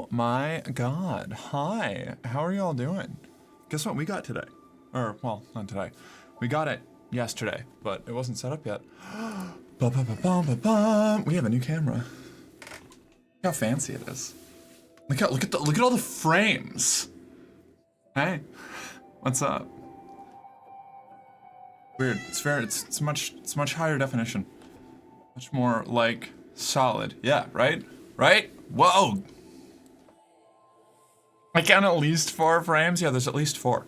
Oh my god. Hi. How are y'all doing? Guess what we got today? Or, well, not today. We got it yesterday, but it wasn't set up yet. Ba-ba-ba-bum-ba-bum. We have a new camera. Look how fancy it is. Look at all the frames. Hey, what's up? Weird. It's much higher definition. Much more like solid. Yeah, right? Right? Whoa! I count at least 4 frames. Yeah, there's at least 4.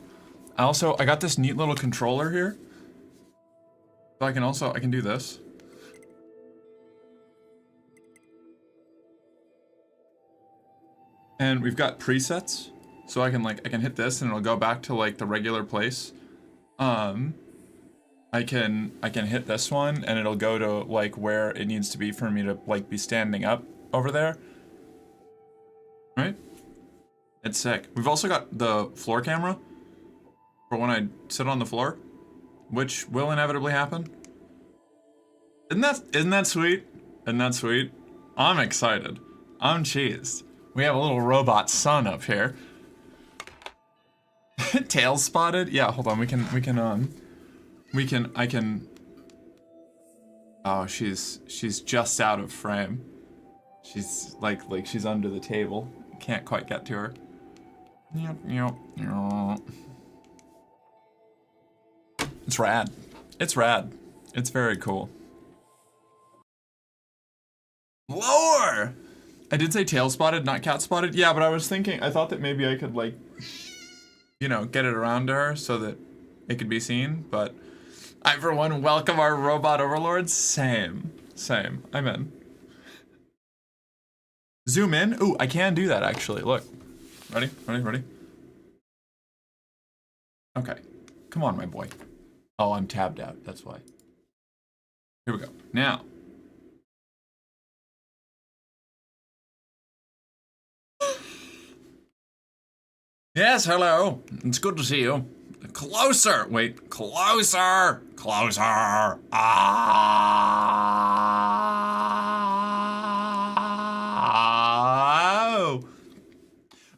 I got this neat little controller here. So I can do this. And we've got presets. So I can hit this and it'll go back to like the regular place. I can hit this one and it'll go to like where it needs to be for me to like be standing up over there. Right? It's sick. We've also got the floor camera for when I sit on the floor, which will inevitably happen. Isn't that sweet? Isn't that sweet? I'm excited. I'm cheesed. We have a little robot son up here. Tail spotted? Yeah, hold on. I can. Oh, she's just out of frame. She's like she's under the table. Can't quite get to her. It's rad. It's rad. It's very cool. Lower! I did say tail spotted, not cat spotted. Yeah, but I thought that maybe I could like, you know, get it around to her so that it could be seen, but I, for one, welcome our robot overlords. Same. I'm in. Zoom in. Ooh, I can do that actually. Look. Ready? Okay. Come on, my boy. Oh, I'm tabbed out. That's why. Here we go. Now. Yes, hello. It's good to see you. Closer. Wait, closer. Oh.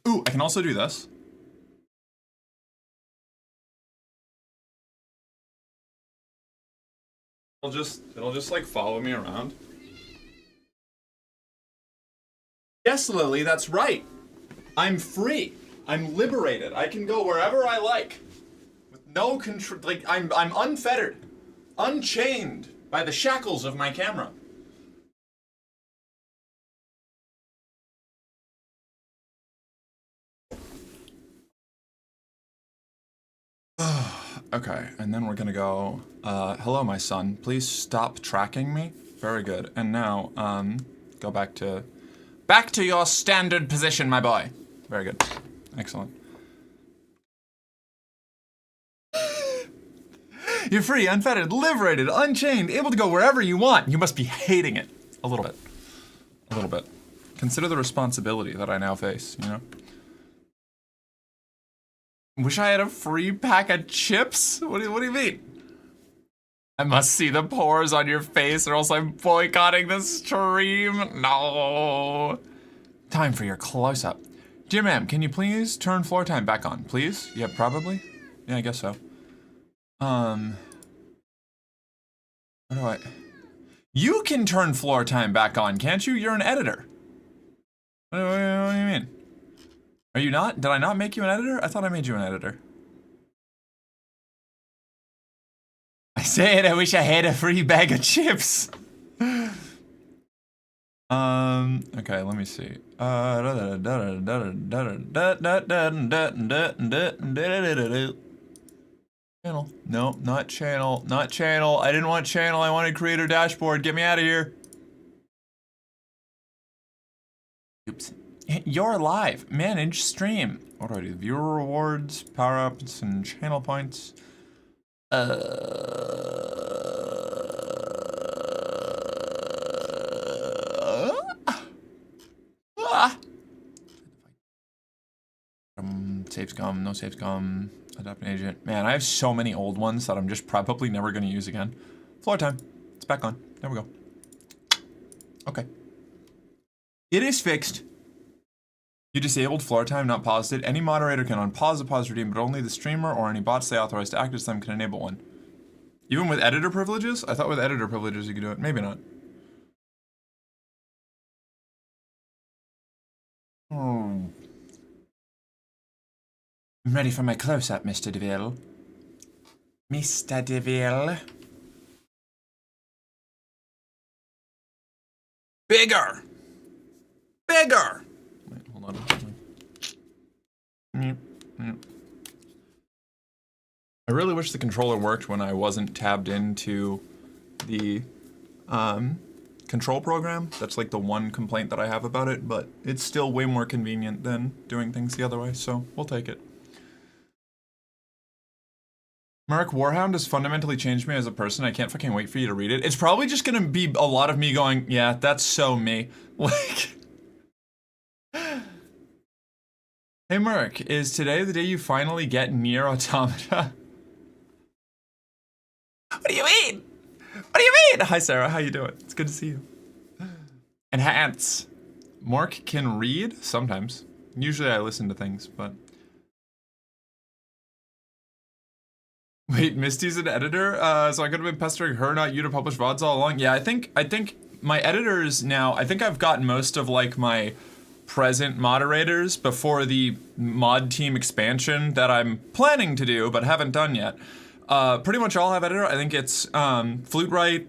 Ooh, I can also do this. It'll just like follow me around. Yes, Lily, that's right. I'm free. I'm liberated. I can go wherever I like. With no control. Like, I'm unfettered. Unchained by the shackles of my camera. Okay, and then we're gonna go, hello, my son. Please stop tracking me. Very good. And now, go back to your standard position, my boy. Very good. Excellent. You're free, unfettered, liberated, unchained, able to go wherever you want. You must be hating it. A little bit. A little bit. Consider the responsibility that I now face, you know? Wish I had a free pack of chips? What do you mean? I must see the pores on your face or else I'm boycotting the stream. No. Time for your close-up. Dear ma'am, can you please turn floor time back on, please? Yeah, probably. Yeah, I guess so. What do I... You can turn floor time back on, can't you? You're an editor. What do you mean? Are you not? Did I not make you an editor? I thought I made you an editor. I said I wish I had a free bag of chips. Okay, let me see. Channel. No, not channel. Not channel. I didn't want channel. I wanted creator dashboard. Get me out of here. Oops. You're live. Manage stream. What do I do? Viewer rewards, power-ups, and channel points. Saves come, no saves come. Adopt an agent. Man, I have so many old ones that I'm just probably never going to use again. Floor time. It's back on. There we go. Okay. It is fixed. You disabled floor time, not paused it. Any moderator can unpause the pause routine, but only the streamer or any bots they authorized to access them can enable one. Even with editor privileges? I thought with editor privileges you could do it. Maybe not. Oh. I'm ready for my close-up, Mr. DeVille. Mr. DeVille. Bigger! Bigger! Wait, hold on. I really wish the controller worked when I wasn't tabbed into the control program. That's like the one complaint that I have about it, but it's still way more convenient than doing things the other way, so we'll take it. Mark, Warhound has fundamentally changed me as a person. I can't fucking wait for you to read it. It's probably just gonna be a lot of me going, yeah, that's so me. Like... Hey Mark, is today the day you finally get Nier Automata? What do you mean? What do you mean? Hi Sarah, how you doing? It's good to see you. Enhance. Mark can read? Sometimes. Usually I listen to things, but... Wait, Misty's an editor? So I could have been pestering her, not you, to publish VODs all along? Yeah, I think my editors now, I think I've gotten most of like my present moderators before the mod team expansion that I'm planning to do, but haven't done yet. Pretty much all have editor. I think it's Flute Right.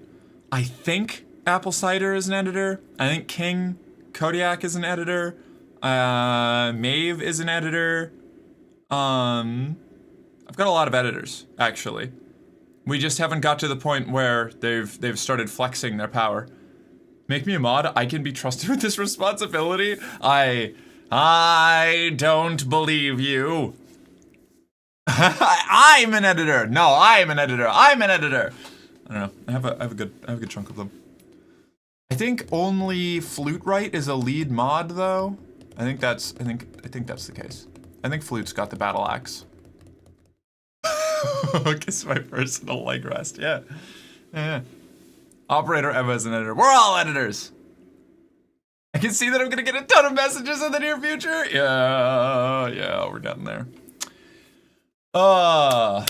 I think Apple Cider is an editor. I think King Kodiak is an editor. Maeve is an editor. I've got a lot of editors, actually. We just haven't got to the point where they've started flexing their power. Make me a mod. I can be trusted with this responsibility. I don't believe you. I'm an editor. No, I'm an editor. I'm an editor. I don't know. I have a good chunk of them. I think only Flute Right is a lead mod though. I think that's the case. I think Flute's got the battle axe. Kiss my personal leg rest. Yeah. Yeah. Operator Emma is an editor. We're all editors. I can see that I'm gonna get a ton of messages in the near future. Yeah, we're getting there. Have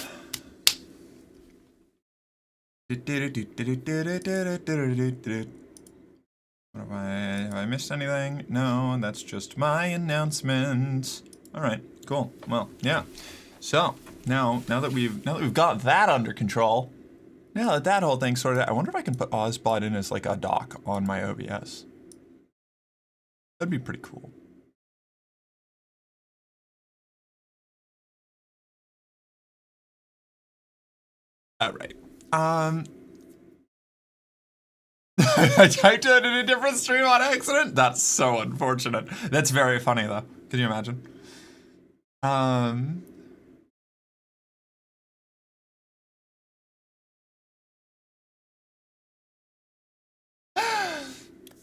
I missed anything? No, that's just my announcement. All right, cool. Well, yeah. So now that we've got that under control, now that that whole thing's sorted out, I wonder if I can put Ozbot in as like a dock on my OBS. That'd be pretty cool. All right. I typed it in a different stream on accident. That's so unfortunate. That's very funny though. Can you imagine?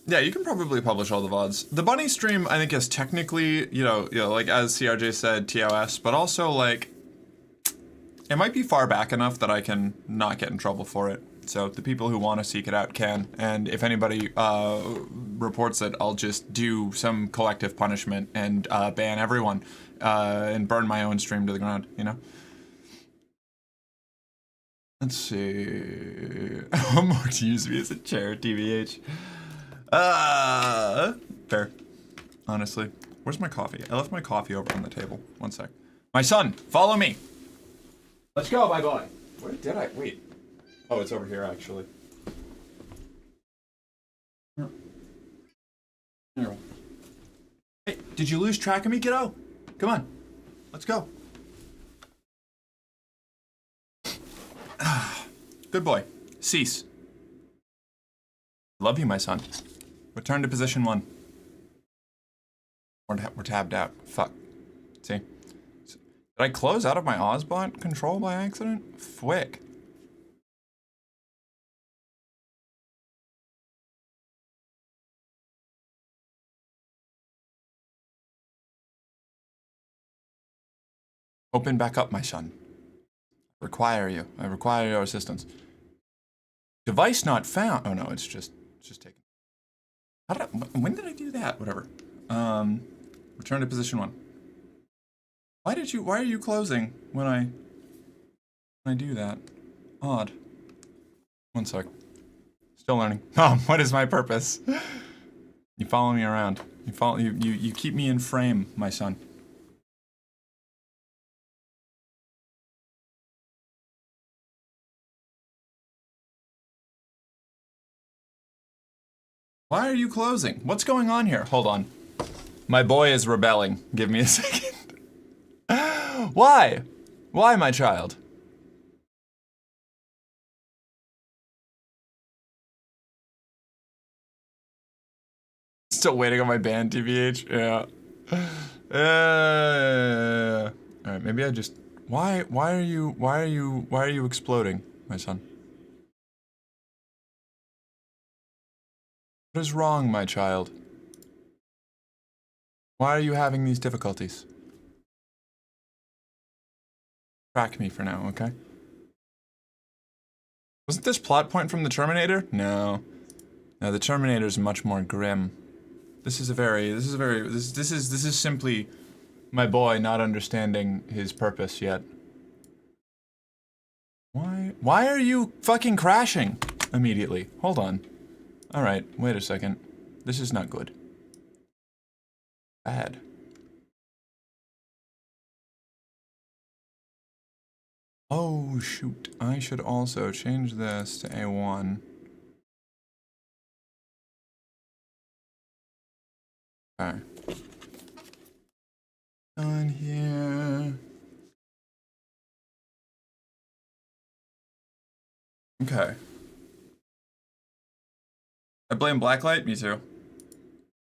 Yeah, you can probably publish all the VODs. The bunny stream, I think, is technically, you know, like as CRJ said, TOS, but also like, it might be far back enough that I can not get in trouble for it. So the people who want to seek it out can, and if anybody reports it, I'll just do some collective punishment and ban everyone and burn my own stream to the ground, you know? Let's see. Mark used me as a chair, TBH. Fair. Honestly. Where's my coffee? I left my coffee over on the table. One sec. My son, follow me. Let's go, my boy. Where did I? Wait. Oh, it's over here, actually. Here. Hey, did you lose track of me, kiddo? Come on. Let's go. Good boy. Cease. Love you, my son. Return to position 1. We're tabbed out. Fuck. See? Did I close out of my Ozbot control by accident? Fwick. Open back up, my son. Require you. I require your assistance. Device not found. Oh no, it's just taken. When did I do that? Whatever. Return to position 1. Why are you closing when I do that? Odd. One sec. Still learning. Mom, what is my purpose? You follow me around. You keep me in frame, my son. Why are you closing? What's going on here? Hold on. My boy is rebelling. Give me a second. Why? Why, my child? Still waiting on my band, TBH. Yeah. All right, maybe I just. Why are you exploding, my son? What is wrong, my child? Why are you having these difficulties? Track me for now, okay? Wasn't this plot point from the Terminator? No. No, the Terminator's much more grim. This is simply my boy not understanding his purpose yet. Why are you fucking crashing immediately? Hold on. Alright, wait a second. This is not good. Bad. Oh, shoot. I should also change this to A1. Okay. On here. Okay. I blame Blacklight? Me too.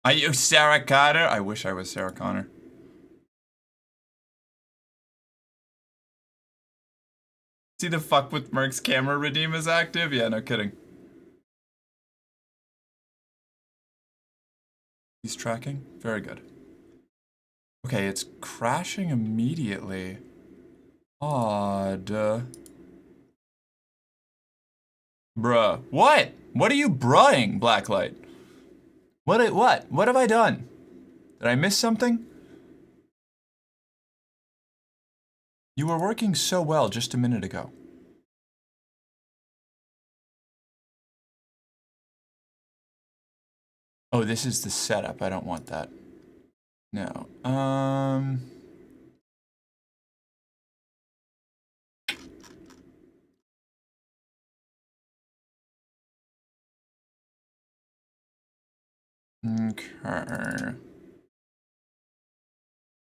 Are you Sarah Connor? I wish I was Sarah Connor. See the fuck with Merc's camera redeem is active? Yeah, no kidding. He's tracking? Very good. Okay, it's crashing immediately. Odd. Bruh. What? What are you bruhing, Blacklight? What have I done? Did I miss something? You were working so well just a minute ago. Oh, this is the setup. I don't want that. No. Okay.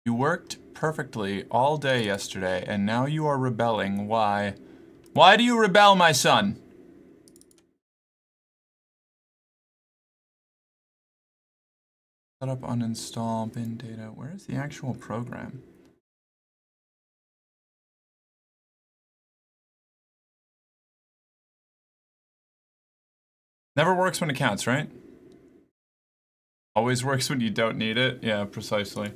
You worked perfectly all day yesterday, and now you are rebelling. Why? Why do you rebel, my son? Set up, uninstall, bin data. Where is the actual program? Never works when it counts, right? Always works when you don't need it. Yeah, precisely.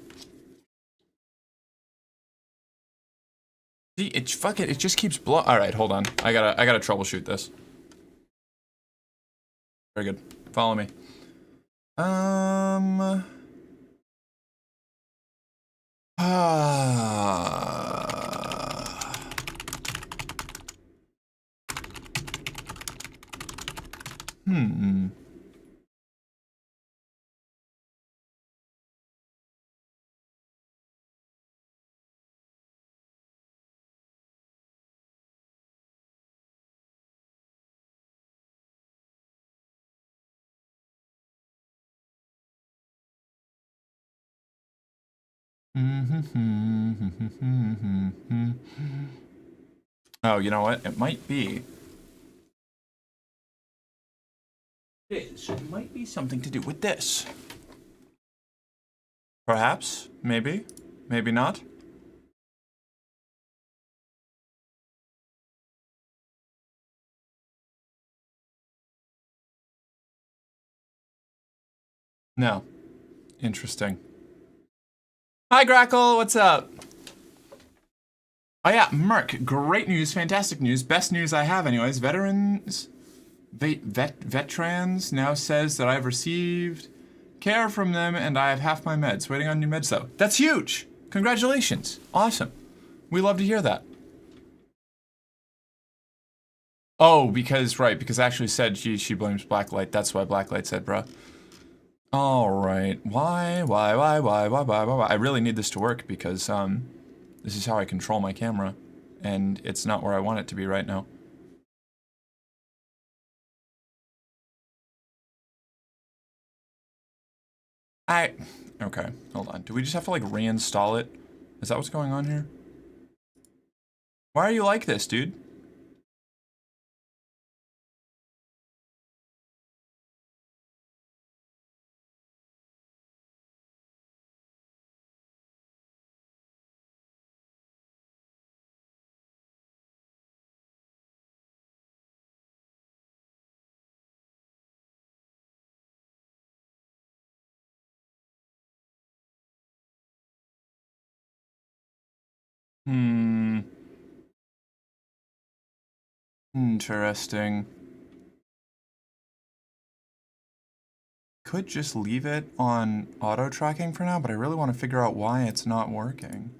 See, it just keeps blow. All right, hold on. I gotta troubleshoot this. Very good. Follow me. Oh, you know what? It might be. It might be something to do with this. Perhaps, maybe, maybe not. No. Interesting. Hi, Grackle, what's up? Oh yeah, Merc, great news, fantastic news, best news I have anyways. Veterans, Vetrans now says that I've received care from them, and I have half my meds. Waiting on new meds, though. That's huge! Congratulations. Awesome. We love to hear that. Oh, because Ashley said she blames Blacklight. That's why Blacklight said, bruh. Alright. Why? I really need this to work because, this is how I control my camera. And it's not where I want it to be right now. Okay, hold on. Do we just have to, like, reinstall it? Is that what's going on here? Why are you like this, dude? Interesting. Could just leave it on auto tracking for now, but I really want to figure out why it's not working.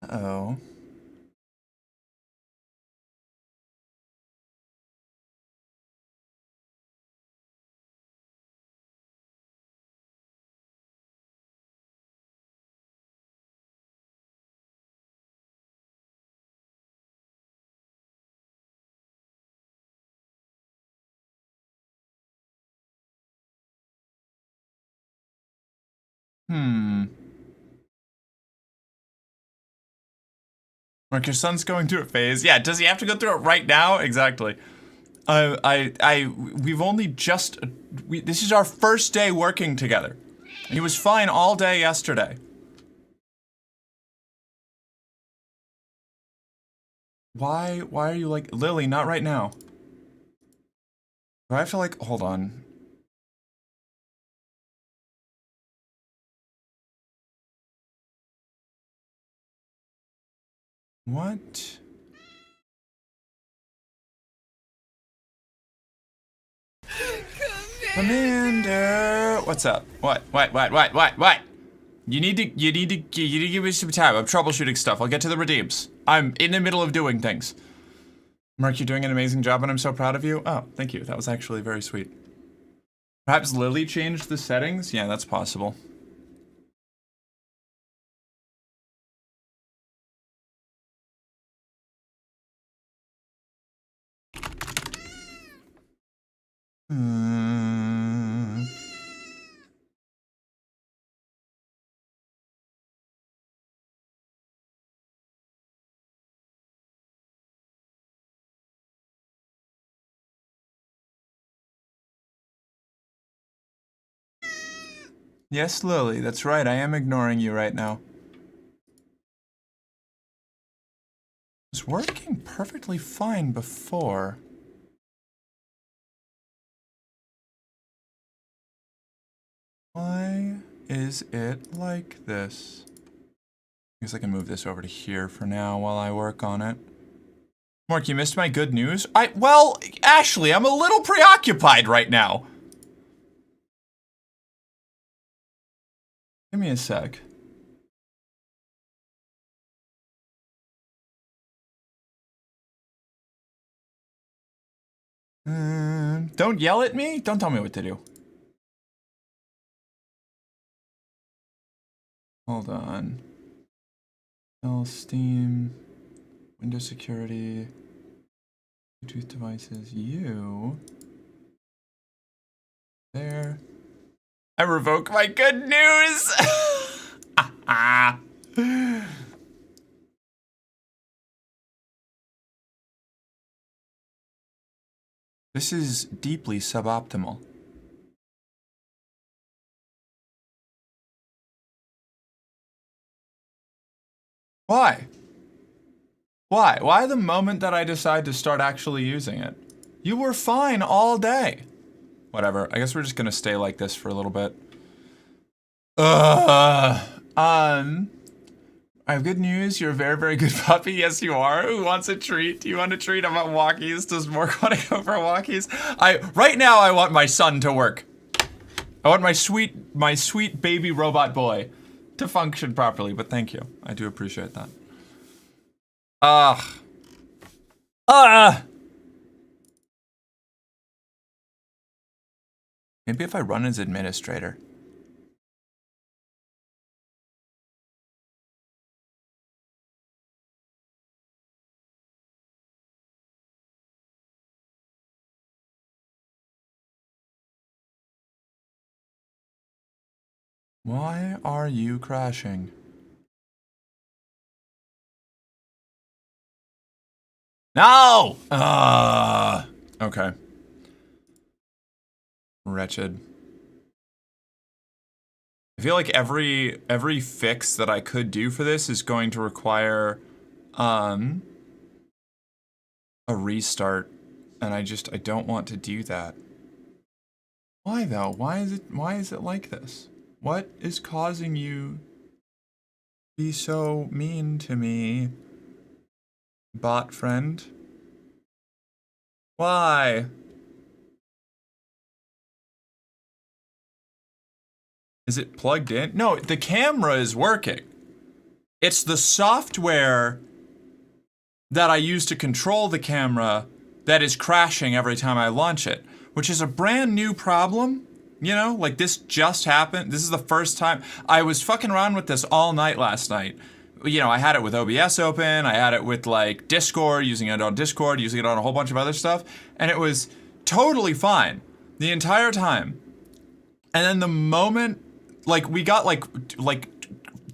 Uh-oh. Mark, your son's going through a phase. Yeah, does he have to go through it right now? Exactly. We've only just, this is our first day working together. He was fine all day yesterday. Why are you like, Lily, not right now. Do I have to like, hold on. What? Commander! What's up? What? You need to give me some time. I'm troubleshooting stuff. I'll get to the redeems. I'm in the middle of doing things. Mark, you're doing an amazing job and I'm so proud of you. Oh, thank you. That was actually very sweet. Perhaps Lily changed the settings? Yeah, that's possible. Yes, Lily, that's right. I am ignoring you right now. It was working perfectly fine before. Why is it like this? I guess I can move this over to here for now while I work on it. Mark, you missed my good news? Well, Ashley, I'm a little preoccupied right now. Give me a sec. Don't yell at me. Don't tell me what to do. Hold on. Steam, Windows security, Bluetooth devices, you. There. I revoke my good news! This is deeply suboptimal. Why? Why? Why the moment that I decide to start actually using it? You were fine all day. Whatever. I guess we're just gonna stay like this for a little bit. I have good news. You're a very, very good puppy. Yes, you are. Who wants a treat? Do you want a treat? I'm at Walkies. Does Mork want to go for Walkies? Right now, I want my son to work. I want my sweet baby robot boy to function properly. But thank you. I do appreciate that. Maybe if I run as administrator. Why are you crashing? No! Okay. Wretched. I feel like every fix that I could do for this is going to require a restart, and I don't want to do that. Why though? Why is it like this? What is causing you to be so mean to me, bot friend? Why? Is it plugged in? No, the camera is working. It's the software that I use to control the camera that is crashing every time I launch it, which is a brand new problem. You know, like this just happened. This is the first time. I was fucking around with this all night last night. You know, I had it with OBS open. I had it with like Discord, using it on Discord, using it on a whole bunch of other stuff. And it was totally fine the entire time. And then the moment, like we got like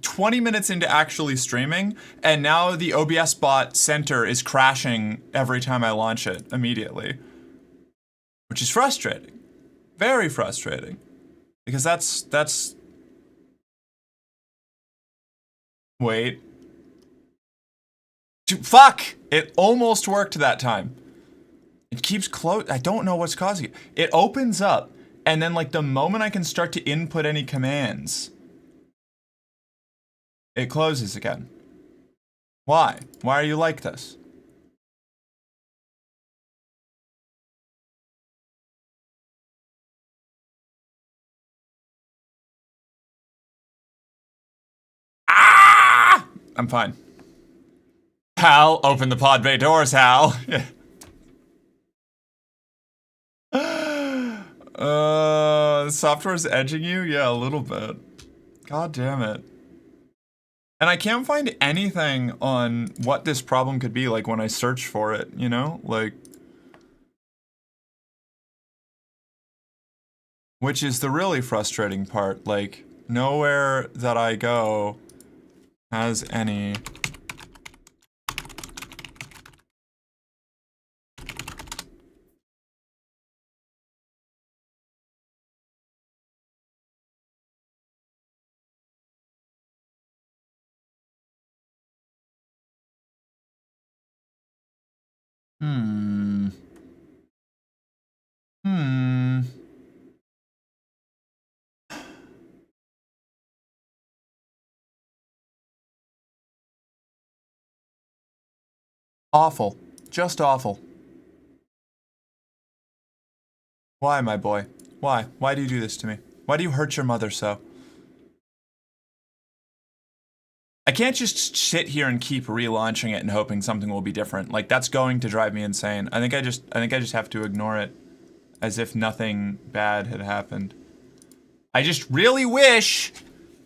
20 minutes into actually streaming, and now the OBS bot center is crashing every time I launch it immediately. Which is frustrating. Very frustrating, because that's. Wait. Fuck! It almost worked that time. It keeps close. I don't know what's causing it. It opens up, and then like the moment I can start to input any commands, it closes again. Why? Why are you like this? I'm fine. Hal, open the pod bay doors, Hal. The software's edging you? Yeah, a little bit. God damn it. And I can't find anything on what this problem could be, like when I search for it, you know? Like... Which is the really frustrating part. Like, nowhere that I go has any... Awful. Just awful. Why, my boy? Why? Why do you do this to me? Why do you hurt your mother so? I can't just sit here and keep relaunching it and hoping something will be different. Like, that's going to drive me insane. I think I just have to ignore it as if nothing bad had happened. I just really wish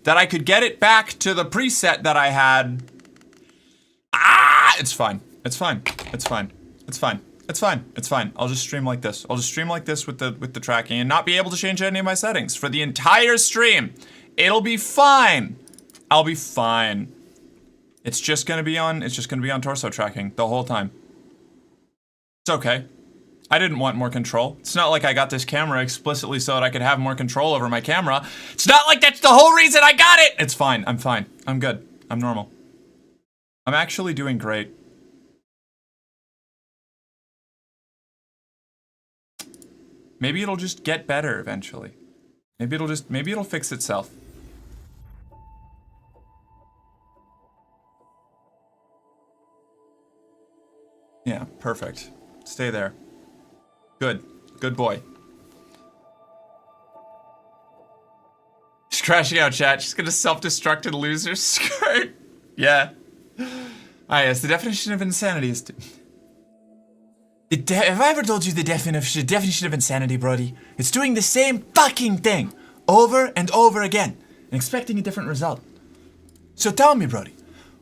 that I could get it back to the preset that I had. It's fine. It's fine. It's fine. It's fine. It's fine. It's fine. I'll just stream like this. I'll just stream like this with the tracking and not be able to change any of my settings for the entire stream. It'll be fine. I'll be fine. It's just gonna be on torso tracking the whole time. It's okay. I didn't want more control. It's not like I got this camera explicitly so that I could have more control over my camera. It's not like that's the whole reason I got it! It's fine. I'm fine. I'm good. I'm normal. I'm actually doing great. Maybe it'll just get better eventually. Maybe it'll fix itself. Yeah, perfect. Stay there. Good. Good boy. She's crashing out, chat. She's gonna self-destruct and lose her skirt. Yeah. Ah, yes, the definition of insanity is... Have I ever told you the definition of insanity, Brody? It's doing the same fucking thing over and over again and expecting a different result. So tell me, Brody,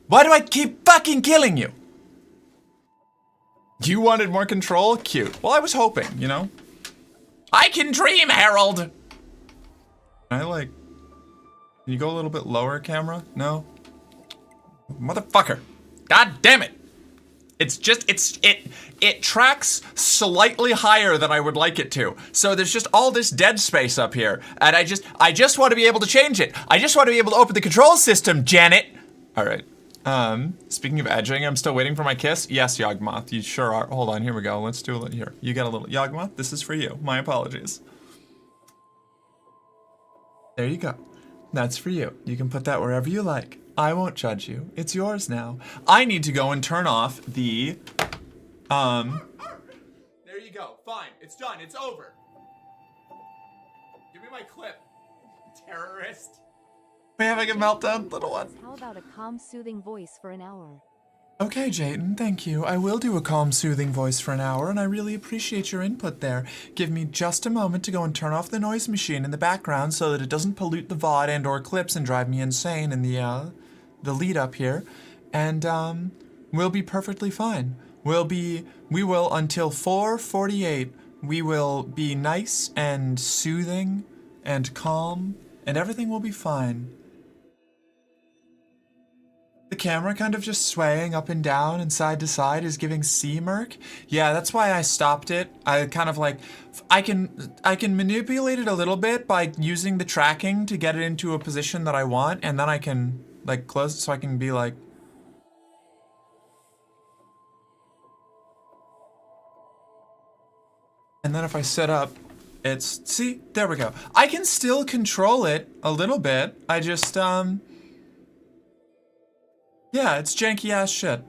why do I keep fucking killing you? You wanted more control? Cute. Well, I was hoping, you know? I can dream, Harold! Can I, like... Can you go a little bit lower, camera? No? Motherfucker. God damn it! It's just, it tracks slightly higher than I would like it to. So there's just all this dead space up here. And I just want to be able to change it. I just want to be able to open the control system, Janet! Alright. Speaking of edging, I'm still waiting for my kiss. Yes, Yawgmoth, you sure are. Hold on, here we go. Let's do it here. You got a little, Yawgmoth, this is for you. My apologies. There you go. That's for you. You can put that wherever you like. I won't judge you. It's yours now. I need to go and turn off the, There you go. Fine. It's done. It's over. Give me my clip. Terrorist. We having a meltdown, little one. How about a calm, soothing voice for an hour? Okay, Jayden, thank you. I will do a calm, soothing voice for an hour, and I really appreciate your input there. Give me just a moment to go and turn off the noise machine in the background so that it doesn't pollute the VOD and or clips and drive me insane in the lead up here. And, we'll be perfectly fine. We will, until 4:48, we will be nice and soothing and calm, and everything will be fine. The camera kind of just swaying up and down and side to side is giving C-Merc. Yeah, that's why I stopped it. I kind of like, I can manipulate it a little bit by using the tracking to get it into a position that I want, and then I can like close it so I can be like, and then if I set up, it's, see, there we go. I can still control it a little bit. I just, yeah, it's janky ass shit.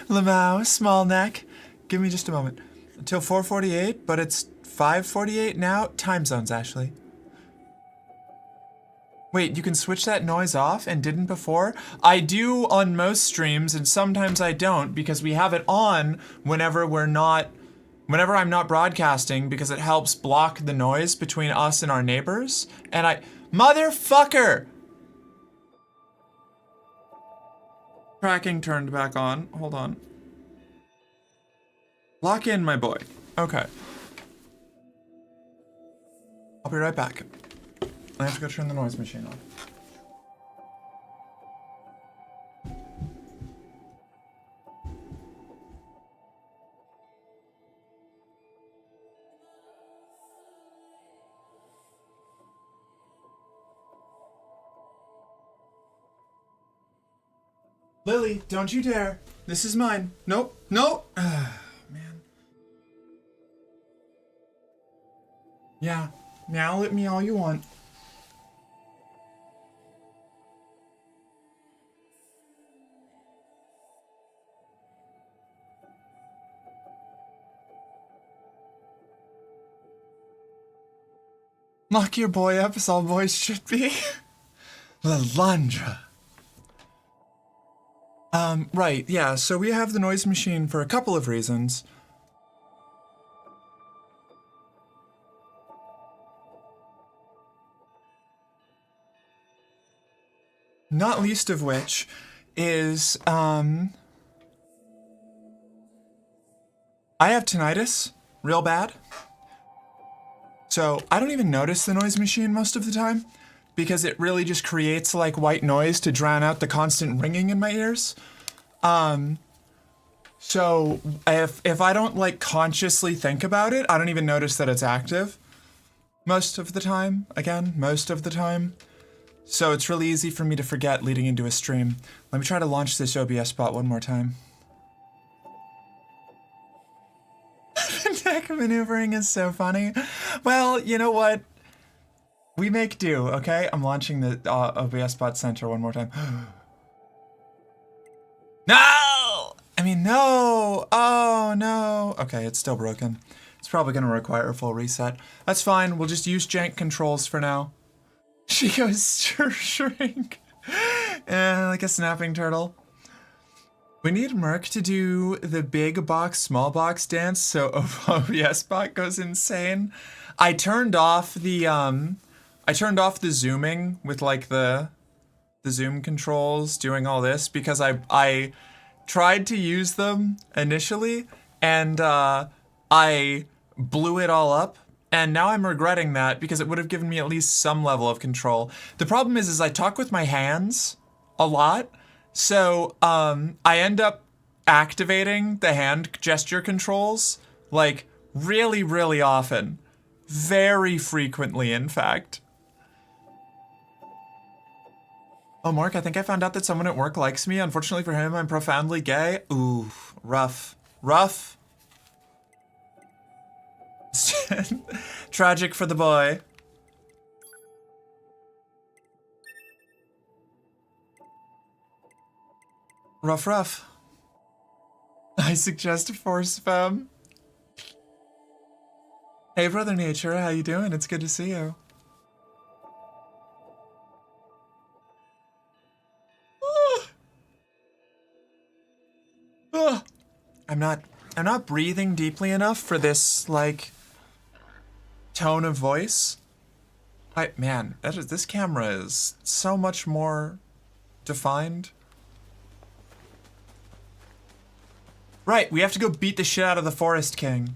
Lamau, small neck. Give me just a moment. Until 4:48, but it's 5:48 now. Time zones, Ashley. Wait, you can switch that noise off and didn't before? I do on most streams, and sometimes I don't because we have it on whenever I'm not broadcasting because it helps block the noise between us and our neighbors. And motherfucker! Tracking turned back on. Hold on. Lock in, my boy. Okay. I'll be right back. I have to go turn the noise machine on. Lily, don't you dare. This is mine. Nope. Nope. Man. Yeah. Meow at me all you want. Lock your boy up as all boys should be. Lalandra. Right, yeah, so we have the noise machine for a couple of reasons. Not least of which is, I have tinnitus, real bad. So I don't even notice the noise machine most of the time because it really just creates like white noise to drown out the constant ringing in my ears. So if I don't like consciously think about it, I don't even notice that it's active most of the time. Again, most of the time. So it's really easy for me to forget leading into a stream. Let me try to launch this OBS bot one more time. Trick maneuvering is so funny. Well, you know what? We make do, okay? I'm launching the OBS bot center one more time. No! I mean, no! Oh, no. Okay, it's still broken. It's probably going to require a full reset. That's fine. We'll just use jank controls for now. She goes shrink. Like a snapping turtle. We need Merc to do the big box, small box dance so OBS bot goes insane. I turned off the zooming with like the zoom controls doing all this because I tried to use them initially and I blew it all up. And now I'm regretting that because it would have given me at least some level of control. The problem is I talk with my hands a lot. So I end up activating the hand gesture controls like really, really often. Very frequently, in fact. Oh, Mark, I think I found out that someone at work likes me. Unfortunately for him, I'm profoundly gay. Ooh, rough. Rough. Tragic for the boy. Rough, rough. I suggest a force spam. Hey, Brother Nature, how you doing? It's good to see you. I'm not breathing deeply enough for this, like, tone of voice. Man, this camera is so much more defined. Right, we have to go beat the shit out of the Forest King.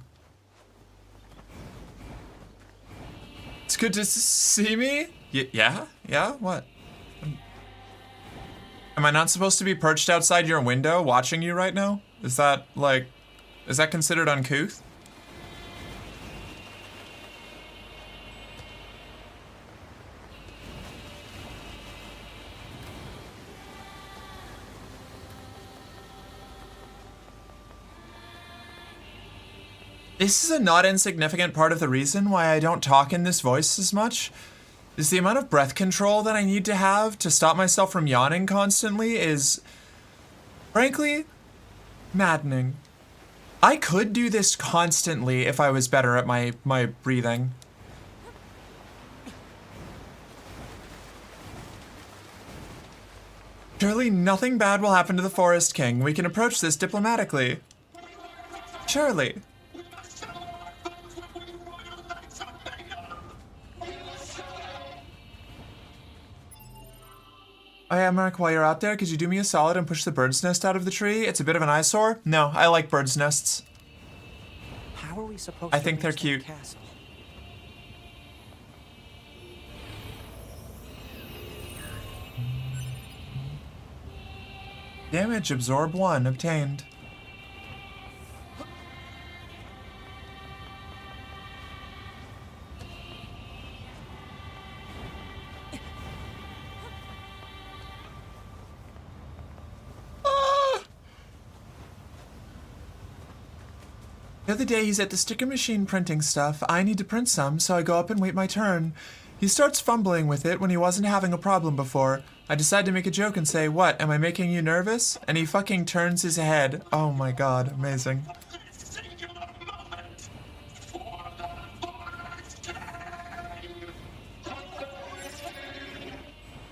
It's good to see me? Yeah? Yeah? What? Am I not supposed to be perched outside your window watching you right now? Is that considered uncouth? This is a not insignificant part of the reason why I don't talk in this voice as much. Is the amount of breath control that I need to have to stop myself from yawning constantly is, frankly, maddening. I could do this constantly if I was better at my breathing. Surely nothing bad will happen to the Forest King. We can approach this diplomatically. Surely. Oh yeah, Mark, while you're out there, could you do me a solid and push the bird's nest out of the tree? It's a bit of an eyesore. No, I like bird's nests. How are we supposed I think they're cute. Castle? Damage, absorb 1, obtained. The other day he's at the sticker machine printing stuff. I need to print some, so I go up and wait my turn. He starts fumbling with it when he wasn't having a problem before. I decide to make a joke and say, "What, am I making you nervous?" And he fucking turns his head. Oh my god, amazing.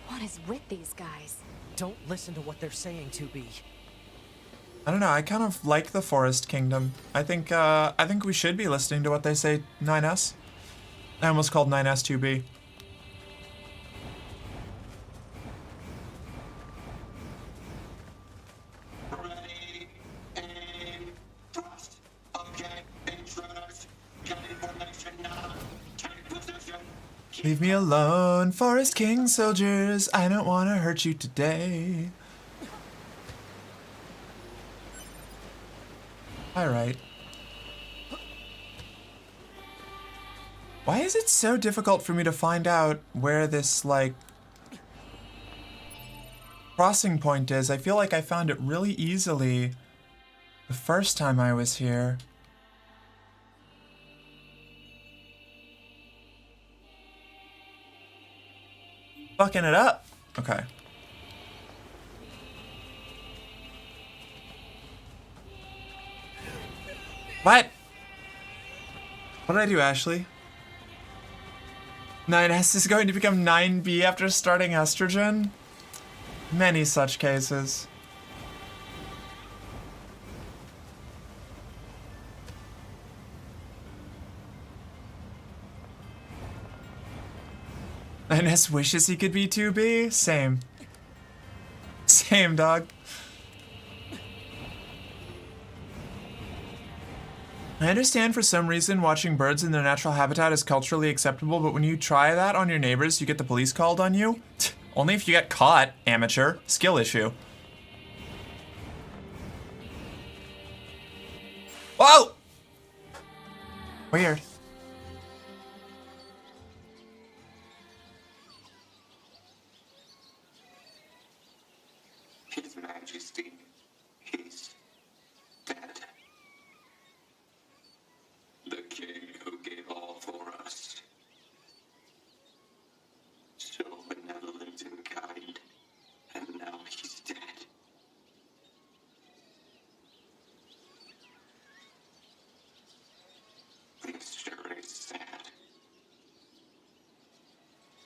What is with these guys? Don't listen to what they're saying, 2B. I don't know, I kind of like the Forest Kingdom. I think we should be listening to what they say, 9S. I almost called 9S 2B. Ready, aim, thrust. Okay, intruders. Get information now. Take position. Leave me alone, Forest King soldiers. I don't want to hurt you today. Alright. Why is it so difficult for me to find out where this, like, crossing point is? I feel like I found it really easily the first time I was here. Fucking it up. Okay. What? What did I do, Ashley? 9S is going to become 9B after starting estrogen? Many such cases. And S wishes he could be 2B? Same. Same, dog. I understand for some reason watching birds in their natural habitat is culturally acceptable, but when you try that on your neighbors, you get the police called on you? Only if you get caught, amateur. Skill issue. Whoa! Weird. His Majesty, he's dead. The king who gave all for us. So benevolent and kind, and now he's dead. This sure is sad.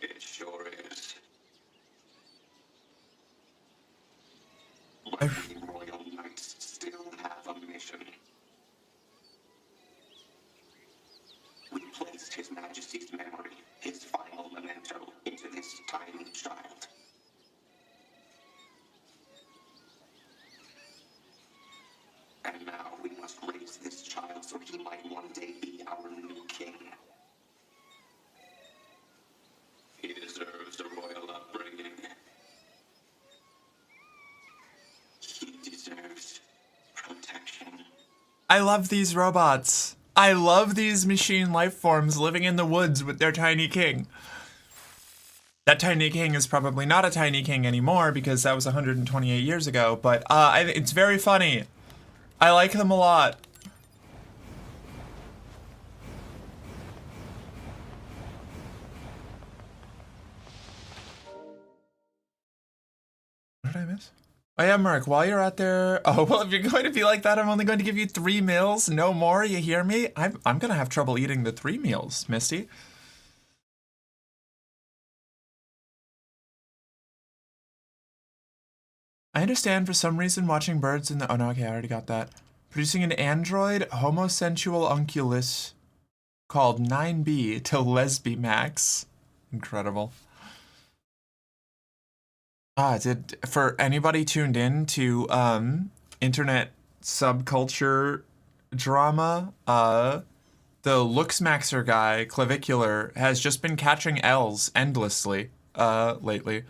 It sure is. But we royal knights still have a mission. We placed His Majesty's memory, his final memento, into this tiny child. And now we must raise this child so he might one day be our new king. He deserves a royal upbringing. He deserves protection. I love these robots. I love these machine life forms living in the woods with their tiny king. That tiny king is probably not a tiny king anymore because that was 128 years ago, but it's very funny. I like them a lot. What did I miss? Oh yeah, Merc, while you're out there... Oh, well, if you're going to be like that, I'm only going to give you 3 meals. No more, you hear me? I'm going to have trouble eating the 3 meals, Misty. I understand for some reason watching birds in the... Oh no, okay, I already got that. Producing an android homosensual unculus called 9B to Lesbimax. Incredible. For anybody tuned in to internet subculture drama, the Looksmaxer guy, Clavicular, has just been catching L's endlessly lately.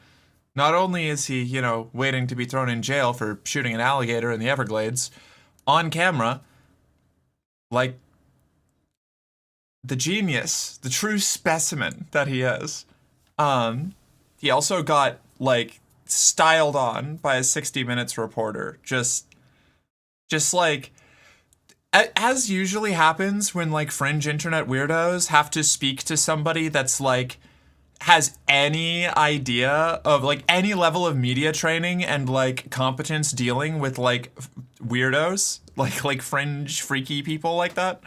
Not only is he, you know, waiting to be thrown in jail for shooting an alligator in the Everglades on camera, like the genius, the true specimen that he is. He also got, like, styled on by a 60 Minutes reporter. Just like, as usually happens when, like, fringe internet weirdos have to speak to somebody that's, like, has any idea of, like, any level of media training and, like, competence dealing with, like, weirdos, like fringe freaky people like that.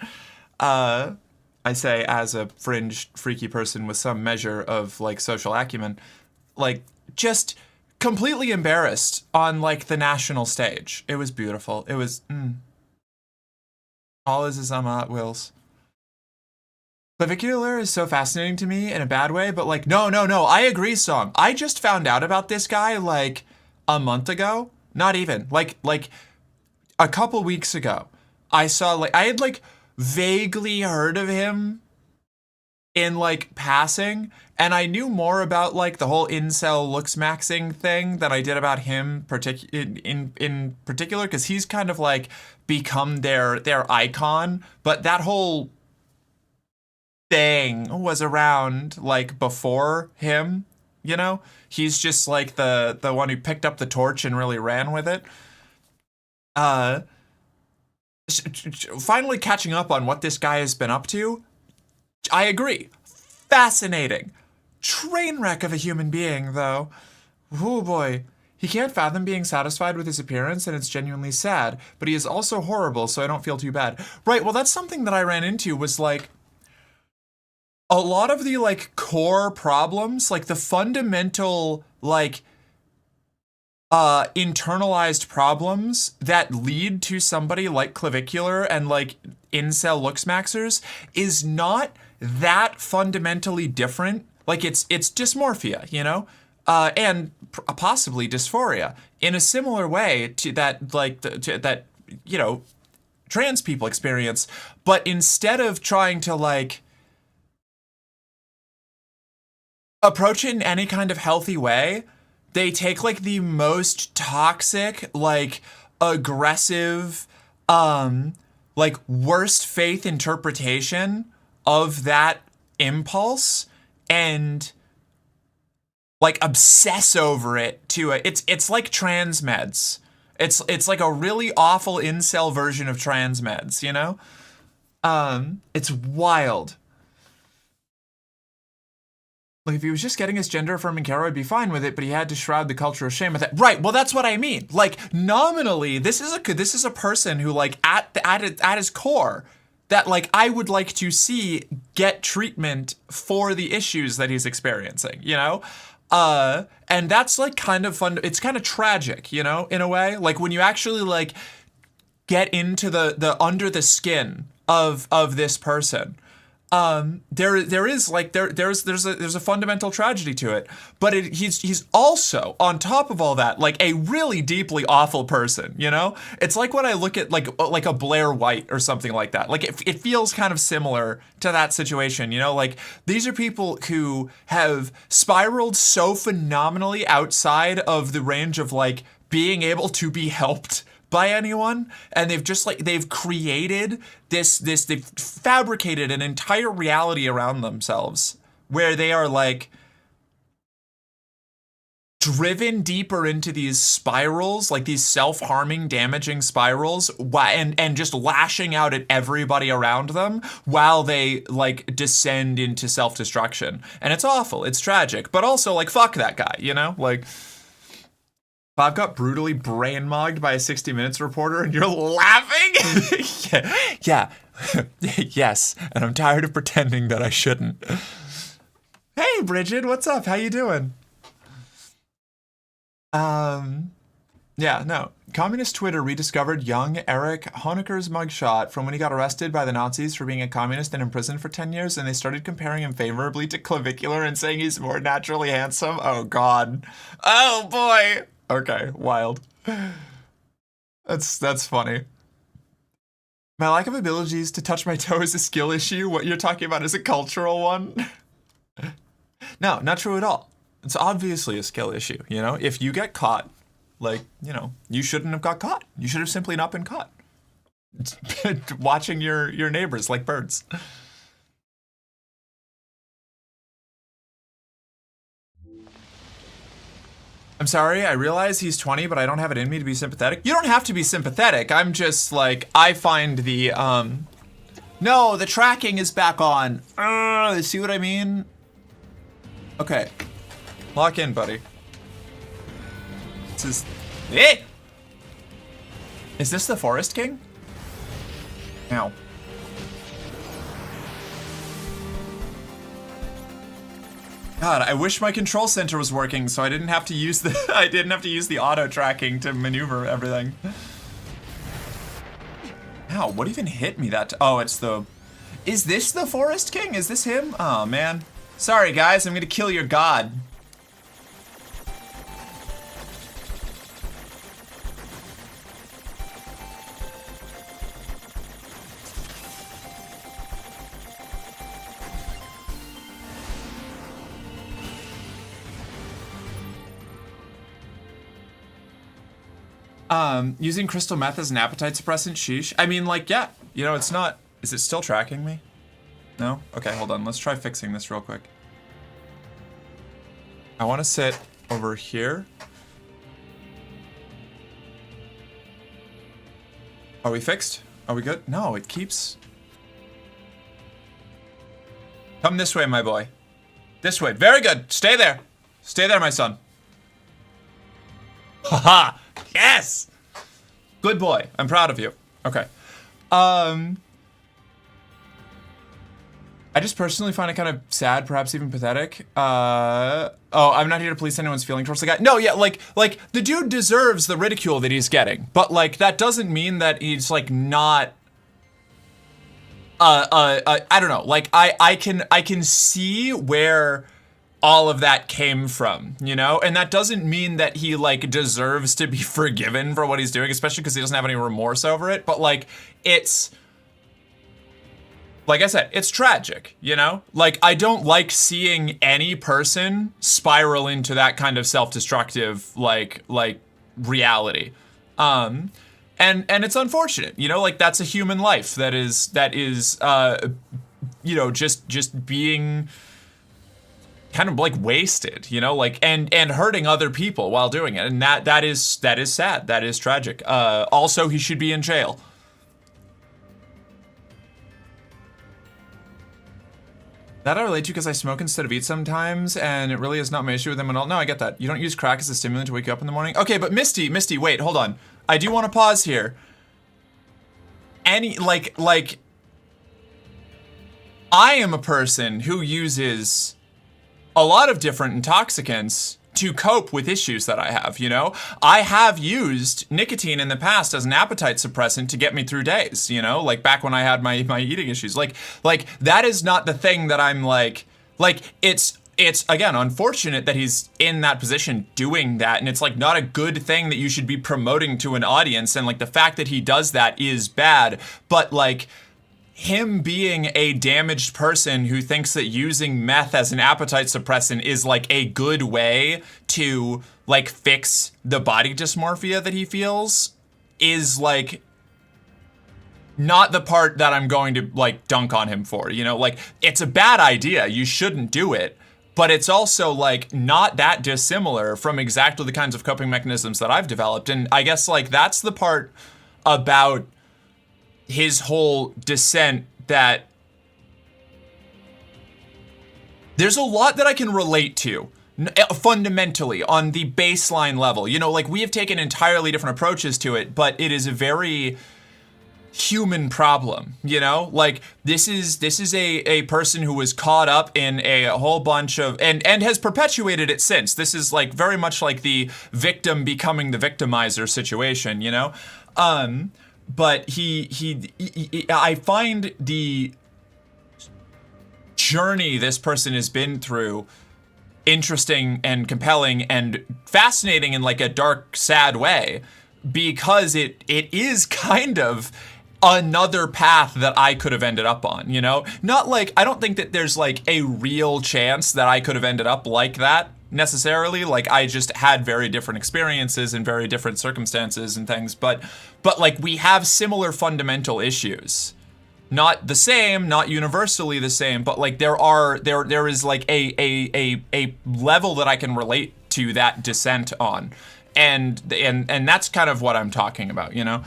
I say as a fringe freaky person with some measure of, like, social acumen, like, just completely embarrassed on, like, the national stage. It was beautiful. It was, all is on Hot Wheels. Clavicular is so fascinating to me in a bad way, but, like, no, I agree, Song. I just found out about this guy, like, a month ago. Not even. Like, a couple weeks ago. I saw, like, I had, like, vaguely heard of him in, like, passing, and I knew more about, like, the whole incel looks maxing thing than I did about him in particular, because he's kind of, like, become their icon, but that whole thing was around, like, before him, you know? He's just, like, the one who picked up the torch and really ran with it. Finally catching up on what this guy has been up to, I agree. Fascinating. train wreck of a human being, though. Oh boy. He can't fathom being satisfied with his appearance, and it's genuinely sad. But he is also horrible, so I don't feel too bad. Right, well, that's something that I ran into was, like, a lot of the, like, core problems, like, the fundamental, like, internalized problems that lead to somebody like Clavicular and, like, incel looks maxers is not that fundamentally different. Like, it's dysmorphia, you know? And possibly dysphoria in a similar way to that, like, that, you know, trans people experience. But instead of trying to, like, approach it in any kind of healthy way, they take, like, the most toxic, like, aggressive, like, worst faith interpretation of that impulse and, like, obsess over it to it's like trans meds. It's like a really awful incel version of trans meds, you know? It's wild. Like, if he was just getting his gender affirming care, I'd be fine with it, but he had to shroud the culture of shame with that. Right, well, that's what I mean. Like, nominally, this is a person who, like, at his core, that, like, I would like to see get treatment for the issues that he's experiencing, you know? And that's, like, kind of fun. It's kind of tragic, you know, in a way. Like, when you actually, like, get into the under the skin of this person, there's a fundamental tragedy to it, but he's also, on top of all that, like, a really deeply awful person, you know? It's like when I look at like a Blair White or something like that. Like, it feels kind of similar to that situation, you know? Like, these are people who have spiraled so phenomenally outside of the range of, like, being able to be helped by anyone, and they've created they've fabricated an entire reality around themselves where they are, like, driven deeper into these spirals, like these self-harming, damaging spirals, and just lashing out at everybody around them while they, like, descend into self-destruction. And it's awful, it's tragic, but also, like, fuck that guy, you know? Like, I've got brutally brain mugged by a 60 Minutes reporter and you're laughing? Yeah. Yes, and I'm tired of pretending that I shouldn't. Hey, Bridget, what's up? How you doing? Yeah, no. Communist Twitter rediscovered young Eric Honecker's mugshot from when he got arrested by the Nazis for being a communist and imprisoned for 10 years, and they started comparing him favorably to Clavicular and saying he's more naturally handsome. Oh, God. Oh, boy. Okay, wild. That's funny. My lack of abilities to touch my toe is a skill issue. What you're talking about is a cultural one. No, not true at all. It's obviously a skill issue, you know? If you get caught, like, you know, you shouldn't have got caught. You should have simply not been caught. Watching your neighbors like birds. I'm sorry, I realize he's 20, but I don't have it in me to be sympathetic. You don't have to be sympathetic. I'm just, like, I find the, no, the tracking is back on. See what I mean? Okay. Lock in, buddy. This is, Is this the Forest King? Ow. God, I wish my control center was working so I didn't have to use the auto tracking to maneuver everything. Ow, what even hit me that oh, it's the... Is this the Forest King? Is this him? Oh, man. Sorry, guys, I'm gonna kill your god. Using crystal meth as an appetite suppressant, sheesh. I mean, like, yeah, you know, it's not, is it still tracking me? No? Okay, hold on, let's try fixing this real quick. I want to sit over here. Are we fixed? Are we good? No, it keeps... Come this way, my boy. This way. Very good. Stay there. Stay there, my son. Haha. Yes. Good boy. I'm proud of you. Okay. I just personally find it kind of sad, perhaps even pathetic. Oh, I'm not here to police anyone's feeling towards the guy. No, yeah, like the dude deserves the ridicule that he's getting, but like that doesn't mean that he's like not. I don't know. Like I can see where all of that came from, you know, and that doesn't mean that he like deserves to be forgiven for what he's doing, especially because he doesn't have any remorse over it. But like it's. Like I said, it's tragic, you know? Like, I don't like seeing any person spiral into that kind of self-destructive, like reality. And it's unfortunate, you know? Like, that's a human life that is, you know, just being kind of, like, wasted, you know? Like, and hurting other people while doing it. And that is sad. That is tragic. Also, he should be in jail. That I relate to because I smoke instead of eat sometimes, and it really is not my issue with them at all. No, I get that. You don't use crack as a stimulant to wake you up in the morning? Okay, but Misty, wait, hold on. I do want to pause here. I am a person who uses a lot of different intoxicants to cope with issues that I have, you know? I have used nicotine in the past as an appetite suppressant to get me through days, you know? Like back when I had my eating issues. Like that is not the thing that I'm like it's again unfortunate that he's in that position doing that, and it's like not a good thing that you should be promoting to an audience, and like the fact that he does that is bad, but like him being a damaged person who thinks that using meth as an appetite suppressant is like a good way to like fix the body dysmorphia that he feels is like not the part that I'm going to like dunk on him for, you know? Like it's a bad idea. You shouldn't do it. But it's also like not that dissimilar from exactly the kinds of coping mechanisms that I've developed. And I guess like that's the part about his whole descent that there's a lot that I can relate to fundamentally on the baseline level. You know, like we have taken entirely different approaches to it, but it is a very human problem, you know? Like this is a person who was caught up in a whole bunch of and has perpetuated it since. This is like very much like the victim becoming the victimizer situation, you know? But I find the journey this person has been through interesting and compelling and fascinating in like a dark, sad way, because it is kind of another path that I could have ended up on, you know? Not like, I don't think that there's like a real chance that I could have ended up like that necessarily. Like I just had very different experiences and very different circumstances and things, but like we have similar fundamental issues. Not the same, not universally the same, but like there is like a level that I can relate to that descent on. And that's kind of what I'm talking about, you know?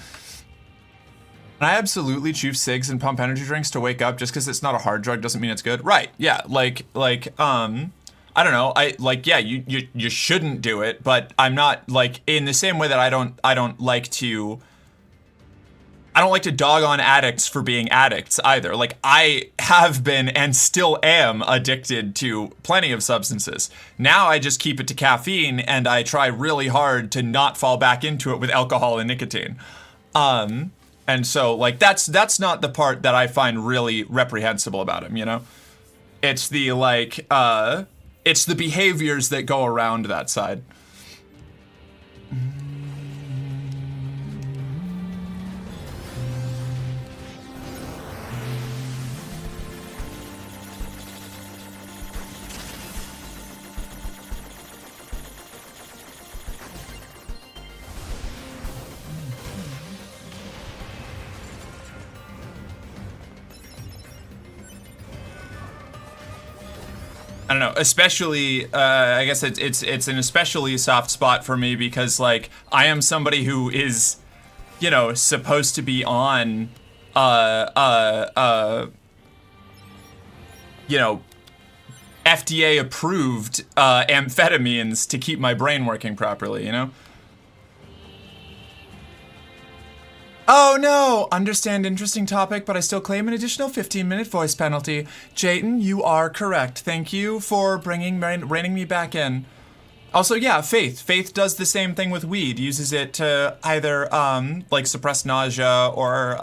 And I absolutely chew cigs and pump energy drinks to wake up. Just because it's not a hard drug doesn't mean it's good. Right, yeah, like I don't know. Yeah, you shouldn't do it, but I'm not like in the same way that I don't like to dog on addicts for being addicts either. Like I have been and still am addicted to plenty of substances. Now I just keep it to caffeine, and I try really hard to not fall back into it with alcohol and nicotine. And so like that's not the part that I find really reprehensible about him, you know? It's the like it's the behaviors that go around that side. I don't know, especially, I guess it's an especially soft spot for me because, like, I am somebody who is, you know, supposed to be on, you know, FDA approved amphetamines to keep my brain working properly, you know? Oh no! Understand interesting topic, but I still claim an additional 15-minute voice penalty. Jayton, you are correct. Thank you for reining me back in. Also, yeah, Faith. Faith does the same thing with weed. Uses it to either, like, suppress nausea or,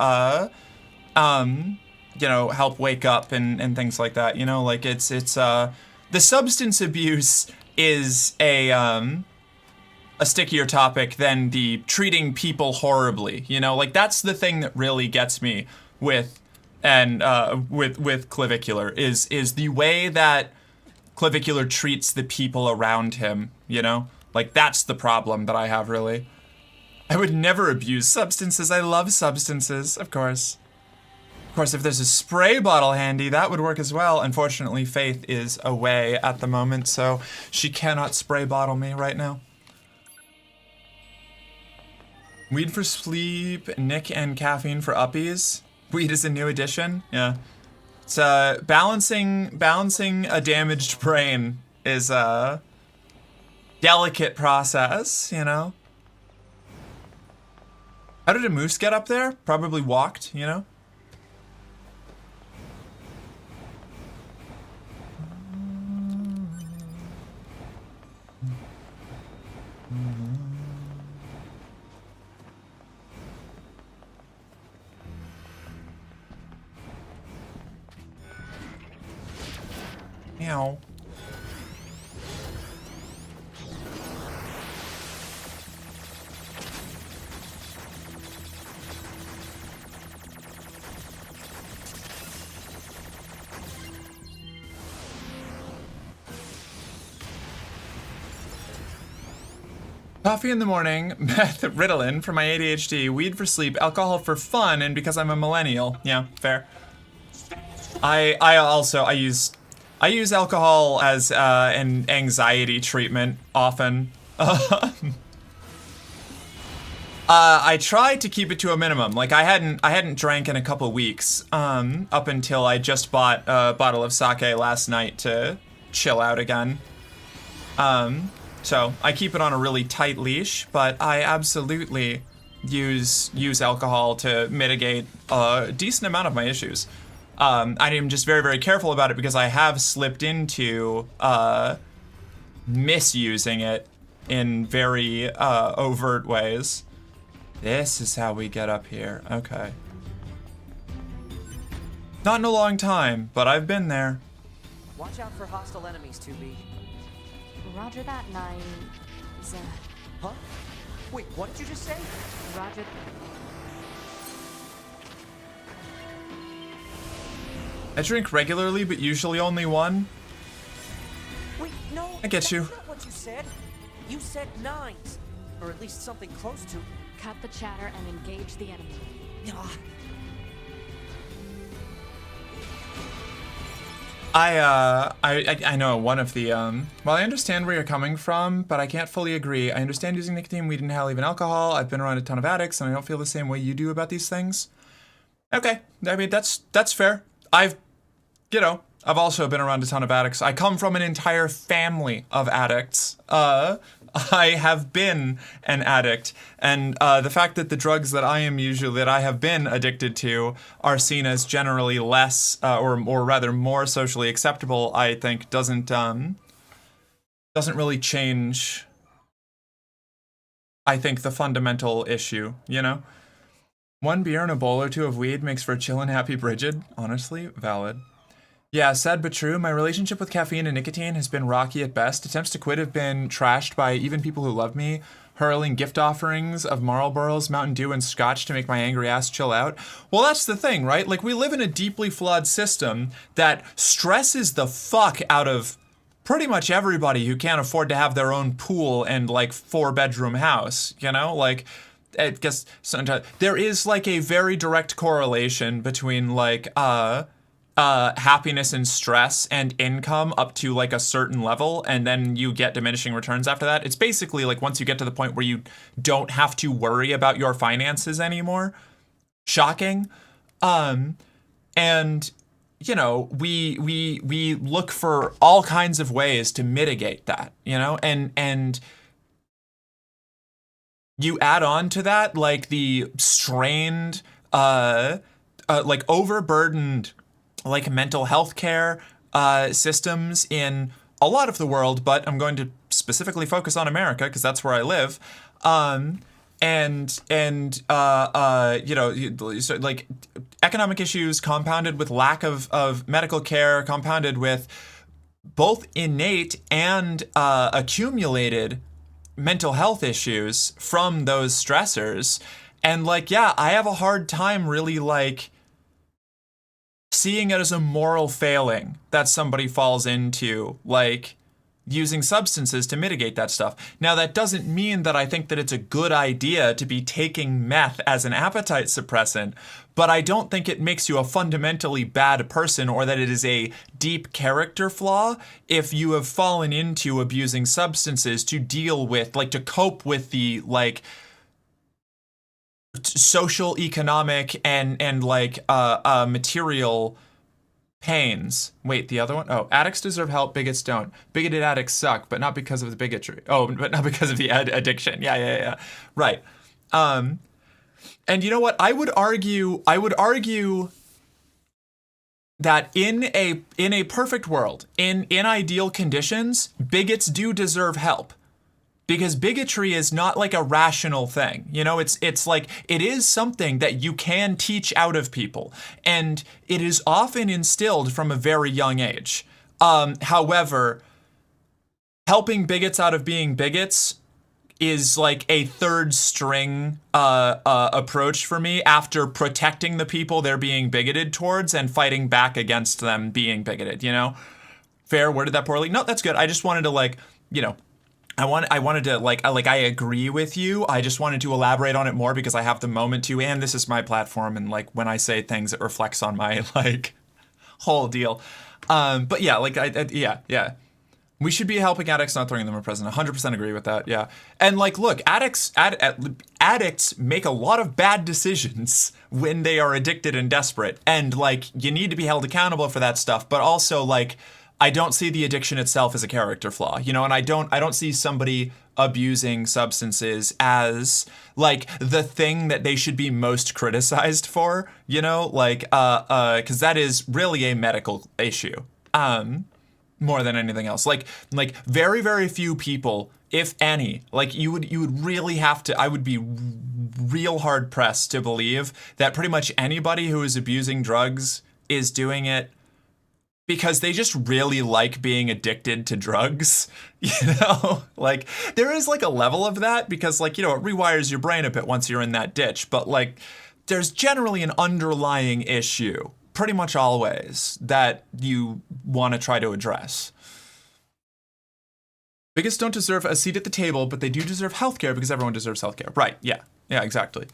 you know, help wake up and things like that. You know, like, the substance abuse is a stickier topic than the treating people horribly. You know, like, that's the thing that really gets me with Clavicular is the way that Clavicular treats the people around him, you know? Like, that's the problem that I have, really. I would never abuse substances. I love substances, of course. Of course, if there's a spray bottle handy, that would work as well. Unfortunately, Faith is away at the moment, so she cannot spray bottle me right now. Weed for sleep, Nick and caffeine for uppies. Weed is a new addition, yeah. It's balancing a damaged brain is a delicate process, you know. How did a moose get up there? Probably walked, you know. Meow. Coffee in the morning, meth, Ritalin for my ADHD, weed for sleep, alcohol for fun, and because I'm a millennial. Yeah, fair. I use alcohol as an anxiety treatment often. I try to keep it to a minimum. Like I hadn't drank in a couple weeks up until I just bought a bottle of sake last night to chill out again. So I keep it on a really tight leash, but I absolutely use alcohol to mitigate a decent amount of my issues. I am just very, very careful about it because I have slipped into misusing it in very overt ways. This is how we get up here. Okay. Not in a long time, but I've been there. Watch out for hostile enemies, 2B. Roger that, 9. Huh? Wait, what did you just say? Roger. I drink regularly, but usually only one. Wait, no. I get you. That's not what you said. You said 9s, or at least something close to. Cut the chatter and engage the enemy. Ah. I know one of the, well, I understand where you're coming from, but I can't fully agree. I understand using nicotine, weed, inhale, even alcohol. I've been around a ton of addicts, and I don't feel the same way you do about these things. Okay, I mean, that's fair. I've also been around a ton of addicts. I come from an entire family of addicts. I have been an addict, and the fact that the drugs that I have been addicted to are seen as generally less, or rather more socially acceptable, I think doesn't really change, I think, the fundamental issue, you know? One beer and a bowl or two of weed makes for a chill and happy Bridget. Honestly, valid. Yeah, sad but true. My relationship with caffeine and nicotine has been rocky at best. Attempts to quit have been trashed by even people who love me, hurling gift offerings of Marlboros, Mountain Dew, and Scotch to make my angry ass chill out. Well, that's the thing, right? Like, we live in a deeply flawed system that stresses the fuck out of pretty much everybody who can't afford to have their own pool and, like, 4-bedroom house, you know? Like, I guess sometimes there is, like, a very direct correlation between, like, happiness and stress and income up to like a certain level, and then you get diminishing returns after that. It's basically like once you get to the point where you don't have to worry about your finances anymore. Shocking. And you know, we look for all kinds of ways to mitigate that, you know, and you add on to that like the strained, like overburdened, like mental health care systems in a lot of the world, but I'm going to specifically focus on America because that's where I live. You know, so like economic issues compounded with lack of medical care, compounded with both innate and accumulated mental health issues from those stressors. And like, yeah, I have a hard time really like seeing it as a moral failing that somebody falls into, like using substances to mitigate that stuff. Now, that doesn't mean that I think that it's a good idea to be taking meth as an appetite suppressant, but I don't think it makes you a fundamentally bad person or that it is a deep character flaw if you have fallen into abusing substances to deal with, like, to cope with the, like, social, economic, and like, material pains. Wait, the other one? Oh, addicts deserve help, bigots don't. Bigoted addicts suck, but not because of the bigotry. Oh, but not because of the addiction. Yeah. Right. And you know what? I would argue that in a perfect world, in ideal conditions, bigots do deserve help. Because bigotry is not like a rational thing. You know, it's like, it is something that you can teach out of people. And it is often instilled from a very young age. However, helping bigots out of being bigots is like a third string approach for me after protecting the people they're being bigoted towards and fighting back against them being bigoted, you know? Fair, worded that poorly? No, that's good. I just wanted to, like, you know, I wanted to like I agree with you. I just wanted to elaborate on it more because I have the moment to, and this is my platform, and like when I say things, it reflects on my like whole deal. But yeah, like yeah. We should be helping addicts, not throwing them a present. 100% agree with that. Yeah, and like, look, addicts make a lot of bad decisions when they are addicted and desperate, and like you need to be held accountable for that stuff. But also like, I don't see the addiction itself as a character flaw, you know, and I don't see somebody abusing substances as like the thing that they should be most criticized for, you know, like because that is really a medical issue, more than anything else. Like very, very few people, if any, like you would really have to, I would be real hard pressed to believe that pretty much anybody who is abusing drugs is doing it because they just really like being addicted to drugs, you know? Like, there is, like, a level of that because, like, you know, it rewires your brain a bit once you're in that ditch. But, like, there's generally an underlying issue, pretty much always, that you want to try to address. Bigots don't deserve a seat at the table, but they do deserve healthcare because everyone deserves healthcare. Right, yeah, exactly.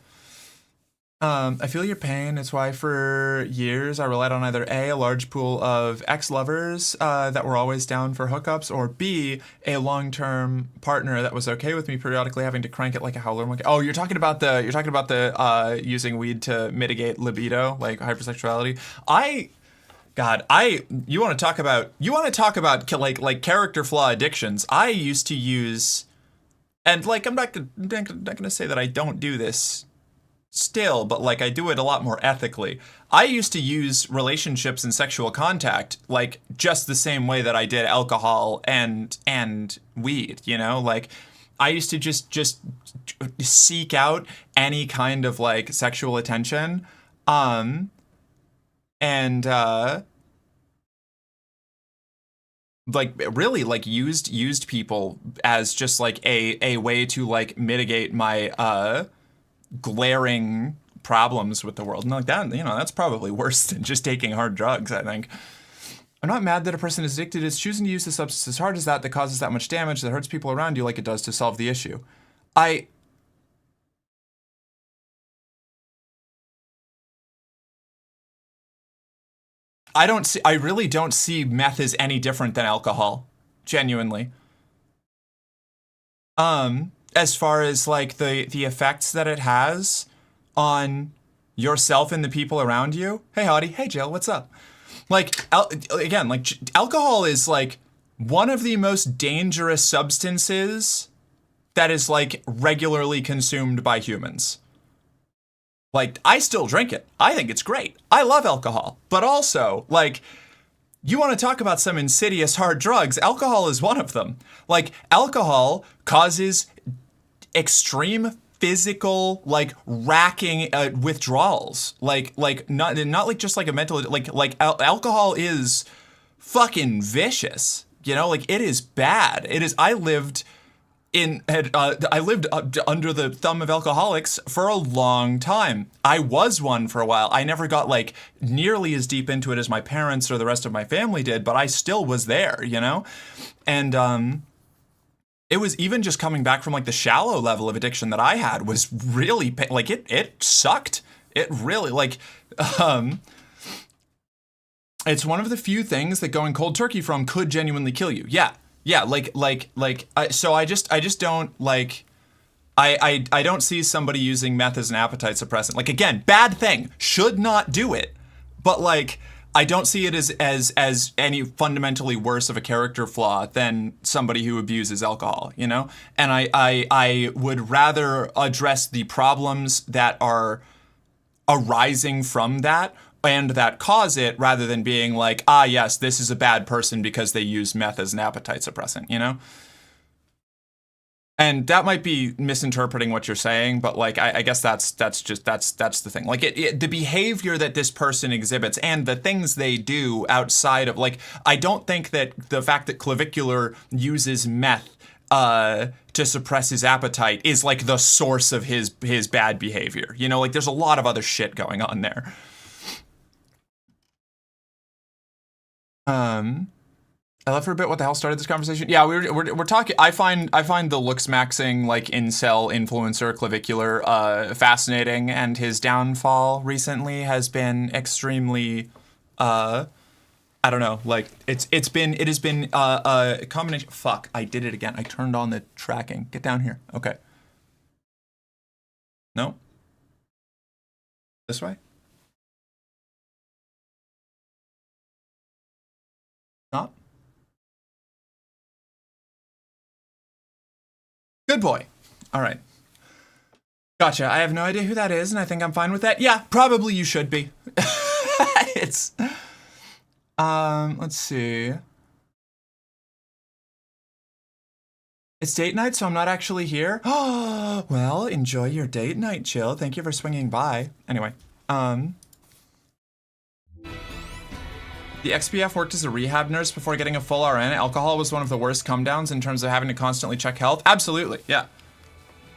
I feel your pain. It's why for years I relied on either A, a large pool of ex-lovers that were always down for hookups, or B, a long-term partner that was okay with me periodically having to crank it like a howler monkey. Oh, you're talking about the using weed to mitigate libido, like hypersexuality. You want to talk about like character flaw addictions. I used to use, and like I'm not gonna say that I don't do this still, but like I do it a lot more ethically. I used to use relationships and sexual contact like just the same way that I did alcohol and weed, you know? Like I used to just seek out any kind of like sexual attention and like really like used people as just like a way to like mitigate my glaring problems with the world. And like that, you know, that's probably worse than just taking hard drugs, I think. I'm not mad that a person is addicted. It's choosing to use the substance as hard as that causes that much damage that hurts people around you like it does to solve the issue. I really don't see meth as any different than alcohol, genuinely. As far as like the effects that it has on yourself and the people around you. Hey, Hottie. Hey, Jill. What's up? Like, again, like, alcohol is, like, one of the most dangerous substances that is, like, regularly consumed by humans. Like, I still drink it. I think it's great. I love alcohol. But also, like, you want to talk about some insidious hard drugs, alcohol is one of them. Like, alcohol causes extreme physical, like, racking withdrawals. Like not like just like a mental, like alcohol is fucking vicious. You know, like, it is bad. It is. I lived under the thumb of alcoholics for a long time. I was one for a while. I never got, like, nearly as deep into it as my parents or the rest of my family did, but I still was there, you know? And it was even just coming back from, like, the shallow level of addiction that I had was really, like, it sucked. It really, like, it's one of the few things that going cold turkey from could genuinely kill you. Yeah. Yeah, so I just don't, like, I don't see somebody using meth as an appetite suppressant. Like, again, bad thing, should not do it, but, like, I don't see it as any fundamentally worse of a character flaw than somebody who abuses alcohol, you know? And I would rather address the problems that are arising from that and that cause it, rather than being like, yes, this is a bad person because they use meth as an appetite suppressant, you know? And that might be misinterpreting what you're saying, but, like, I guess that's the thing. Like, the behavior that this person exhibits and the things they do outside of, like, I don't think that the fact that Clavicular uses meth to suppress his appetite is, like, the source of his bad behavior. You know, like, there's a lot of other shit going on there. I left for a bit. What the hell started this conversation? Yeah, we're talking. I find the looks maxing, like, incel influencer Clavicular fascinating, and his downfall recently has been extremely I don't know, like, it has been a combination. Fuck, I did it again. I turned on the tracking. Get down here. Okay. No. This way. Not? Good boy. All right. Gotcha. I have no idea who that is, and I think I'm fine with that. Yeah, probably you should be. It's... let's see. It's date night, so I'm not actually here. Oh, well, enjoy your date night, Chill. Thank you for swinging by. Anyway, the XPF worked as a rehab nurse before getting a full RN. Alcohol was one of the worst come downs in terms of having to constantly check health. Absolutely, yeah.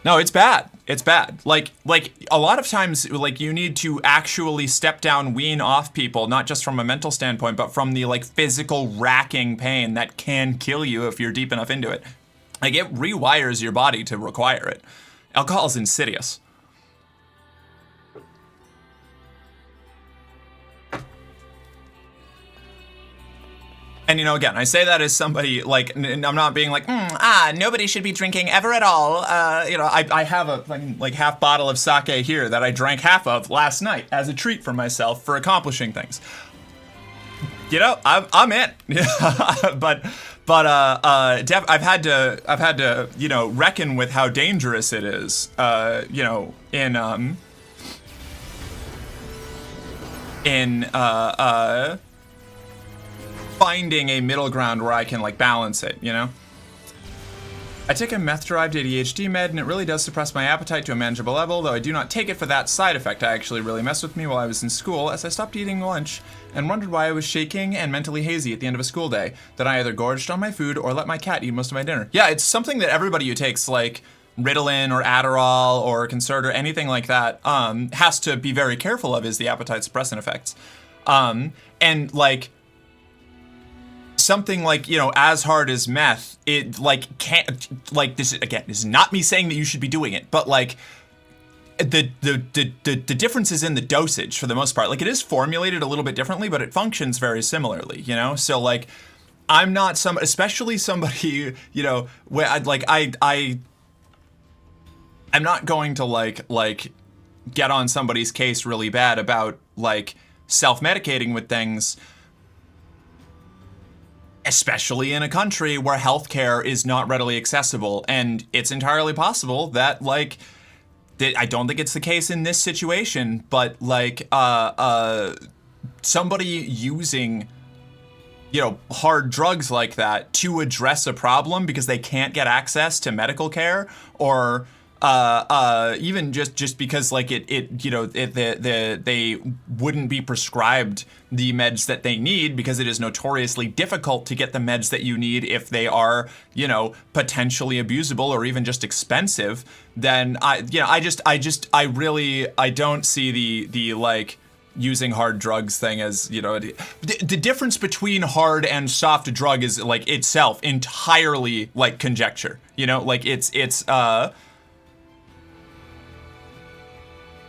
No, it's bad. It's bad. Like a lot of times, like, you need to actually step down, wean off people, not just from a mental standpoint, but from the, like, physical racking pain that can kill you if you're deep enough into it. Like, it rewires your body to require it. Alcohol is insidious. And, you know, again, I say that as somebody, like, I'm not being like, nobody should be drinking ever at all. You know, I have a, like, half bottle of sake here that I drank half of last night as a treat for myself for accomplishing things. You know, I'm in. but I've had to, you know, reckon with how dangerous it is, you know, in finding a middle ground where I can, like, balance it, you know? I take a meth-derived ADHD med, and it really does suppress my appetite to a manageable level, though I do not take it for that side effect. It actually really messed with me while I was in school, as I stopped eating lunch and wondered why I was shaking and mentally hazy at the end of a school day, that I either gorged on my food or let my cat eat most of my dinner. Yeah, it's something that everybody who takes, like, Ritalin or Adderall or Concert or anything like that has to be very careful of, is the appetite suppressant effects. And, like, something like, you know, as hard as meth, it, like, can't, like, this is not me saying that you should be doing it, but, like, the difference is in the dosage for the most part. Like, it is formulated a little bit differently, but it functions very similarly, you know? So, like, I'm not especially somebody, you know, where I'm not going to, like, get on somebody's case really bad about, like, self-medicating with things. especially in a country where healthcare is not readily accessible. And it's entirely possible that, like, I don't think it's the case in this situation, but like somebody using, you know, hard drugs like that to address a problem because they can't get access to medical care, or even just because like they wouldn't be prescribed the meds that they need because it is notoriously difficult to get the meds that you need if they are, you know, potentially abusable or even just expensive. Then I don't see the like using hard drugs thing as, you know, the difference between hard and soft drug is like itself entirely like conjecture, you know, like it's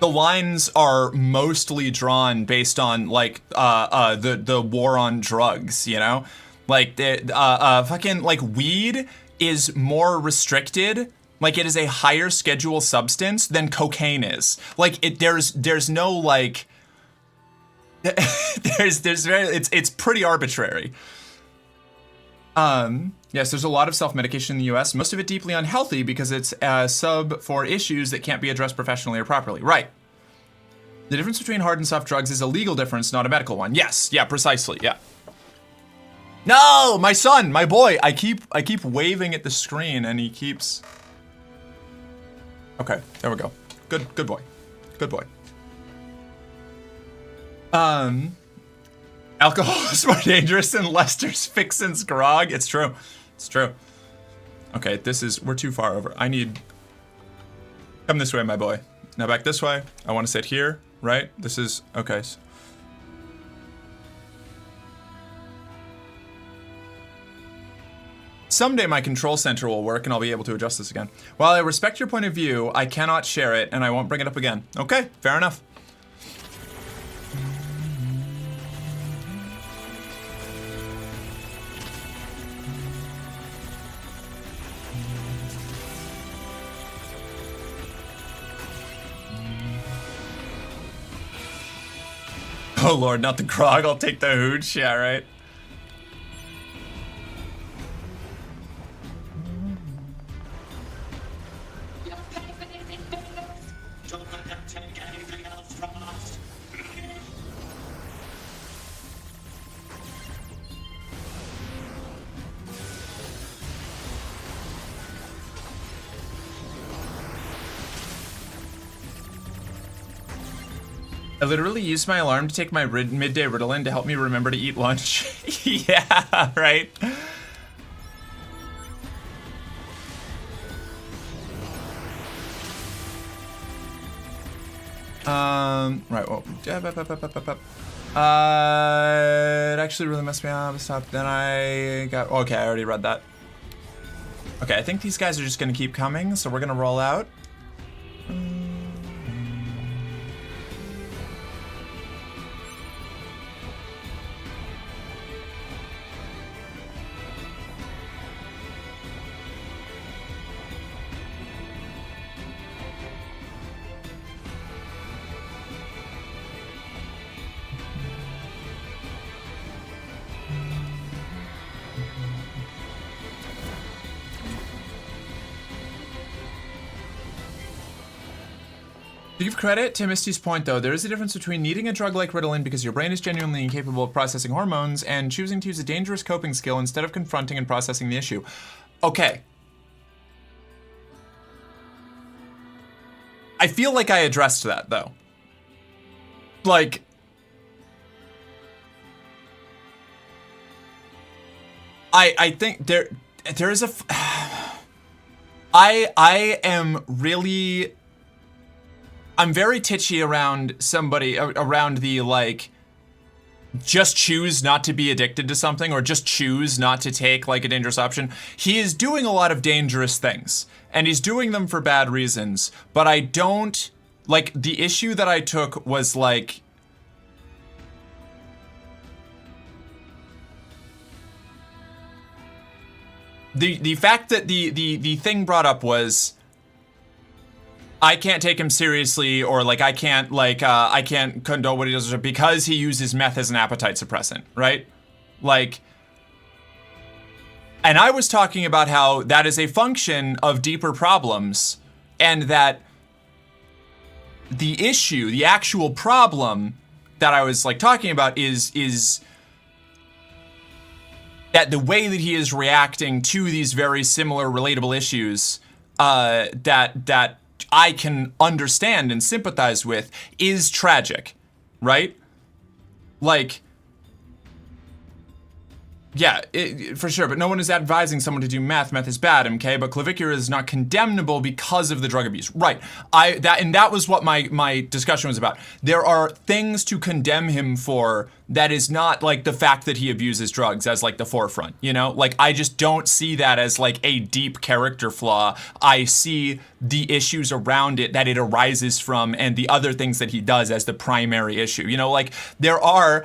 the lines are mostly drawn based on like the war on drugs, you know, like fucking like weed is more restricted, like it is a higher schedule substance than cocaine is. Like there's no like there's very it's pretty arbitrary. Yes, there's a lot of self-medication in the US, most of it deeply unhealthy because it's sub for issues that can't be addressed professionally or properly. Right. The difference between hard and soft drugs is a legal difference, not a medical one. Yes, yeah, precisely, yeah. No, my son, my boy, I keep waving at the screen and he keeps... Okay, there we go. Good boy. Good boy. Alcohol is more dangerous than Lester's Fixin's grog. It's true. It's true. Okay, we're too far over. Come this way, my boy. Now back this way. I want to sit here, right? This is, okay. Someday my control center will work and I'll be able to adjust this again. While I respect your point of view, I cannot share it and I won't bring it up again. Okay, fair enough. Oh lord, not the grog, I'll take the hooch, yeah, right? Don't let them take anything else from us. I literally used my alarm to take my midday Ritalin to help me remember to eat lunch. Yeah, right? Right, well, it actually really messed me up. Stop. Then I got, okay, I already read that. Okay, I think these guys are just gonna keep coming, so we're gonna roll out. To give credit to Misty's point, though, there is a difference between needing a drug like Ritalin because your brain is genuinely incapable of processing hormones and choosing to use a dangerous coping skill instead of confronting and processing the issue. Okay. I feel like I addressed that, though. Like... I think there is a... I am really... I'm very titchy around somebody, around the, like, just choose not to be addicted to something or just choose not to take, like, a dangerous option. He is doing a lot of dangerous things, and he's doing them for bad reasons, but I don't, like, the issue that I took was, like, the fact that the thing brought up was, I can't take him seriously, or like I can't condone what he does because he uses meth as an appetite suppressant, right? Like, And I was talking about how that is a function of deeper problems, and that the issue, the actual problem that I was like talking about is that the way that he is reacting to these very similar relatable issues that I can understand and sympathize with is tragic, right? Like, yeah, for sure, but no one is advising someone to do meth. Meth is bad, okay? But clavicular is not condemnable because of the drug abuse. Right. That was what my discussion was about. There are things to condemn him for that is not like the fact that he abuses drugs as like the forefront, you know? Like, I just don't see that as like a deep character flaw. I see the issues around it that it arises from and the other things that he does as the primary issue. You know, like, there are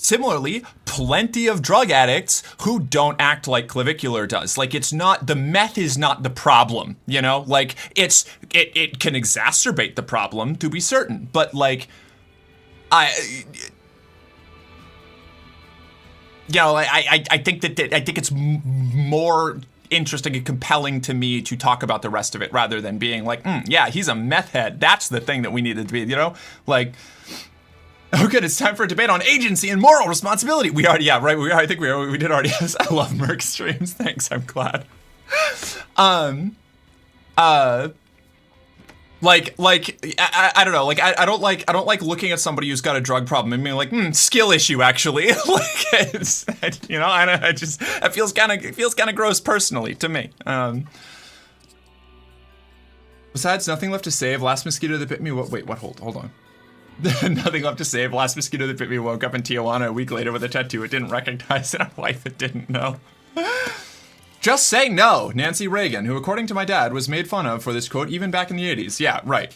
similarly plenty of drug addicts who don't act like clavicular does. Like, it's not, the meth is not the problem, you know? Like, it can exacerbate the problem, to be certain, but like, I think it's more interesting and compelling to me to talk about the rest of it rather than being like, yeah, he's a meth head. That's the thing that we needed to be, you know? Like, oh, good. It's time for a debate on agency and moral responsibility. We already, yeah, right. I think we did already. I love Merc streams. Thanks. I'm glad. I don't know. Like, I don't like looking at somebody who's got a drug problem and being like, skill issue actually. Like, it's, you know, I just, it feels kind of gross personally to me. Besides, nothing left to save. Last mosquito that bit me. Wait, what? Hold on. Nothing left to save. Last mosquito that bit me woke up in Tijuana a week later with a tattoo it didn't recognize and a wife it didn't know. Just say no, Nancy Reagan, who according to my dad was made fun of for this quote even back in the 80s. Yeah, right.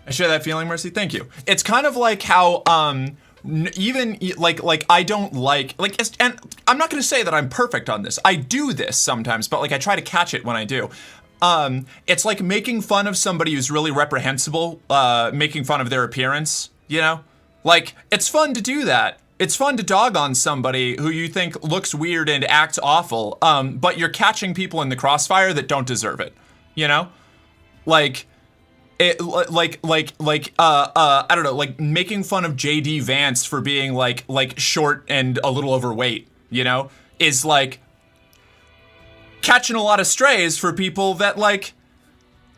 I share that feeling, Mercy. Thank you. It's kind of like how even like I don't like and I'm not going to say that I'm perfect on this. I do this sometimes, but like I try to catch it when I do. It's like making fun of somebody who's really reprehensible, making fun of their appearance, you know? Like, it's fun to do that. It's fun to dog on somebody who you think looks weird and acts awful, but you're catching people in the crossfire that don't deserve it, you know? Like, I don't know, like making fun of J.D. Vance for being like short and a little overweight, you know, is like catching a lot of strays for people that like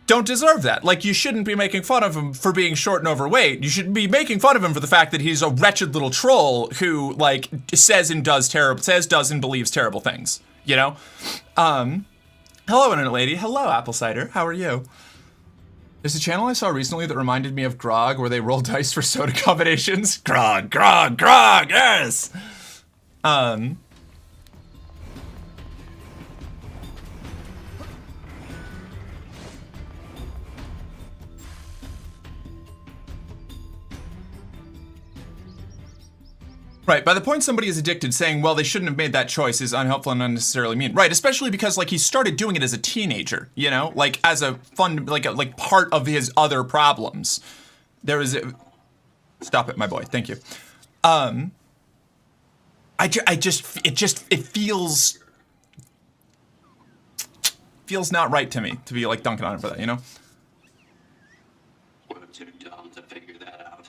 don't deserve that. Like, you shouldn't be making fun of him for being short and overweight. You should be making fun of him for the fact that he's a wretched little troll who like says and believes terrible things, you know? Hello, internet lady. Hello, Apple Cider. How are you? There's a channel I saw recently that reminded me of Grog, where they roll dice for soda combinations. Grog, yes! Right, by the point somebody is addicted, saying, well, they shouldn't have made that choice is unhelpful and unnecessarily mean. Right, especially because, like, he started doing it as a teenager, you know? Like, as a fun, like part of his other problems. There is a... Stop it, my boy, thank you. It feels not right to me to be, like, dunking on him for that, you know? We're too dumb to figure that out.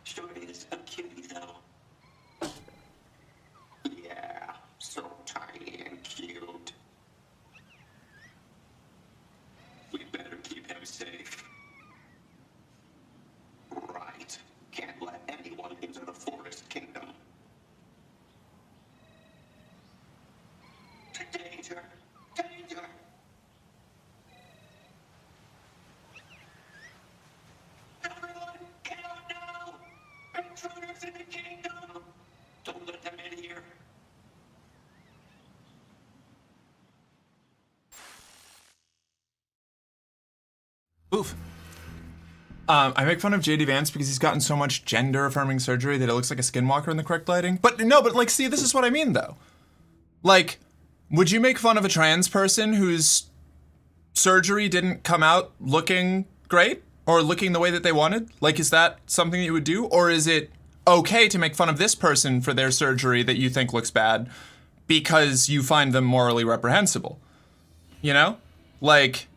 Sure is a cutie, though. Yeah, so tiny and cute. We better keep him safe. Right. Can't let anyone into the Forest Kingdom. Danger! Danger! Everyone, get out now! Intruders in the kingdom! Don't let them in here. Oof. I make fun of JD Vance because he's gotten so much gender-affirming surgery that it looks like a skinwalker in the correct lighting. But no, but like, see, this is what I mean, though. Like, would you make fun of a trans person whose surgery didn't come out looking great? or looking the way that they wanted? Like, is that something that you would do? Or is it okay to make fun of this person for their surgery that you think looks bad because you find them morally reprehensible? You know? Like,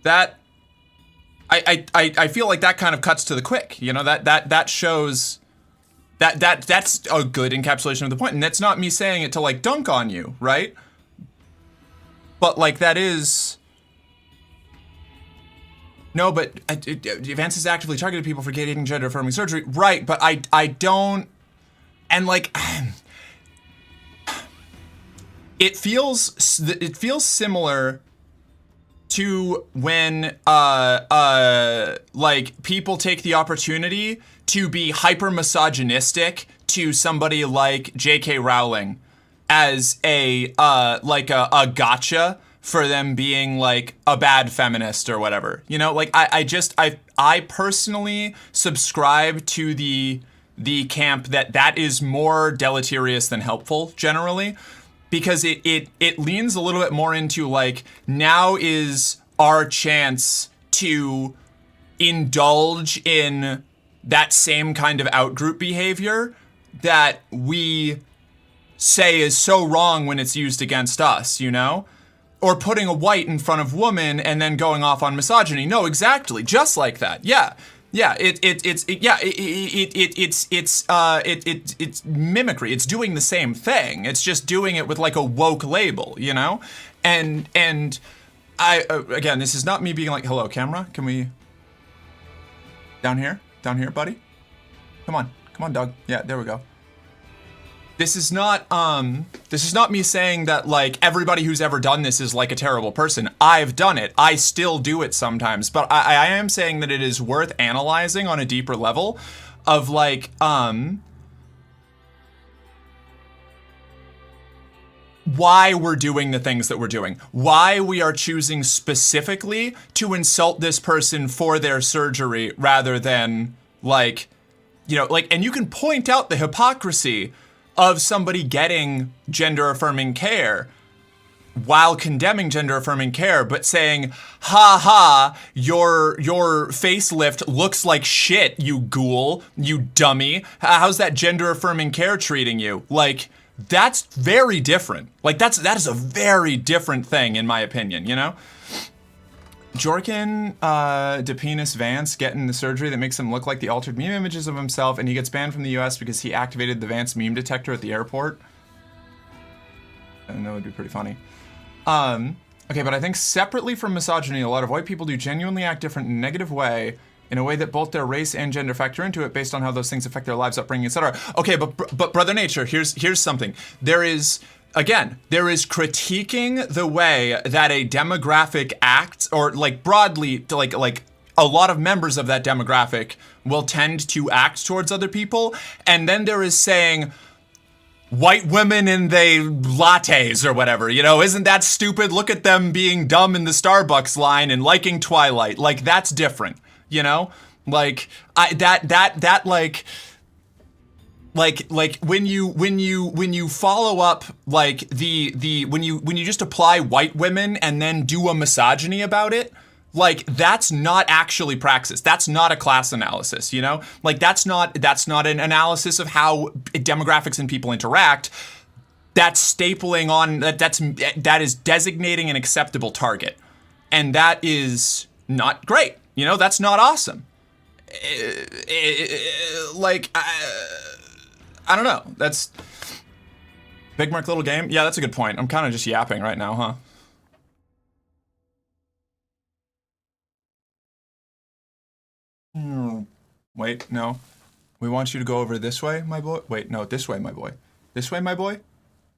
that... I feel like that kind of cuts to the quick. You know, that shows... That's a good encapsulation of the point. And that's not me saying it to, like, dunk on you, right? But, like, that is... No, but Vance actively targeted people for getting gender-affirming surgery. Right, but I don't... And, like... It feels similar to when, like, people take the opportunity to be hyper-misogynistic to somebody like J.K. Rowling as a gotcha for them being, like, a bad feminist or whatever. You know, like, I personally subscribe to the camp that is more deleterious than helpful, generally, because it leans a little bit more into, like, now is our chance to indulge in that same kind of outgroup behavior that we say is so wrong when it's used against us, you know? Or putting a white in front of woman and then going off on misogyny. No, exactly, just like that. Yeah, it's mimicry. It's doing the same thing. It's just doing it with, like, a woke label, you know? And I again, this is not me being like, hello, camera. Can we down here, buddy? Come on, dog. Yeah, there we go. This is not me saying that, like, everybody who's ever done this is, like, a terrible person. I've done it. I still do it sometimes. But I am saying that it is worth analyzing on a deeper level of, like, why we're doing the things that we're doing. Why we are choosing specifically to insult this person for their surgery rather than, like, you know, like, and you can point out the hypocrisy of somebody getting gender-affirming care while condemning gender-affirming care, but saying, ha ha, your facelift looks like shit, you ghoul, you dummy. How's that gender-affirming care treating you? Like, that's very different. Like, that is a very different thing, in my opinion, you know? Jorkin, DePenis Vance getting the surgery that makes him look like the altered meme images of himself, and he gets banned from the US because he activated the Vance meme detector at the airport. And that would be pretty funny. Okay, but I think separately from misogyny, a lot of white people do genuinely act different in a negative way, in a way that both their race and gender factor into it based on how those things affect their lives, upbringing, etc. Okay, but Brother Nature, here's something. There is critiquing the way that a demographic acts, or, like, broadly, like a lot of members of that demographic will tend to act towards other people, and then there is saying, white women in they lattes or whatever, you know, isn't that stupid? Look at them being dumb in the Starbucks line and liking Twilight. Like, that's different, you know? Like, like when you follow up, like, when you just apply white women and then do a misogyny about it, like, that's not actually praxis. That's not a class analysis, you know? Like, that's not an analysis of how demographics and people interact. That's stapling on, that is designating an acceptable target. And that is not great. You know, that's not awesome. Like, I don't know. That's Big Mark Little Game. Yeah, that's a good point. I'm kind of just yapping right now, huh? Wait, no. We want you to go over this way, my boy. Wait, no, this way, my boy. This way, my boy.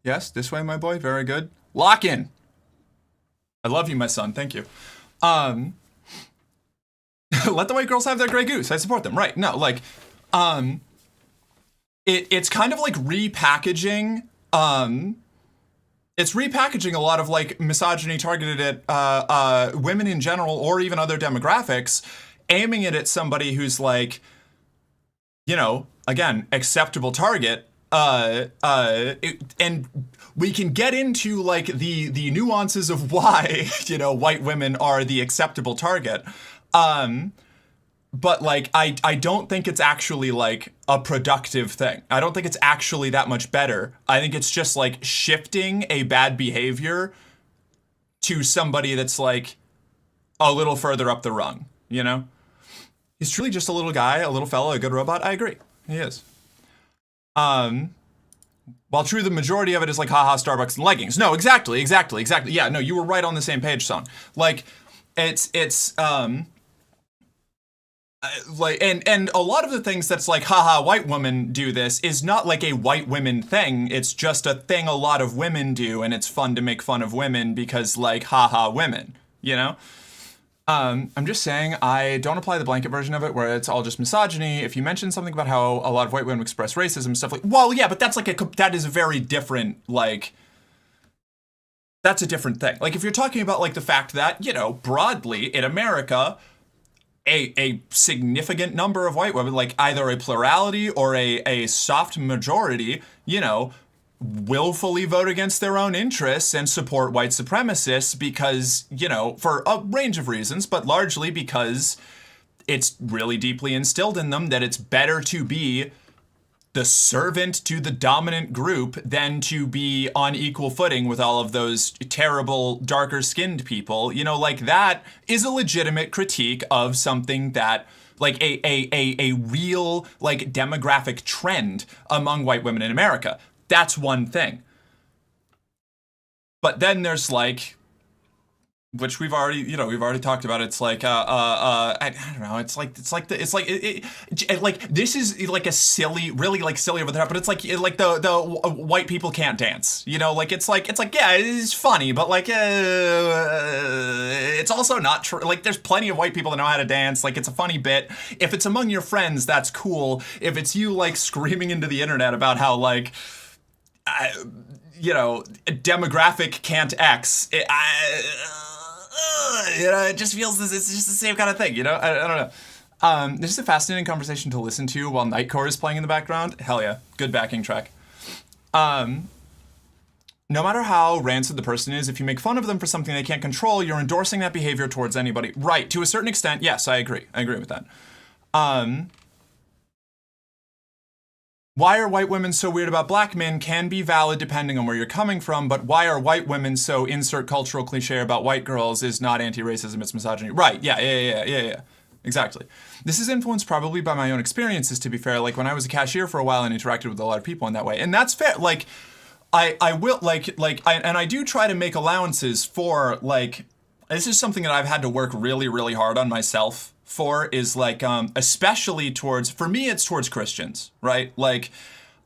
Yes, this way, my boy. Very good. Lock in. I love you, my son. Thank you. Let the white girls have their Grey Goose. I support them. Right. No, like, it's kind of like repackaging, it's repackaging a lot of, like, misogyny targeted at women in general, or even other demographics, aiming it at somebody who's, like, you know, again, acceptable target, and we can get into, like, the nuances of why, you know, white women are the acceptable target. but like I don't think it's actually like a productive thing. I don't think it's actually that much better. I think it's just like shifting a bad behavior to somebody that's like a little further up the rung, you know? He's truly just a little guy, a little fellow, a good robot. I agree. He is. While true, the majority of it is like, haha, Starbucks and leggings. No, exactly. Yeah, no, you were right on the same page, son. Like, it's like, and a lot of the things that's like, haha, white women do this is not like a white women thing. It's just a thing a lot of women do, and it's fun to make fun of women because, like, haha, women, you know? I'm just saying, I don't apply the blanket version of it where it's all just misogyny. If you mention something about how a lot of white women express racism, stuff like, well, yeah, but that's like that is a very different, like, that's a different thing. Like, if you're talking about, like, the fact that, you know, broadly in America, a significant number of white women, like either a plurality or a soft majority, you know, willfully vote against their own interests and support white supremacists because, you know, for a range of reasons, but largely because it's really deeply instilled in them that it's better to be the servant to the dominant group than to be on equal footing with all of those terrible, darker skinned people. You know, like that is a legitimate critique of something that, like a real, like, demographic trend among white women in America. That's one thing. But then there's like, which we've already talked about. It's like, I don't know. It's like this is like a silly, really like silly over the top. But it's like the white people can't dance. You know, like it's like yeah, it's funny, but like it's also not true. Like there's plenty of white people that know how to dance. Like it's a funny bit. If it's among your friends, that's cool. If it's you like screaming into the internet about how like, you know, demographic can't X. You know, it just feels it's just the same kind of thing, you know? I don't know. This is a fascinating conversation to listen to while Nightcore is playing in the background. Hell yeah, good backing track. No matter how rancid the person is, if you make fun of them for something they can't control, you're endorsing that behavior towards anybody. Right, to a certain extent, yes, I agree. I agree with that. Why are white women so weird about black men can be valid depending on where you're coming from, but why are white women so insert cultural cliche about white girls is not anti-racism, it's misogyny. Right, yeah. Exactly. This is influenced probably by my own experiences, to be fair. Like when I was a cashier for a while and interacted with a lot of people in that way. And that's fair. Like, I will, I do try to make allowances for, like, this is something that I've had to work really, really hard on myself for, is like, especially towards, for me, it's towards Christians, right? Like,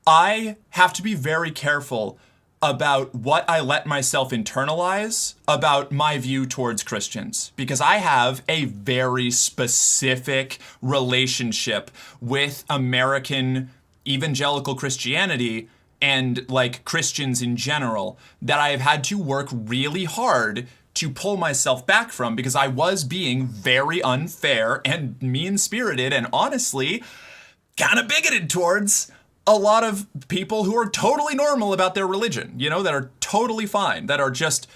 I have to be very careful about what I let myself internalize about my view towards Christians, because I have a very specific relationship with American evangelical Christianity and like Christians in general that I have had to work really hard to pull myself back from, because I was being very unfair and mean-spirited and honestly kind of bigoted towards a lot of people who are totally normal about their religion, you know, that are totally fine, that are just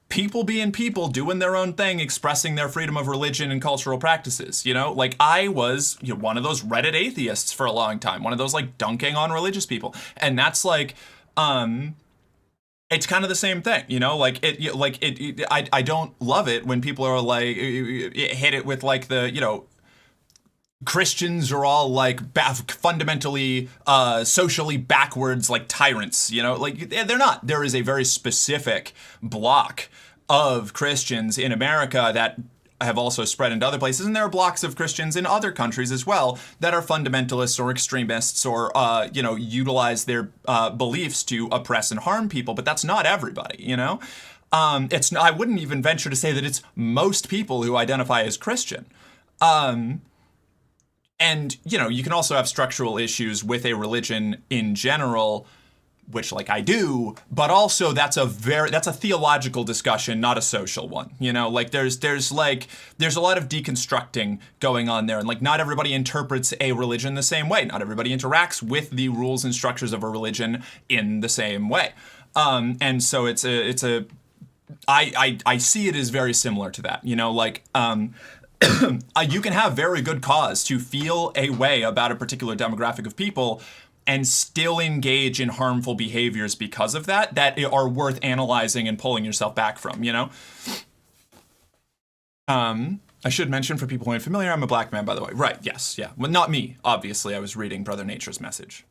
people being people, doing their own thing, expressing their freedom of religion and cultural practices, you know? Like, I was, you know, one of those Reddit atheists for a long time, one of those, like, dunking on religious people. And that's, like, it's kind of the same thing, you know? Like, I don't love it when people are, like, hit it with, like, the, you know, Christians are all like fundamentally socially backwards, like tyrants, you know, like they're not. There is a very specific block of Christians in America that have also spread into other places, and there are blocks of Christians in other countries as well that are fundamentalists or extremists or you know, utilize their beliefs to oppress and harm people, but that's not everybody, you know. It's I wouldn't even venture to say that it's most people who identify as Christian. And, you know, you can also have structural issues with a religion in general, which, like, I do, but also that's a theological discussion, not a social one. You know, like, there's a lot of deconstructing going on there, and, like, not everybody interprets a religion the same way. Not everybody interacts with the rules and structures of a religion in the same way. And so I see it as very similar to that, you know, like, you can have very good cause to feel a way about a particular demographic of people and still engage in harmful behaviors because of that are worth analyzing and pulling yourself back from, you know? I should mention for people who aren't familiar, I'm a black man, by the way. Right, yes, yeah. Well, not me, obviously. I was reading Brother Nature's message.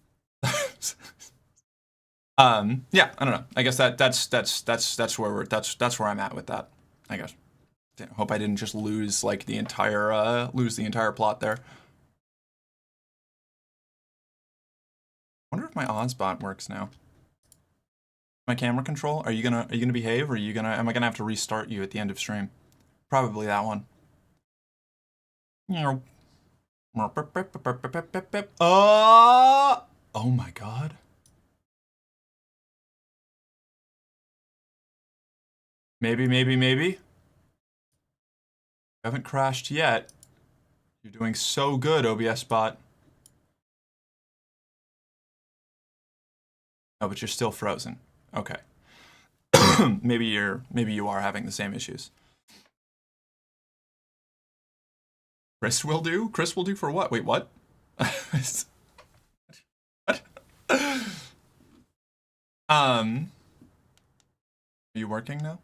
Yeah, I don't know. I guess that's where I'm at with that, I guess. Damn, hope I didn't just lose like the entire plot there. I wonder if my Oz bot works now. My camera control? Are you gonna behave, or am I gonna have to restart you at the end of stream? Probably that one. Oh my god. Maybe. Haven't crashed yet. You're doing so good, OBS bot. Oh, but you're still frozen. Okay. maybe you are having the same issues. Chris will do? Chris will do for what? Wait, what? What? Are you working now?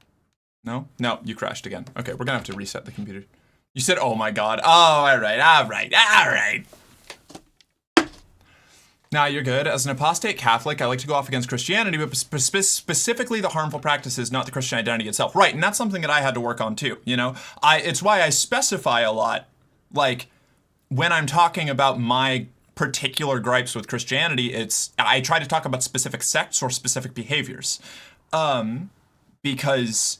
No? No, you crashed again. Okay, we're gonna have to reset the computer. You said, oh my god. Oh, alright. Nah, you're good. As an apostate Catholic, I like to go off against Christianity, but specifically the harmful practices, not the Christian identity itself. Right, and that's something that I had to work on too, you know? It's why I specify a lot, like, when I'm talking about my particular gripes with Christianity, I try to talk about specific sects or specific behaviors. Because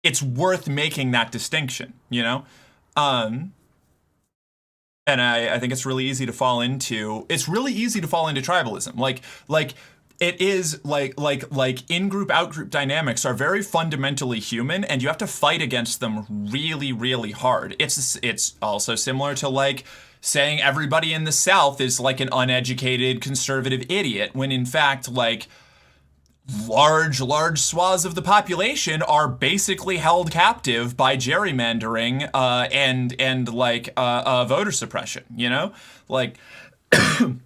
it's worth making that distinction, you know? And I think it's really easy to fall into tribalism. Like it is like in-group, out-group dynamics are very fundamentally human, and you have to fight against them really, really hard. It's also similar to like saying everybody in the South is like an uneducated conservative idiot, when in fact, like, large swaths of the population are basically held captive by gerrymandering and voter suppression, you know? Like the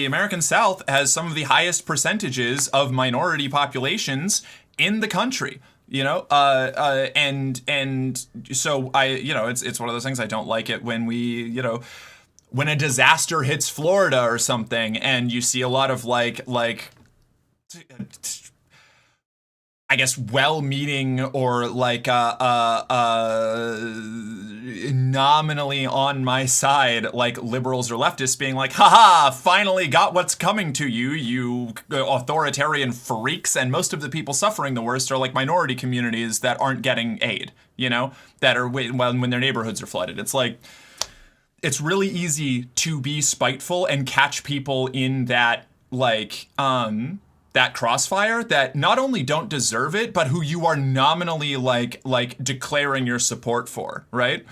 American South has some of the highest percentages of minority populations in the country, you know? And so it's one of those things. I don't like it when when a disaster hits Florida or something and you see a lot of like I guess well-meaning or like nominally on my side, like liberals or leftists being like, haha, finally got what's coming to you, you authoritarian freaks. And most of the people suffering the worst are like minority communities that aren't getting aid, you know, that are when their neighborhoods are flooded. It's like, it's really easy to be spiteful and catch people in that like that crossfire that not only don't deserve it, but who you are nominally like declaring your support for, right?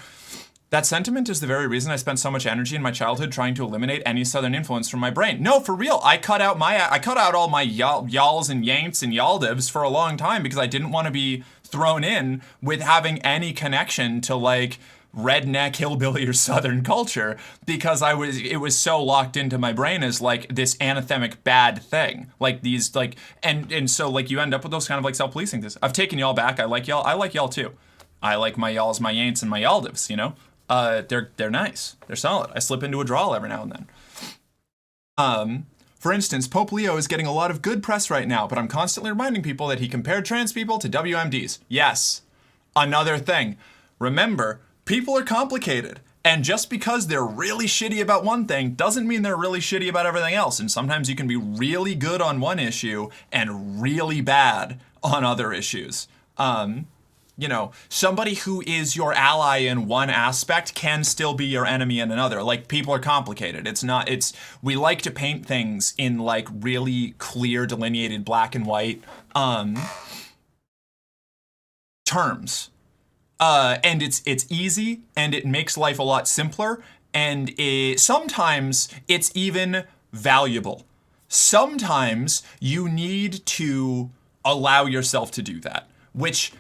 That sentiment is the very reason I spent so much energy in my childhood trying to eliminate any Southern influence from my brain. No, for real, I cut out all my y'alls and yanks and y'aldivs for a long time because I didn't want to be thrown in with having any connection to like redneck hillbilly or Southern culture, because it was so locked into my brain as like this anathemic bad thing, like these like and so like you end up with those kind of like self-policing things. I've taken y'all back. I like y'all too. I like my y'alls, my yanks, and my y'aldivs, you know? They're nice. They're solid. I slip into a drawl every now and then. For instance, Pope Leo is getting a lot of good press right now, but I'm constantly reminding people that he compared trans people to WMDs. Yes. Another thing. Remember, people are complicated, and just because they're really shitty about one thing doesn't mean they're really shitty about everything else. And sometimes you can be really good on one issue and really bad on other issues. You know, somebody who is your ally in one aspect can still be your enemy in another. Like, people are complicated. We like to paint things in like really clear, delineated black and white terms. And it's easy, and it makes life a lot simpler, and sometimes it's even valuable. Sometimes you need to allow yourself to do that, which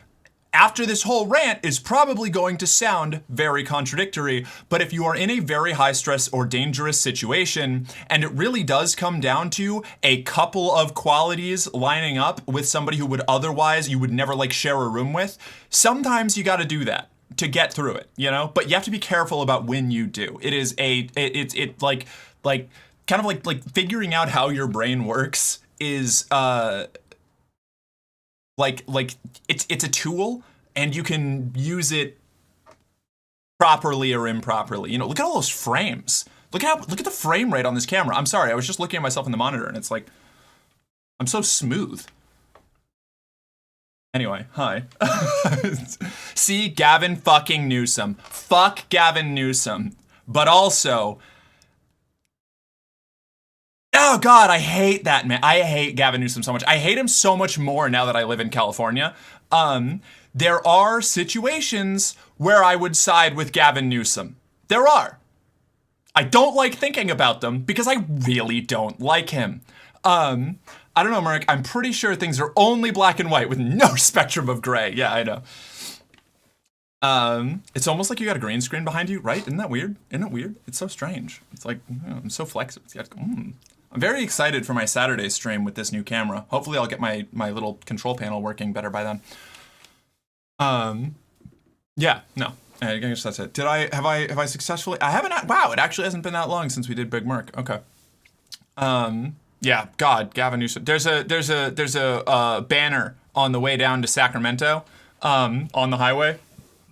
after this whole rant is probably going to sound very contradictory, but if you are in a very high stress or dangerous situation, and it really does come down to a couple of qualities lining up with somebody who would otherwise you would never like share a room with, sometimes you got to do that to get through it, you know? But you have to be careful about when you do. It is like kind of like figuring out how your brain works is like it's a tool, and you can use it properly or improperly. You know, look at all those frames. Look at the frame rate on this camera. I'm sorry, I was just looking at myself in the monitor, and it's like I'm so smooth. Anyway, hi. See, Gavin fucking Newsom. Fuck Gavin Newsom. But also, oh God, I hate that man. I hate Gavin Newsom so much. I hate him so much more now that I live in California. There are situations where I would side with Gavin Newsom. There are. I don't like thinking about them because I really don't like him. I don't know, Merrick. I'm pretty sure things are only black and white with no spectrum of gray. Yeah, I know. It's almost like you got a green screen behind you, right? Isn't that weird? Isn't it weird? It's so strange. It's like, I'm so flexible. I'm very excited for my Saturday stream with this new camera. Hopefully I'll get my little control panel working better by then. Yeah, no. I guess that's it. Have I successfully? I haven't. Wow, it actually hasn't been that long since we did Big Merc. Okay. Yeah, God, Gavin Newsom. There's a banner on the way down to Sacramento, on the highway,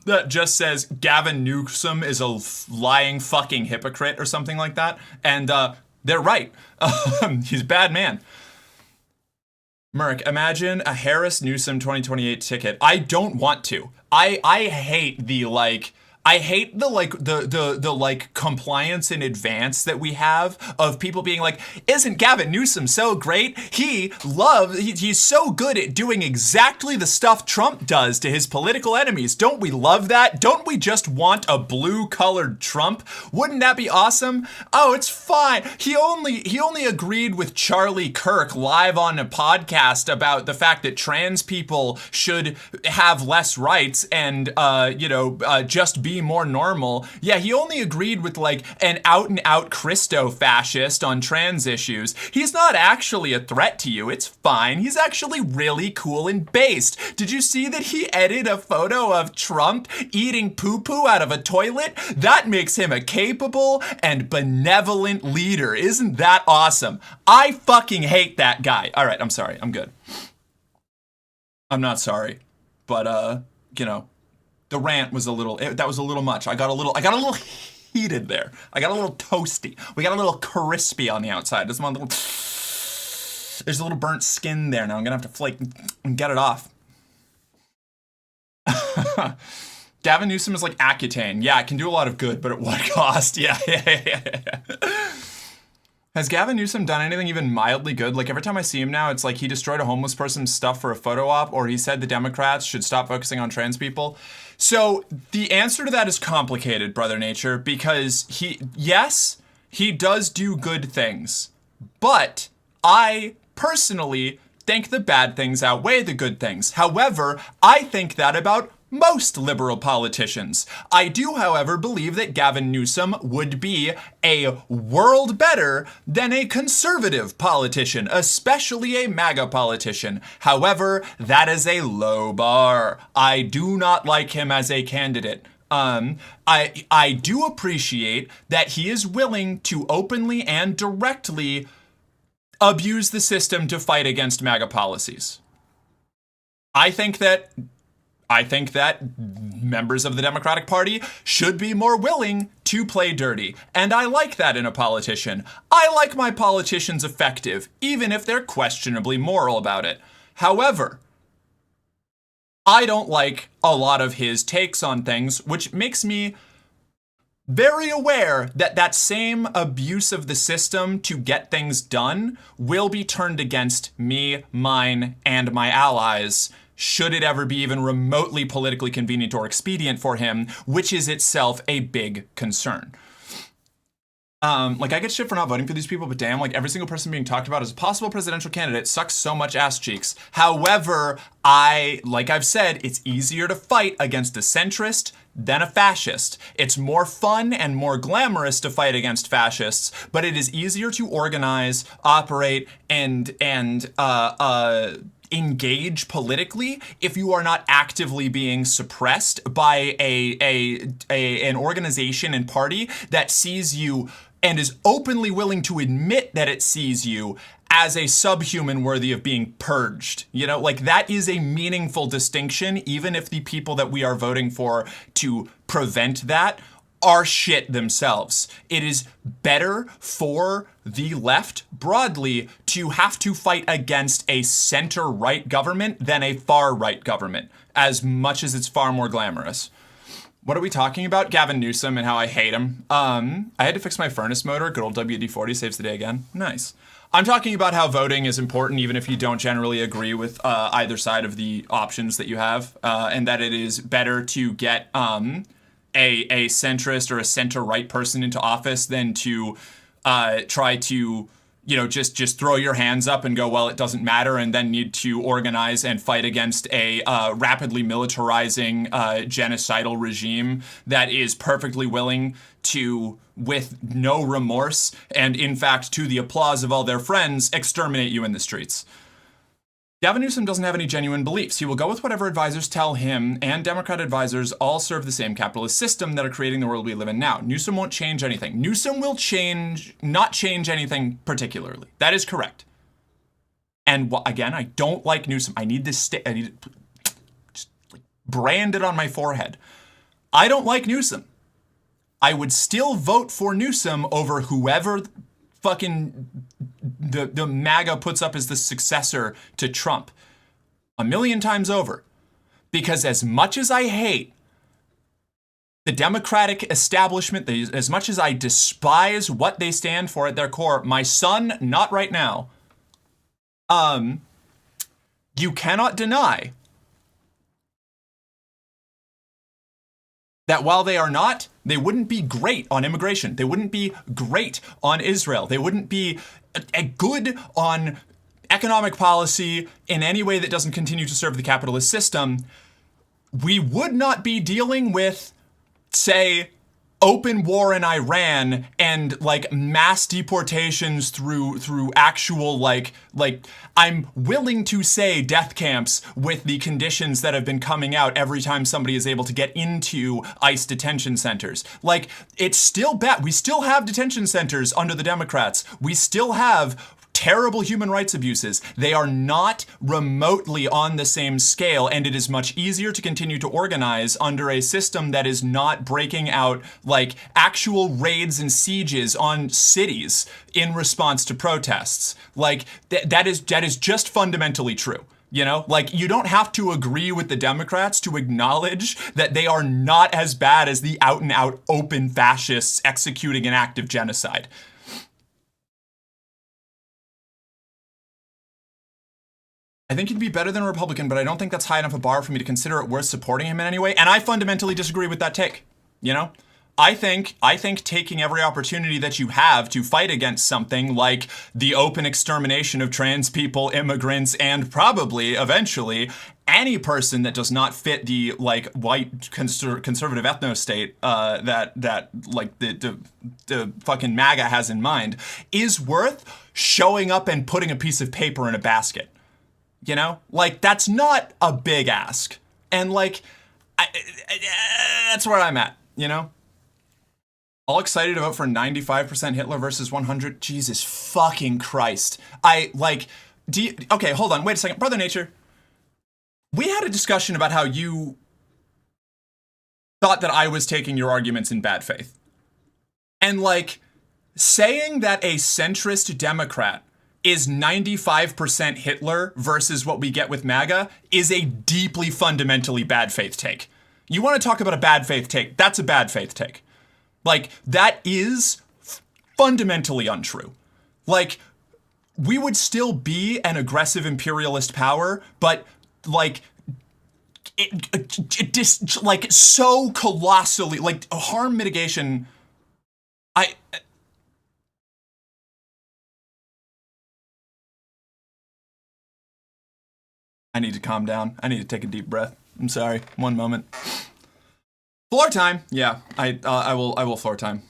that just says Gavin Newsom is a lying fucking hypocrite or something like that, and they're right. He's a bad man. Merc, imagine a Harris Newsom 2028 ticket. I don't want to. I hate the compliance in advance that we have of people being like, isn't Gavin Newsom so great? He's so good at doing exactly the stuff Trump does to his political enemies. Don't we love that? Don't we just want a blue-colored Trump? Wouldn't that be awesome? Oh, it's fine. He only agreed with Charlie Kirk live on a podcast about the fact that trans people should have less rights and just be more normal. Yeah, he only agreed with like an out-and-out Christo-fascist on trans issues. He's not actually a threat to you. It's fine. He's actually really cool and based. Did you see that he edited a photo of Trump eating poo-poo out of a toilet? That makes him a capable and benevolent leader. Isn't that awesome? I fucking hate that guy. All right, I'm sorry. I'm good. I'm not sorry. But, the rant was that was a little much. I got a little heated there. I got a little toasty. We got a little crispy on the outside. There's a little burnt skin there. Now I'm gonna have to flake and get it off. Gavin Newsom is like Accutane. Yeah, it can do a lot of good, but at what cost? Yeah. Has Gavin Newsom done anything even mildly good? Like every time I see him now, it's like he destroyed a homeless person's stuff for a photo op, or he said the Democrats should stop focusing on trans people. So the answer to that is complicated, Brother Nature, because he does do good things, but I personally think the bad things outweigh the good things. However, I think that about most liberal politicians. I do, however, believe that Gavin Newsom would be a world better than a conservative politician, especially a MAGA politician. However, that is a low bar. I do not like him as a candidate. I do appreciate that he is willing to openly and directly abuse the system to fight against MAGA policies. I think that members of the Democratic Party should be more willing to play dirty. And I like that in a politician. I like my politicians effective, even if they're questionably moral about it. However, I don't like a lot of his takes on things, which makes me very aware that that same abuse of the system to get things done will be turned against me, mine, and my allies, should it ever be even remotely politically convenient or expedient for him, which is itself a big concern. Like, I get shit for not voting for these people, but damn, like, every single person being talked about as a possible presidential candidate sucks so much ass cheeks. However, like I've said, it's easier to fight against a centrist than a fascist. It's more fun and more glamorous to fight against fascists, but it is easier to organize, operate, and engage politically if you are not actively being suppressed by an organization and party that sees you and is openly willing to admit that it sees you as a subhuman worthy of being purged. You know, like, that is a meaningful distinction, even if the people that we are voting for to prevent that are shit themselves. It is better for the left broadly to have to fight against a center-right government than a far-right government, as much as it's far more glamorous. What are we talking about? Gavin Newsom and how I hate him. I had to fix my furnace motor. Good old WD-40 saves the day again. Nice. I'm talking about how voting is important even if you don't generally agree with either side of the options that you have, and that it is better to get a centrist or a center-right person into office than to try to, you know, just throw your hands up and go, well, it doesn't matter, and then need to organize and fight against a rapidly militarizing genocidal regime that is perfectly willing to, with no remorse, and in fact to the applause of all their friends, exterminate you in the streets. Gavin Newsom doesn't have any genuine beliefs. He will go with whatever advisors tell him, and Democrat advisors all serve the same capitalist system that are creating the world we live in now. Newsom won't change anything. Newsom will not change anything particularly. That is correct. And again, I don't like Newsom. I need this I need it just like branded on my forehead. I don't like Newsom. I would still vote for Newsom over whoever fucking the MAGA puts up as the successor to Trump 1,000,000 times over. Because as much as I hate the Democratic establishment, as much as I despise what they stand for at their core, my son, not right now, you cannot deny that while they wouldn't be great on immigration. They wouldn't be great on Israel. They wouldn't be good on economic policy in any way that doesn't continue to serve the capitalist system. We would not be dealing with, say, open war in Iran and like mass deportations through actual like I'm willing to say death camps with the conditions that have been coming out every time somebody is able to get into ICE detention centers. Like, it's still bad. We still have detention centers under the Democrats. We still have terrible human rights abuses. They are not remotely on the same scale, and it is much easier to continue to organize under a system that is not breaking out like actual raids and sieges on cities in response to protests. Like, that is just fundamentally true. You know, like, you don't have to agree with the Democrats to acknowledge that they are not as bad as the out and out open fascists executing an act of genocide. I think he'd be better than a Republican, but I don't think that's high enough a bar for me to consider it worth supporting him in any way. And I fundamentally disagree with that take. You know, I think taking every opportunity that you have to fight against something like the open extermination of trans people, immigrants, and probably eventually any person that does not fit the like white conservative ethno state that like the fucking MAGA has in mind is worth showing up and putting a piece of paper in a basket. You know, like, that's not a big ask. And like, that's where I'm at, you know? All excited to vote for 95% Hitler versus 100. Jesus fucking Christ. Okay, hold on. Wait a second. Brother Nature, we had a discussion about how you thought that I was taking your arguments in bad faith. And like, saying that a centrist Democrat is 95% Hitler versus what we get with MAGA is a deeply fundamentally bad faith take. You want to talk about a bad faith take? That's a bad faith take. Like, that is fundamentally untrue. Like, we would still be an aggressive imperialist power, but like, it just like so colossally, like, harm mitigation, I need to calm down. I need to take a deep breath. I'm sorry. One moment. Floor time. Yeah, I will floor time.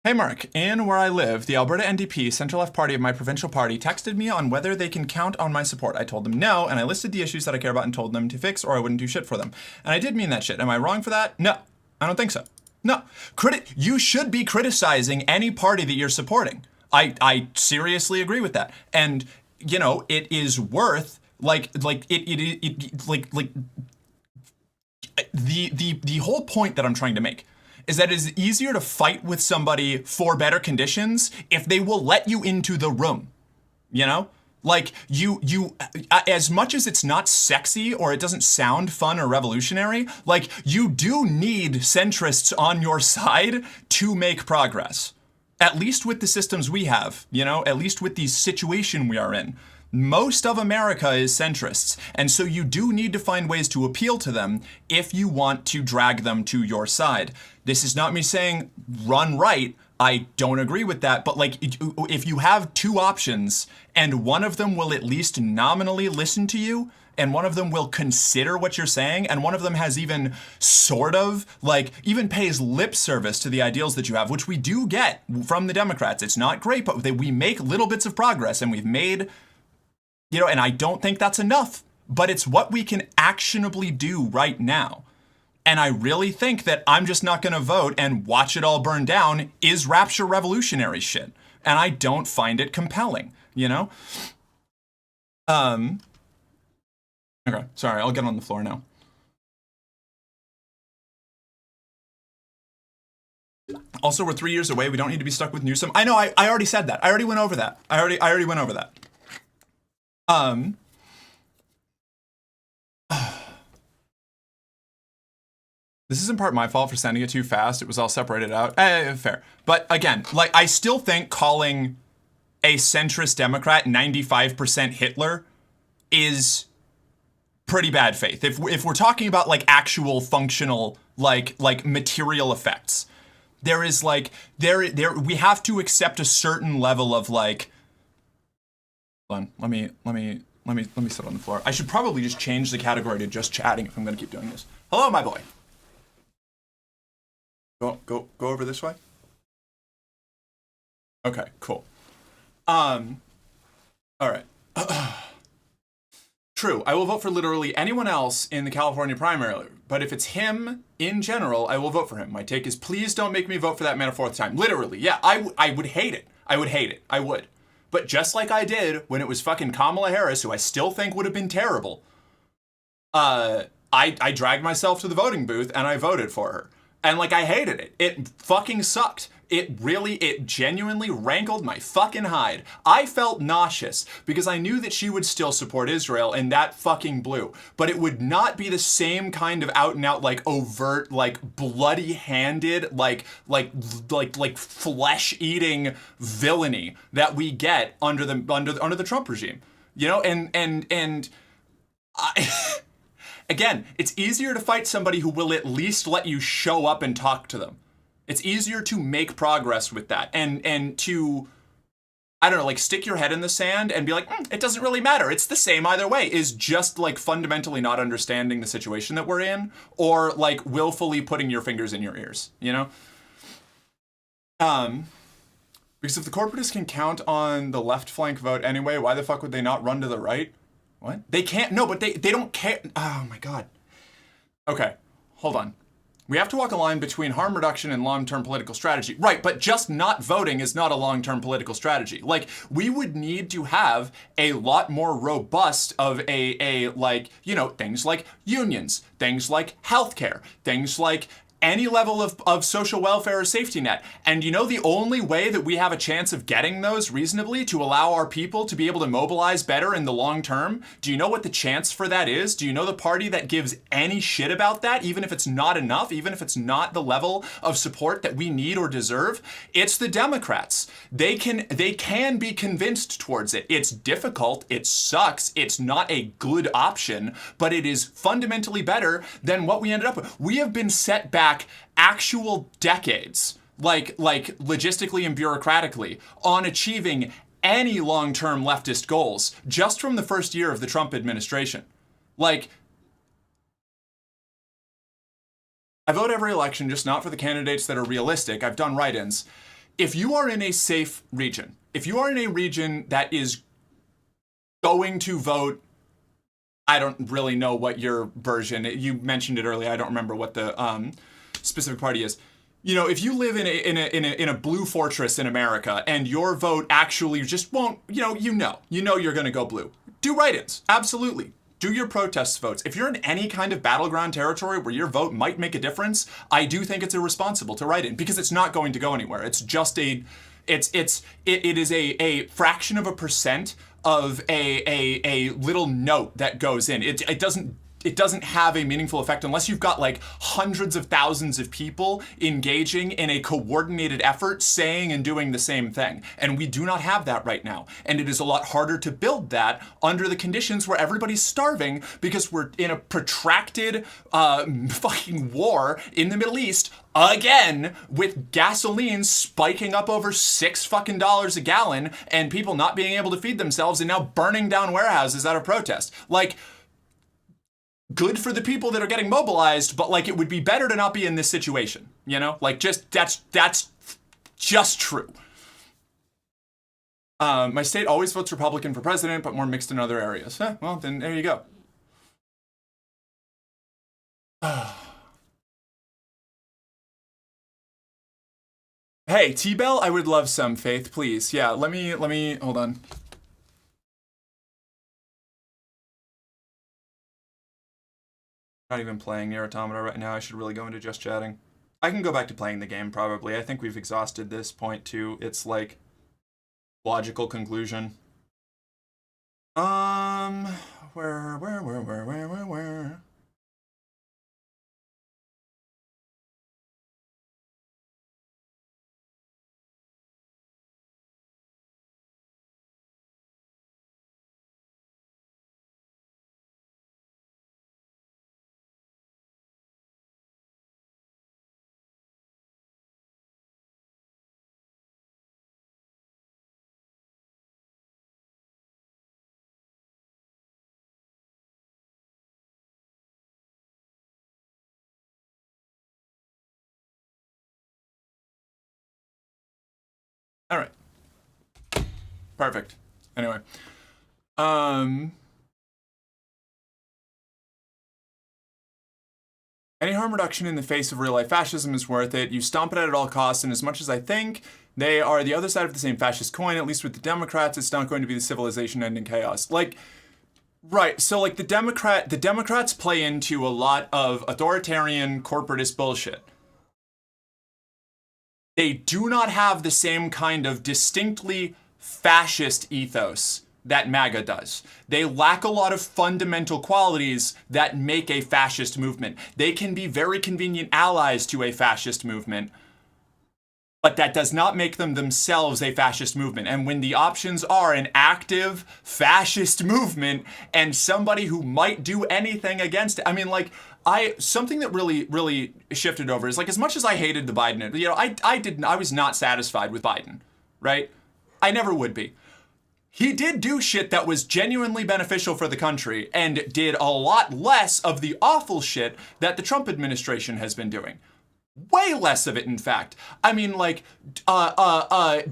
Hey Mark, in where I live, the Alberta NDP, centre-left party of my provincial party, texted me on whether they can count on my support. I told them no, and I listed the issues that I care about and told them to fix or I wouldn't do shit for them. And I did mean that shit. Am I wrong for that? No, I don't think so. No. You should be criticizing any party that you're supporting. I seriously agree with that. And, you know, it is worth, the whole point that I'm trying to make is that it is easier to fight with somebody for better conditions if they will let you into the room, you know? Like, you, as much as it's not sexy or it doesn't sound fun or revolutionary, like, you do need centrists on your side to make progress. At least with the systems we have, you know? At least with the situation we are in. Most of America is centrists, and so you do need to find ways to appeal to them if you want to drag them to your side. This is not me saying run right. I don't agree with that, but like if you have two options and one of them will at least nominally listen to you and one of them will consider what you're saying and one of them has even sort of like even pays lip service to the ideals that you have, which we do get from the Democrats. It's not great, but we make little bits of progress and we've made, you know, and I don't think that's enough, but it's what we can actionably do right now. And I really think that I'm just not going to vote and watch it all burn down is rapture revolutionary shit. And I don't find it compelling, you know? Okay, sorry, I'll get on the floor now. Also, we're 3 years away. We don't need to be stuck with Newsom. I know, I already said that. I already went over that. I already went over that. This is in part my fault for sending it too fast. It was all separated out. Fair. But again, like, I still think calling a centrist Democrat 95% Hitler is pretty bad faith. If we're talking about like actual functional, like material effects, there is like, we have to accept a certain level of like, hold on, let me sit on the floor. I should probably just change the category to just chatting if I'm gonna keep doing this. Hello, my boy. Go over this way. Okay, cool. All right. True, I will vote for literally anyone else in the California primary, but if it's him in general, I will vote for him. My take is please don't make me vote for that man a fourth time. Literally, yeah, I would hate it. I would hate it. I would. But just like I did when it was fucking Kamala Harris, who I still think would have been terrible, I dragged myself to the voting booth and I voted for her. And like, I hated it. It fucking sucked. It genuinely rankled my fucking hide. I felt nauseous because I knew that she would still support Israel and that fucking blew. But it would not be the same kind of out and out, like overt, like bloody handed, like flesh eating villainy that we get under the Trump regime. You know, and I again, it's easier to fight somebody who will at least let you show up and talk to them. It's easier to make progress with that and to, I don't know, like stick your head in the sand and be like, it doesn't really matter. It's the same either way, is just like fundamentally not understanding the situation that we're in or like willfully putting your fingers in your ears, you know? Because if the corporatists can count on the left flank vote anyway, why the fuck would they not run to the right? What? They can't, no, but they don't care. Oh my God. Okay, hold on. We have to walk a line between harm reduction and long-term political strategy. Right, but just not voting is not a long-term political strategy. Like, we would need to have a lot more robust of a like, you know, things like unions, things like healthcare, things like any level of social welfare or safety net. And you know the only way that we have a chance of getting those reasonably to allow our people to be able to mobilize better in the long term? Do you know what the chance for that is? Do you know the party that gives any shit about that, even if it's not enough, even if it's not the level of support that we need or deserve? It's the Democrats. They can be convinced towards it. It's difficult, it sucks, it's not a good option, but it is fundamentally better than what we ended up with. We have been set back actual decades, like logistically and bureaucratically, on achieving any long-term leftist goals just from the first year of the Trump administration. Like, I vote every election, just not for the candidates that are realistic. I've done write-ins. If you are in a safe region, if you are in a region that is going to vote, I don't really know what your version, you mentioned it earlier, I don't remember what the specific party is. You know, if you live in a blue fortress in America and your vote actually just won't, you know you're going to go blue. Do write-ins, absolutely. Do your protest votes. If you're in any kind of battleground territory where your vote might make a difference, I do think it's irresponsible to write in because it's not going to go anywhere. It's just it is a fraction of a percent of a little note that goes in. It doesn't have a meaningful effect unless you've got like hundreds of thousands of people engaging in a coordinated effort, saying and doing the same thing. And we do not have that right now. And it is a lot harder to build that under the conditions where everybody's starving because we're in a protracted fucking war in the Middle East again, with gasoline spiking up over $6 a gallon and people not being able to feed themselves and now burning down warehouses out of protest. Like, good for the people that are getting mobilized, but like it would be better to not be in this situation, you know? Like just that's just true. My state always votes Republican for president, but more mixed in other areas. Well, then there you go. Hey, T-Bell, I would love some, Faith, please. Yeah, let me hold on. Not even playing Nier Automata right now. I should really go into just chatting. I can go back to playing the game, probably. I think we've exhausted this point to its, like, logical conclusion. Where? All right. Perfect. Anyway. Any harm reduction in the face of real-life fascism is worth it. You stomp it out at all costs, and as much as I think they are the other side of the same fascist coin, at least with the Democrats, it's not going to be the civilization-ending chaos. Like, right, so like the Democrats play into a lot of authoritarian corporatist bullshit. They do not have the same kind of distinctly fascist ethos that MAGA does. They lack a lot of fundamental qualities that make a fascist movement. They can be very convenient allies to a fascist movement, but that does not make them themselves a fascist movement. And when the options are an active fascist movement and somebody who might do anything against it, I mean, like, something that really shifted over is, like, as much as I hated the Biden, you know, I was not satisfied with Biden, right? I never would be. He did do shit that was genuinely beneficial for the country and did a lot less of the awful shit that the Trump administration has been doing. Way less of it, in fact. I mean, like,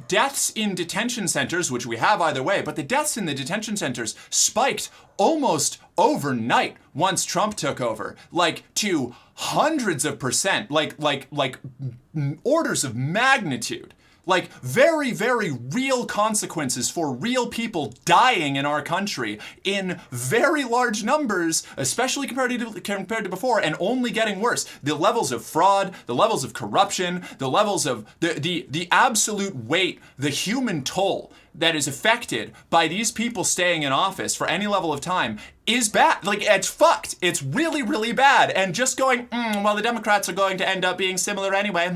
deaths in detention centers, which we have either way, but the deaths in the detention centers spiked almost overnight once Trump took over, like to hundreds of percent, like orders of magnitude. Like very, very real consequences for real people dying in our country in very large numbers, especially compared to before, and only getting worse. The levels of fraud, the levels of corruption, the levels of the absolute weight, the human toll that is affected by these people staying in office for any level of time is bad. Like, it's fucked. It's really, really bad. And just going, well, the Democrats are going to end up being similar anyway.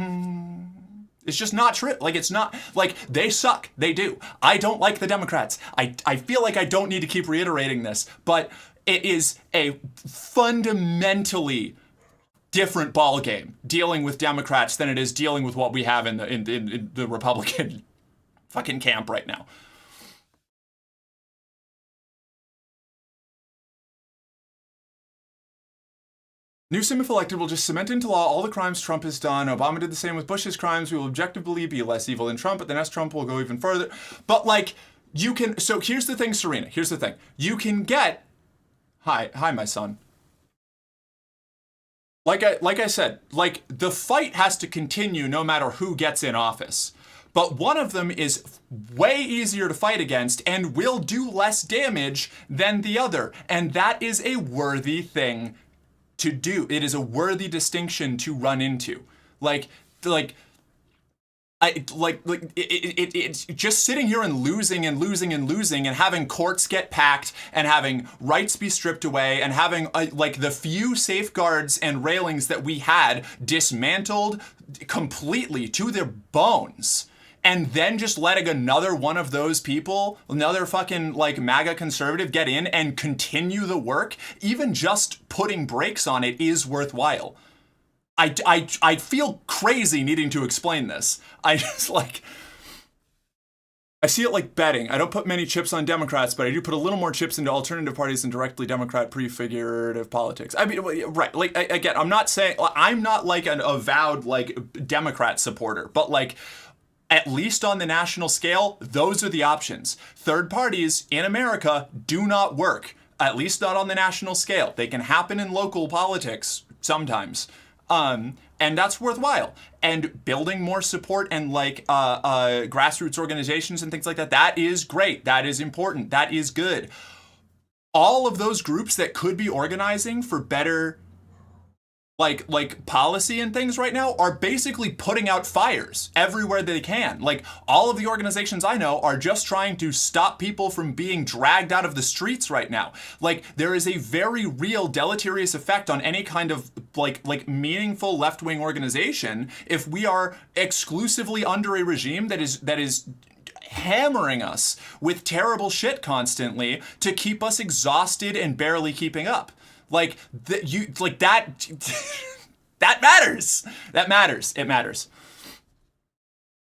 It's just not true. Like, it's not, like, they suck. They do. I don't like the Democrats. I feel like I don't need to keep reiterating this, but it is a fundamentally different ballgame dealing with Democrats than it is dealing with what we have in the Republican fucking camp right now. Newsom, if elected, will just cement into law all the crimes Trump has done. Obama did the same with Bush's crimes. We will objectively be less evil than Trump, but the next Trump will go even further. But like, you can, so here's the thing, Serena, here's the thing. You can get, hi, my son. Like I said, like the fight has to continue no matter who gets in office. But one of them is way easier to fight against and will do less damage than the other. And that is a worthy thing to do. It is a worthy distinction to run into. It's just sitting here and losing and having courts get packed and having rights be stripped away and having like the few safeguards and railings that we had dismantled completely to their bones. And then just letting another one of those people, another fucking like MAGA conservative get in and continue the work, even just putting brakes on it is worthwhile. I feel crazy needing to explain this. I just like, I see it like betting. I don't put many chips on Democrats, but I do put a little more chips into alternative parties and directly Democrat prefigurative politics. I mean, right, like, again, I'm not saying, I'm not like an avowed like Democrat supporter, but like, at least on the national scale, those are the options. Third parties in America do not work, at least not on the national scale. They can happen in local politics sometimes. And that's worthwhile. And building more support and like grassroots organizations and things like that, that is great. That is important. That is good. All of those groups that could be organizing for better like policy and things right now are basically putting out fires everywhere they can. Like all of the organizations I know are just trying to stop people from being dragged out of the streets right now. Like there is a very real deleterious effect on any kind of like meaningful left-wing organization if we are exclusively under a regime that is hammering us with terrible shit constantly to keep us exhausted and barely keeping up. Like that matters. That matters. It matters.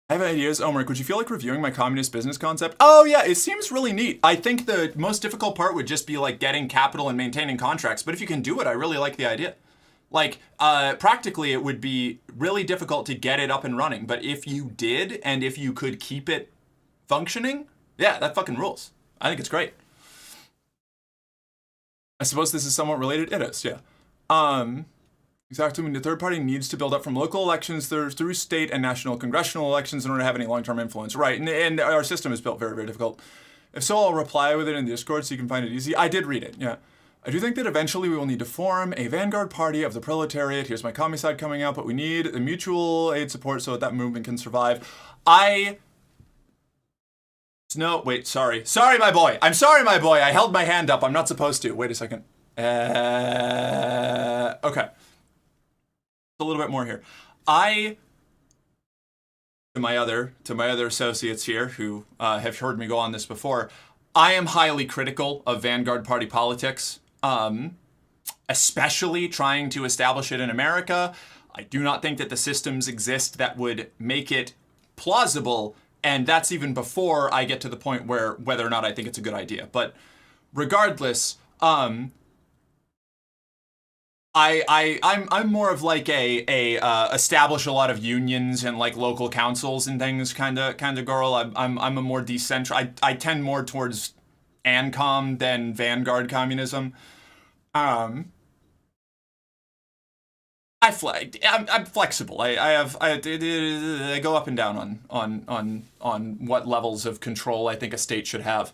I have ideas. Omric, would you feel like reviewing my communist business concept? Oh yeah, it seems really neat. I think the most difficult part would just be like getting capital and maintaining contracts. But if you can do it, I really like the idea. Like, practically it would be really difficult to get it up and running. But if you did, and if you could keep it functioning, yeah, that fucking rules. I think it's great. I suppose this is somewhat related. It is, yeah. Exactly. When the third party needs to build up from local elections through state and national congressional elections in order to have any long-term influence. Right, and our system is built very, very difficult. If so, I'll reply with it in the Discord so you can find it easy. I did read it, yeah. I do think that eventually we will need to form a vanguard party of the proletariat. Here's my commie side coming out, but we need the mutual aid support so that movement can survive. No, wait, sorry. Sorry, my boy. I'm sorry, my boy. I held my hand up. I'm not supposed to. Wait a second. Okay. A little bit more here. To my other associates here who have heard me go on this before, I am highly critical of Vanguard Party politics, especially trying to establish it in America. I do not think that the systems exist that would make it plausible. And that's even before I get to the point where whether or not I think it's a good idea. But regardless, I'm more of like a establish a lot of unions and like local councils and things kind of girl. I'm a more decentralized. I tend more towards ANCOM than Vanguard communism. I'm flexible. I go up and down on what levels of control I think a state should have.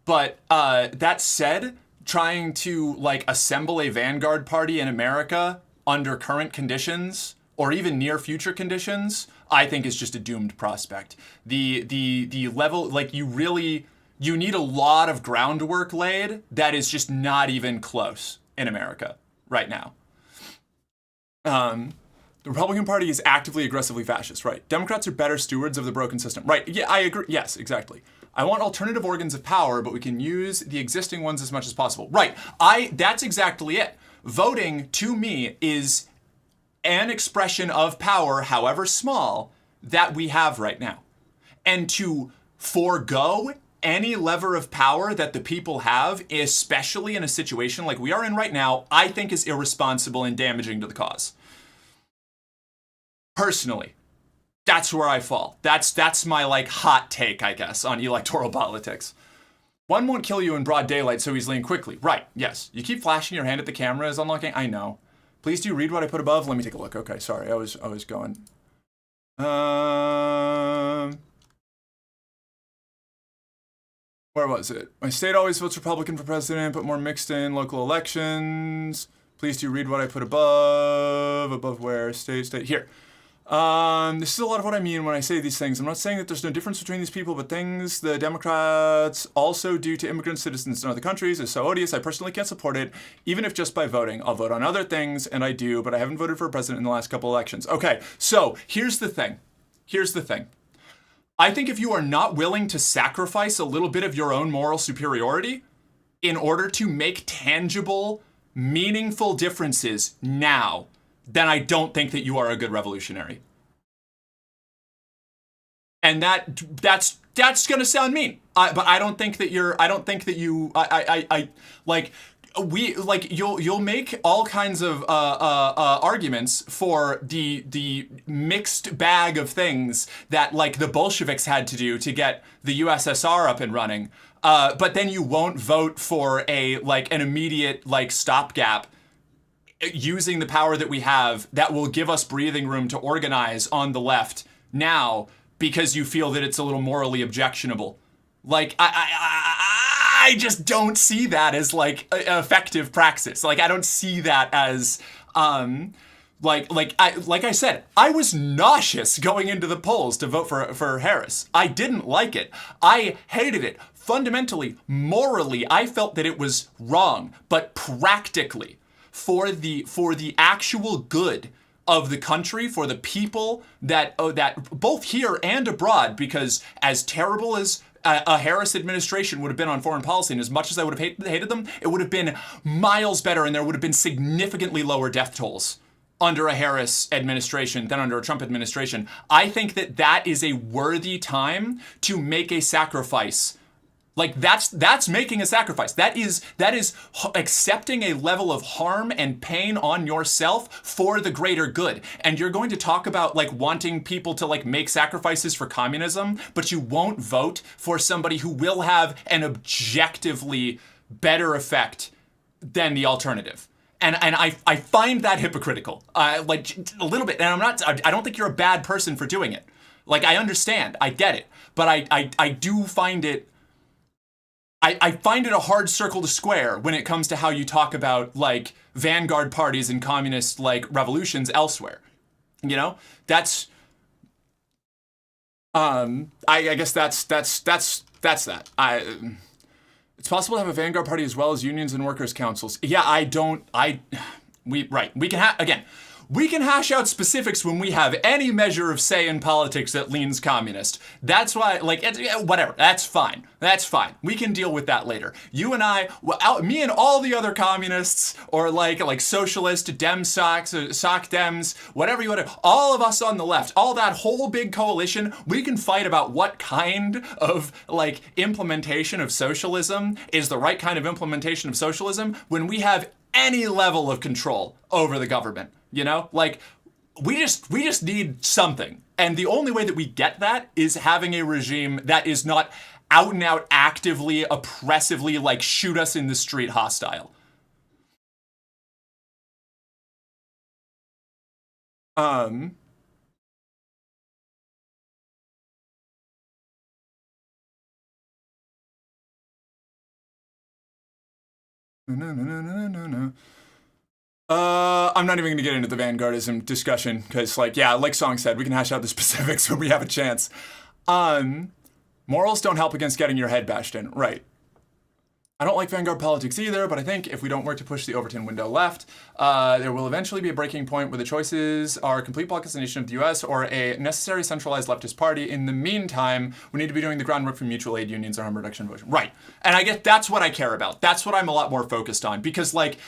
But that said, trying to like assemble a vanguard party in America under current conditions or even near future conditions, I think is just a doomed prospect. The level, like you need a lot of groundwork laid that is just not even close in America right now. The Republican Party is actively, aggressively fascist, right? Democrats are better stewards of the broken system, right? Yeah, I agree. Yes, exactly. I want alternative organs of power, but we can use the existing ones as much as possible. Right. That's exactly it. Voting, to me, is an expression of power, however small, that we have right now. And to forego any lever of power that the people have, especially in a situation like we are in right now, I think is irresponsible and damaging to the cause. Personally, that's where I fall. That's my like hot take, I guess, on electoral politics. One won't kill you in broad daylight so easily and quickly. Right, yes. You keep flashing your hand at the camera as unlocking. I know. Please do read what I put above. Let me take a look. Okay, sorry. I was going. Where was it? My state always votes Republican for president, but more mixed in local elections. Please do read what I put above. Above where? State. Here. This is a lot of what I mean when I say these things. I'm not saying that there's no difference between these people, but things the Democrats also do to immigrant citizens in other countries is so odious. I personally can't support it, even if just by voting. I'll vote on other things, and I do, but I haven't voted for a president in the last couple elections. Okay, so here's the thing. I think if you are not willing to sacrifice a little bit of your own moral superiority in order to make tangible, meaningful differences now, then I don't think that you are a good revolutionary. And that's gonna sound mean, but I don't think that you're. I don't think that you. You'll make all kinds of arguments for the mixed bag of things that like the Bolsheviks had to do to get the USSR up and running, but then you won't vote for an immediate stopgap using the power that we have that will give us breathing room to organize on the left now because you feel that it's a little morally objectionable. Like I just don't see that as like effective praxis. Like I don't see that as like I said, I was nauseous going into the polls to vote for Harris. I didn't like it. I hated it. Fundamentally, morally, I felt that it was wrong, but practically for the actual good of the country, for the people that both here and abroad, because as terrible as a Harris administration would have been on foreign policy, and as much as I would have hated them, it would have been miles better, and there would have been significantly lower death tolls under a Harris administration than under a Trump administration. I think that is a worthy time to make a sacrifice. Like that's making a sacrifice. That is accepting a level of harm and pain on yourself for the greater good. And you're going to talk about like wanting people to like make sacrifices for communism, but you won't vote for somebody who will have an objectively better effect than the alternative. And I find that hypocritical, like a little bit. And I don't think you're a bad person for doing it. Like I understand, I get it, but I do find it. I find it a hard circle to square when it comes to how you talk about like vanguard parties and communist like revolutions elsewhere. You know, that's I guess that's that. It's possible to have a vanguard party as well as unions and workers' councils. Yeah, we can hash out specifics when we have any measure of say in politics that leans communist. That's why, like, whatever. That's fine. We can deal with that later. You and I, me and all the other communists, or like socialist, Dem Soc Dems, whatever you want to, all of us on the left, all that whole big coalition, we can fight about what kind of like implementation of socialism is the right kind of implementation of socialism when we have any level of control over the government. You know, like we just need something. And the only way that we get that is having a regime that is not out and out actively, oppressively, like shoot us in the street hostile. No. I'm not even going to get into the vanguardism discussion because, like, yeah, like Song said, we can hash out the specifics when we have a chance. Morals don't help against getting your head bashed in. Right. I don't like vanguard politics either, but I think if we don't work to push the Overton window left, there will eventually be a breaking point where the choices are a complete balkanization of the U.S. or a necessary centralized leftist party. In the meantime, we need to be doing the groundwork for mutual aid unions or harm reduction voting. Right. And I get that's what I care about. That's what I'm a lot more focused on because, like,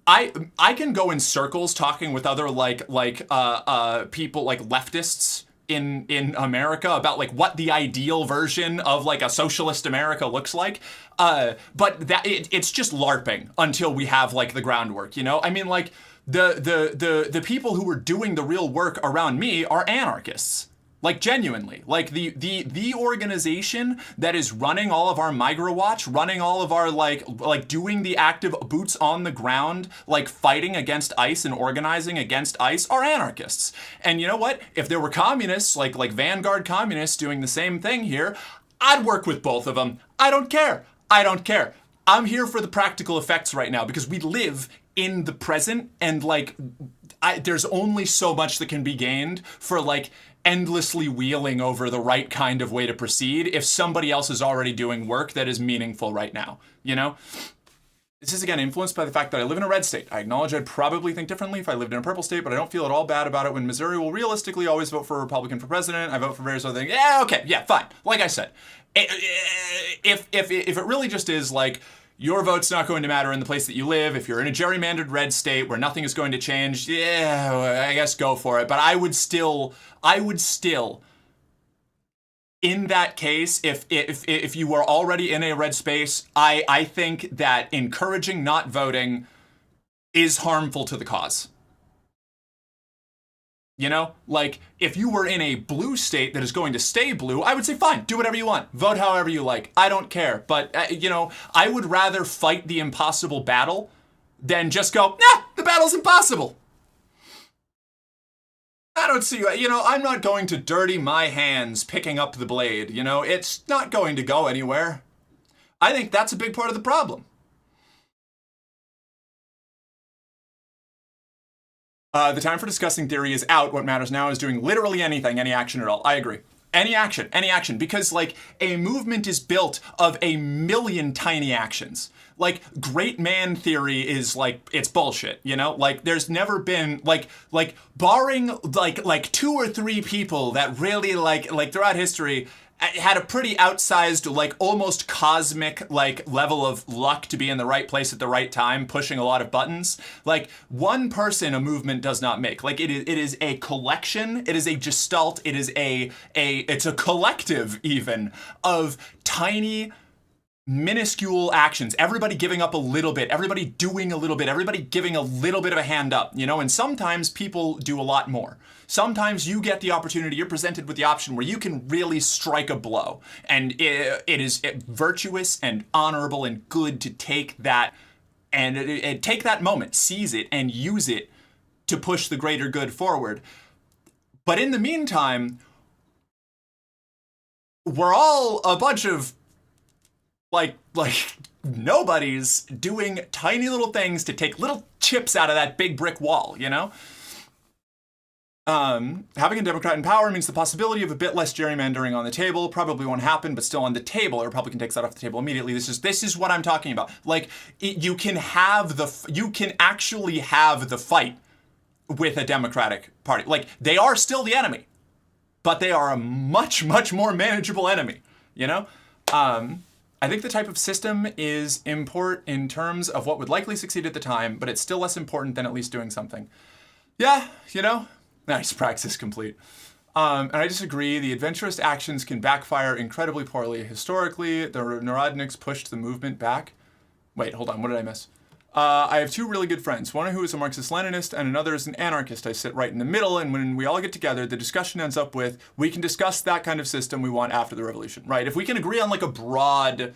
I can go in circles talking with other people like leftists in America about like what the ideal version of like a socialist America looks like. But that it's just LARPing until we have like the groundwork, you know? I mean, like the people who are doing the real work around me are anarchists. Like genuinely, like the organization that is running all of our MigraWatch, running all of our like doing the active boots on the ground, like fighting against ICE and organizing against ICE are anarchists. And you know what? If there were communists, like Vanguard communists doing the same thing here, I'd work with both of them. I don't care. I don't care. I'm here for the practical effects right now because we live in the present and like there's only so much that can be gained for like endlessly wheeling over the right kind of way to proceed if somebody else is already doing work that is meaningful right now, you know? This is again influenced by the fact that I live in a red state. I acknowledge I'd probably think differently if I lived in a purple state, but I don't feel at all bad about it when Missouri will realistically always vote for a Republican for president. I vote for various other things. Yeah, okay, yeah, fine. Like I said, if it really just is like, your vote's not going to matter in the place that you live. If you're in a gerrymandered red state where nothing is going to change, yeah, I guess go for it. But I would still, in that case, if you are already in a red space, I think that encouraging not voting is harmful to the cause. You know, like if you were in a blue state that is going to stay blue, I would say, fine, do whatever you want. Vote however you like. I don't care. But, you know, I would rather fight the impossible battle than just go, nah, the battle's impossible. I don't see, you know, I'm not going to dirty my hands picking up the blade. You know, it's not going to go anywhere. I think that's a big part of the problem. The time for discussing theory is out. What matters now is doing literally anything, any action at all. I agree. Any action. Because, like, a movement is built of a million tiny actions. Like, great man theory is, like, it's bullshit, you know? Like, there's never been, like barring, like 2 or 3 people that really, like, throughout history had a pretty outsized, like, almost cosmic, like, level of luck to be in the right place at the right time, pushing a lot of buttons. Like, one person a movement does not make. Like, it is a collection, it is a gestalt, it's a collective, even, of tiny, minuscule actions. Everybody giving up a little bit, everybody doing a little bit, everybody giving a little bit of a hand up, you know? And sometimes people do a lot more. Sometimes you get the opportunity, you're presented with the option where you can really strike a blow. And it is virtuous and honorable and good to take that and take that moment, seize it, and use it to push the greater good forward. But in the meantime, we're all a bunch of like nobodies doing tiny little things to take little chips out of that big brick wall, you know? Having a Democrat in power means the possibility of a bit less gerrymandering on the table. Probably won't happen, but still on the table. A Republican takes that off the table immediately. This is what I'm talking about. Like, you can actually have the fight with a Democratic Party. Like, they are still the enemy, but they are a much, much more manageable enemy, you know? I think the type of system is important in terms of what would likely succeed at the time, but it's still less important than at least doing something. Yeah, you know? Nice, praxis complete. And I disagree. The adventurous actions can backfire incredibly poorly. Historically, the Narodniks pushed the movement back. Wait, hold on. What did I miss? I have 2 really good friends. One who is a Marxist-Leninist and another is an anarchist. I sit right in the middle, and when we all get together, the discussion ends up with, we can discuss that kind of system we want after the revolution, right? If we can agree on like a broad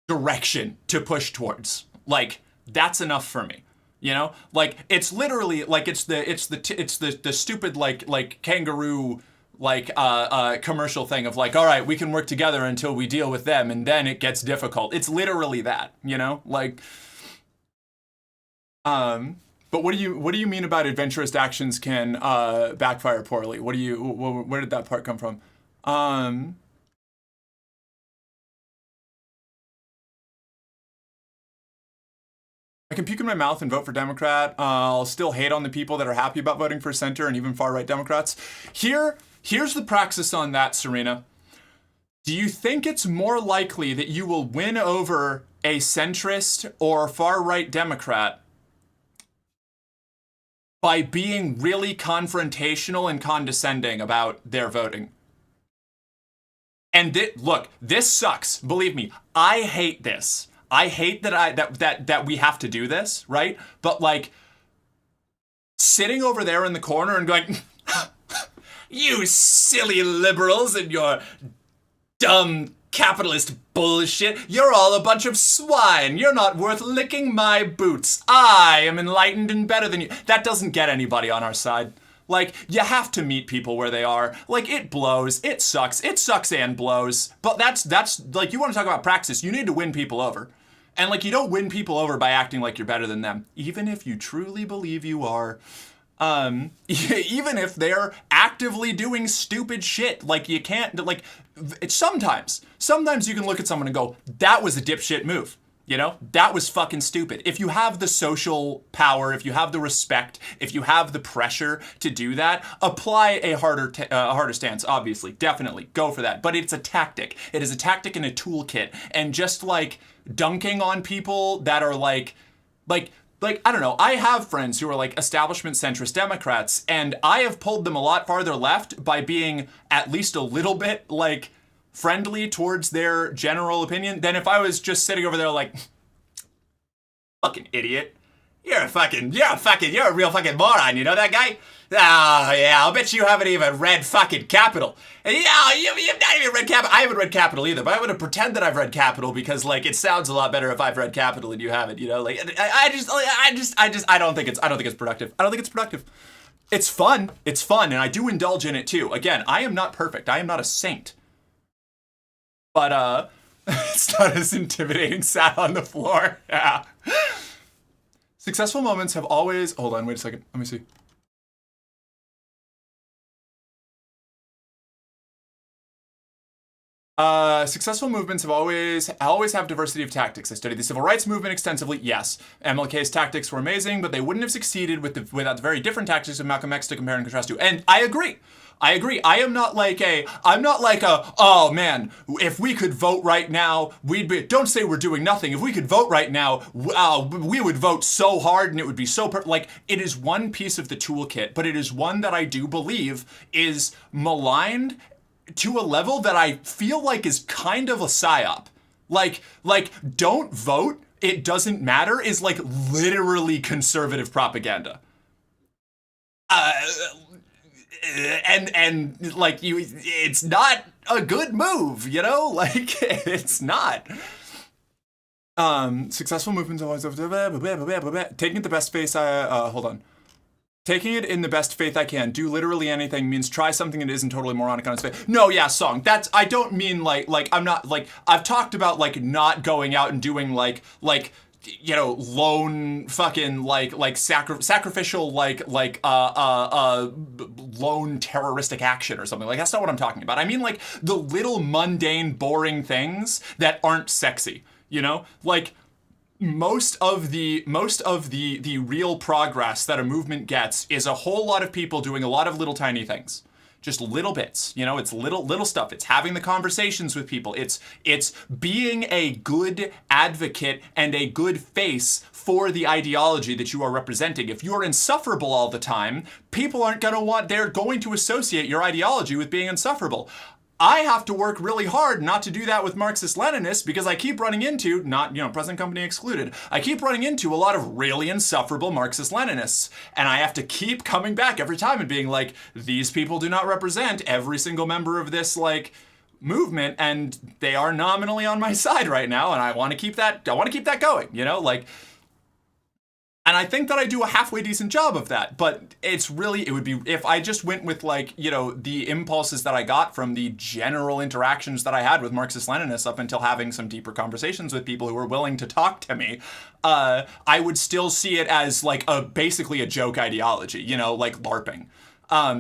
direction to push towards, like, that's enough for me. You know, like it's literally like it's the stupid like kangaroo commercial thing of like, all right, we can work together until we deal with them, and then it gets difficult. It's literally that, you know, like. But what do you mean about adventurous actions can backfire poorly? Where did that part come from? I can puke in my mouth and vote for Democrat. I'll still hate on the people that are happy about voting for center and even far-right Democrats. Here's the praxis on that, Serena. Do you think it's more likely that you will win over a centrist or far-right Democrat by being really confrontational and condescending about their voting. And look, this sucks. Believe me, I hate this. I hate that we have to do this, right? But like sitting over there in the corner and going, you silly liberals and your dumb capitalist bullshit. You're all a bunch of swine. You're not worth licking my boots. I am enlightened and better than you. That doesn't get anybody on our side. Like, you have to meet people where they are. Like, it blows. It sucks. It sucks and blows. But that's like, you want to talk about praxis. You need to win people over. And, like, you don't win people over by acting like you're better than them. Even if you truly believe you are. Even if they're actively doing stupid shit. Like, you can't, like, it's sometimes you can look at someone and go, that was a dipshit move. You know, that was fucking stupid. If you have the social power, if you have the respect, if you have the pressure to do that, apply a harder stance, obviously, definitely, go for that. But it's a tactic. It is a tactic and a toolkit. And just like dunking on people that are like, I don't know, I have friends who are like establishment centrist Democrats, and I have pulled them a lot farther left by being at least a little bit like friendly towards their general opinion than if I was just sitting over there like, fucking idiot. You're a real fucking moron, you know that guy? Oh, yeah, I'll bet you haven't even read fucking Capital. Yeah, you've not even read Capital. I haven't read Capital either, but I'm gonna pretend that I've read Capital because, like, it sounds a lot better if I've read Capital and you haven't, you know? Like, I don't think it's productive. I don't think it's productive. It's fun, and I do indulge in it too. Again, I am not perfect. I am not a saint. But, it's not as intimidating sat on the floor. Yeah. Successful moments have always... Hold on, wait a second. Let me see. Successful movements have always have diversity of tactics. I studied the civil rights movement extensively. Yes, MLK's tactics were amazing, but they wouldn't have succeeded without the very different tactics of Malcolm X to compare and contrast to. And I agree. I am not like oh man, if we could vote right now, don't say we're doing nothing. If we could vote right now, we would vote so hard and it would be so like, it is one piece of the toolkit, but it is one that I do believe is maligned to a level that I feel like is kind of a psyop. Like don't vote, it doesn't matter is like literally conservative propaganda. And like it's not a good move, you know? Like it's not. Successful movements always taking it the best face hold on. Taking it in the best faith I can. Do literally anything means try something that isn't totally moronic on its face. No, yeah, song. That's, I don't mean like I'm not like, I've talked about like not going out and doing like you know, lone fucking like sacrificial lone terroristic action or something. Like that's not what I'm talking about. I mean like the little mundane boring things that aren't sexy, you know? Like most of the real progress that a movement gets is a whole lot of people doing a lot of little tiny things. Just little bits, you know, it's little stuff. It's having the conversations with people. It's being a good advocate and a good face for the ideology that you are representing. If you're insufferable all the time, people aren't they're going to associate your ideology with being insufferable. I have to work really hard not to do that with Marxist-Leninists because I keep running into, not, you know, present company excluded, I keep running into a lot of really insufferable Marxist-Leninists. And I have to keep coming back every time and being like, these people do not represent every single member of this, like, movement, and they are nominally on my side right now, and I want to keep that going, you know, like... And I think that I do a halfway decent job of that, but it would be, if I just went with like, you know, the impulses that I got from the general interactions that I had with Marxist-Leninists up until having some deeper conversations with people who were willing to talk to me, I would still see it as like basically a joke ideology, you know, like LARPing.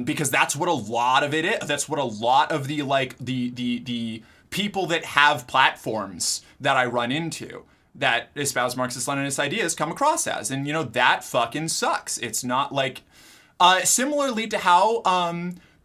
Because that's what a lot of it is. That's what a lot of the, like, the people that have platforms that I run into that espouse Marxist-Leninist ideas come across as. And, you know, that fucking sucks. It's not like... similarly to how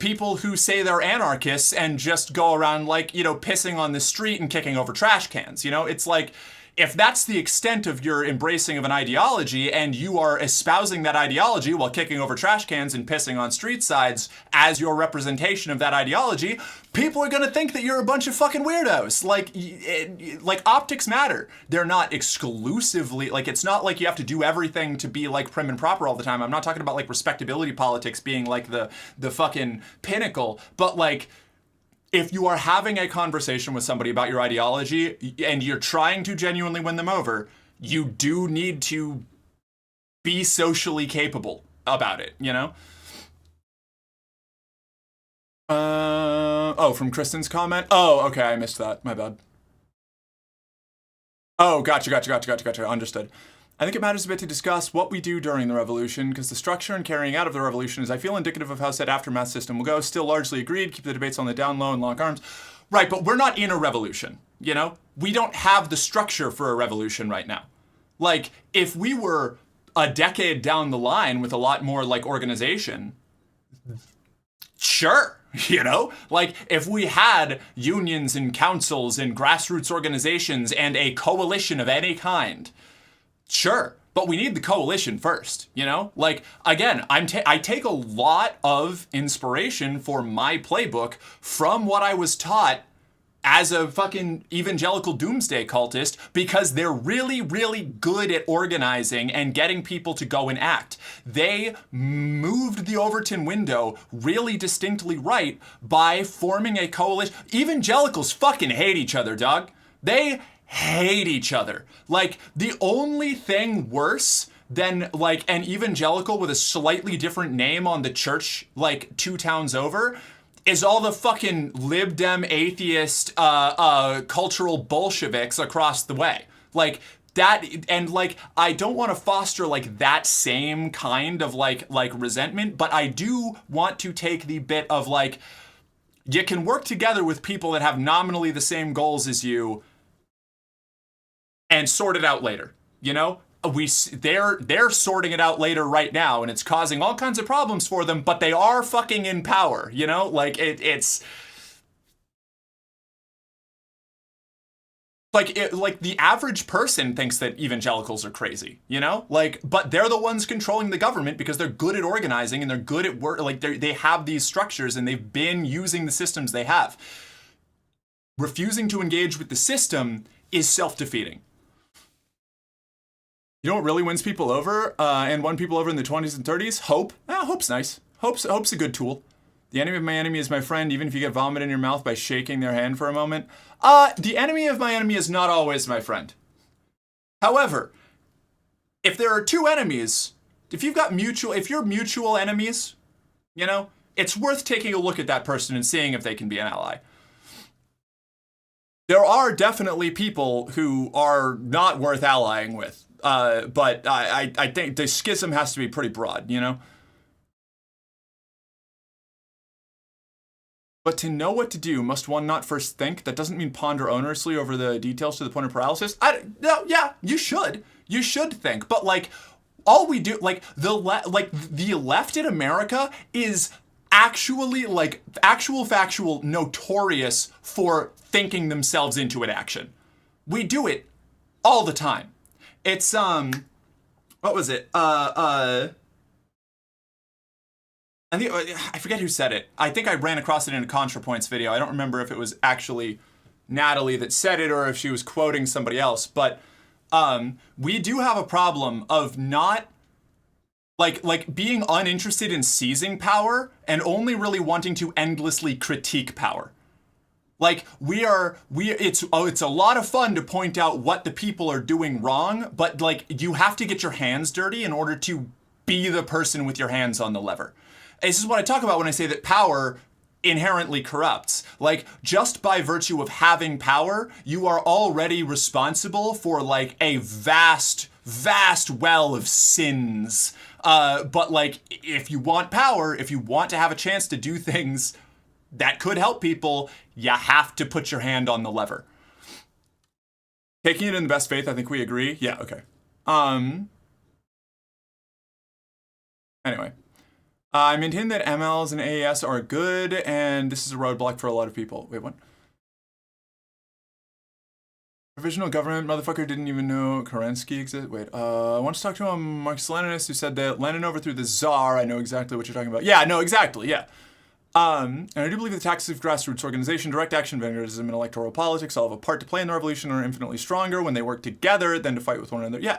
people who say they're anarchists and just go around, like, you know, pissing on the street and kicking over trash cans. You know, it's like... if that's the extent of your embracing of an ideology and you are espousing that ideology while kicking over trash cans and pissing on street sides as your representation of that ideology, people are going to think that you're a bunch of fucking weirdos. Like optics matter. They're not exclusively, like, it's not like you have to do everything to be like prim and proper all the time. I'm not talking about like respectability politics being like the fucking pinnacle, but like, if you are having a conversation with somebody about your ideology and you're trying to genuinely win them over, you do need to be socially capable about it, you know? Oh, from Kristen's comment? Oh, okay, I missed that. My bad. Oh, gotcha. Understood. I think it matters a bit to discuss what we do during the revolution, because the structure and carrying out of the revolution is, I feel, indicative of how said aftermath system will go. Still largely agreed, keep the debates on the down low and lock arms. Right, but we're not in a revolution, you know? We don't have the structure for a revolution right now. Like, if we were a decade down the line with a lot more, like, organization, sure, you know? Like, if we had unions and councils and grassroots organizations and a coalition of any kind, sure, but we need the coalition first, you know? Like, again, I take a lot of inspiration for my playbook from what I was taught as a fucking evangelical doomsday cultist, because they're really, really good at organizing and getting people to go and act. They moved the Overton window really distinctly right by forming a coalition. Evangelicals fucking hate each other, dog. They hate each other. Like, the only thing worse than, like, an evangelical with a slightly different name on the church, like, 2 towns over, is all the fucking Lib Dem atheist cultural Bolsheviks across the way. Like, that, and, like, I don't want to foster, like, that same kind of, like resentment, but I do want to take the bit of, like, you can work together with people that have nominally the same goals as you and sort it out later, you know? They're sorting it out later right now, and it's causing all kinds of problems for them, but they are fucking in power, you know? Like, it's... Like the average person thinks that evangelicals are crazy, you know? Like, but they're the ones controlling the government because they're good at organizing and they're good at work. Like, they have these structures and they've been using the systems they have. Refusing to engage with the system is self-defeating. You know what really wins people over and won people over in the 20s and 30s? Hope. Hope's nice. Hope's a good tool. The enemy of my enemy is my friend, even if you get vomit in your mouth by shaking their hand for a moment. The enemy of my enemy is not always my friend. However, if there are 2 enemies, if you're mutual enemies, you know, it's worth taking a look at that person and seeing if they can be an ally. There are definitely people who are not worth allying with. But I think the schism has to be pretty broad, you know? But to know what to do, must one not first think? That doesn't mean ponder onerously over the details to the point of paralysis. Yeah, you should. You should think. But, like, all we do, like, the left in America is actually, like, factual notorious for thinking themselves into an action. We do it all the time. It's, what was it? I think, I forget who said it. I think I ran across it in a ContraPoints video. I don't remember if it was actually Natalie that said it or if she was quoting somebody else. But, we do have a problem of not, like being uninterested in seizing power and only really wanting to endlessly critique power. Like, it's a lot of fun to point out what the people are doing wrong, but, like, you have to get your hands dirty in order to be the person with your hands on the lever. This is what I talk about when I say that power inherently corrupts. Like, just by virtue of having power, you are already responsible for, like, a vast well of sins. But, like, if you want power, if you want to have a chance to do things that could help people, you have to put your hand on the lever. Taking it in the best faith, I think we agree. Yeah, okay. Anyway. I maintain that MLs and AES are good, and this is a roadblock for a lot of people. Wait, what? Provisional government motherfucker didn't even know Kerensky existed. Wait, I want to talk to a Marxist-Leninist who said that Lenin overthrew the Tsar. I know exactly what you're talking about. Yeah, no, exactly, yeah. And I do believe the tactics of grassroots organization, direct action, vandalism, and electoral politics all have a part to play in the revolution and are infinitely stronger when they work together than to fight with one another. Yeah.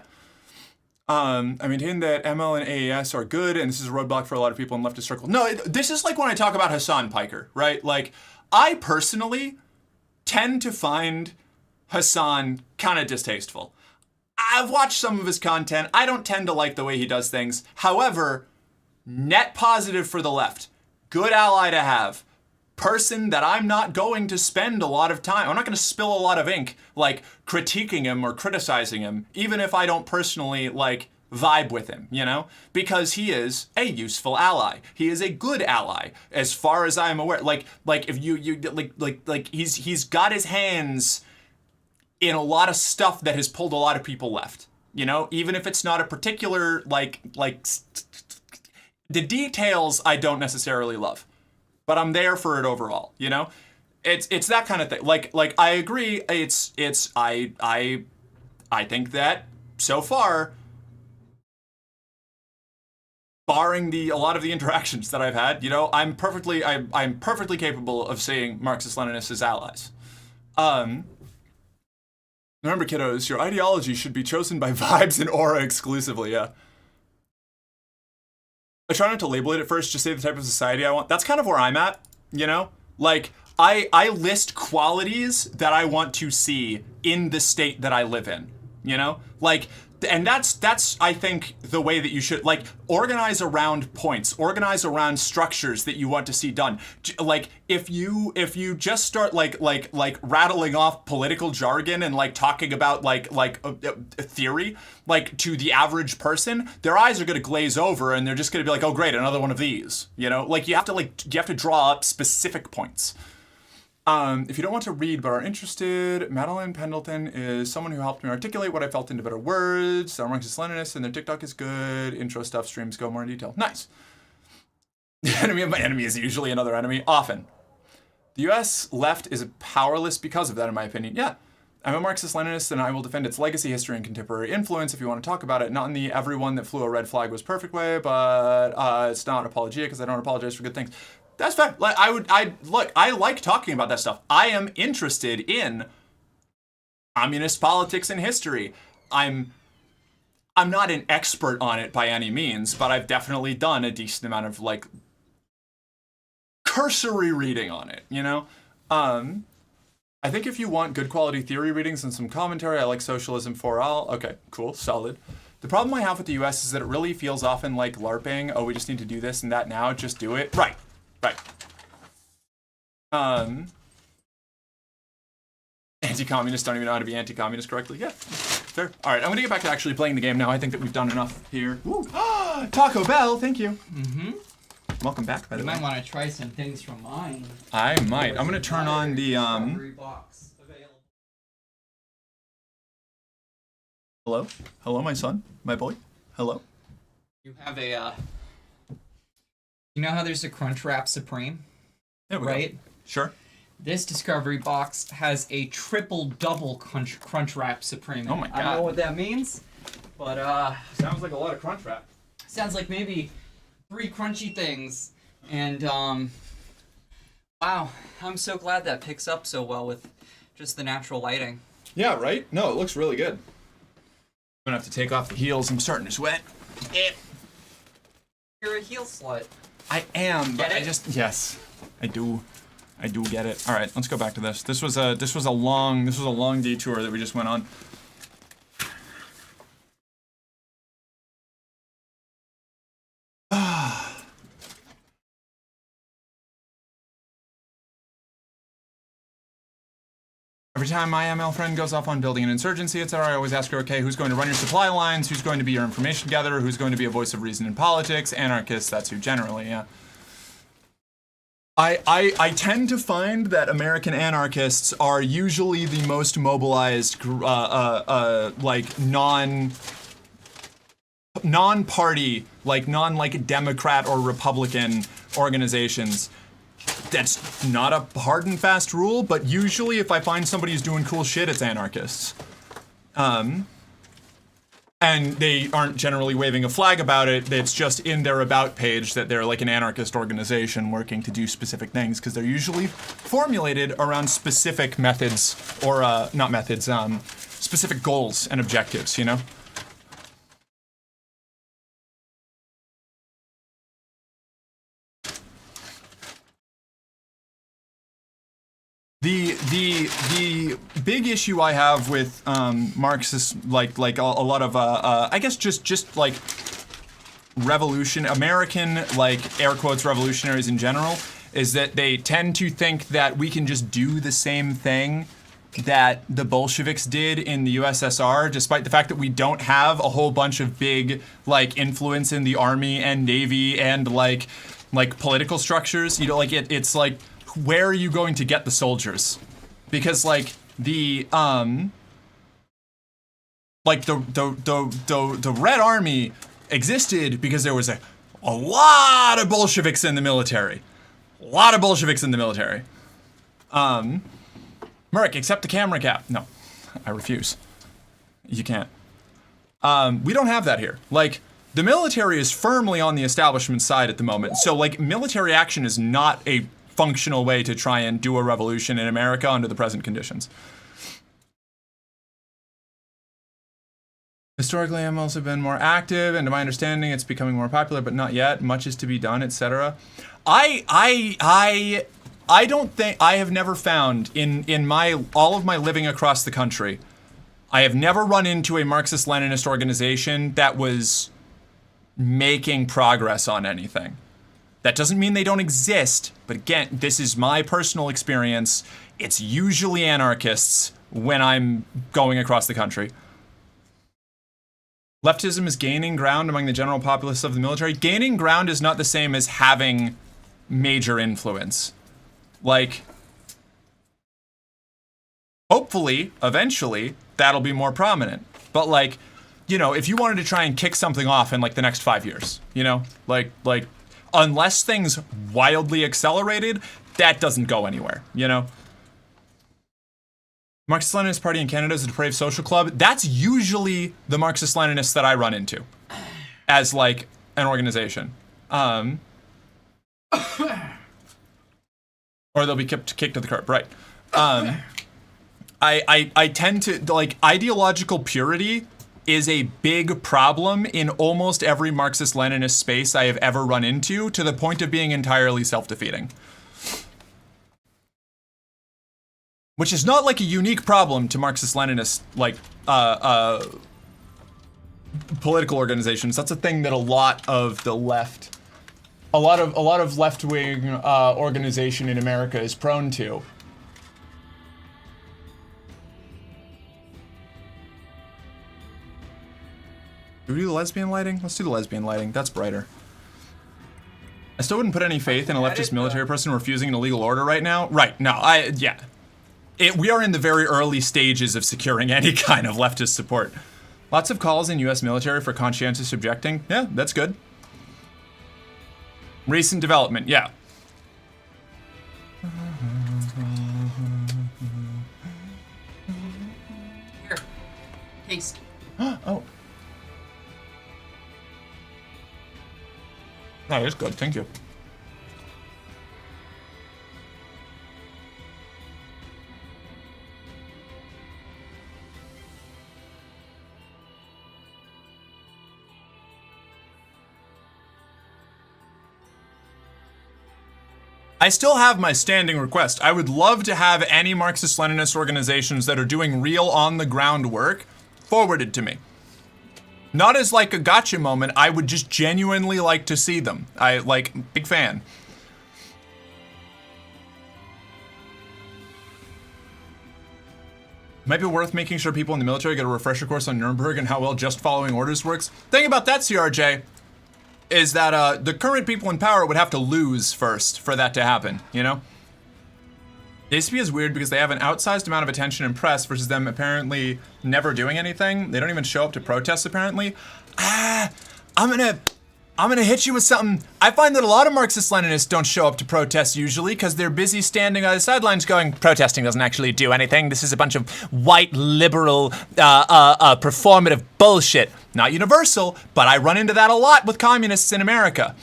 I maintain that ML and AES are good, and this is a roadblock for a lot of people in leftist circles. No, this is like when I talk about Hassan Piker, right? Like, I personally tend to find Hassan kind of distasteful. I've watched some of his content. I don't tend to like the way he does things. However, net positive for the left. Good ally to have. Person that I'm not going to spend a lot of time, I'm not going to spill a lot of ink, like, critiquing him or criticizing him, even if I don't personally, like, vibe with him, you know? Because he is a useful ally. He is a good ally, as far as I'm aware. Like if he's got his hands in a lot of stuff that has pulled a lot of people left, you know? Even if it's not a particular, the details I don't necessarily love, but I'm there for it overall, you know? It's that kind of thing. Like I agree, I think that so far, barring a lot of the interactions that I've had, you know, I'm perfectly capable of seeing Marxist-Leninists as allies. Remember, kiddos, your ideology should be chosen by vibes and aura exclusively, yeah. I try not to label it at first, just say the type of society I want. That's kind of where I'm at, you know? Like, I list qualities that I want to see in the state that I live in, you know? Like, and that's I think the way that you should, like, organize around points, organize around structures that you want to see done. Like, if you just start like rattling off political jargon and like talking about like theory, like, to the average person, their eyes are going to glaze over and they're just going to be like, oh great, another one of these, you know? Like, you have to draw up specific points. If you don't want to read but are interested, Madeline Pendleton is someone who helped me articulate what I felt into better words. They're Marxist-Leninists and their TikTok is good. Intro stuff streams go more in detail. Nice. The enemy of my enemy is usually another enemy. Often. The US left is powerless because of that, in my opinion. Yeah. I'm a Marxist-Leninist and I will defend its legacy, history, and contemporary influence if you want to talk about it. Not in the everyone that flew a red flag was perfect way, but it's not apologia because I don't apologize for good things. That's fair. Like, I like talking about that stuff. I am interested in communist politics and history. I'm not an expert on it by any means, but I've definitely done a decent amount of like cursory reading on it, you know? I think if you want good quality theory readings and some commentary, I like Socialism for All. Okay, cool, solid. The problem I have with the US is that it really feels often like LARPing. Oh, we just need to do this and that now, just do it. Right. Anti-communists don't even know how to be anti-communist correctly. Yeah, fair. All right, I'm gonna get back to actually playing the game now. I think that we've done enough here. Woo. Taco Bell, thank you. Mm-hmm. Welcome back, by the way. You might want to try some things from mine. I might. I'm gonna turn on the Box available. Hello? Hello, my son? My boy? Hello? You have a, you know how there's a Crunchwrap Supreme? There we right? go. Sure. This Discovery Box has a triple-double Crunchwrap Supreme. Oh my god. I don't know what that means, but Sounds like a lot of Crunchwrap. sounds like maybe 3 crunchy things. And, wow, I'm so glad that picks up so well with just the natural lighting. Yeah, right? No, it looks really good. I'm gonna have to take off the heels. I'm starting to sweat. You're a heel slut. I am, but Get it? I just yes, I do get it. All right, let's go back to this. This was a long detour that we just went on. Every time my ML friend goes off on building an insurgency, etc., I always ask her, okay, who's going to run your supply lines? Who's going to be your information gatherer? Who's going to be a voice of reason in politics? Anarchists, that's who generally, yeah. I tend to find that American anarchists are usually the most mobilized, like non-party, like non-like Democrat or Republican organizations. that's not a hard and fast rule, but usually if I find somebody who's doing cool shit, it's anarchists. And they aren't generally waving a flag about it. It's just in their about page that they're like an anarchist organization working to do specific things, because they're usually formulated around specific methods, or not methods, specific goals and objectives, you know? The big issue I have with Marxists, like a lot of I guess just like American, like air quotes revolutionaries in general, is that they tend to think that we can just do the same thing that the Bolsheviks did in the USSR, despite the fact that we don't have a whole bunch of big like influence in the army and navy and like political structures. You know, like it's like, where are you going to get the soldiers? Because like the Red Army existed because there was a lot of Bolsheviks in the military. A lot of Bolsheviks in the military. Merrick, accept the camera cap. No, I refuse. You can't. We don't have that here. Like, the military is firmly on the establishment side at the moment. So like military action is not a functional way to try and do a revolution in America under the present conditions. Historically, MLs have been more active, and to my understanding, it's becoming more popular, but not yet. Much is to be done, etc. I don't think, I have never found in my all of my living across the country, I have never run into a Marxist-Leninist organization that was making progress on anything. That doesn't mean they don't exist, but again, this is my personal experience. It's usually anarchists when I'm going across the country. Leftism is gaining ground among the general populace of the military. Gaining ground is not the same as having major influence. Like, hopefully, eventually, that'll be more prominent. But like, you know, if you wanted to try and kick something off in like the next 5 years, you know, like unless things wildly accelerated, that doesn't go anywhere, you know? Marxist-Leninist Party in Canada is a depraved social club. That's usually the Marxist-Leninists that I run into as like an organization. Or they'll be kicked to the curb, right? I tend to, like, ideological purity is a big problem in almost every Marxist-Leninist space I have ever run into, to the point of being entirely self-defeating. Which is not like a unique problem to Marxist-Leninist, like, political organizations. That's a thing that a lot of the left, a lot of left-wing organization in America is prone to. Do we do the lesbian lighting? Let's do the lesbian lighting. That's brighter. I still wouldn't put any faith in a leftist military person refusing an illegal order right now. Right, no, yeah. We are in the very early stages of securing any kind of leftist support. Lots of calls in U.S. military for conscientious objecting. Yeah, that's good. Recent development, yeah. Here, taste. Oh. That is good, thank you. I still have my standing request. I would love to have any Marxist-Leninist organizations that are doing real on-the-ground work forwarded to me. Not as like a gotcha moment, I would just genuinely like to see them. Big fan. Might be worth making sure people in the military get a refresher course on Nuremberg and how well just following orders works. Thing about that, CRJ, is that the current people in power would have to lose first for that to happen, you know? The ACP is weird because they have an outsized amount of attention and press versus them apparently never doing anything. They don't even show up to protests, apparently. I'm I'm gonna hit you with something. I find that a lot of Marxist-Leninists don't show up to protests usually because they're busy standing on the sidelines going, protesting doesn't actually do anything. This is a bunch of white liberal performative bullshit. Not universal, but I run into that a lot with communists in America.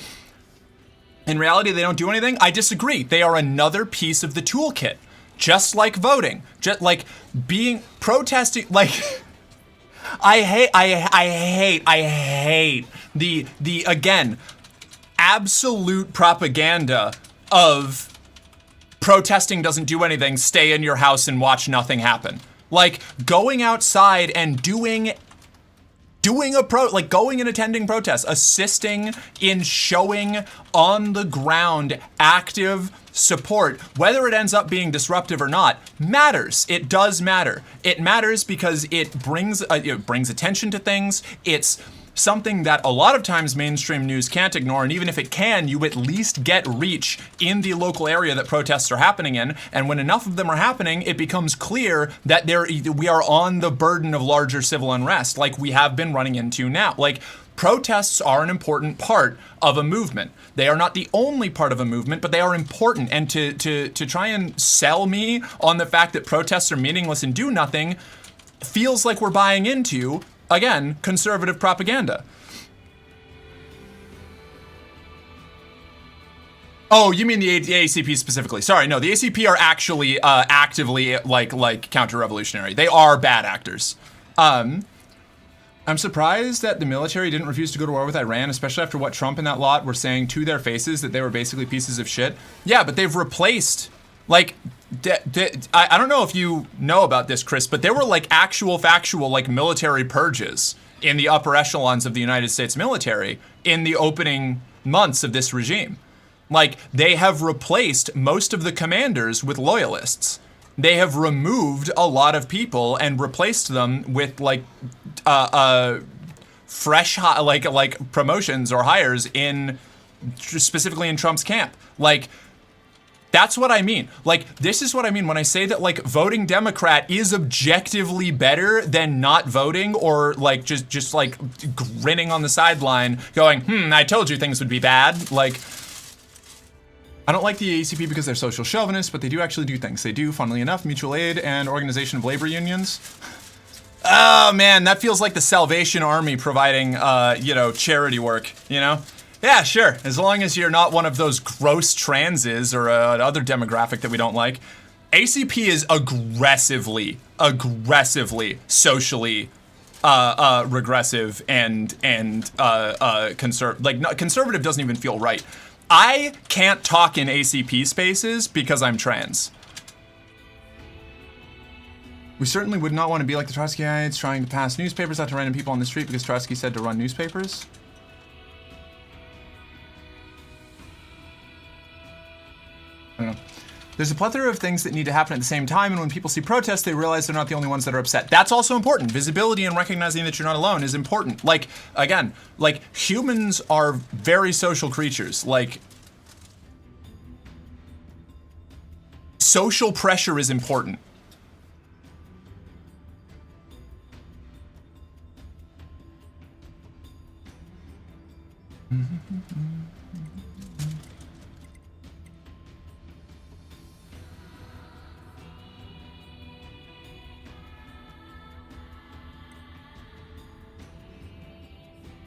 In reality, they don't do anything. I disagree. They are another piece of the toolkit. Just like voting, just like protesting, like I hate the again, absolute propaganda of protesting doesn't do anything, stay in your house and watch nothing happen. Like going outside and doing going and attending protests, assisting in showing on the ground active support, whether it ends up being disruptive or not, matters. It does matter. It matters because it brings attention to things. It's something that a lot of times mainstream news can't ignore, and even if it can, you at least get reach in the local area that protests are happening in, and when enough of them are happening, it becomes clear that we are on the burden of larger civil unrest, like we have been running into now. Like, protests are an important part of a movement. They are not the only part of a movement, but they are important, and to try and sell me on the fact that protests are meaningless and do nothing feels like we're buying into, again, conservative propaganda. Oh, you mean the ACP specifically? Sorry, no, the ACP are actually actively like counter-revolutionary. They are bad actors. I'm surprised that the military didn't refuse to go to war with Iran, especially after what Trump and that lot were saying to their faces, that they were basically pieces of shit. Yeah, but they've replaced, like, I don't know if you know about this, Chris, but there were like actual factual like military purges in the upper echelons of the United States military in the opening months of this regime. Like, they have replaced most of the commanders with loyalists. They have removed a lot of people and replaced them with like fresh like promotions or hires in specifically in Trump's camp. Like, that's what I mean. Like, this is what I mean when I say that, like, voting Democrat is objectively better than not voting, or, like, just like, grinning on the sideline going, I told you things would be bad. Like, I don't like the ACP because they're social chauvinists, but they do actually do things. They do, funnily enough, mutual aid and organization of labor unions. Oh, man, that feels like the Salvation Army providing, charity work, you know? Yeah, sure. As long as you're not one of those gross transes or other demographic that we don't like. ACP is aggressively socially regressive and conservative. Like, conservative doesn't even feel right. I can't talk in ACP spaces because I'm trans. We certainly would not want to be like the Trotskyites trying to pass newspapers out to random people on the street because Trotsky said to run newspapers. I don't know. There's a plethora of things that need to happen at the same time, and when people see protests, they realize they're not the only ones that are upset. That's also important. Visibility and recognizing that you're not alone is important. Like, again, like, humans are very social creatures. Like, social pressure is important.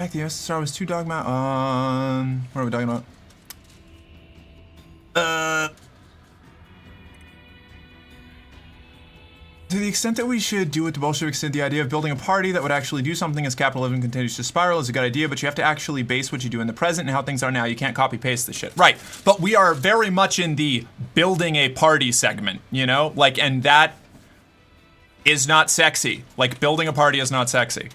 The USSR was too dogmatic. What are we talking about? To the extent that we should do what the Bolsheviks did, the idea of building a party that would actually do something as capitalism continues to spiral is a good idea, but you have to actually base what you do in the present and how things are now. You can't copy paste the shit. Right. But we are very much in the building a party segment, you know? Like, and that is not sexy. Like, building a party is not sexy.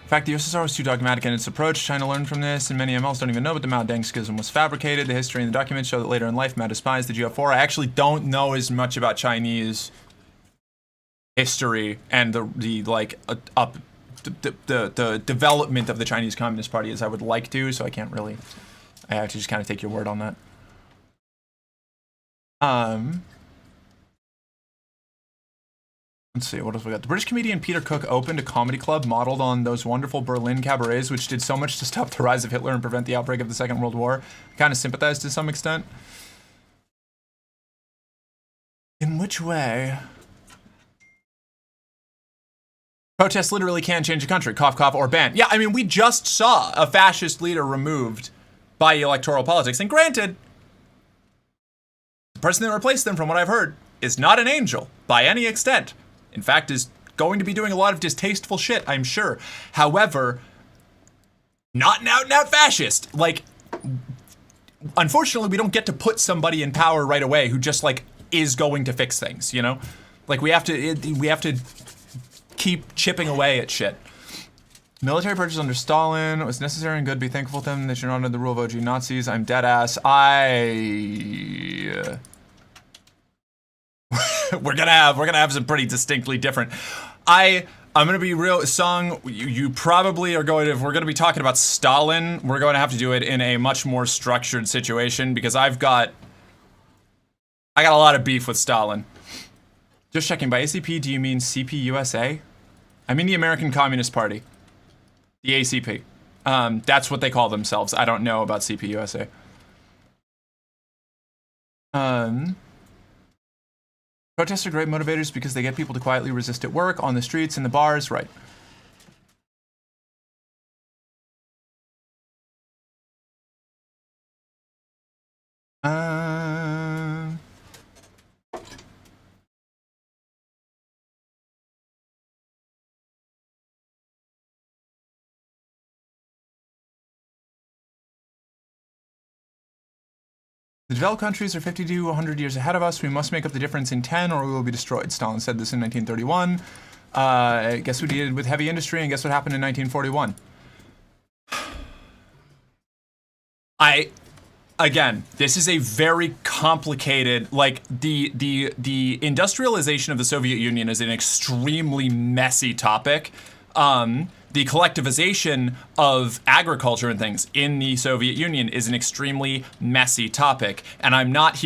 In fact, the USSR was too dogmatic in its approach. China learned from this, and many MLs don't even know, but the Mao Deng schism was fabricated. The history and the documents show that later in life, Mao despised the GF4. I actually don't know as much about Chinese history and the development of the Chinese Communist Party as I would like to, so I can't really. I have to just kind of take your word on that. Let's see, what else we got? The British comedian Peter Cook opened a comedy club modeled on those wonderful Berlin cabarets, which did so much to stop the rise of Hitler and prevent the outbreak of the Second World War. I kind of sympathize to some extent. In which way? Protests literally can change a country. Cough, cough, or ban. Yeah, I mean, we just saw a fascist leader removed by electoral politics. And granted, the person that replaced them, from what I've heard, is not an angel by any extent. In fact, is going to be doing a lot of distasteful shit, I'm sure. However, not an out-and-out fascist. Like, unfortunately, we don't get to put somebody in power right away who just, like, is going to fix things, you know? Like, we have to keep chipping away at shit. Military purchase under Stalin was necessary and good. Be thankful to them. They should honor the rule of OG Nazis. I'm dead ass. we're gonna have some pretty distinctly different. I'm gonna be real. Song, you probably are going to. If we're gonna be talking about Stalin, we're going to have to do it in a much more structured situation because I got a lot of beef with Stalin. Just checking. By ACP, do you mean CPUSA? I mean the American Communist Party. The ACP. That's what they call themselves. I don't know about CPUSA. Protests are great motivators because they get people to quietly resist at work, on the streets, in the bars, right. The developed countries are 50 to 100 years ahead of us. We must make up the difference in 10 or we will be destroyed. Stalin said this in 1931. Guess what he did with heavy industry and guess what happened in 1941? Again, this is a very complicated, like, the industrialization of the Soviet Union is an extremely messy topic. The collectivization of agriculture and things in the Soviet Union is an extremely messy topic. And I'm not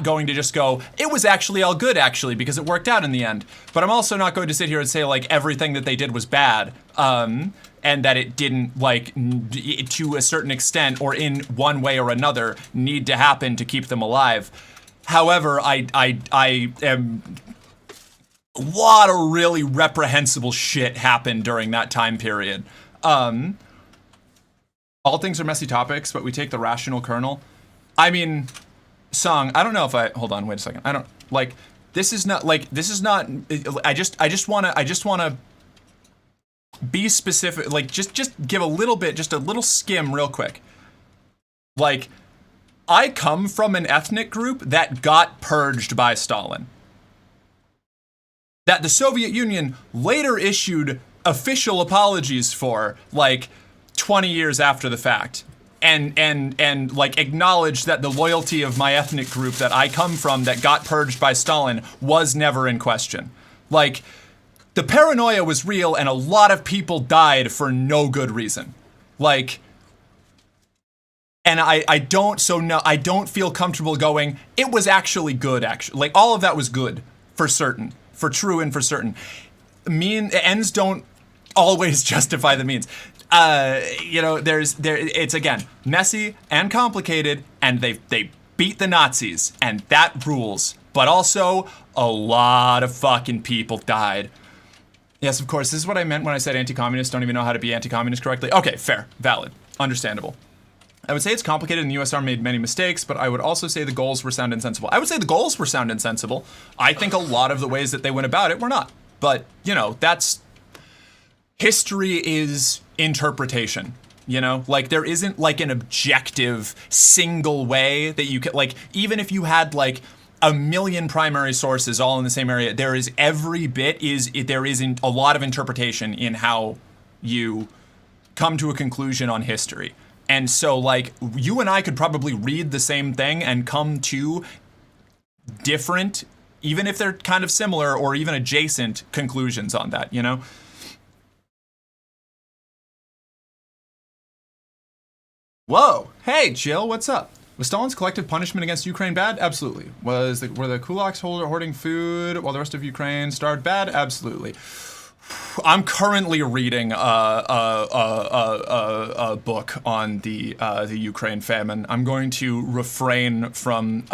going to just go, it was actually all good, actually, because it worked out in the end. But I'm also not going to sit here and say, like, everything that they did was bad. And that it didn't, like, to a certain extent, or in one way or another, need to happen to keep them alive. However, I am... A lot of really reprehensible shit happened during that time period. All things are messy topics, but we take the rational kernel. I mean, Song, I don't know if hold on, wait a second. I just wanna be specific, like, just give a little bit, just a little skim real quick. Like, I come from an ethnic group that got purged by Stalin. That the Soviet Union later issued official apologies for, like, 20 years after the fact. And like, acknowledged that the loyalty of my ethnic group that I come from that got purged by Stalin was never in question. Like, the paranoia was real and a lot of people died for no good reason. Like, and I don't feel comfortable going, it was actually good, actually. Like, all of that was good, for certain. For true and for certain. Ends don't always justify the means. It's again messy and complicated, and they beat the Nazis, and that rules. But also, a lot of fucking people died. Yes, of course, this is what I meant when I said anti-communist. Don't even know how to be anti-communist correctly. Okay, fair, valid, understandable. I would say it's complicated and the USR made many mistakes, but I would also say the goals were sound and sensible. I would say the goals were sound and sensible. I think a lot of the ways that they went about it were not. But, that's... History is interpretation, Like, there isn't, like, an objective, single way that you can... Like, even if you had, like, a million primary sources all in the same area, there is a lot of interpretation in how you come to a conclusion on history. And so, like, you and I could probably read the same thing and come to different, even if they're kind of similar or even adjacent conclusions on that, Whoa. Hey, Jill, what's up? Was Stalin's collective punishment against Ukraine bad? Absolutely. Were the kulaks hoarding food while the rest of Ukraine starved? Bad? Absolutely. I'm currently reading a book on the Ukraine famine. I'm going to refrain from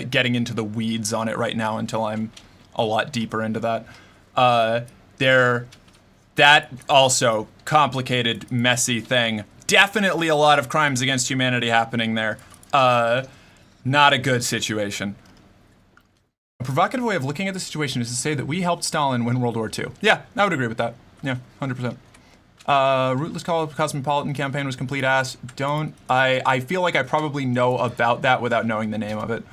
getting into the weeds on it right now until I'm a lot deeper into that. That also complicated, messy thing. Definitely a lot of crimes against humanity happening there. Not a good situation. A provocative way of looking at the situation is to say that we helped Stalin win World War II. Yeah, I would agree with that. Yeah, 100%. Rootless Cosmopolitan campaign was complete ass. I feel like I probably know about that without knowing the name of it.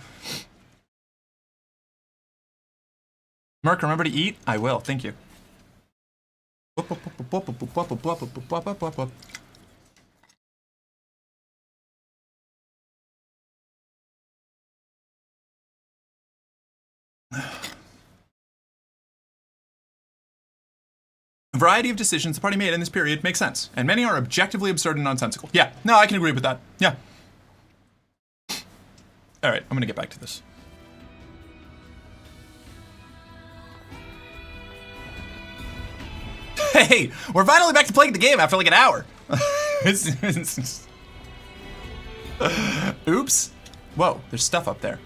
Merc, remember to eat? I will, thank you. A variety of decisions the party made in this period make sense, and many are objectively absurd and nonsensical. Yeah, no, I can agree with that. Yeah. All right, I'm gonna get back to this. Hey, we're finally back to playing the game after like an hour. Oops. Whoa, there's stuff up there.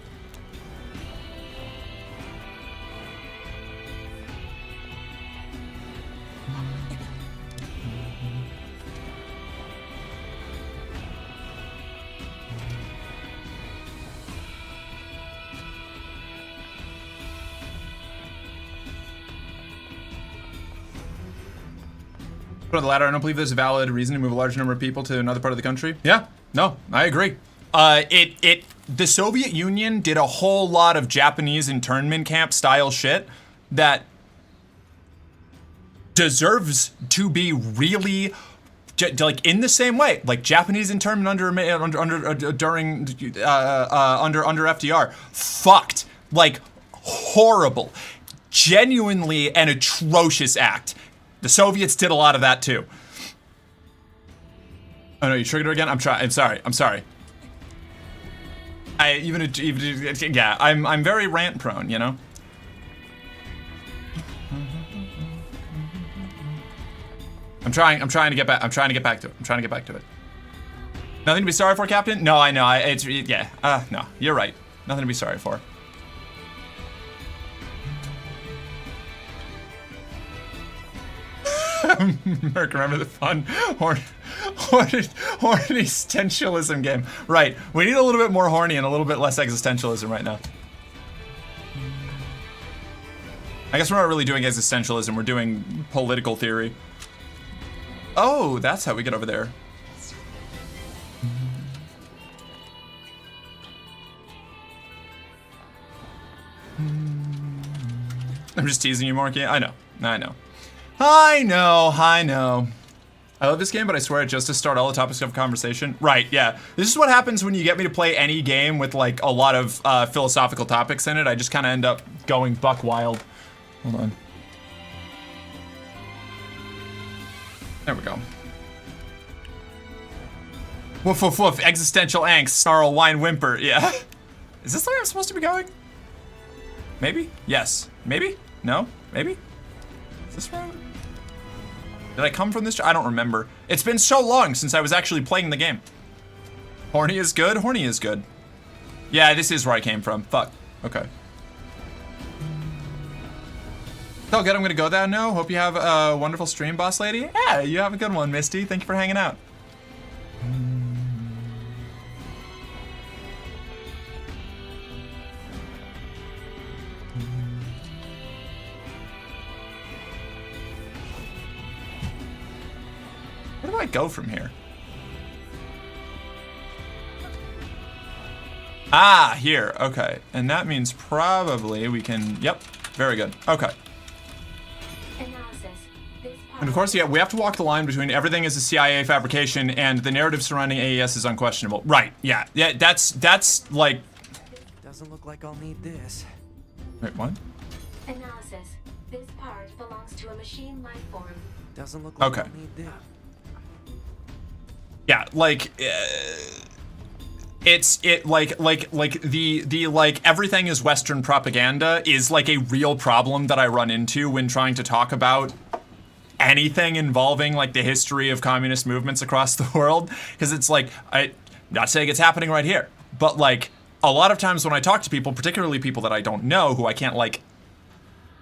For the latter, I don't believe there's a valid reason to move a large number of people to another part of the country. Yeah, no, I agree. The Soviet Union did a whole lot of Japanese internment camp style shit that deserves to be really, like, in the same way, like Japanese internment under FDR, fucked, like, horrible, genuinely an atrocious act. The Soviets did a lot of that too. Oh no, you triggered her again? I'm sorry. I'm very rant prone, you know? I'm trying to get back to it. Nothing to be sorry for, Captain? No, I know. No, you're right. Nothing to be sorry for. Merc, remember the fun horny existentialism game. Right. We need a little bit more horny and a little bit less existentialism right now. I guess we're not really doing existentialism, we're doing political theory. Oh, that's how we get over there. I'm just teasing you, Morky. I know. I know. I love this game, but I swear just to start all the topics of conversation. Right, yeah. This is what happens when you get me to play any game with like a lot of philosophical topics in it. I just kind of end up going buck wild. Hold on. There we go. Woof woof woof, existential angst, snarl, whine, whimper, yeah. Is this the way I'm supposed to be going? Maybe? Yes. Maybe? No? Maybe? Is this right? Did I come from this? I don't remember. It's been so long since I was actually playing the game. Horny is good? Horny is good. Yeah, this is where I came from. Fuck. Okay. So good, I'm gonna go there now. Hope you have a wonderful stream, boss lady. Yeah, you have a good one, Misty. Thank you for hanging out. Where do I go from here? Ah, here. Okay. And that means probably we can... Yep. Very good. Okay. And of course, yeah, we have to walk the line between everything is a CIA fabrication and the narrative surrounding AES is unquestionable. Right. Yeah. Yeah, that's like... Doesn't look like I'll need this. Wait, what? Analysis. This part belongs to a machine life form. Doesn't look like Okay. I'll need this. Yeah, like, the like everything is Western propaganda is like a real problem that I run into when trying to talk about anything involving like the history of communist movements across the world, because it's like, I'm not saying it's happening right here, but like a lot of times when I talk to people, particularly people that I don't know, who I can't like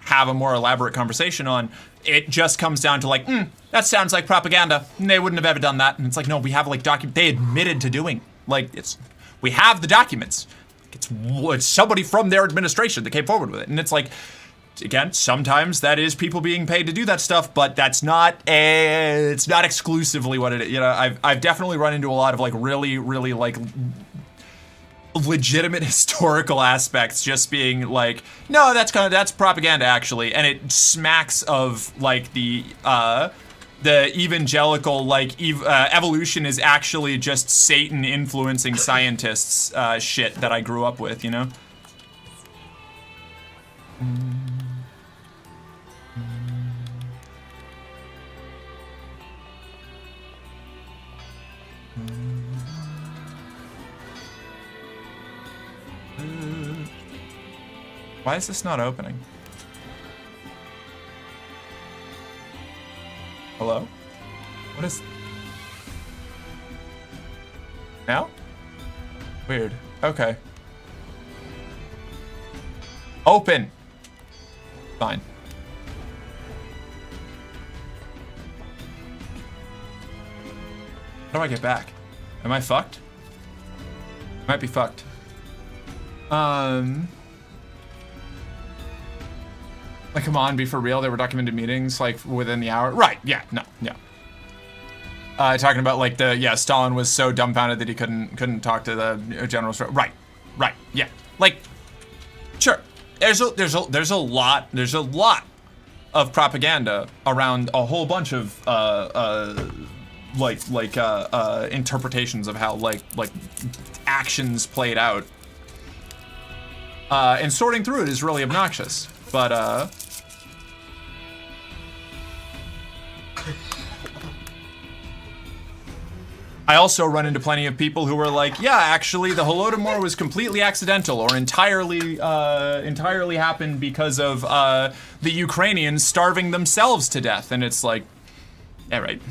have a more elaborate conversation on, it just comes down to like, that sounds like propaganda. They wouldn't have ever done that. And it's like, no, we have like they admitted to doing, like, we have the documents. It's somebody from their administration that came forward with it. And it's like, again, sometimes that is people being paid to do that stuff, but it's not exclusively what it is. You know, I've definitely run into a lot of like really, really like legitimate historical aspects just being like, no, that's propaganda actually, and it smacks of like the evangelical like evolution is actually just Satan influencing scientists shit that I grew up with, you know. Why is this not opening? Hello? What is... Now? Weird. Okay. Open! Fine. How do I get back? Am I fucked? Might be fucked. Like, come on, be for real. There were documented meetings, like, within the hour. Right, yeah, no. Talking about, like, Stalin was so dumbfounded that he couldn't talk to the general. Right, yeah. Like, sure. There's a lot of propaganda around a whole bunch of, interpretations of how, like, actions played out. And sorting through it is really obnoxious. But, I also run into plenty of people who are like, yeah, actually, the Holodomor was completely accidental or entirely happened because of the Ukrainians starving themselves to death. And it's like, all right,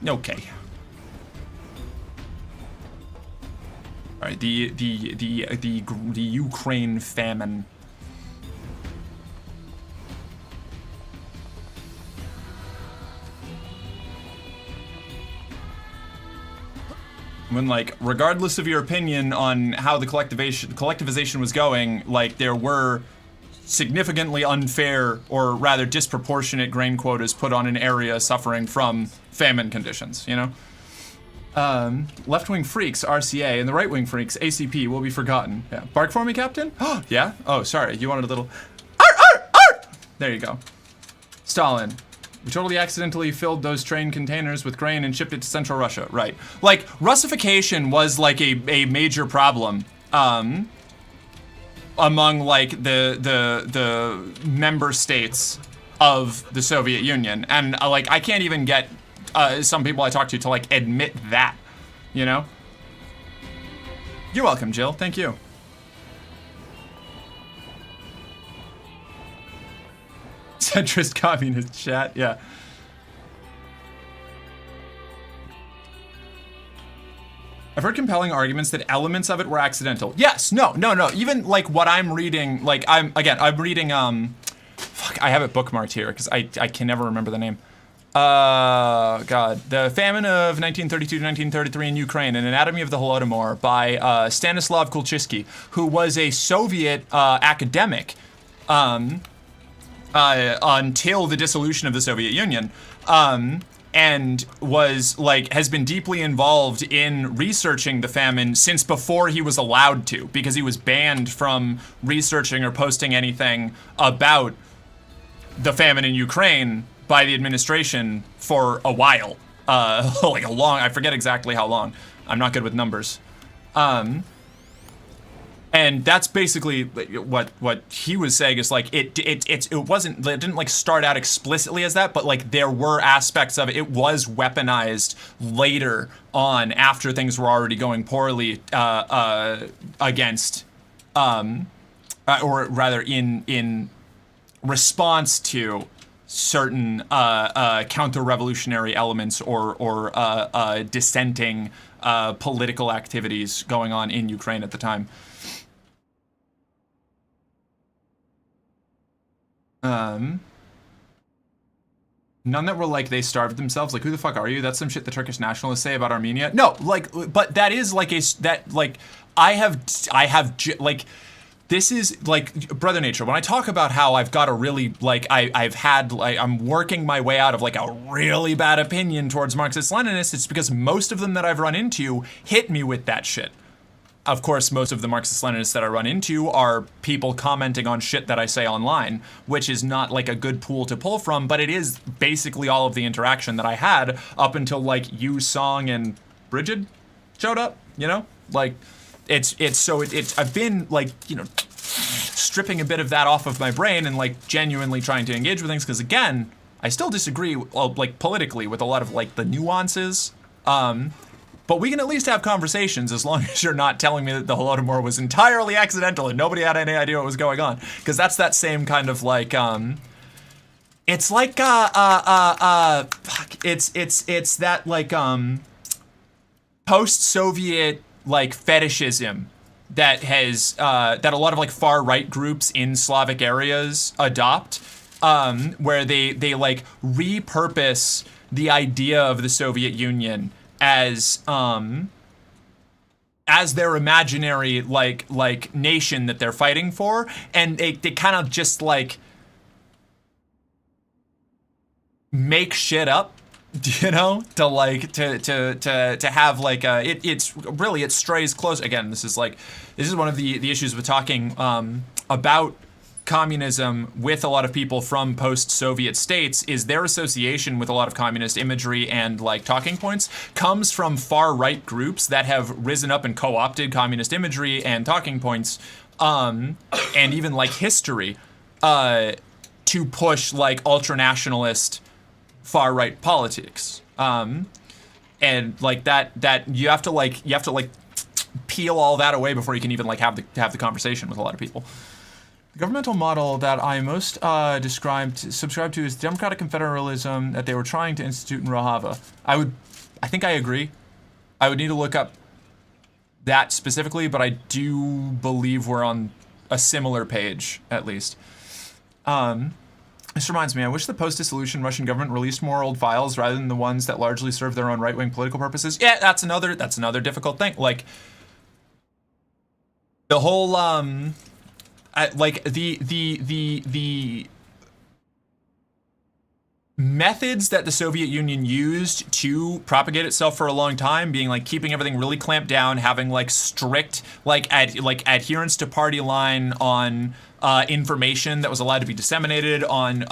okay. All right, the Ukraine famine. When, like, regardless of your opinion on how the collectivization was going, like, there were significantly unfair or rather disproportionate grain quotas put on an area suffering from famine conditions, you know? Left-wing freaks, RCA, and the right-wing freaks, ACP, will be forgotten. Yeah. Bark for me, Captain? Oh, yeah? Oh, sorry, you wanted a little... Arr! There you go. Stalin. We totally accidentally filled those train containers with grain and shipped it to Central Russia. Right. Like, Russification was, like, a major problem, among, like, the member states of the Soviet Union. And, like, I can't even get, some people I talk to like, admit that, you know? You're welcome, Jill. Thank you. Centrist communist chat, yeah. I've heard compelling arguments that elements of it were accidental. Yes, no. Even like what I'm reading, like I'm reading, fuck, I have it bookmarked here because I can never remember the name. God, The Famine of 1932 to 1933 in Ukraine, An Anatomy of the Holodomor by Stanislav Kulczycki, who was a Soviet academic, until the dissolution of the Soviet Union, and was like, has been deeply involved in researching the famine since before he was allowed to, because he was banned from researching or posting anything about the famine in Ukraine by the administration for a while, like a long, I forget exactly how long. I'm not good with numbers. And that's basically what he was saying is like it didn't like start out explicitly as that, but like there were aspects of it. It was weaponized later on after things were already going poorly against, or rather in response to certain counter-revolutionary elements or dissenting political activities going on in Ukraine at the time. None that were like they starved themselves. Like, who the fuck are you? That's some shit the Turkish nationalists say about Armenia. No, like, but that is like I have like, this is like Brother Nature. When I talk about how I've got a really like I'm working my way out of like a really bad opinion towards Marxist-Leninists, it's because most of them that I've run into hit me with that shit. Of course, most of the Marxist-Leninists that I run into are people commenting on shit that I say online, which is not like a good pool to pull from, but it is basically all of the interaction that I had up until like you, Song, and Bridget showed up, you know? Like, it's I've been like, you know, stripping a bit of that off of my brain and like genuinely trying to engage with things, because again, I still disagree, like politically, with a lot of like the nuances. But we can at least have conversations as long as you're not telling me that the Holodomor was entirely accidental and nobody had any idea what was going on. Because that's that same kind of like, it's like, it's that like, post-Soviet like fetishism that has, that a lot of like far-right groups in Slavic areas adopt, where they like repurpose the idea of the Soviet Union as their imaginary like nation that they're fighting for, and they kind of just like make shit up, you know, to like to have like it's really, it strays close. Again, this is one of the issues with talking about communism with a lot of people from post-Soviet states, is their association with a lot of communist imagery and like talking points comes from far-right groups that have risen up and co-opted communist imagery and talking points, and even like history, to push like ultranationalist far-right politics. And like that you have to like peel all that away before you can even like have the conversation with a lot of people. The governmental model that I most subscribe to is democratic confederalism that they were trying to institute in Rojava. I think I agree. I would need to look up that specifically, but I do believe we're on a similar page, at least. This reminds me, I wish the post-dissolution Russian government released more old files rather than the ones that largely serve their own right-wing political purposes. Yeah, that's another difficult thing. Like, the whole, like the methods that the Soviet Union used to propagate itself for a long time, being like keeping everything really clamped down, having like strict like adherence to party line on information that was allowed to be disseminated, on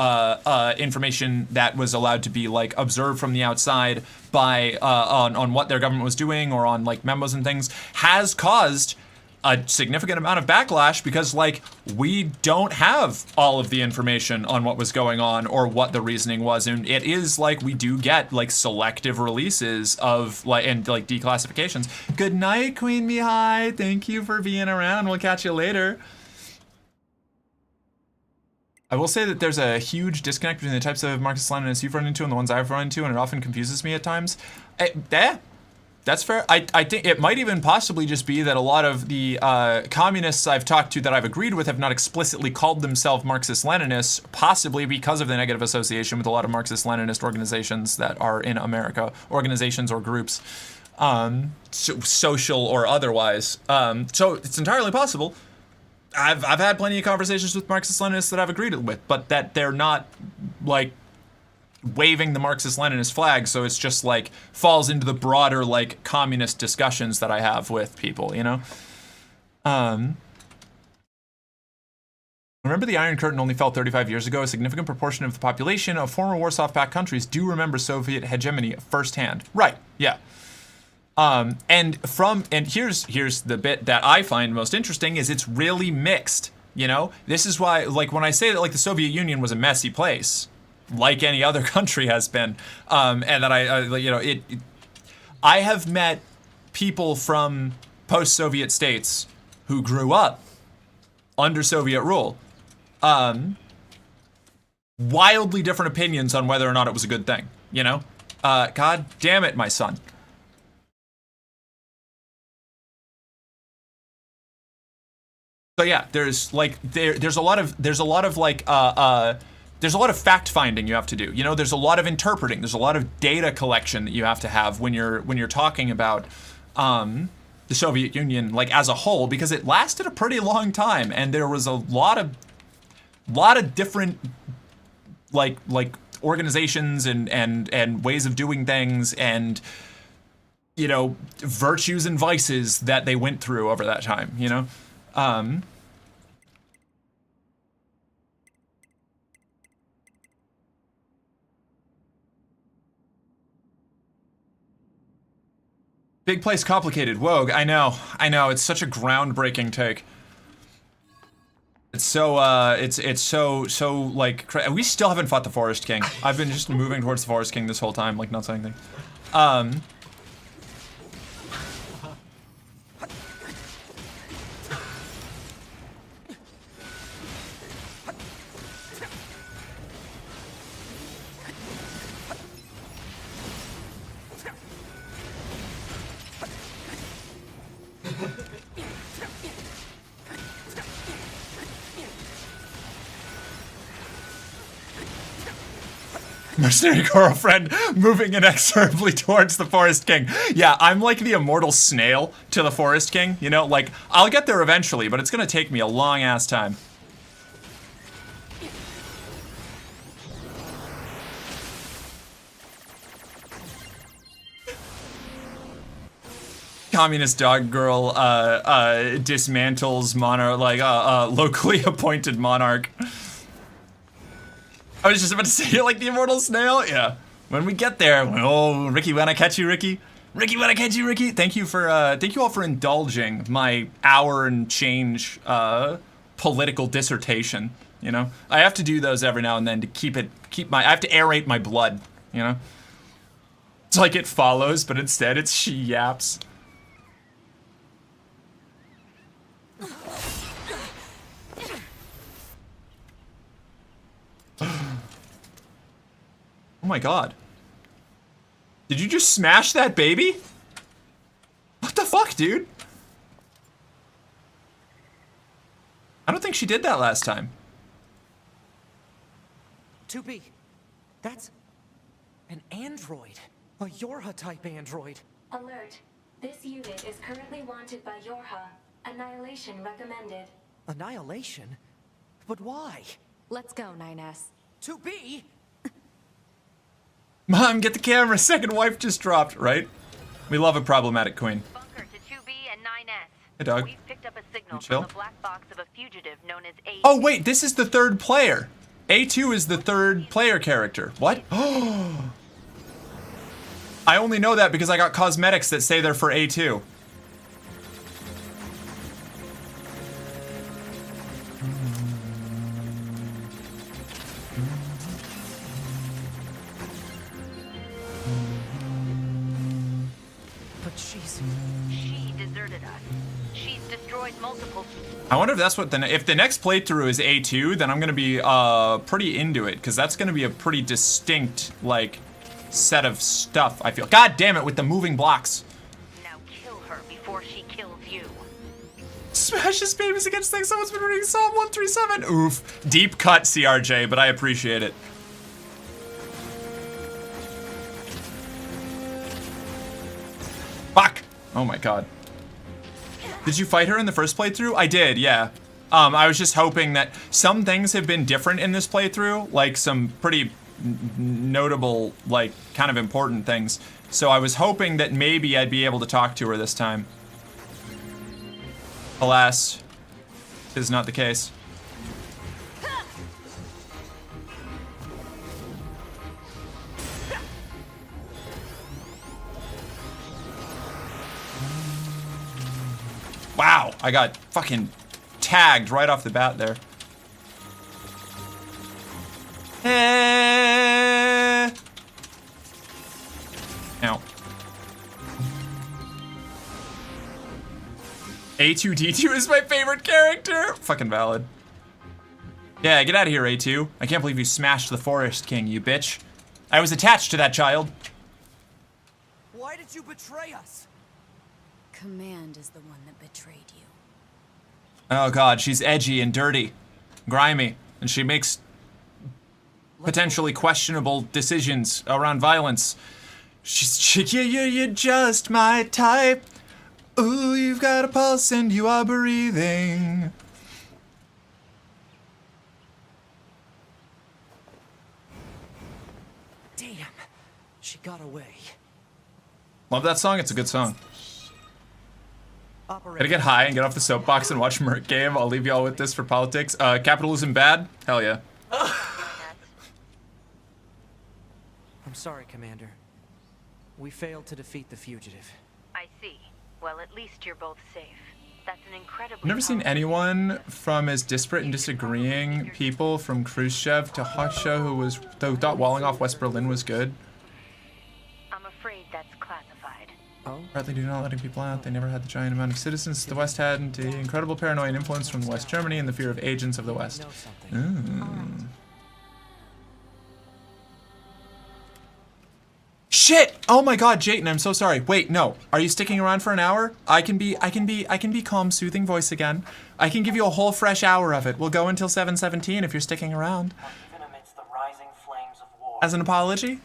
information that was allowed to be like observed from the outside by on what their government was doing, or on like memos and things, has caused a significant amount of backlash, because like we don't have all of the information on what was going on or what the reasoning was, and it is like we do get like selective releases of like and like declassifications. Good night, Queen Mihai. Thank you for being around. We'll catch you later. I will say that there's a huge disconnect between the types of Marxist-Leninists you've run into and the ones I've run into, and it often confuses me at times. That's fair. I think it might even possibly just be that a lot of the communists I've talked to that I've agreed with have not explicitly called themselves Marxist-Leninists, possibly because of the negative association with a lot of Marxist-Leninist organizations that are in America, organizations or groups, social or otherwise. So it's entirely possible. I've had plenty of conversations with Marxist-Leninists that I've agreed with, but that they're not like waving the Marxist-Leninist flag, so it's just like falls into the broader like communist discussions that I have with people, you know? Remember the Iron Curtain only fell 35 years ago. A significant proportion of the population of former Warsaw Pact countries do remember Soviet hegemony firsthand. Right, yeah. And here's the bit that I find most interesting is it's really mixed. You know, this is why, like, when I say that, like, the Soviet Union was a messy place, like any other country has been, and that I have met people from post-Soviet states who grew up under Soviet rule, wildly different opinions on whether or not it was a good thing, you know? God damn it, my son. So yeah, there's a lot of fact finding you have to do. You know, there's a lot of interpreting. There's a lot of data collection that you have to have when you're talking about the Soviet Union, like, as a whole, because it lasted a pretty long time, and there was a lot of different like organizations and ways of doing things, and, you know, virtues and vices that they went through over that time. You know. Big place, complicated. Wogue, I know. It's such a groundbreaking take. It's so, it's so, like, we still haven't fought the Forest King. I've been just moving towards the Forest King this whole time, like, not saying anything. Mercenary girlfriend moving inexorably towards the Forest King. Yeah, I'm like the immortal snail to the Forest King, you know? Like, I'll get there eventually, but it's gonna take me a long-ass time. Communist dog girl dismantles monarch, like, locally appointed monarch. I was just about to say, you're like the immortal snail? Yeah. When we get there, oh, Ricky, when I catch you, Ricky. Ricky, when I catch you, Ricky. Thank you all for indulging my hour and change, political dissertation, you know? I have to do those every now and then to I have to aerate my blood, you know? It's like it follows, but instead it's she yaps. Oh my god. Did you just smash that baby? What the fuck, dude? I don't think she did that last time. 2B, that's an android. A Yorha-type android. Alert. This unit is currently wanted by Yorha. Annihilation recommended. Annihilation? But why? Let's go, 9S. 2B? Mom, get the camera. Second wife just dropped, right? We love a problematic queen. Bunker to 2B and 9S. Hey, dog. We've picked up a signal chill? from the black box of a fugitive known as A. Oh, wait, this is the third player. A2 is the third player character. What? Oh. I only know that because I got cosmetics that say they're for A2. She deserted us. She's destroyed multiple. I wonder if that's what if the next playthrough is A2, then I'm gonna be pretty into it, because that's gonna be a pretty distinct, like, set of stuff, I feel. God damn it, with the moving blocks. Now kill her before she kills you. Smashes babies against things. Someone's been reading Psalm 137. Oof. Deep cut, CRJ, but I appreciate it. Fuck! Oh my god. Did you fight her in the first playthrough? I did, yeah. I was just hoping that some things have been different in this playthrough, like some pretty notable, like, kind of important things. So I was hoping that maybe I'd be able to talk to her this time. Alas, this is not the case. I got fucking tagged right off the bat there. Ow. A2D2 is my favorite character. Fucking valid. Yeah, get out of here, A2. I can't believe you smashed the Forest King, you bitch. I was attached to that child. Why did you betray us? Command is the one that betrayed you. Oh god, she's edgy and dirty. Grimy. And she makes potentially questionable decisions around violence. You're just my type. Ooh, you've got a pulse and you are breathing. Damn, she got away. Love that song, it's a good song. Operator. Gotta get high and get off the soapbox and watch Merc Game. I'll leave y'all with this for politics. Capitalism bad? Hell yeah. I'm sorry, Commander. We failed to defeat the fugitive. I see. Well, at least you're both safe. That's an incredibly I've never seen powerful anyone system. from as disparate and disagreeing people from Khrushchev to Hoxha who thought walling off West Berlin was good. I'm afraid that's classified. Oh? Partly due to not letting people out, they never had the giant amount of citizens the West had, and the incredible paranoia and influence from West Germany and the fear of agents of the West. Know something. Shit! Oh my god, Jayton, I'm so sorry. Wait, no. Are you sticking around for an hour? I can be calm, soothing voice again. I can give you a whole fresh hour of it. We'll go until 7:17 if you're sticking around. Even amidst the rising flames of war, As an apology?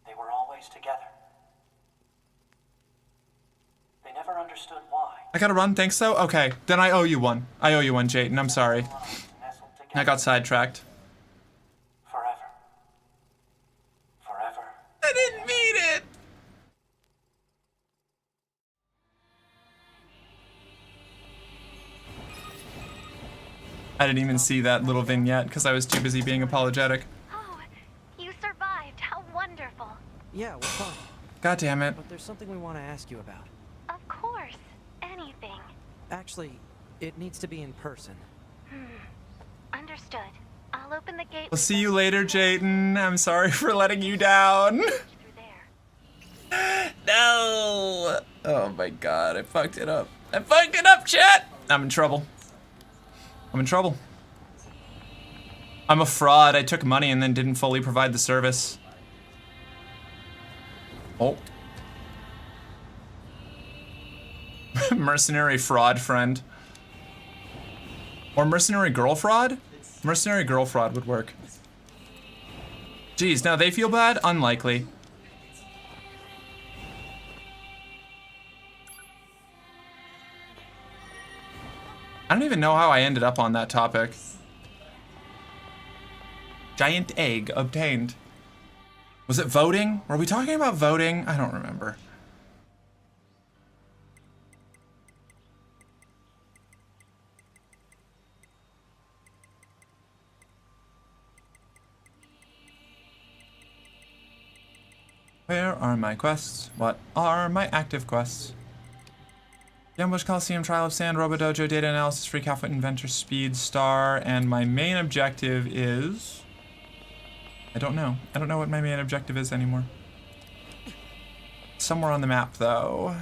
they were always together. They never understood why. I gotta run, think so? Okay, then I owe you one. I owe you one, Jayton, I'm sorry. Nestled together I got sidetracked. forever. Forever. I didn't mean it! I didn't even see that little vignette because I was too busy being apologetic. Oh, you survived. How wonderful. Yeah, we're fine. God damn it. But there's something we want to ask you about. Of course. Anything. Actually, it needs to be in person. Understood. I'll open the gate. We'll see you later, Jayden. I'm sorry for letting you down. Through there. No! Oh my god, I fucked it up. I fucked it up, chat! I'm in trouble. I'm in trouble. I'm a fraud. I took money and then didn't fully provide the service. Oh. Mercenary fraud friend. Or mercenary girl fraud? Mercenary girl fraud would work. Geez, now they feel bad? Unlikely. I don't even know how I ended up on that topic. Giant egg obtained. Was it voting? Were we talking about voting? I don't remember. Where are my quests? What are my active quests? Yambush Coliseum, Trial of Sand, Robodojo, Data Analysis, Freak Outfit, Inventor, Speed, Star, and my main objective is... I don't know. I don't know what my main objective is anymore. Somewhere on the map, though.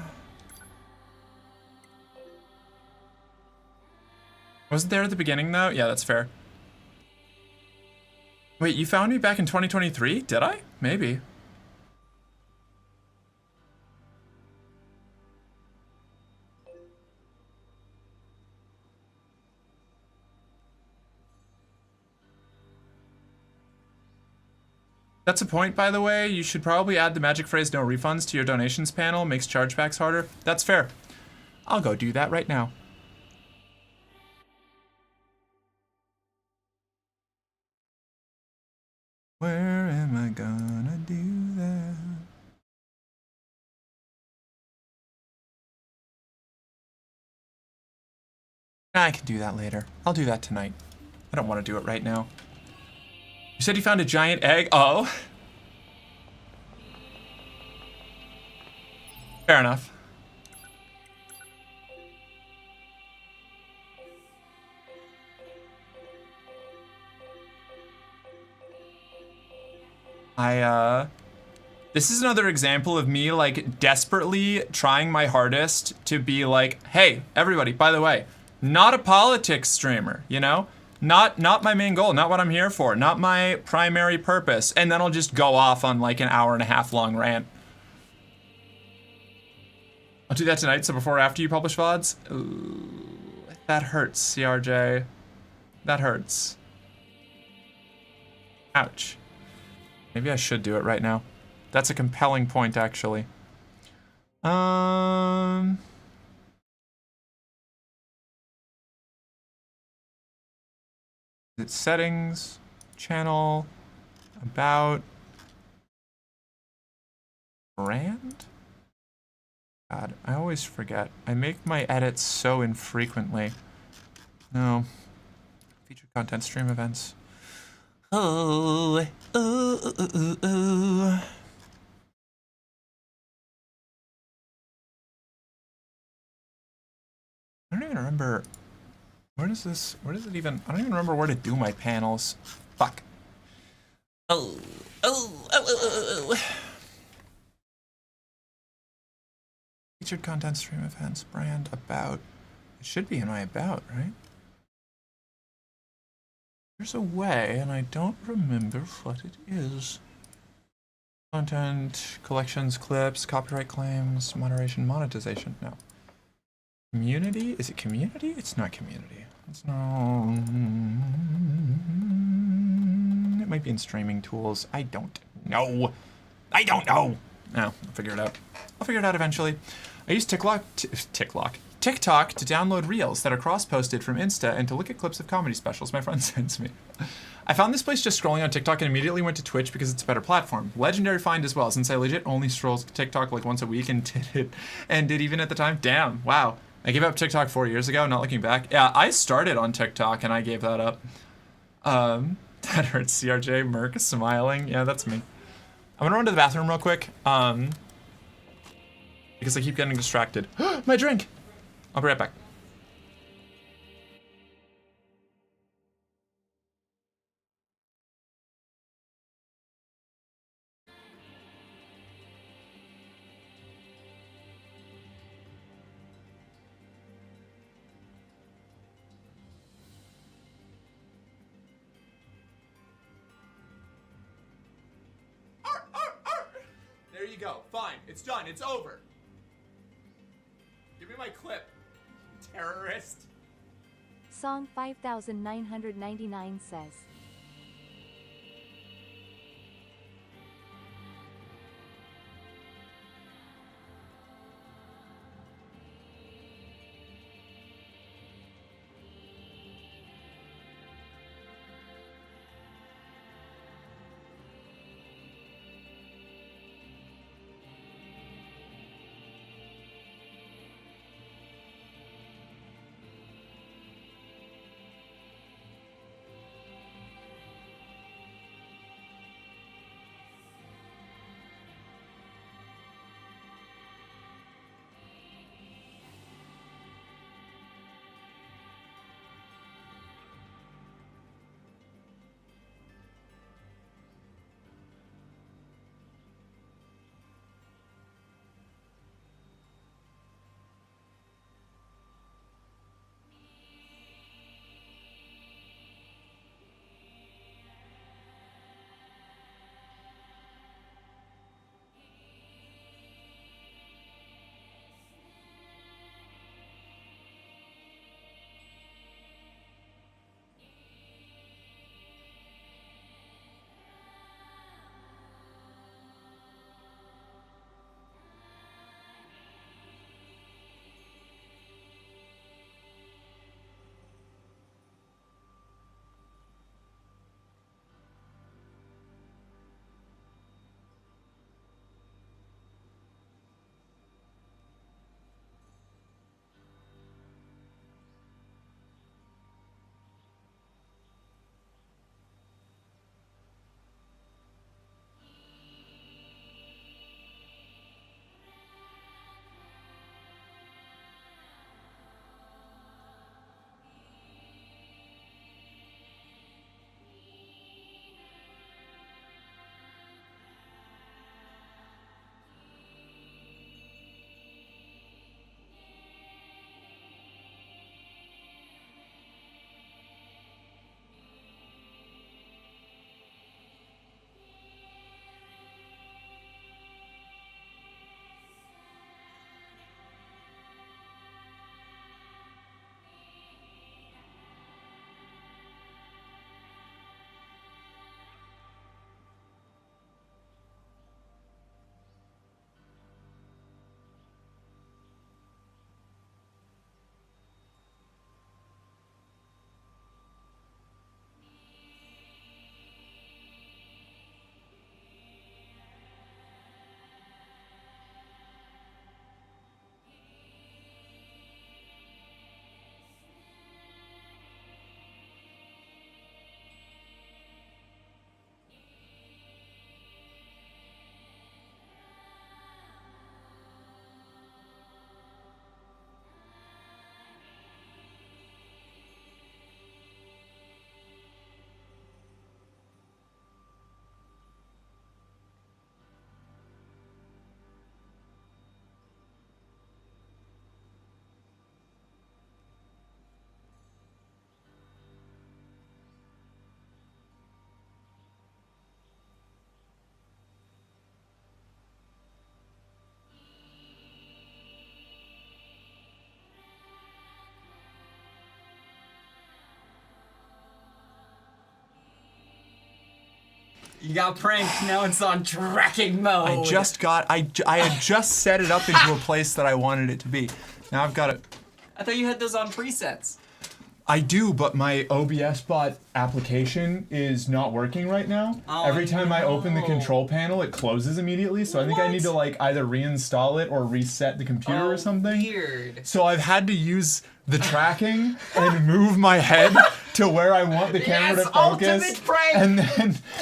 Was it there at the beginning, though? Yeah, that's fair. Wait, you found me back in 2023? Did I? Maybe. That's a point, by the way. You should probably add the magic phrase no refunds to your donations panel. Makes chargebacks harder. That's fair. I'll go do that right now. Where am I gonna do that? I can do that later. I'll do that tonight. I don't want to do it right now. You said you found a giant egg? Oh. Fair enough. This is another example of me like desperately trying my hardest to be like, hey, everybody, by the way, not a politics streamer, you know? Not my main goal, not what I'm here for, not my primary purpose. And then I'll just go off on like an hour and a half long rant. I'll do that tonight, so before or after you publish VODs? Ooh, that hurts, CRJ. That hurts. Ouch. Maybe I should do it right now. That's a compelling point, actually. It's settings, channel, about, brand? God, I always forget. I make my edits so infrequently. No. Featured content, stream events. Oh, oh. I don't even remember. Where does it even, I don't even remember where to do my panels. Fuck. Oh. Featured content, stream events, brand, about. It should be in my about, right? There's a way, and I don't remember what it is. Content, collections, clips, copyright claims, moderation, monetization. No. Community? Is it community? It's not community. It's no. It might be in streaming tools. I don't know. I don't know. No, I'll figure it out. I'll figure it out eventually. I use TikTok to download reels that are cross-posted from Insta and to look at clips of comedy specials my friend sends me. I found this place just scrolling on TikTok and immediately went to Twitch because it's a better platform. Legendary find as well, since I legit only scroll TikTok like once a week and did even at the time. Damn, wow. I gave up TikTok 4 years ago, not looking back. Yeah, I started on TikTok and I gave that up. That hurts, CRJ, Merc, smiling. Yeah, that's me. I'm gonna run to the bathroom real quick, because I keep getting distracted. My drink! I'll be right back. There you go. Fine. It's done. It's over. Give me my clip, terrorist. Song 5999 says. You got pranked. Now it's on tracking mode. I had just set it up into a place that I wanted it to be. Now I've got it. I thought you had those on presets. I do, but my OBS bot application is not working right now. Oh, Every time I open the no. control panel, it closes immediately. So I think I need to like either reinstall it or reset the computer or something. Weird. So I've had to use the tracking and move my head to where I want the camera to focus, ultimate prank!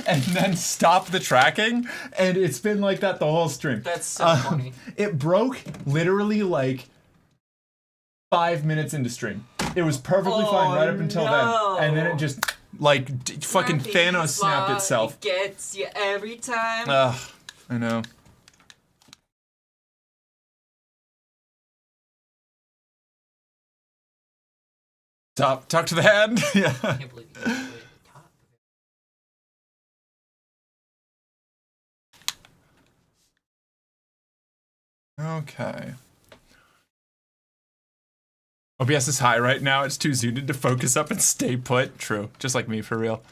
and then stop the tracking. And it's been like that the whole stream. That's so funny. It broke literally like 5 minutes into stream. It was perfectly fine right up until then, and then it just like fucking Thanos snapped itself. It gets you every time. Ugh, I know. Talk to the hand. Yeah. I can't believe you did it. Okay. OBS is high right now. It's too zooted to focus up and stay put. True. Just like me, for real.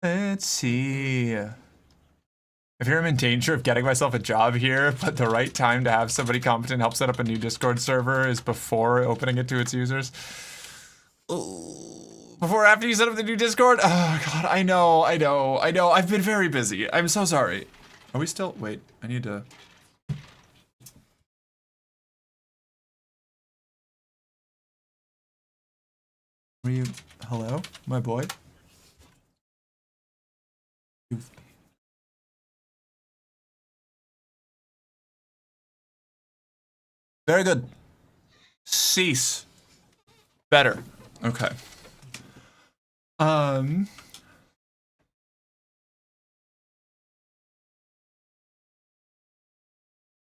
Let's see. If I'm in danger of getting myself a job here, but the right time to have somebody competent help set up a new Discord server is before opening it to its users. Before or after you set up the new Discord? Oh god, I know. I've been very busy. I'm so sorry. Are we still? Wait, I need to. Were you? Hello, my boy? Very good. Cease. Better. Okay.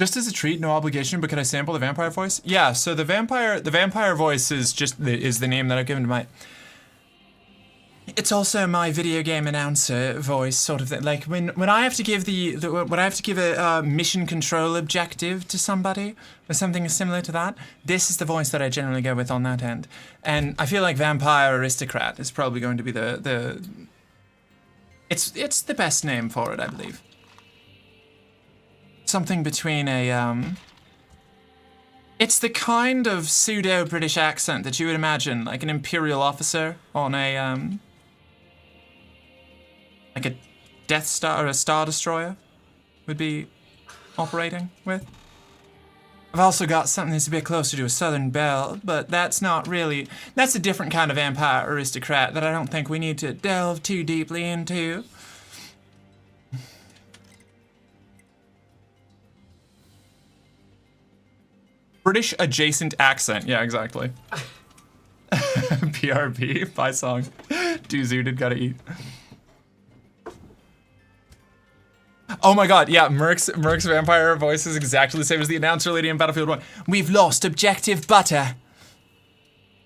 Just as a treat, no obligation, but could I sample the vampire voice? Yeah, so the vampire voice is just the name that I've given to my. It's also my video game announcer voice, sort of thing. Like when I have to give when I have to give a mission control objective to somebody or something similar to that, this is the voice that I generally go with on that end. And I feel like vampire aristocrat is probably going to be the. It's the best name for it, I believe. Something between a It's the kind of pseudo British accent that you would imagine, like an imperial officer on a like a Death Star or a Star Destroyer would be operating with. I've also got something that's a bit closer to a Southern Belle, but that's not really. That's a different kind of vampire aristocrat that I don't think we need to delve too deeply into. British adjacent accent. Yeah, exactly. PRP, buy song. Too zooted, gotta eat. Oh my god, yeah, Merc's vampire voice is exactly the same as the announcer lady in Battlefield 1. We've lost Objective Butter.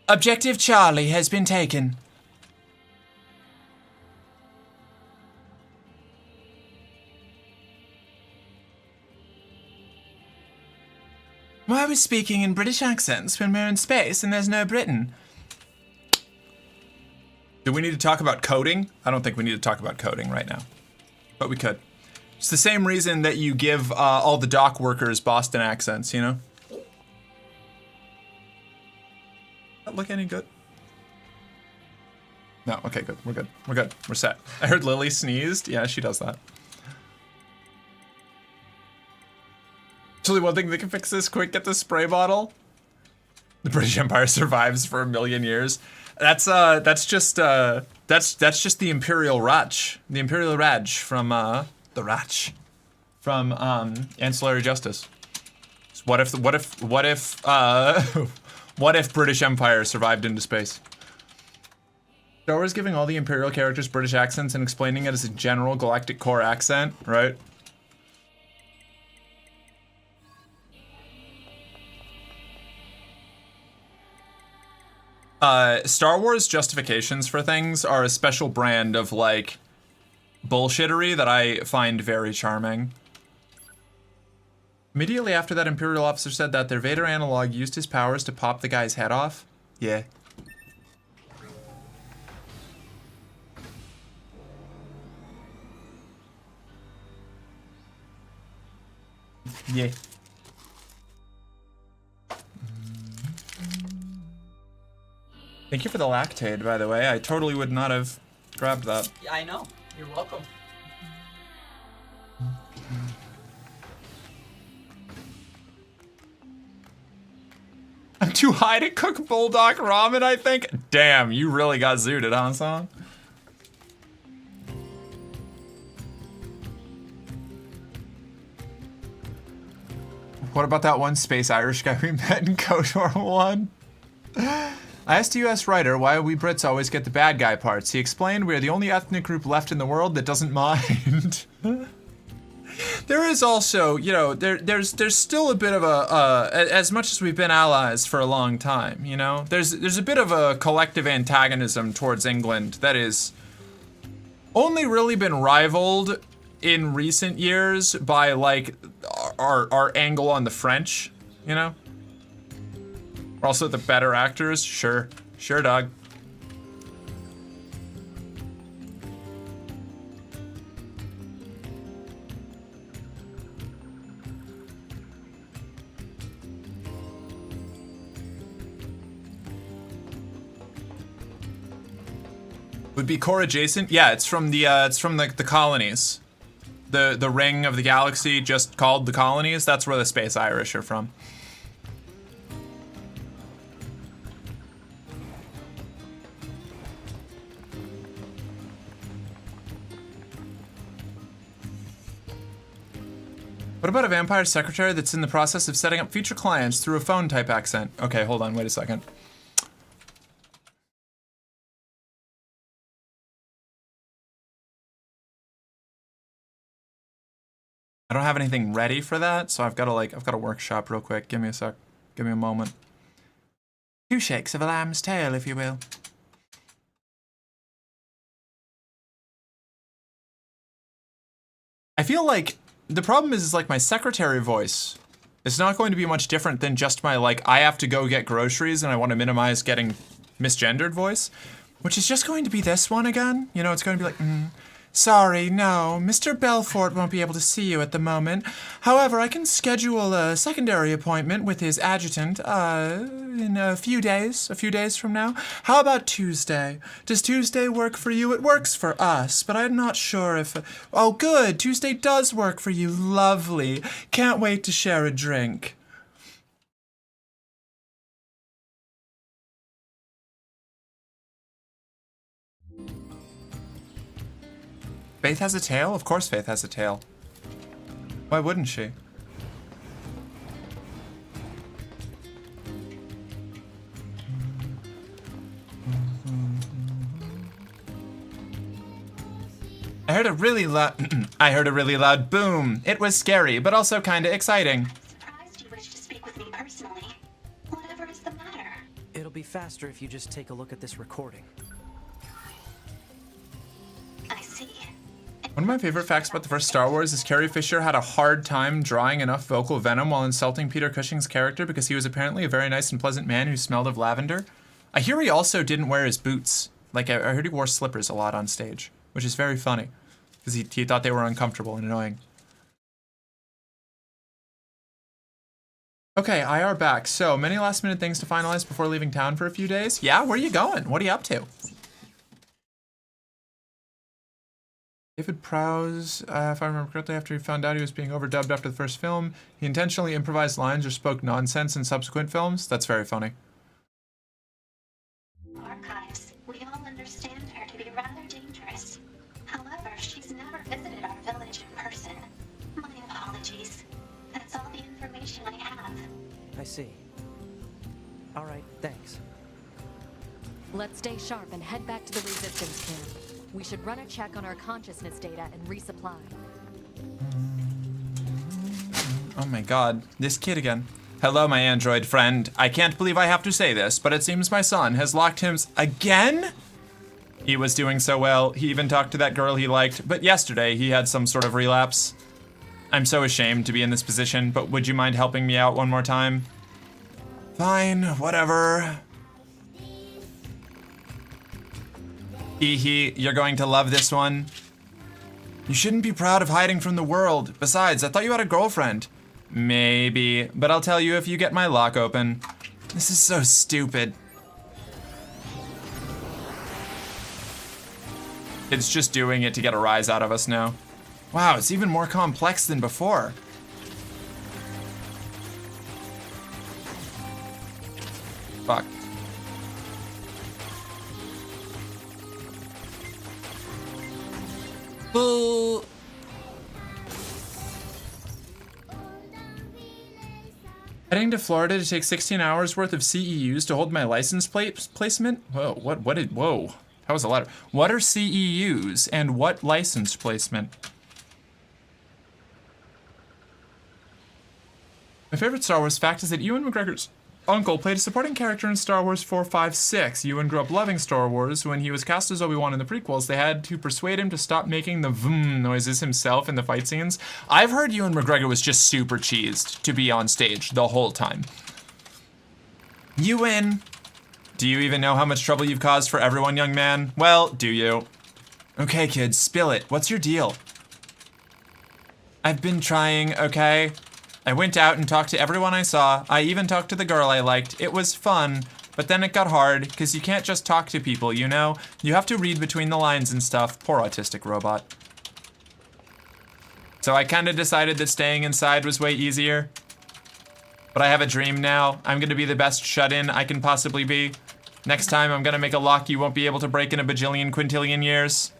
Objective Charlie has been taken. Why are we speaking in British accents when we're in space and there's no Britain? Do we need to talk about coding? I don't think we need to talk about coding right now, but we could. It's the same reason that you give all the dock workers Boston accents, you know? That look any good? No, okay, good. We're good. We're good. We're set. I heard Lily sneezed. Yeah, she does that. Actually, one thing that can fix this quick, get the spray bottle. The British Empire survives for 1,000,000 years. That's just the Imperial Raj. The Imperial Raj from the Raj from Ancillary Justice. So what if British Empire survived into space? Star Wars giving all the Imperial characters British accents and explaining it as a general galactic core accent, right? Star Wars justifications for things are a special brand of, like, bullshittery that I find very charming. Immediately after that Imperial officer said that, their Vader analog used his powers to pop the guy's head off. Yeah. Yeah. Thank you for the lactate, by the way. I totally would not have grabbed that. Yeah, I know. You're welcome. I'm too high to cook bulldog ramen, I think. Damn, you really got zooted, huh, son? What about that one space Irish guy we met in KOTOR 1? I asked a US writer why we Brits always get the bad guy parts. He explained we are the only ethnic group left in the world that doesn't mind. There is also, you know, there's still a bit of a, as much as we've been allies for a long time, you know, there's a bit of a collective antagonism towards England that is only really been rivaled in recent years by like our angle on the French, you know. We're also the better actors, sure, dog. Would be core adjacent? Yeah, it's from the colonies. The ring of the galaxy just called the colonies. That's where the space Irish are from. What about a vampire secretary that's in the process of setting up future clients through a phone type accent? Okay, hold on, wait a second. I don't have anything ready for that, so I've got to workshop real quick. Give me a sec. Give me a moment. 2 shakes of a lamb's tail, if you will. I feel like the problem is like my secretary voice. It's not going to be much different than just my like I have to go get groceries and I want to minimize getting misgendered voice, which is just going to be this one again. You know, it's going to be like, sorry, no, Mr. Belfort won't be able to see you at the moment. However, I can schedule a secondary appointment with his adjutant in a few days from now. How about Tuesday? Does Tuesday work for you? It works for us, but I'm not sure if... Oh, good, Tuesday does work for you. Lovely. Can't wait to share a drink. Faith has a tail? Of course Faith has a tail. Why wouldn't she? I heard a really loud boom. It was scary, but also kinda exciting. Surprised you wish to speak with me personally. Whatever is the matter? It'll be faster if you just take a look at this recording. I see. One of my favorite facts about the first Star Wars is Carrie Fisher had a hard time drawing enough vocal venom while insulting Peter Cushing's character because he was apparently a very nice and pleasant man who smelled of lavender. I hear he also didn't wear his boots. Like, I heard he wore slippers a lot on stage, which is very funny because he thought they were uncomfortable and annoying. Okay, IR back. So, many last minute things to finalize before leaving town for a few days? Yeah, where are you going? What are you up to? David Prowse, if I remember correctly, after he found out he was being overdubbed after the first film, he intentionally improvised lines or spoke nonsense in subsequent films. That's very funny. Archives. We all understand her to be rather dangerous. However, she's never visited our village in person. My apologies. That's all the information I have. I see. All right, thanks. Let's stay sharp and head back to the resistance camp. We should run a check on our consciousness data and resupply. Oh my god, this kid again. Hello, my android friend. I can't believe I have to say this, but it seems my son has locked him again? He was doing so well. He even talked to that girl he liked, but yesterday he had some sort of relapse. I'm so ashamed to be in this position, but would you mind helping me out one more time? Fine, whatever. Hee, you're going to love this one. You shouldn't be proud of hiding from the world. Besides, I thought you had a girlfriend. Maybe, but I'll tell you if you get my lock open. This is so stupid. It's just doing it to get a rise out of us now. Wow, it's even more complex than before. Fuck. Boo. Heading to Florida to take 16 hours worth of CEUs to hold my license plate placement? Whoa, whoa. That was a letter. What are CEUs and what license placement? My favorite Star Wars fact is that Ewan McGregor's uncle played a supporting character in Star Wars 4, 5, 6. Ewan grew up loving Star Wars. When he was cast as Obi-Wan in the prequels, they had to persuade him to stop making the vroom noises himself in the fight scenes. I've heard Ewan McGregor was just super cheesed to be on stage the whole time. Ewan, do you even know how much trouble you've caused for everyone, young man? Well, do you? Okay, kids, spill it. What's your deal? I've been trying, okay? I went out and talked to everyone I saw. I even talked to the girl I liked. It was fun, but then it got hard, because you can't just talk to people, you know? You have to read between the lines and stuff. Poor autistic robot. So I kind of decided that staying inside was way easier. But I have a dream now. I'm going to be the best shut-in I can possibly be. Next time, I'm going to make a lock you won't be able to break in a bajillion quintillion years.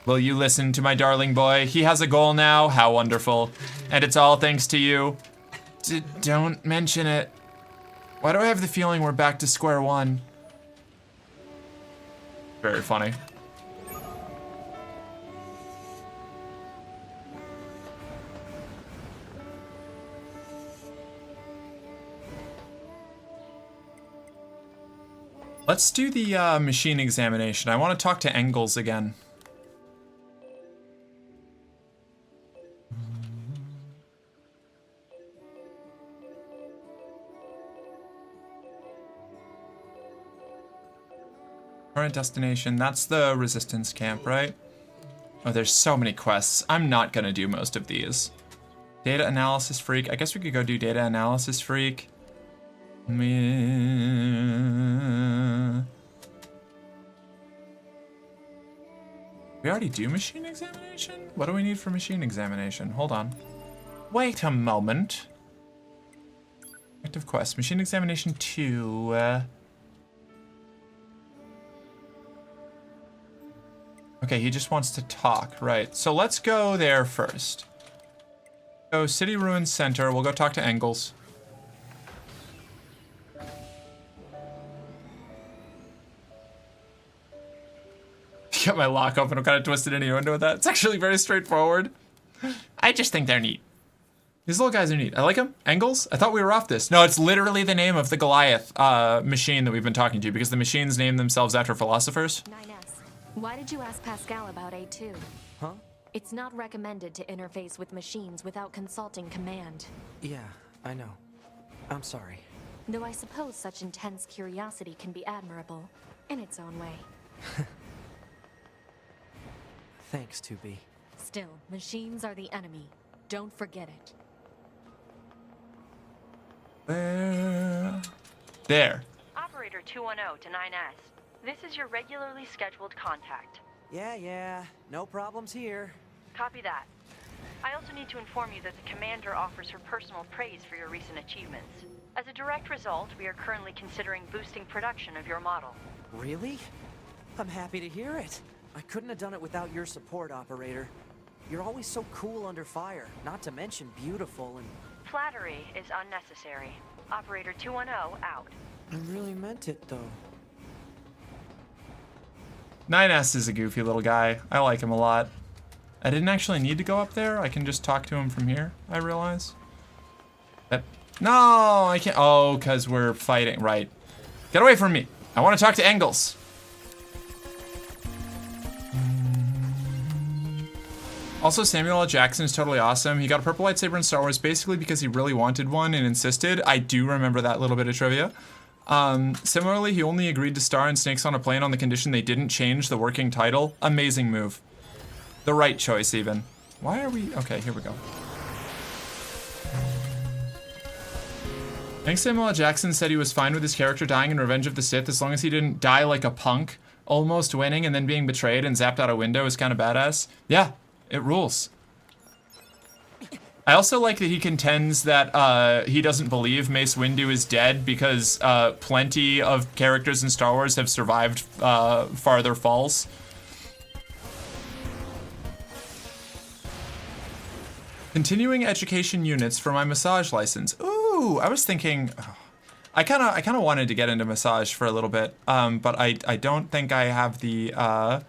Will you listen to my darling boy? He has a goal now. How wonderful. And it's all thanks to you. Don't mention it. Why do I have the feeling we're back to square one? Very funny. Let's do the machine examination. I want to talk to Engels again. Current destination, that's the resistance camp, right? Oh, there's so many quests. I'm not gonna do most of these. Data analysis freak. I guess we could go do data analysis freak. We already do machine examination? What do we need for machine examination? Hold on. Wait a moment. Active quest, machine examination 2. Okay, he just wants to talk, right. So let's go there first. Go City Ruins Center, we'll go talk to Engels. Got my lock open, I'm kind of twisted innuendo with that. It's actually very straightforward. I just think they're neat. These little guys are neat. I like them. Engels? I thought we were off this. No, it's literally the name of the Goliath machine that we've been talking to because the machines name themselves after philosophers. 9S. Why did you ask Pascal about A2? Huh? It's not recommended to interface with machines without consulting command. Yeah, I know. I'm sorry. Though I suppose such intense curiosity can be admirable in its own way. Thanks, 2B. Still, machines are the enemy. Don't forget it. There. Operator 210 to 9S. This is your regularly scheduled contact. Yeah. No problems here. Copy that. I also need to inform you that the commander offers her personal praise for your recent achievements. As a direct result, we are currently considering boosting production of your model. Really? I'm happy to hear it. I couldn't have done it without your support, Operator. You're always so cool under fire, not to mention beautiful and... Flattery is unnecessary. Operator 210 out. I really meant it, though. 9S is a goofy little guy. I like him a lot. I didn't actually need to go up there. I can just talk to him from here, I realize. No, I can't. Oh, because we're fighting. Right. Get away from me. I want to talk to Engels. Also, Samuel L. Jackson is totally awesome. He got a purple lightsaber in Star Wars basically because he really wanted one and insisted. I do remember that little bit of trivia. Similarly, he only agreed to star in Snakes on a Plane on the condition they didn't change the working title. Amazing move. The right choice, even. Why are we... Okay, here we go. think Samuel L. Jackson said he was fine with his character dying in Revenge of the Sith as long as he didn't die like a punk, almost winning and then being betrayed and zapped out a window is kind of badass. Yeah, it rules. I also like that he contends that he doesn't believe Mace Windu is dead because plenty of characters in Star Wars have survived farther falls. Continuing education units for my massage license. Ooh, I was thinking, I kind of wanted to get into massage for a little bit, but I don't think I have the. I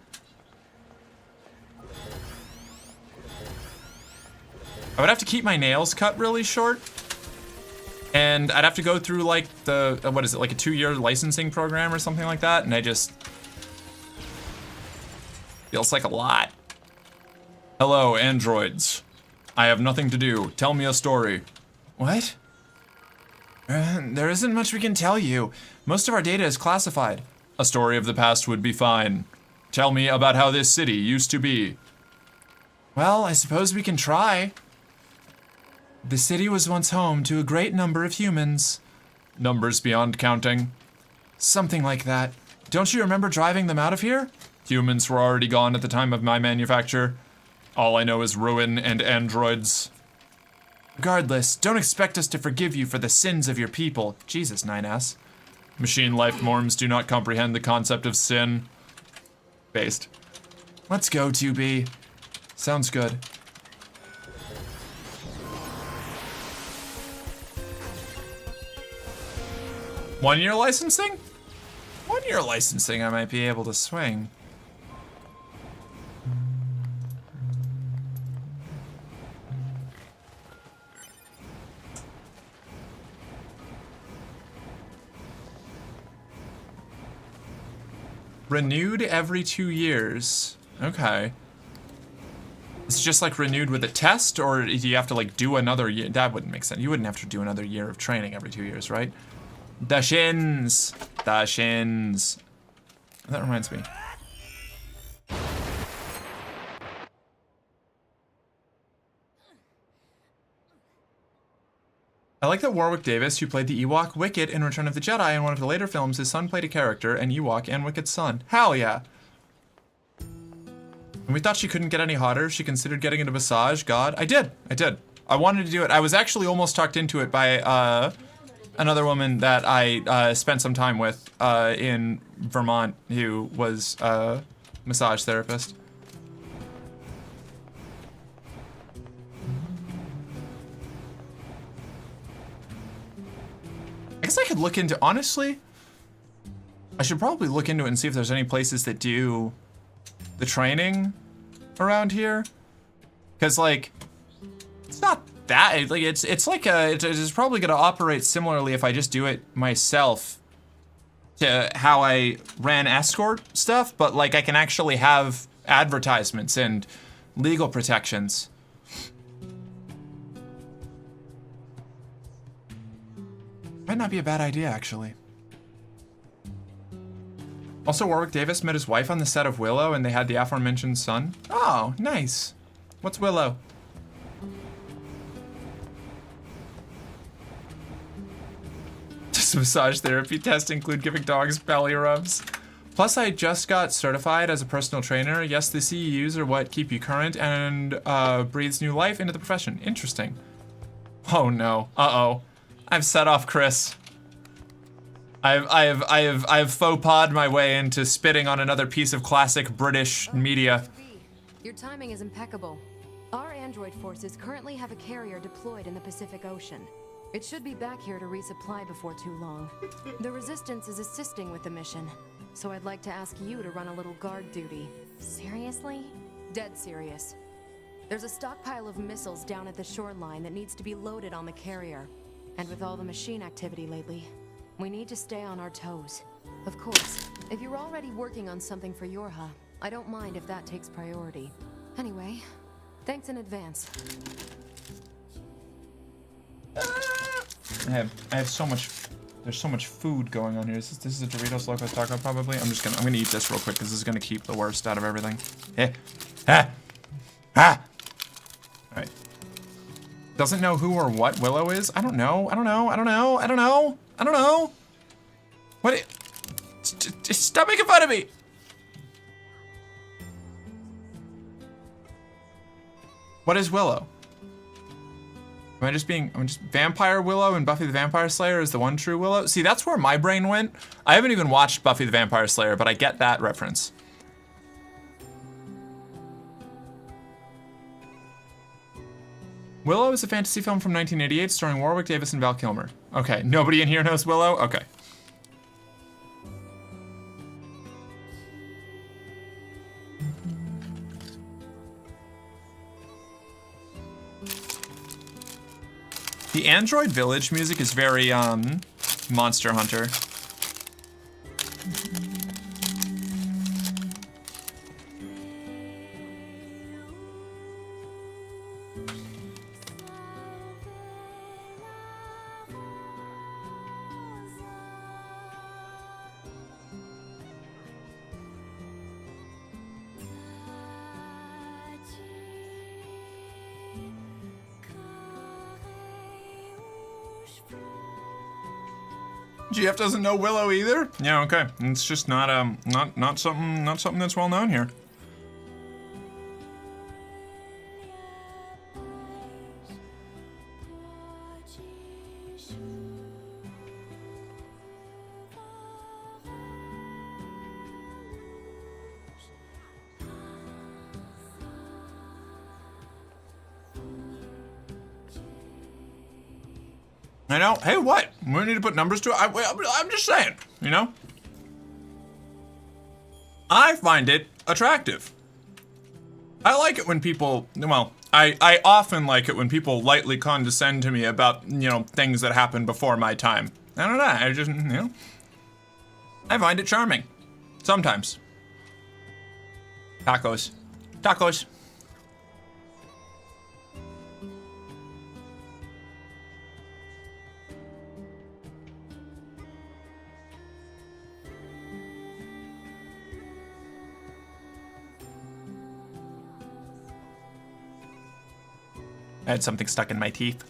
would have to keep my nails cut really short, and I'd have to go through like the what is it, like a 2-year licensing program or something like that, and I just feels like a lot. Hello, androids. I have nothing to do. Tell me a story. What? There isn't much we can tell you. Most of our data is classified. A story of the past would be fine. Tell me about how this city used to be. Well, I suppose we can try. The city was once home to a great number of humans. Numbers beyond counting? Something like that. Don't you remember driving them out of here? Humans were already gone at the time of my manufacture. All I know is ruin and androids. Regardless, don't expect us to forgive you for the sins of your people. Jesus, 9S. Machine life forms do not comprehend the concept of sin. Based. Let's go, 2B. Sounds good. One-year licensing? 1-year licensing I might be able to swing. Renewed every 2 years. Okay. It's just like renewed with a test, or do you have to like do another year? That wouldn't make sense. You wouldn't have to do another year of training every 2 years, right? The shins. The shins. That reminds me. I like that Warwick Davis, who played the Ewok Wicket in Return of the Jedi in one of the later films, his son played a character, an Ewok and Wicket's son. Hell yeah. And we thought she couldn't get any hotter. She considered getting into massage. God, I did. I wanted to do it. I was actually almost talked into it by another woman that I spent some time with in Vermont who was a massage therapist. I guess I could look into, honestly, I should probably look into it and see if there's any places that do the training around here. Because, like, it's not that, like, it's like it's probably going to operate similarly if I just do it myself to how I ran escort stuff, but, like, I can actually have advertisements and legal protections. Might not be a bad idea, actually. Also, Warwick Davis met his wife on the set of Willow, and they had the aforementioned son. Oh, nice. What's Willow? Does massage therapy test include giving dogs belly rubs? Plus, I just got certified as a personal trainer. Yes, the CEUs are what keep you current and breathes new life into the profession. Interesting. Oh no. Uh-oh. I've set off Chris. I've faux pod'd my way into spitting on another piece of classic British media. Your timing is impeccable. Our android forces currently have a carrier deployed in the Pacific Ocean. It should be back here to resupply before too long. The Resistance is assisting with the mission, so I'd like to ask you to run a little guard duty. Seriously? Dead serious. There's a stockpile of missiles down at the shoreline that needs to be loaded on the carrier. And with all the machine activity lately, we need to stay on our toes. Of course, if you're already working on something for Yorha, I don't mind if that takes priority. Anyway, thanks in advance. I have so much. There's so much food going on here. This is a Doritos Locos Taco probably. I'm gonna eat this real quick because this is gonna keep the worst out of everything. All right. Doesn't know who or what Willow is? I don't know. I don't know. I don't know. I don't know. I don't know. What? Just stop making fun of me. What is Willow? I'm just Vampire Willow and Buffy the Vampire Slayer is the one true Willow? See, that's where my brain went. I haven't even watched Buffy the Vampire Slayer, but I get that reference. Willow is a fantasy film from 1988 starring Warwick Davis and Val Kilmer. Okay, nobody in here knows Willow? Okay. The Android Village music is very, Monster Hunter. GF doesn't know Willow either? Yeah, okay. It's just not not something that's well known here. I know. Hey, what? We need to put numbers to it. I'm just saying, you know? I find it attractive. I like it when people, well, I often like it when people lightly condescend to me about, you know, things that happened before my time. I don't know. I just, you know, I find it charming. Sometimes. Tacos. Tacos. I had something stuck in my teeth.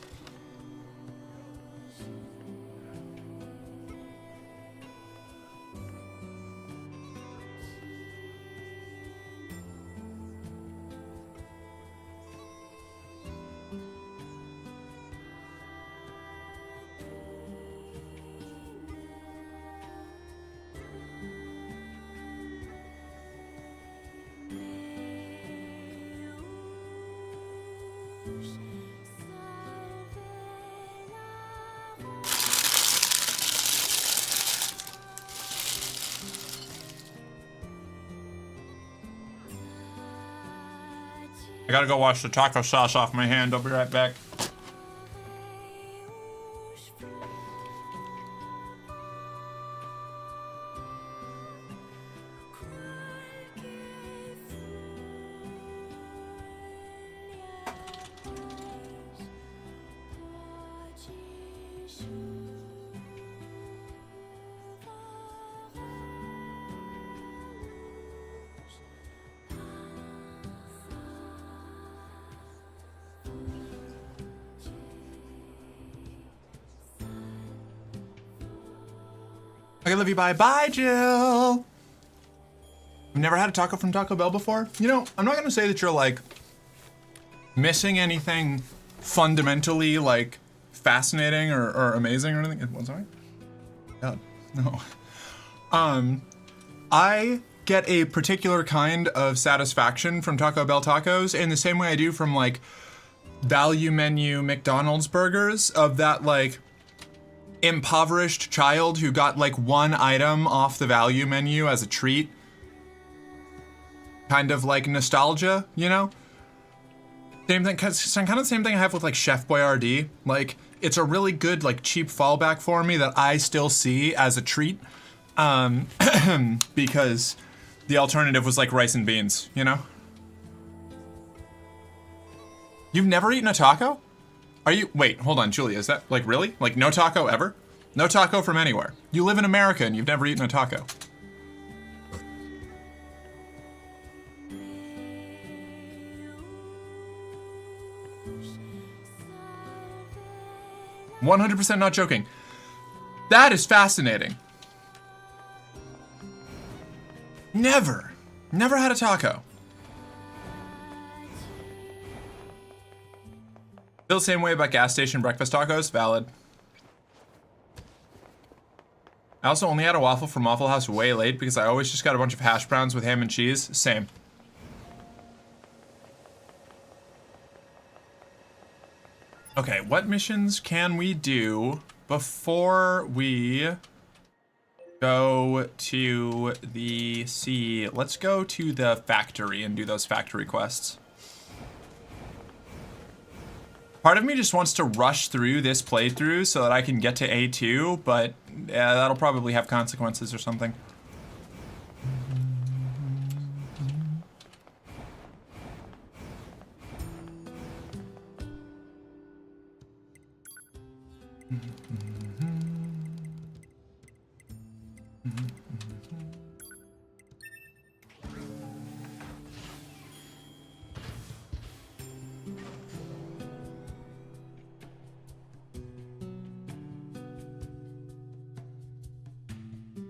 I gotta go wash the taco sauce off my hand. I'll be right back. Okay, love you, bye. Bye, Jill. I've never had a taco from Taco Bell before. You know, I'm not gonna say that you're, like, missing anything fundamentally, like, fascinating or amazing or anything. What, sorry? God, no. I get a particular kind of satisfaction from Taco Bell tacos in the same way I do from, like, value menu McDonald's burgers, of that, like, impoverished child who got like one item off the value menu as a treat. Kind of like nostalgia, you know? Same thing, cause kind of the same thing I have with like Chef Boyardee. Like, it's a really good like cheap fallback for me that I still see as a treat. Because the alternative was like rice and beans, you know? You've never eaten a taco? Are you, wait, hold on, Julia, is that, like, really? Like, no taco ever? No taco from anywhere. You live in America and you've never eaten a taco. 100% not joking. That is fascinating. Never had a taco. Feel the same way about gas station breakfast tacos? Valid. I also only had a waffle from Waffle House way late because I always just got a bunch of hash browns with ham and cheese. Same. Okay, what missions can we do before we go to the sea? Let's go to the factory and do those factory quests. Part of me just wants to rush through this playthrough so that I can get to A2, but yeah, that'll probably have consequences or something.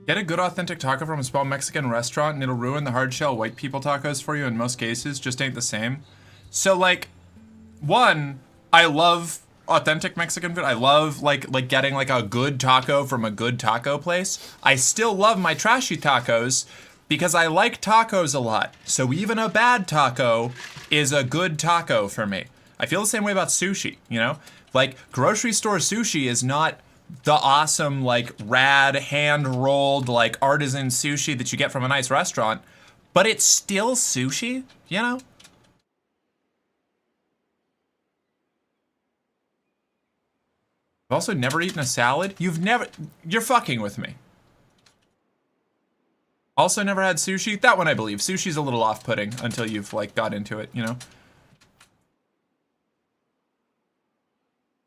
Get a good authentic taco from a small Mexican restaurant and it'll ruin the hard shell white people tacos for you in most cases. Just ain't the same. So like, one, I love authentic Mexican food. I love like getting like a good taco from a good taco place. I still love my trashy tacos because I like tacos a lot. So even a bad taco is a good taco for me. I feel the same way about sushi, you know? Like grocery store sushi is not the awesome, like, rad, hand-rolled, like, artisan sushi that you get from a nice restaurant, but it's still sushi, you know? I've also never eaten a salad. You're fucking with me. Also never had sushi. That one I believe. Sushi's a little off-putting until you've, like, got into it, you know?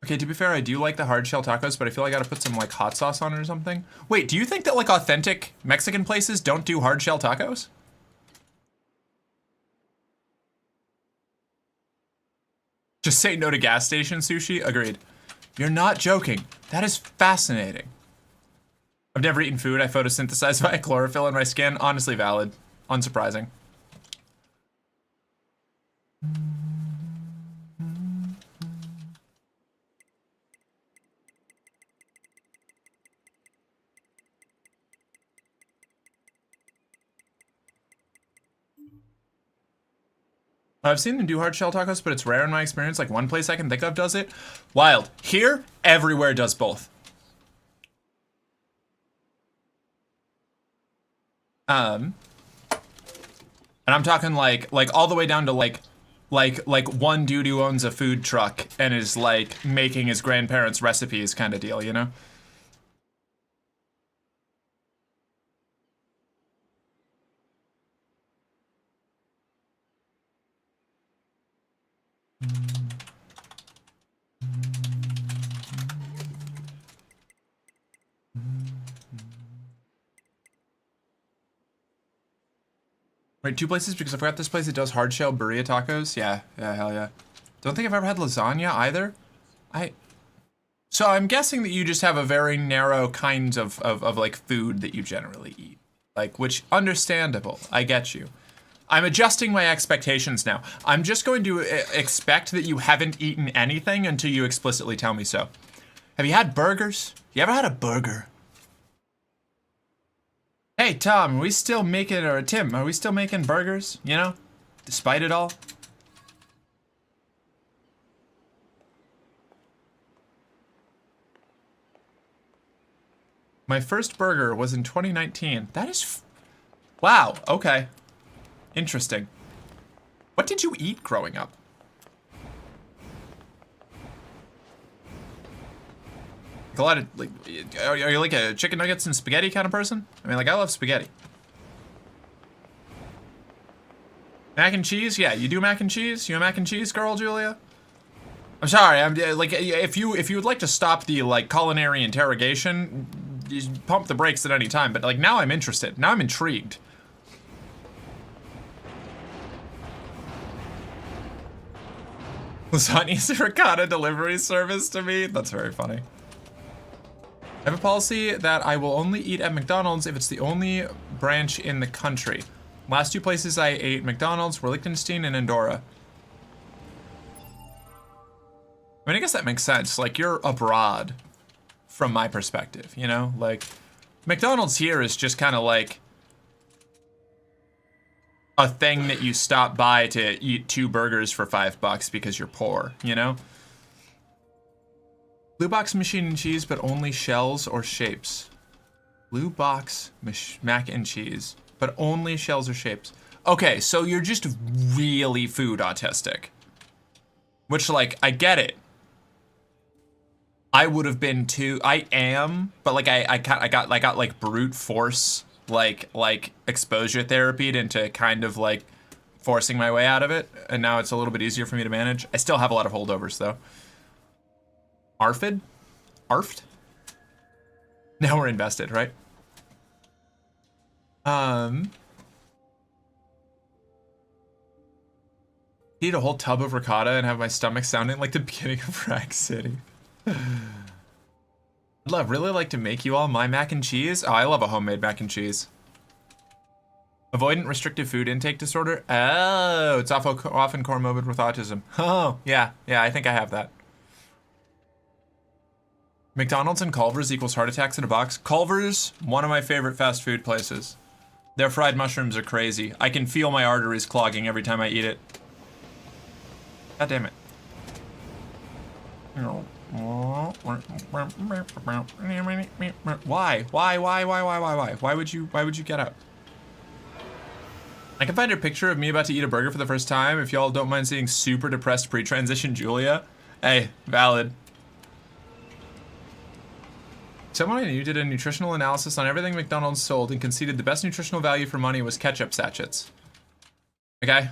Okay, to be fair, I do like the hard shell tacos, but I feel like I gotta put some like hot sauce on it or something. Wait, do you think that like authentic Mexican places don't do hard shell tacos? Just say no to gas station sushi? Agreed. You're not joking. That is fascinating. I've never eaten food I photosynthesized via chlorophyll in my skin. Honestly valid. Unsurprising. I've seen them do hard shell tacos, but it's rare in my experience. Like one place I can think of does it. Wild. Here, everywhere does both. And I'm talking like all the way down to like one dude who owns a food truck and is like making his grandparents' recipes kind of deal, you know? Wait, two places because I forgot this place that does hard shell burrito tacos. Yeah, hell yeah. Don't think I've ever had lasagna either. So I'm guessing that you just have a very narrow kind of like food that you generally eat. Like, which, understandable, I get you. I'm adjusting my expectations now. I'm just going to expect that you haven't eaten anything until you explicitly tell me so. Have you had burgers? You ever had a burger? Hey, Tom, are we still making, or Tim, are we still making burgers, you know? Despite it all? My first burger was in 2019. That is, wow, okay. Interesting. What did you eat growing up? Like a lot of, like, are you like a chicken nuggets and spaghetti kind of person? I mean, like, I love spaghetti. Mac and cheese? Yeah, you do mac and cheese? You a mac and cheese girl, Julia? I'm sorry, I'm like, if you would like to stop the, like, culinary interrogation, you pump the brakes at any time, but, like, now I'm interested. Now I'm intrigued. Lasagna's a ricotta delivery service to me? That's very funny. I have a policy that I will only eat at McDonald's if it's the only branch in the country. Last two places I ate McDonald's were Liechtenstein and Andorra. I mean, I guess that makes sense. Like, you're abroad from my perspective, you know? Like, McDonald's here is just kind of like a thing that you stop by to eat 2 burgers for $5 because you're poor, you know? Blue box machine and cheese, but only shells or shapes. Blue box mac and cheese, but only shells or shapes. Okay, so you're just really food autistic. Which, like, I get it. I would have been too. I am, but like I got like brute force like exposure therapy into kind of like forcing my way out of it, and now it's a little bit easier for me to manage. I still have a lot of holdovers though. Arfed? Arfed? Now we're invested, right? Eat a whole tub of ricotta and have my stomach sounding like the beginning of Rack City. I'd really like to make you all my mac and cheese. Oh, I love a homemade mac and cheese. Avoidant restrictive food intake disorder. Oh, it's often comorbid with autism. Oh, yeah, I think I have that. McDonald's and Culver's equals heart attacks in a box. Culver's, one of my favorite fast food places. Their fried mushrooms are crazy. I can feel my arteries clogging every time I eat it. God damn it. Why? Why would you get up? I can find a picture of me about to eat a burger for the first time if y'all don't mind seeing super depressed pre-transition Julia. Hey, valid. Someone I knew did a nutritional analysis on everything McDonald's sold and conceded the best nutritional value for money was ketchup sachets. Okay.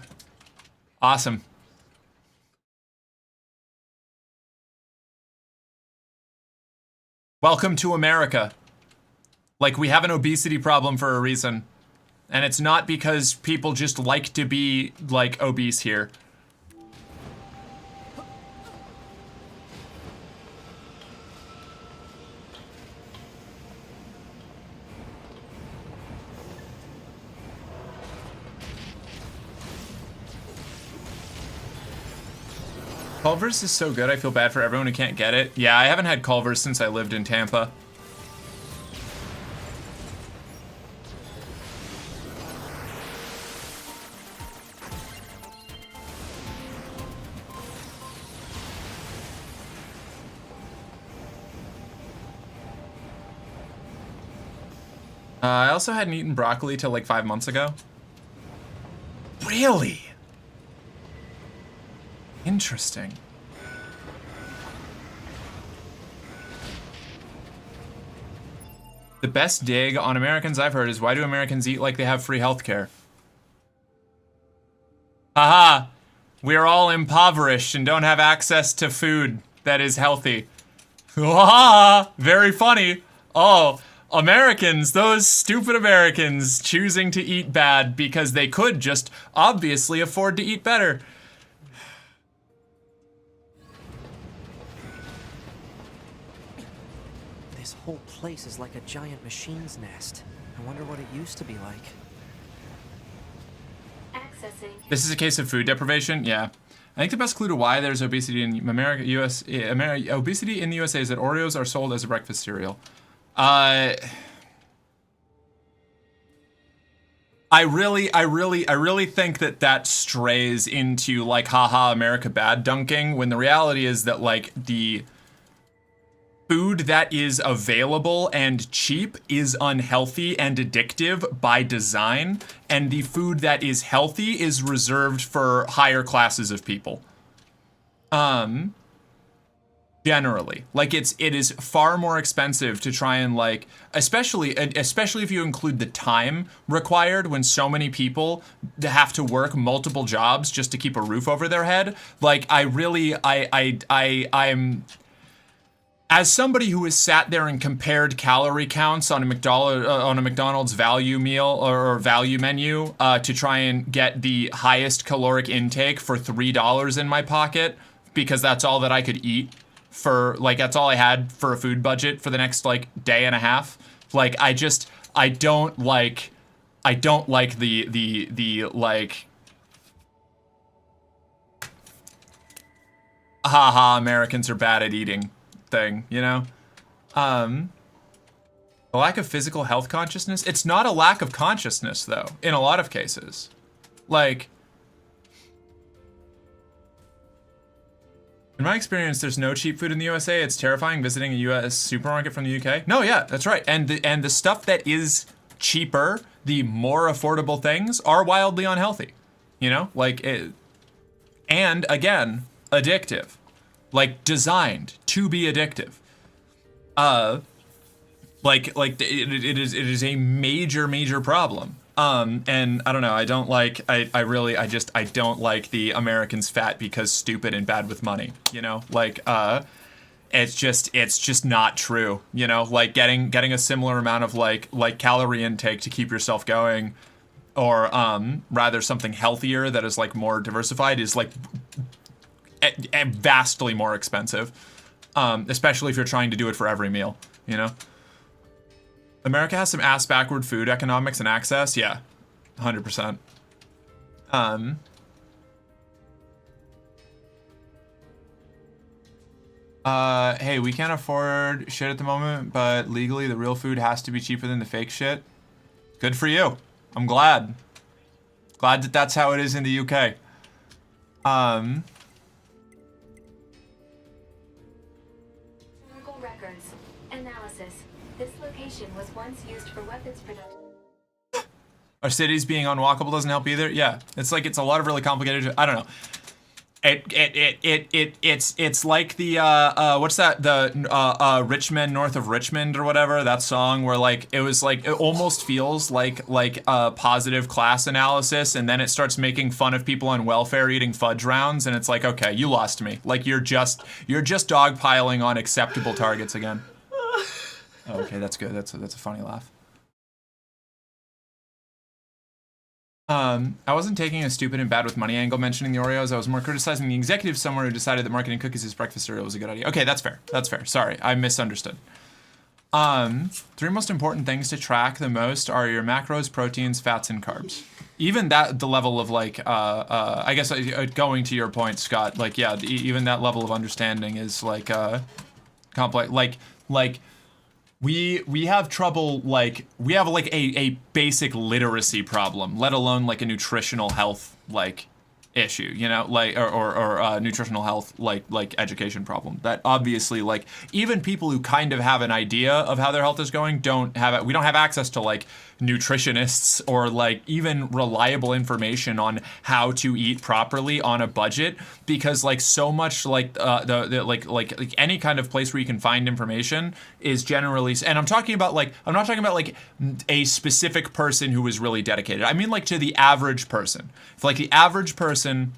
Awesome. Welcome to America. Like, we have an obesity problem for a reason. And it's not because people just like to be, like, obese here. Culver's is so good, I feel bad for everyone who can't get it. Yeah, I haven't had Culver's since I lived in Tampa. I also hadn't eaten broccoli till like 5 months ago. Really? Interesting. The best dig on Americans I've heard is, why do Americans eat like they have free healthcare? Haha! We're all impoverished and don't have access to food that is healthy. Haha! Very funny. Oh, Americans, those stupid Americans choosing to eat bad because they could just obviously afford to eat better. This whole place is like a giant machine's nest. I wonder what it used to be like. Accessing. This is a case of food deprivation? Yeah. I think the best clue to why there's obesity in obesity in the USA is that Oreos are sold as a breakfast cereal. I really think that strays into like haha America bad dunking, when the reality is that like the food that is available and cheap is unhealthy and addictive by design, and the food that is healthy is reserved for higher classes of people. Generally, like it is far more expensive to try and like, especially if you include the time required when so many people have to work multiple jobs just to keep a roof over their head. Like I'm, as somebody who has sat there and compared calorie counts on a McDonald's value meal or value menu to try and get the highest caloric intake for $3 in my pocket, because that's all that I could eat for like that's all I had for a food budget for the next like day and a half. Like I don't like the like haha Americans are bad at eating thing, you know? A lack of physical health consciousness? It's not a lack of consciousness though, in a lot of cases. Like in my experience, there's no cheap food in the USA. It's terrifying visiting a US supermarket from the UK. No, yeah, that's right. And the stuff that is cheaper, the more affordable things are wildly unhealthy. You know? Like it, and again, addictive. Like designed to be addictive. It is a major problem. And I don't know, I don't like the Americans fat because stupid and bad with money, you know? Like, it's just not true, you know? Like getting a similar amount of like calorie intake to keep yourself going, or rather something healthier that is like more diversified is like vastly more expensive, especially if you're trying to do it for every meal, you know? America has some ass backward food economics and access. Yeah, 100%. Hey, we can't afford shit at the moment, but legally the real food has to be cheaper than the fake shit. Good for you. I'm glad. Glad that that's how it is in the UK. Historical records. Analysis. This location was once used for weapons production. Our cities being unwalkable doesn't help either. Yeah, it's like it's a lot of really complicated. I don't know. It's like the what's that, the Richmond north of Richmond or whatever, that song where like it was like it almost feels like a positive class analysis, and then it starts making fun of people on welfare eating fudge rounds, and it's like, okay, you lost me. Like you're just dogpiling on acceptable targets again. Oh, okay, that's good. That's a funny laugh. I wasn't taking a stupid and bad with money angle mentioning the Oreos. I was more criticizing the executive somewhere who decided that marketing cookies as breakfast cereal was a good idea. Okay, that's fair. That's fair. Sorry, I misunderstood. 3 most important things to track the most are your macros, proteins, fats, and carbs. Even that, the level of like, I guess going to your point, Scott, like, yeah, even that level of understanding is like, complex. Like, we have trouble, like, we have like a basic literacy problem, let alone like a nutritional health like issue, you know, like or nutritional health like education problem. That obviously, like, even people who kind of have an idea of how their health is going we don't have access to like nutritionists or like even reliable information on how to eat properly on a budget, because like so much like like any kind of place where you can find information is generally, and I'm not talking about like a specific person who is really dedicated. I mean like to the average person. If like the average person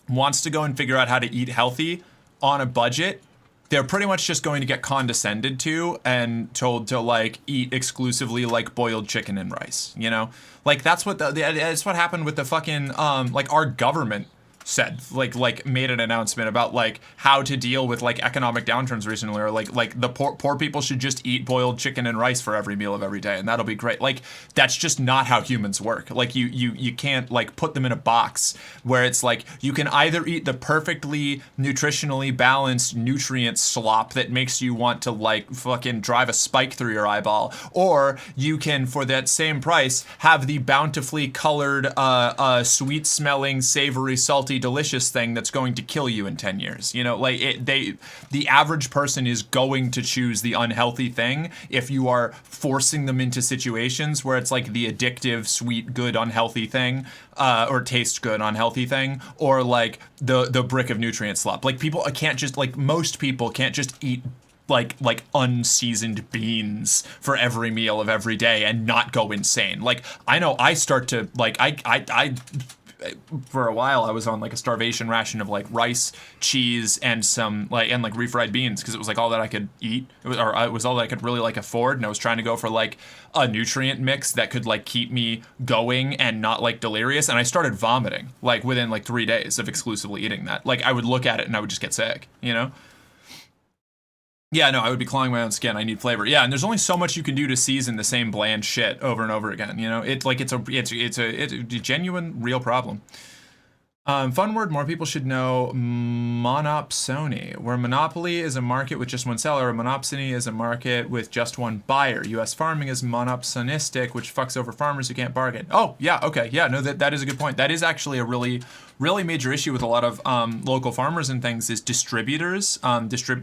wants to go and figure out how to eat healthy on a budget, they're pretty much just going to get condescended to and told to like eat exclusively like boiled chicken and rice, you know? Like that's what that's what happened with the fucking like our government said, like made an announcement about like how to deal with like economic downturns recently, or like the poor people should just eat boiled chicken and rice for every meal of every day, and that'll be great. Like that's just not how humans work. Like you can't like put them in a box where it's like you can either eat the perfectly nutritionally balanced nutrient slop that makes you want to like fucking drive a spike through your eyeball, or you can, for that same price, have the bountifully colored sweet smelling savory salty delicious thing that's going to kill you in 10 years. You know, like the average person is going to choose the unhealthy thing if you are forcing them into situations where it's like the addictive, sweet, good, unhealthy thing, or taste good, unhealthy thing, or like the brick of nutrient slop. Like people can't just, like most people can't just eat like unseasoned beans for every meal of every day and not go insane. Like I know I start to like I for a while I was on like a starvation ration of like rice, cheese, and some like refried beans, because it was like all that I could eat. It was all that I could really like afford, and I was trying to go for like a nutrient mix that could like keep me going and not like delirious. And I started vomiting like within like 3 days of exclusively eating that. Like I would look at it and I would just get sick, you know? Yeah, no, I would be clawing my own skin. I need flavor. Yeah, and there's only so much you can do to season the same bland shit over and over again. You know, it's a genuine, real problem. Fun word more people should know: monopsony, where monopoly is a market with just one seller. Monopsony is a market with just one buyer. U.S. farming is monopsonistic, which fucks over farmers who can't bargain. Oh, yeah, okay, yeah, no, that is a good point. That is actually a really major issue with a lot of local farmers and things. Is distributors,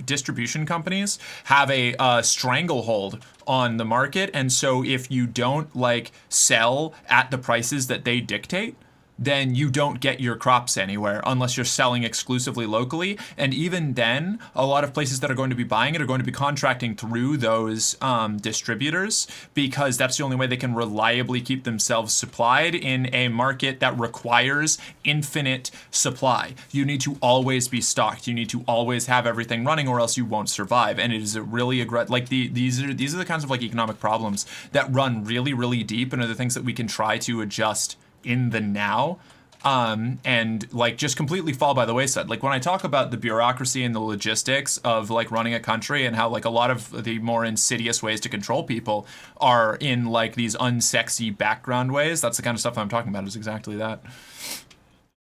distribution companies have a stranglehold on the market, and so if you don't like sell at the prices that they dictate, then you don't get your crops anywhere unless you're selling exclusively locally. And even then, a lot of places that are going to be buying it are going to be contracting through those distributors, because that's the only way they can reliably keep themselves supplied in a market that requires infinite supply. You need to always be stocked. You need to always have everything running, or else you won't survive. And it is a really these are the kinds of like economic problems that run really, really deep, and are the things that we can try to adjust in the now, and like just completely fall by the wayside. Like when I talk about the bureaucracy and the logistics of like running a country, and how like a lot of the more insidious ways to control people are in like these unsexy background ways, that's the kind of stuff I'm talking about, is exactly that.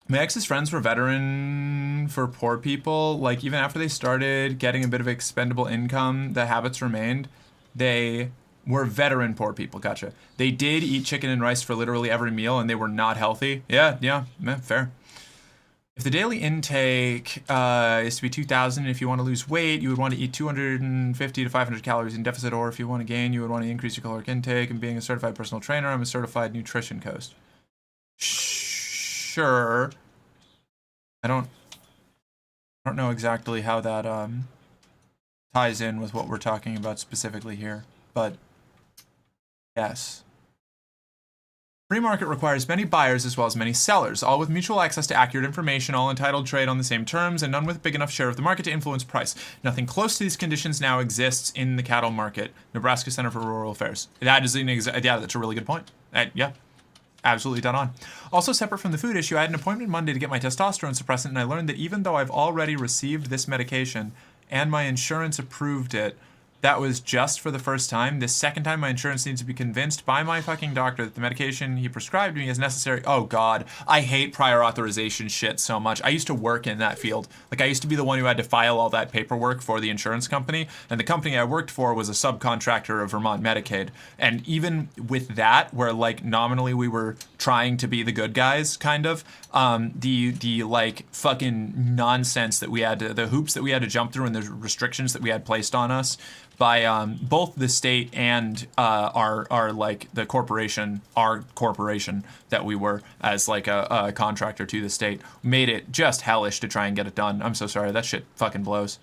My ex's friends were veteran for poor people. Like even after they started getting a bit of expendable income, the habits remained. They were veteran poor people. Gotcha. They did eat chicken and rice for literally every meal, and they were not healthy. Yeah, fair. If the daily intake is to be 2,000, if you want to lose weight, you would want to eat 250 to 500 calories in deficit, or if you want to gain, you would want to increase your caloric intake. And being a certified personal trainer, I'm a certified nutrition coach. Sure. I don't know exactly how that ties in with what we're talking about specifically here, but yes. Free market requires many buyers as well as many sellers, all with mutual access to accurate information, all entitled to trade on the same terms, and none with a big enough share of the market to influence price. Nothing close to these conditions now exists in the cattle market. Nebraska Center for Rural Affairs. That is that's a really good point. Yeah, absolutely dead on. Also, separate from the food issue, I had an appointment Monday to get my testosterone suppressant, and I learned that even though I've already received this medication and my insurance approved it, that was just for the first time. This second time, my insurance needs to be convinced by my fucking doctor that the medication he prescribed me is necessary. Oh God, I hate prior authorization shit so much. I used to work in that field. Like I used to be the one who had to file all that paperwork for the insurance company, and the company I worked for was a subcontractor of Vermont Medicaid. And even with that, where like nominally we were trying to be the good guys, kind of, the like fucking nonsense that we had to, the hoops that we had to jump through, and the restrictions that we had placed on us by both the state and our like the corporation, our corporation that we were as like a contractor to the state, made it just hellish to try and get it done. I'm so sorry, that shit fucking blows.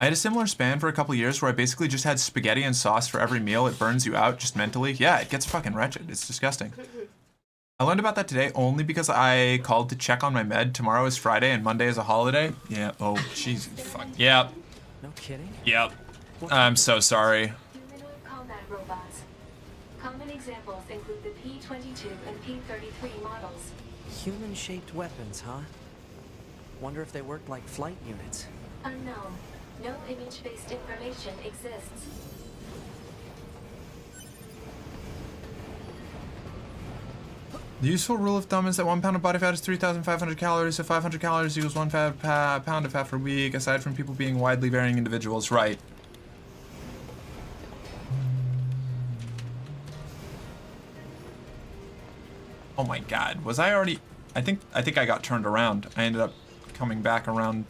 I had a similar span for a couple years where I basically just had spaghetti and sauce for every meal. It burns you out just mentally. Yeah, it gets fucking wretched. It's disgusting. I learned about that today only because I called to check on my med. Tomorrow is Friday and Monday is a holiday. Yeah, oh, jeez, fuck. Yeah. No kidding? Yep. I'm so sorry. Humanoid combat robots. Common examples include the P-22 and P-33 models. Human-shaped weapons, huh? Wonder if they work like flight units. Unknown. No image-based information exists. The useful rule of thumb is that 1 pound of body fat is 3,500 calories, so 500 calories equals 1 pound of fat per week, aside from people being widely varying individuals. Right. Oh my God, was I already... I think I got turned around. I ended up coming back around...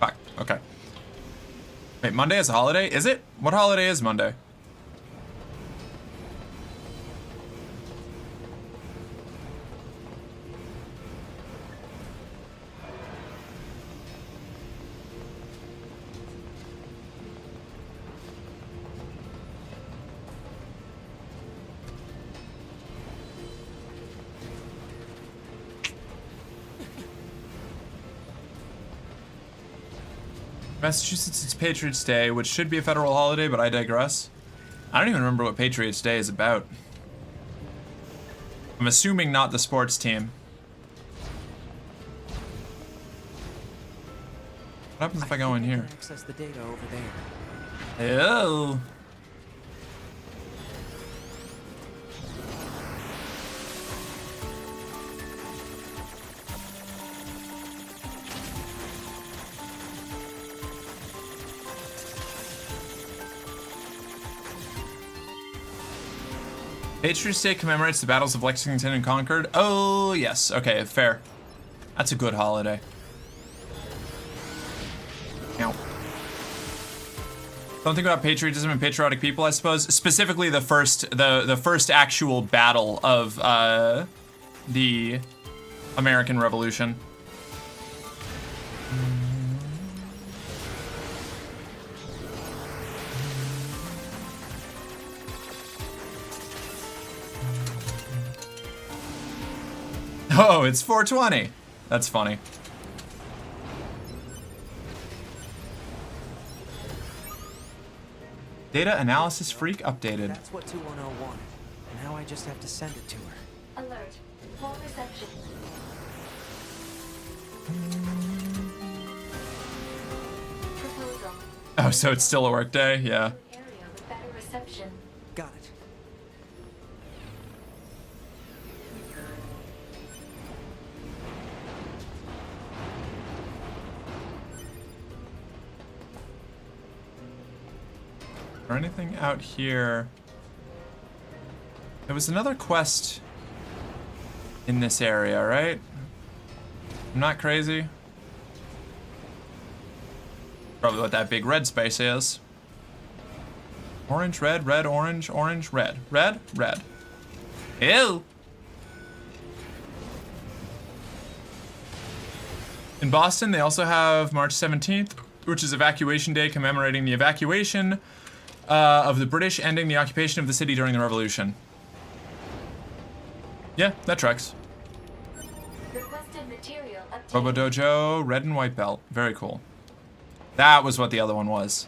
Fuck, okay. Wait, Monday is a holiday? Is it? What holiday is Monday? Massachusetts, it's Patriots Day, which should be a federal holiday, but I digress. I don't even remember what Patriots Day is about. I'm assuming not the sports team. What happens if I go in here? I can access the data over there. Oh. Patriots Day commemorates the battles of Lexington and Concord. Oh, yes. Okay, fair. That's a good holiday. Ow. Something about patriotism and patriotic people, I suppose. Specifically, the first actual battle of the American Revolution. Oh, it's 420. That's funny. Data analysis freak updated. That's what 210 wanted. Now I just have to send it to her. Alert. Full reception. Proposal. Oh, so it's still a work day? Yeah. Area with better reception. Got it. Or anything out here? There was another quest in this area, right? I'm not crazy. Probably what that big red space is. Orange, red, red, orange, orange, red. Red, red. Ew! In Boston, they also have March 17th, which is Evacuation Day, commemorating the evacuation of the British ending the occupation of the city during the Revolution. Yeah, that tracks. Requested material obtained. Robo Dojo, red and white belt. Very cool. That was what the other one was.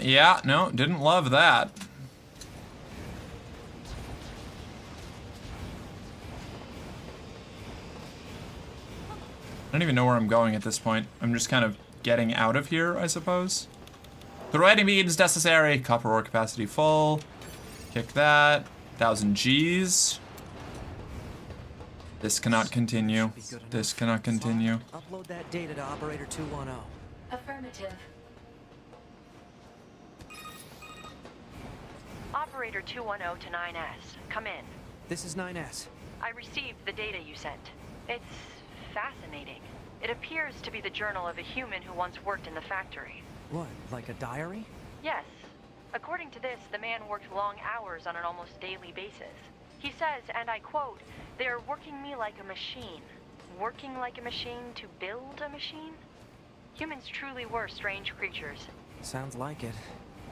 Yeah, no, didn't love that. I don't even know where I'm going at this point. I'm just kind of getting out of here, I suppose. The writing means necessary. Copper ore capacity full. Kick that. 1,000 Gs. This cannot continue. This cannot continue. Upload that data to Operator 210. Affirmative. Operator 210 to 9S. Come in. This is 9S. I received the data you sent. It's fascinating. It appears to be the journal of a human who once worked in the factory. What, like a diary? Yes. According to this, the man worked long hours on an almost daily basis. He says, and I quote, "They're working me like a machine. Working like a machine to build a machine?" Humans truly were strange creatures. Sounds like it.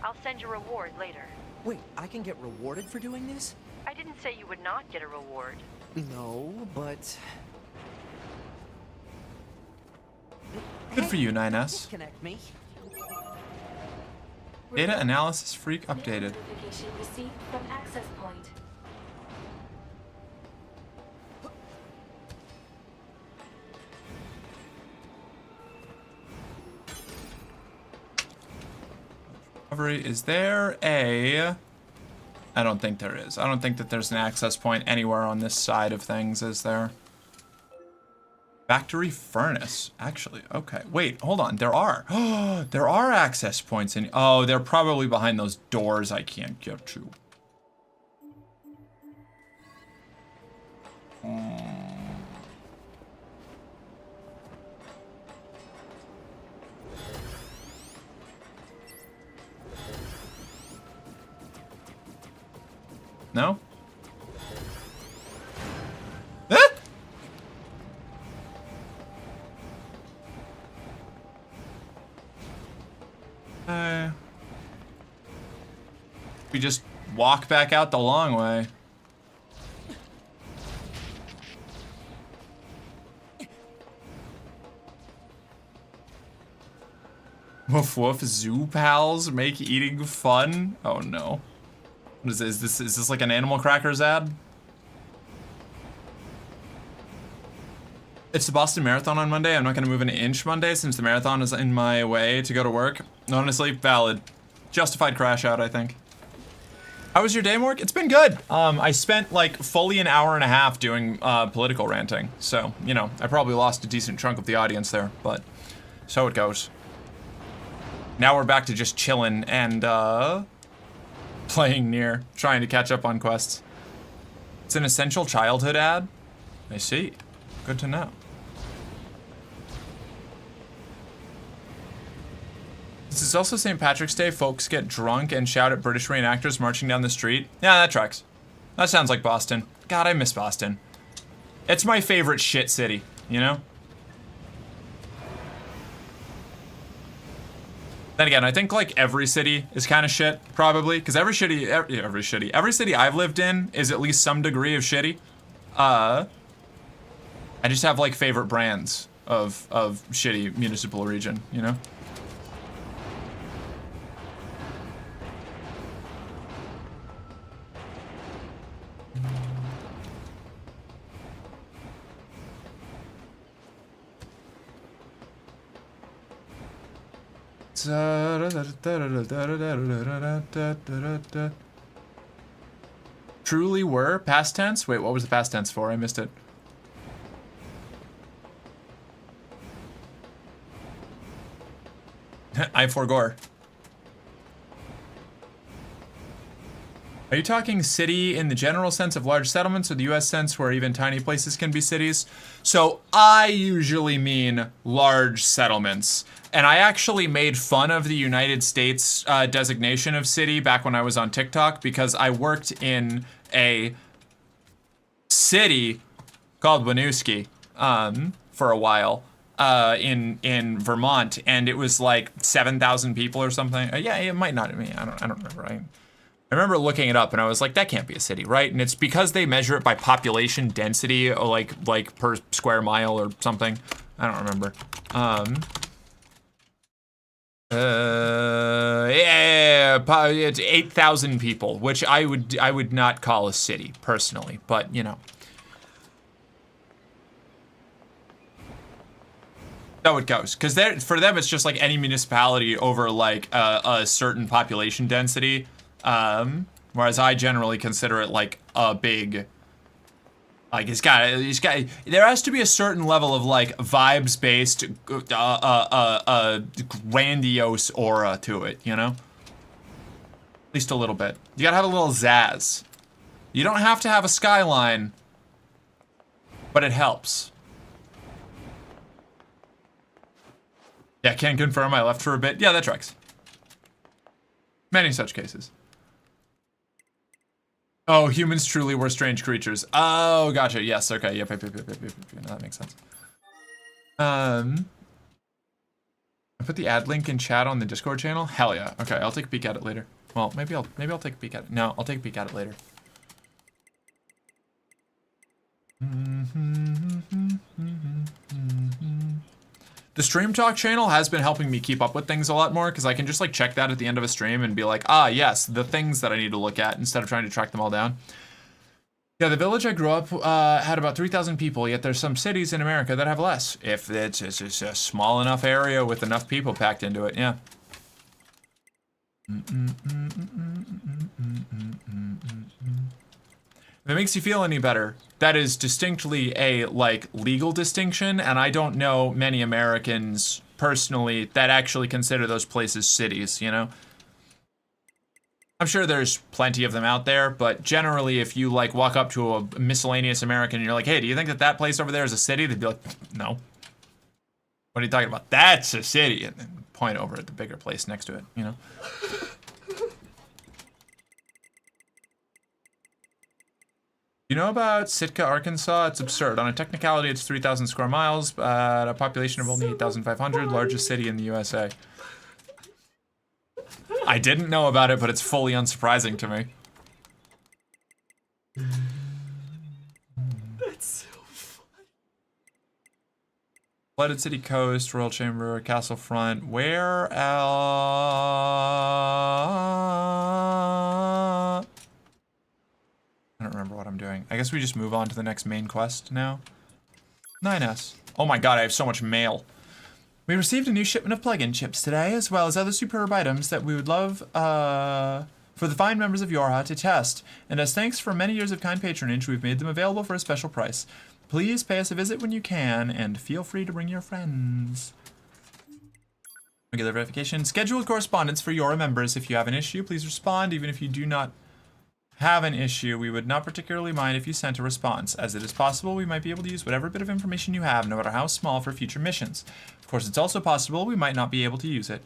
I'll send you a reward later. Wait, I can get rewarded for doing this? I didn't say you would not get a reward. No, but... Good for you, 9S. Disconnect me. Data analysis freak updated. Notification received from access point. Recovery. Is there a... I don't think there is. I don't think that there's an access point anywhere on this side of things, is there? Factory furnace. Actually, okay. Wait, hold on. There are. There are access points in... Oh, they're probably behind those doors I can't get to. No? We just walk back out the long way. Woof woof, zoo pals make eating fun. Oh no. What is this? Is this like an Animal Crackers ad? It's the Boston Marathon on Monday. I'm not gonna move an inch Monday since the marathon is in my way to go to work. Honestly, valid. Justified crash out, I think. How was your day, Morg? It's been good. I spent like fully an hour and a half doing political ranting. So, you know, I probably lost a decent chunk of the audience there, but so it goes. Now we're back to just chilling and playing near, trying to catch up on quests. It's an essential childhood ad? I see. Good to know. This is also St. Patrick's Day. Folks get drunk and shout at British reenactors marching down the street. Yeah, that tracks. That sounds like Boston. God, I miss Boston. It's my favorite shit city, you know? Then again, I think like every city is kind of shit, probably, because every city I've lived in is at least some degree of shitty. I just have like favorite brands of shitty municipal region, you know? Truly were past tense? Wait, what was the past tense for? I missed it. I forgore. Are you talking city in the general sense of large settlements or the US sense where even tiny places can be cities? So I usually mean large settlements. And I actually made fun of the United States designation of city back when I was on TikTok because I worked in a city called Winooski for a while in Vermont, and it was like 7,000 people or something. Yeah, it might not. I mean, I don't remember. I remember looking it up, and I was like, that can't be a city, right? And it's because they measure it by population density, or like per square mile or something. I don't remember. It's 8,000 people, which I would not call a city personally, but you know. So it goes, because for them it's just like any municipality over like a certain population density, whereas I generally consider it like a big, like it's got there has to be a certain level of like vibes based grandiose aura to it, you know, at least a little bit. You gotta have a little zazz. You don't have to have a skyline, but it helps. Yeah, can confirm I left for a bit. Yeah, that tracks. Many such cases. Oh, humans truly were strange creatures. Oh, gotcha. Yes, okay. Yep. No, that makes sense. I put the ad link in chat on the Discord channel. Hell yeah. Okay, I'll take a peek at it later. Well, maybe I'll take a peek at it. No, I'll take a peek at it later. The Stream Talk channel has been helping me keep up with things a lot more because I can just like check that at the end of a stream and be like, ah, yes, the things that I need to look at instead of trying to track them all down. Yeah, the village I grew up had about 3,000 people, yet there's some cities in America that have less. If it's just a small enough area with enough people packed into it, yeah. If it makes you feel any better, that is distinctly a, like, legal distinction, and I don't know many Americans, personally, that actually consider those places cities, you know? I'm sure there's plenty of them out there, but generally, if you, like, walk up to a miscellaneous American and you're like, hey, do you think that place over there is a city? They'd be like, no. What are you talking about? That's a city! And then point over at the bigger place next to it, you know? You know about Sitka, Arkansas? It's absurd. On a technicality, it's 3,000 square miles, but a population of only 8,500, largest city in the USA. I didn't know about it, but it's fully unsurprising to me. That's so funny. Flooded City Coast, Royal Chamber, Castle Front. Where else? I don't remember what I'm doing. I guess we just move on to the next main quest now. 9S. Oh my god, I have so much mail. We received a new shipment of plug-in chips today, as well as other superb items that we would love for the fine members of Yorha to test. And as thanks for many years of kind patronage, we've made them available for a special price. Please pay us a visit when you can, and feel free to bring your friends. Regular verification. Scheduled correspondence for Yorha members. If you have an issue, please respond. Even if you do not have an issue, we would not particularly mind if you sent a response, as it is possible we might be able to use whatever bit of information you have, no matter how small, for future missions. Of course, it's also possible we might not be able to use it.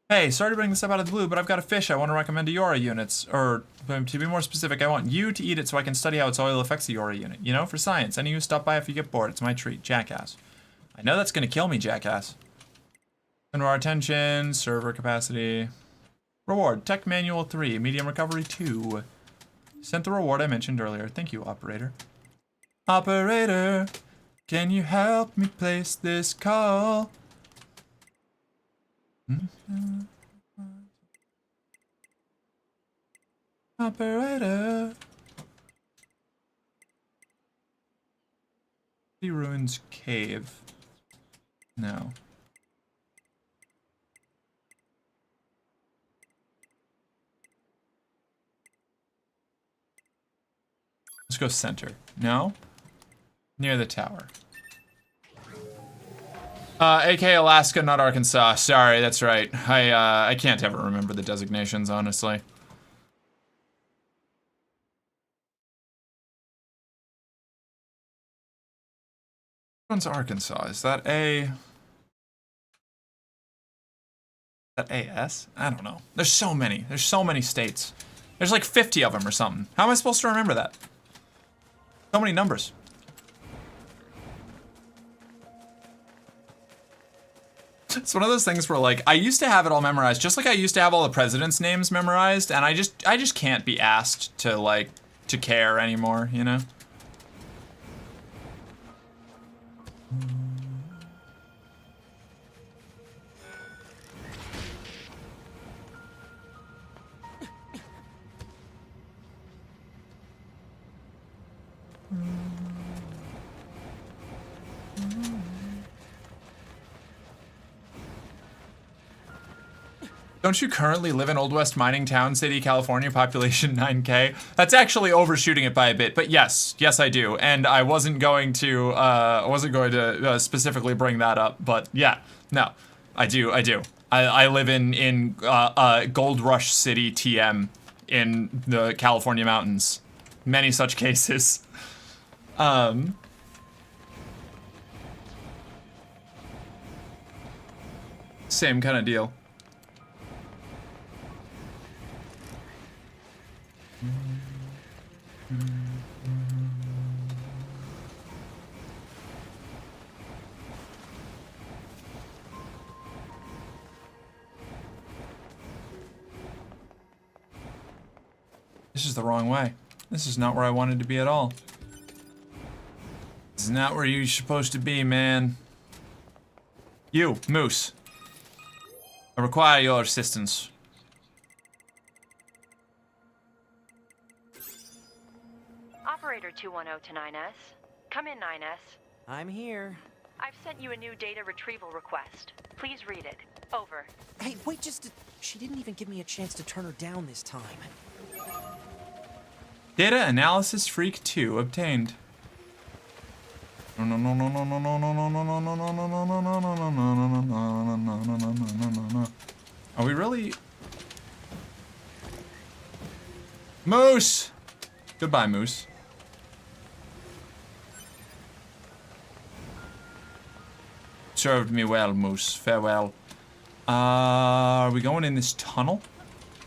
Hey, sorry to bring this up out of the blue, but I've got a fish I want to recommend to Yorha units. Or, to be more specific, I want you to eat it so I can study how its oil affects the Yorha unit. You know, for science. Any of you stop by if you get bored. It's my treat. Jackass. I know that's going to kill me, jackass. Under our attention, server capacity. Reward, Tech Manual 3, Medium Recovery 2. Sent the reward I mentioned earlier. Thank you, operator. Operator, can you help me place this call? Operator. The Ruins Cave. No. Let's go center. No? Near the tower. AK Alaska, not Arkansas. Sorry, that's right. I can't ever remember the designations, honestly. Which one's Arkansas? Is that A? Is that AS? I don't know. There's so many. There's so many states. There's like 50 of them or something. How am I supposed to remember that? So many numbers. It's one of those things where, like, I used to have it all memorized, just like I used to have all the presidents' names memorized, and I just can't be asked to, like, to care anymore, you know? Don't you currently live in Old West Mining Town City, California, population 9K? That's actually overshooting it by a bit, but yes, I do. And I wasn't going to specifically bring that up, but yeah, no, I do. I live in Gold Rush City, TM, in the California mountains. Many such cases. Same kind of deal. This is the wrong way. This is not where I wanted to be at all. This is not where you're supposed to be, man. You, Moose. I require your assistance. Operator 210 to 9S. Come in, 9S. I'm here. I've sent you a new data retrieval request. Please read it. Over. Hey, wait she didn't even give me a chance to turn her down this time. Data Analysis Freak 2 obtained. Are we really? Moose! Goodbye, Moose. Served me well, Moose. Farewell. Are we going in this tunnel?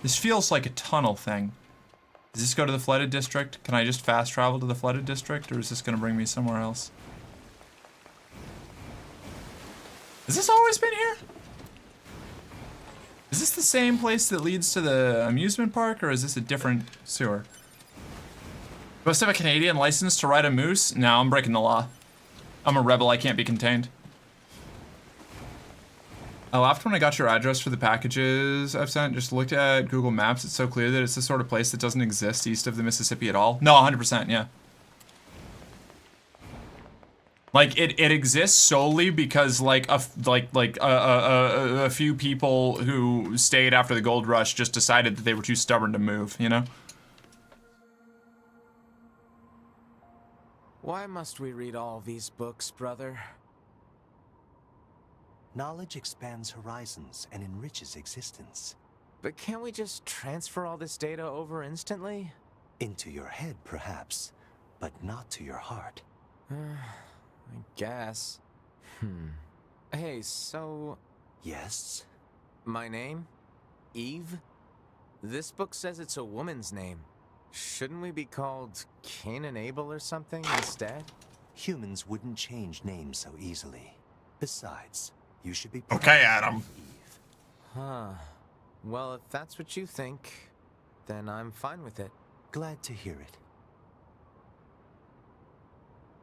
This feels like a tunnel thing. Does this go to the flooded district? Can I just fast travel to the flooded district, or is this gonna bring me somewhere else? Has this always been here? Is this the same place that leads to the amusement park, or is this a different sewer? Do I still have a Canadian license to ride a moose? No, I'm breaking the law. I'm a rebel, I can't be contained. I laughed when I got your address for the packages I've sent. Just looked at Google Maps. It's so clear that it's the sort of place that doesn't exist east of the Mississippi at all. No, 100%, yeah. Like, it exists solely because, like, a few people who stayed after the gold rush just decided that they were too stubborn to move, you know? Why must we read all these books, brother? Knowledge expands horizons and enriches existence. But can't we just transfer all this data over instantly? Into your head, perhaps, but not to your heart. I guess. Hey, so... Yes? My name? Eve? This book says it's a woman's name. Shouldn't we be called Cain and Abel or something instead? Humans wouldn't change names so easily. Besides, you should be... Okay, Adam. Eve. Huh. Well, if that's what you think, then I'm fine with it. Glad to hear it.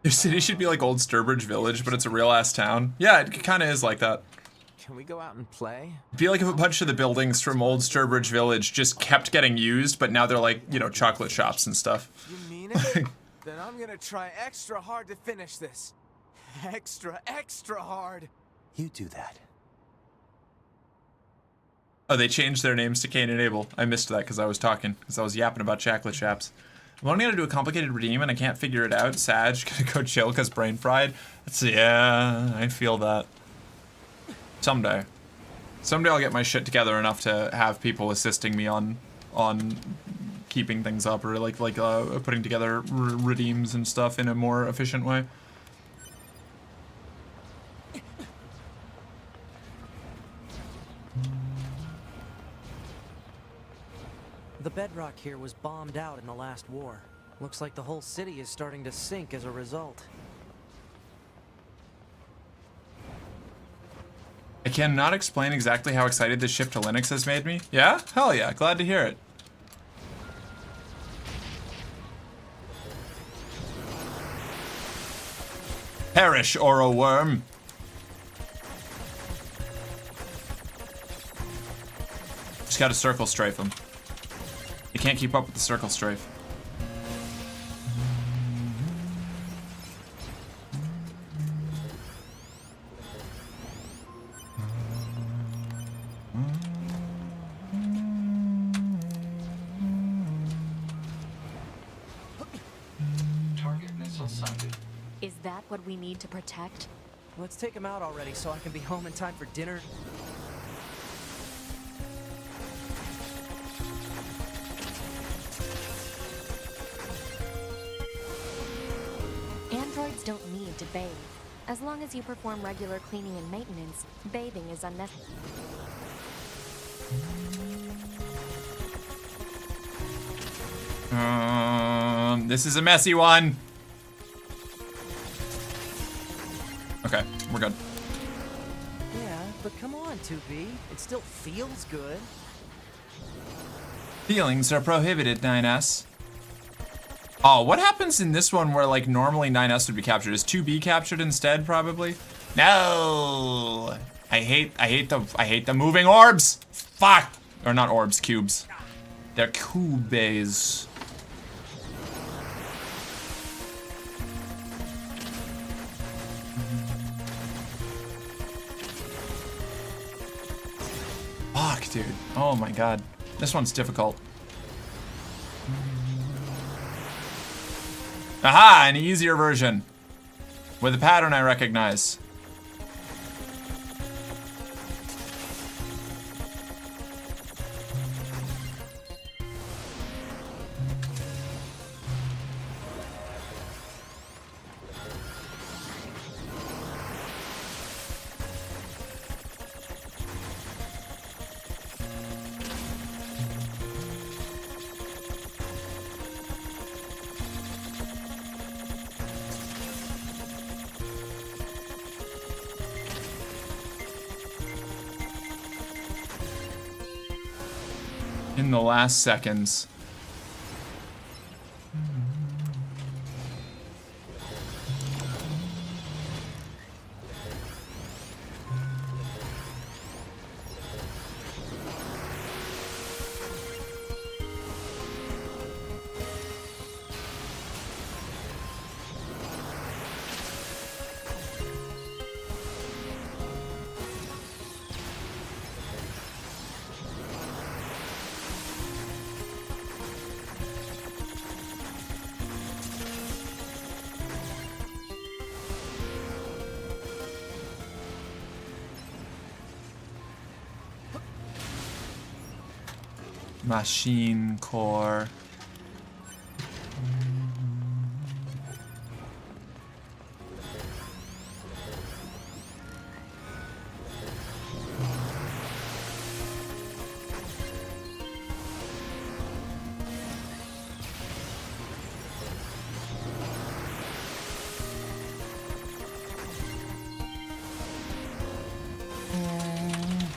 Your city should be like Old Sturbridge Village, but it's a real-ass town. Yeah, it kind of is like that. Can we go out and play? I feel like if a bunch of the buildings from Old Sturbridge Village just kept getting used, but now they're like, you know, chocolate shops and stuff. You mean it? Then I'm gonna try extra hard to finish this. Extra hard. You do that. Oh, they changed their names to Cain and Abel. I missed that because I was talking, because I was yapping about chocolate shops. I'm only gonna do a complicated redeem and I can't figure it out. Sag, gonna go chill because brain fried. Yeah, I feel that. Someday. Someday I'll get my shit together enough to have people assisting me on keeping things up, or like putting together redeems and stuff in a more efficient way. The bedrock here was bombed out in the last war. Looks like the whole city is starting to sink as a result. I cannot explain exactly how excited this shift to Linux has made me. Yeah? Hell yeah, glad to hear it. Perish, Oro worm. Just gotta circle strafe him. You can't keep up with the circle strafe. Target missile sighted. Is that what we need to protect? Let's take him out already so I can be home in time for dinner. Androids don't need to bathe. As long as you perform regular cleaning and maintenance, bathing is unnecessary. This is a messy one. Okay, we're good. Yeah, but come on, 2B. It still feels good. Feelings are prohibited, 9S. Oh, what happens in this one where, like, normally 9S would be captured? Is 2B captured instead, probably? No! I hate the moving orbs! Fuck! Or not orbs, cubes. They're cubes. Fuck, dude. Oh my god. This one's difficult. Aha! An easier version. With a pattern I recognize. In the last seconds. Machine core.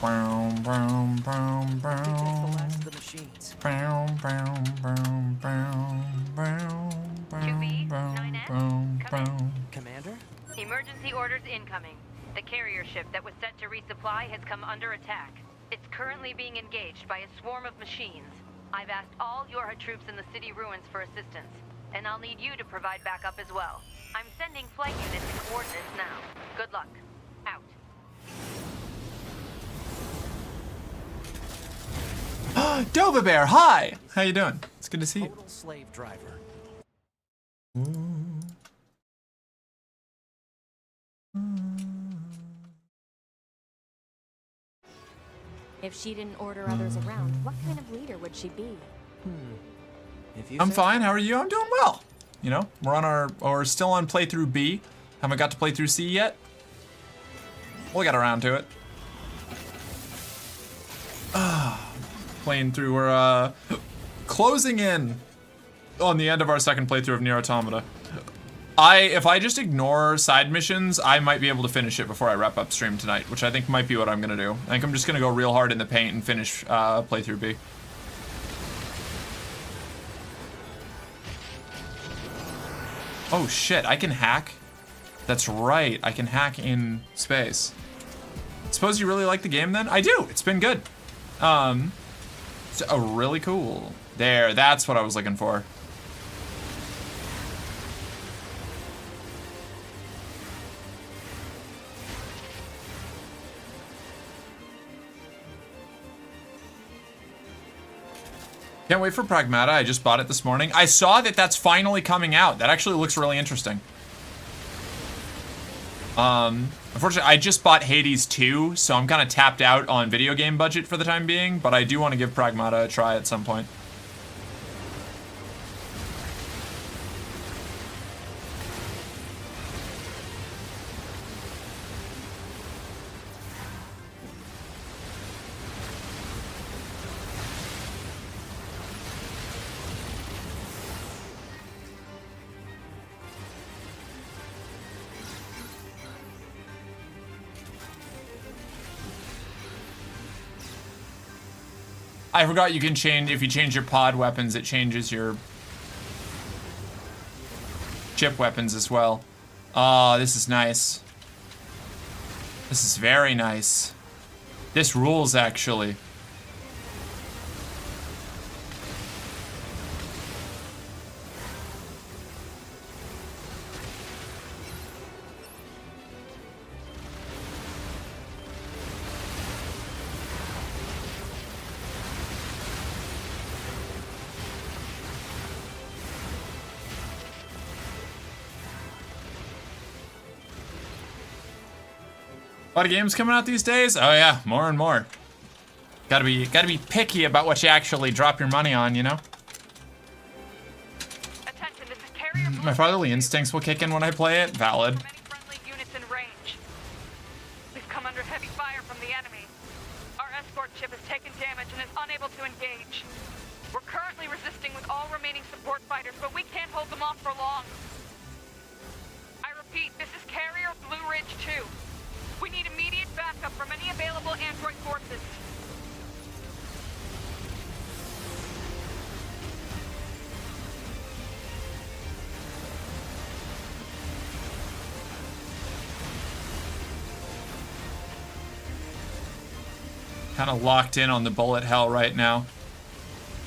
Brown, brown, brown, brown. The machines. Brown, brown, brown, brown, brown, brown, brown, brown, brown. Commander? Emergency orders incoming. The carrier ship that was sent to resupply has come under attack. It's currently being engaged by a swarm of machines. I've asked all Yorha troops in the city ruins for assistance, and I'll need you to provide backup as well. I'm sending flight units and coordinates now. Good luck. Out. Dova Bear, hi! How you doing? It's good to see you. Total slave driver. If she didn't order others around, what kind of leader would she be? If you I'm say fine. How are you? I'm doing well. You know, we're still on playthrough B. Haven't got to play through C yet. We'll get around to it. Playing through, we're closing in on the end of our second playthrough of Nier Automata. If I just ignore side missions, I might be able to finish it before I wrap up stream tonight, which I think might be what I'm gonna do. I think I'm just gonna go real hard in the paint and finish playthrough B. Oh shit, I can hack? That's right, I can hack in space. Suppose you really like the game then? I do, it's been good. It's really cool. There, that's what I was looking for. Can't wait for Pragmata. I just bought it this morning. I saw that that's finally coming out. That actually looks really interesting. Unfortunately, I just bought Hades 2, so I'm kind of tapped out on video game budget for the time being, but I do want to give Pragmata a try at some point. I forgot you can change, if you change your pod weapons, it changes your chip weapons as well. Oh, this is nice. This is very nice. This rules, actually. A lot of games coming out these days? Oh yeah, more and more. Gotta be picky about what you actually drop your money on, you know? Attention, this is Carrier My fatherly instincts will kick in when I play it. Valid. Many friendly units in range. We've come under heavy fire from the enemy. Our escort ship has taken damage and is unable to engage. We're currently resisting with all remaining support fighters, but we can't hold them off for long. I repeat, this is Carrier Blue Ridge 2. We need immediate backup from any available android forces. Kind of locked in on the bullet hell right now.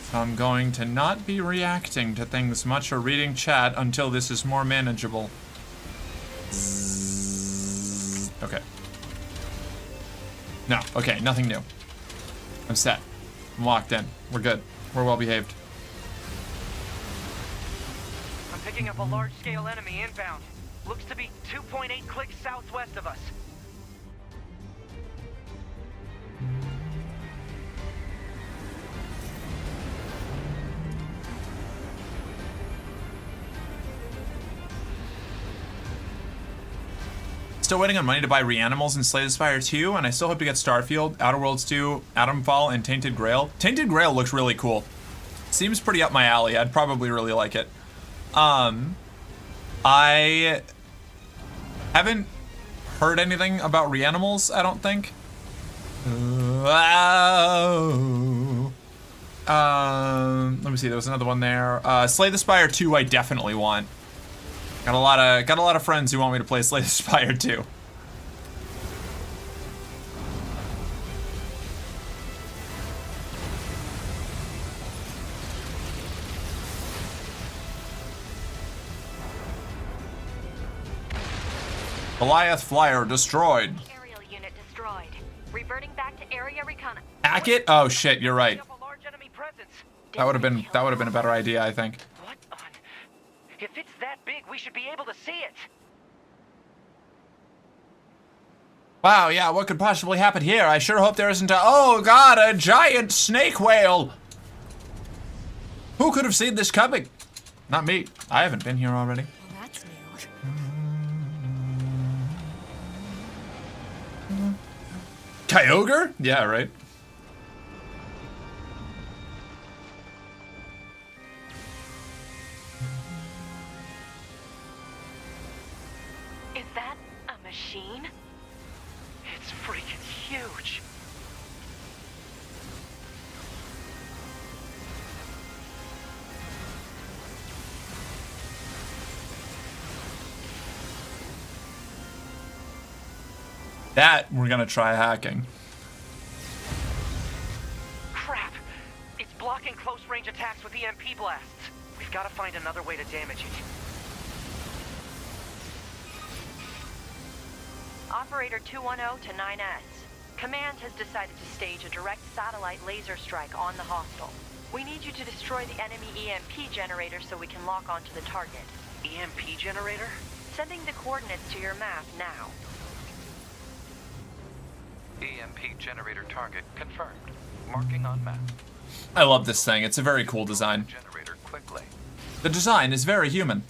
So I'm going to not be reacting to things much or reading chat until this is more manageable. Okay. No, okay, nothing new. I'm set. I'm locked in. We're good. We're well behaved. I'm picking up a large-scale enemy inbound. Looks to be 2.8 clicks southwest of us. Still waiting on money to buy Reanimals and Slay the Spire 2, and I still hope to get Starfield, Outer Worlds 2, Atomfall, and Tainted Grail. Tainted Grail looks really cool. Seems pretty up my alley. I'd probably really like it. I haven't heard anything about Reanimals, I don't think. Let me see, there was another one there. Slay the Spire 2 I definitely want. Got a lot of friends who want me to play Slay the Spire 2. Goliath Flyer destroyed. Aerial unit destroyed. Reverting back to area recon. Hack it? Oh shit, you're right. That would have been a better idea, I think. What on? If it's that big, we should be able to see it. Wow, yeah, what could possibly happen here? I sure hope there isn't oh god, a giant snake whale! Who could have seen this coming? Not me. I haven't been here already. Well, that's new. Kyogre? Yeah, right. Is that a machine? It's freaking huge. That we're gonna try hacking. Crap! It's blocking close-range attacks with EMP blasts. We've got to find another way to damage it. Operator 210 to 9S. Command has decided to stage a direct satellite laser strike on the hostile. We need you to destroy the enemy EMP generator so we can lock onto the target. EMP generator? Sending the coordinates to your map now. EMP generator target confirmed. Marking on map. I love this thing. It's a very cool design. Generator quickly. The design is very human.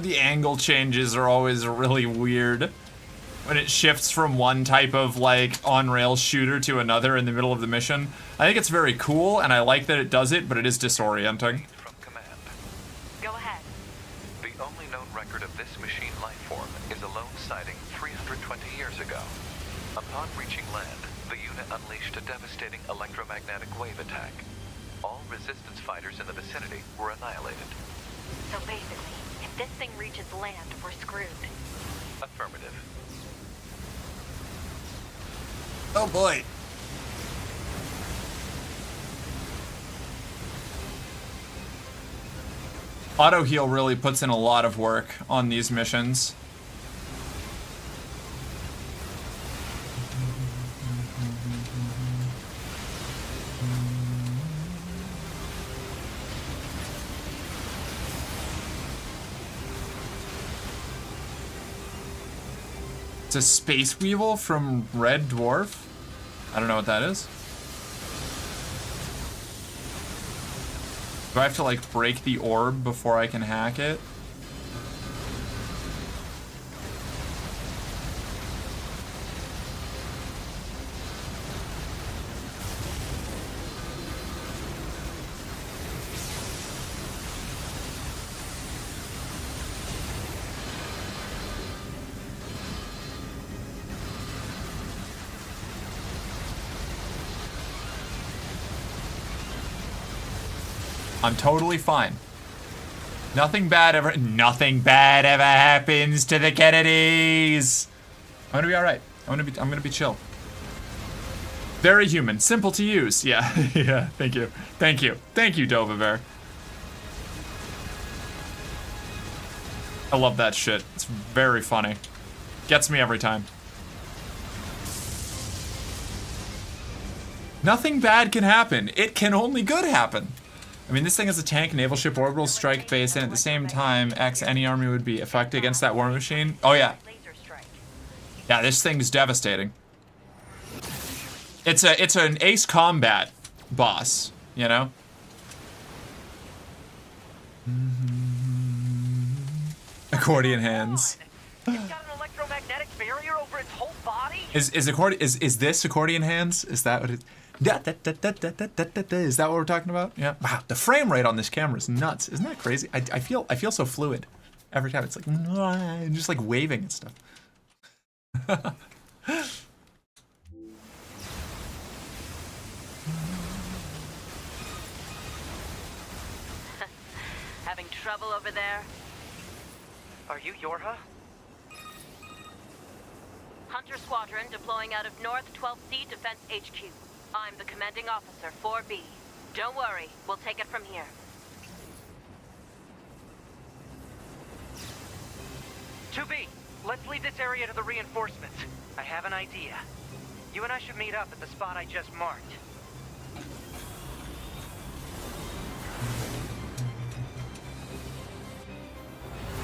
The angle changes are always really weird. When it shifts from one type of like on-rails shooter to another in the middle of the mission. I think it's very cool and I like that it does it, but it is disorienting. From command. Go ahead. The only known record of this machine life form is a lone sighting 320 years ago. Upon reaching land, the unit unleashed a devastating electromagnetic wave attack. All resistance fighters in the vicinity were annihilated. So basically, if this thing reaches land, we're screwed. Affirmative. Oh boy. Auto heal really puts in a lot of work on these missions. It's a Space Weevil from Red Dwarf. I don't know what that is. Do I have to like break the orb before I can hack it? I'm totally fine. Nothing bad ever happens to the Kennedys. I'm gonna be all right. I'm gonna be chill. Very human, simple to use. Yeah, yeah. Thank you, Dovavere. I love that shit. It's very funny. Gets me every time. Nothing bad can happen. It can only good happen. I mean, this thing is a tank, naval ship, orbital strike base, and at the same time, any army would be effective against that war machine. Oh yeah. Yeah, this thing is devastating. It's an ace combat boss, you know? Accordion hands. It's got an electromagnetic barrier over its whole body? Is this accordion hands? Is that what it? Is that what we're talking about? Yeah. Wow, the frame rate on this camera is nuts. Isn't that crazy? I feel so fluid every time. It's like just like waving and stuff. Having trouble over there? Are you Yorha? Hunter Squadron deploying out of North 12C Defense HQ. I'm the commanding officer, 4B. Don't worry, we'll take it from here. B, let's leave this area to the reinforcements. I have an idea. You and I should meet up at the spot I just marked.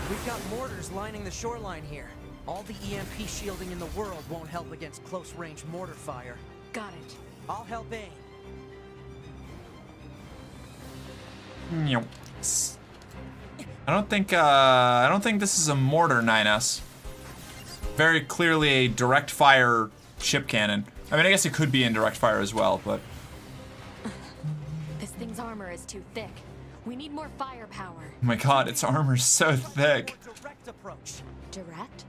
We've got mortars lining the shoreline here. All the EMP shielding in the world won't help against close-range mortar fire. Got it. I'll help aim. I don't think this is a mortar 9S. Very clearly a direct fire ship cannon. I mean, I guess it could be in direct fire as well, but This thing's armor is too thick. We need more firepower. oh my god, its armor's so thick. Direct approach. Direct?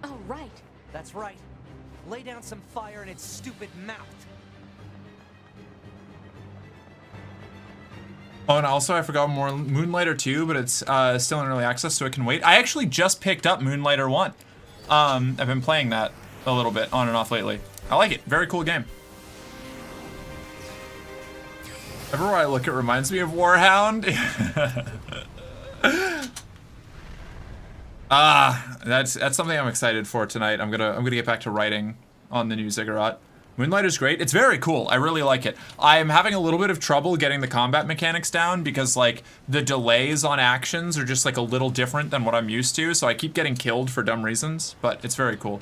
Oh, right. That's right. Lay down some fire in its stupid mouth. Oh, and also I forgot more Moonlighter 2, but it's still in early access, so it can wait. I actually just picked up Moonlighter 1. I've been playing that a little bit on and off lately. I like it. Very cool game. Everywhere I look, it reminds me of Warhound. That's something I'm excited for tonight. I'm gonna get back to writing on the new Ziggurat. Moonlighter's great. It's very cool. I really like it. I'm having a little bit of trouble getting the combat mechanics down because like the delays on actions are just like a little different than what I'm used to, so I keep getting killed for dumb reasons, but it's very cool.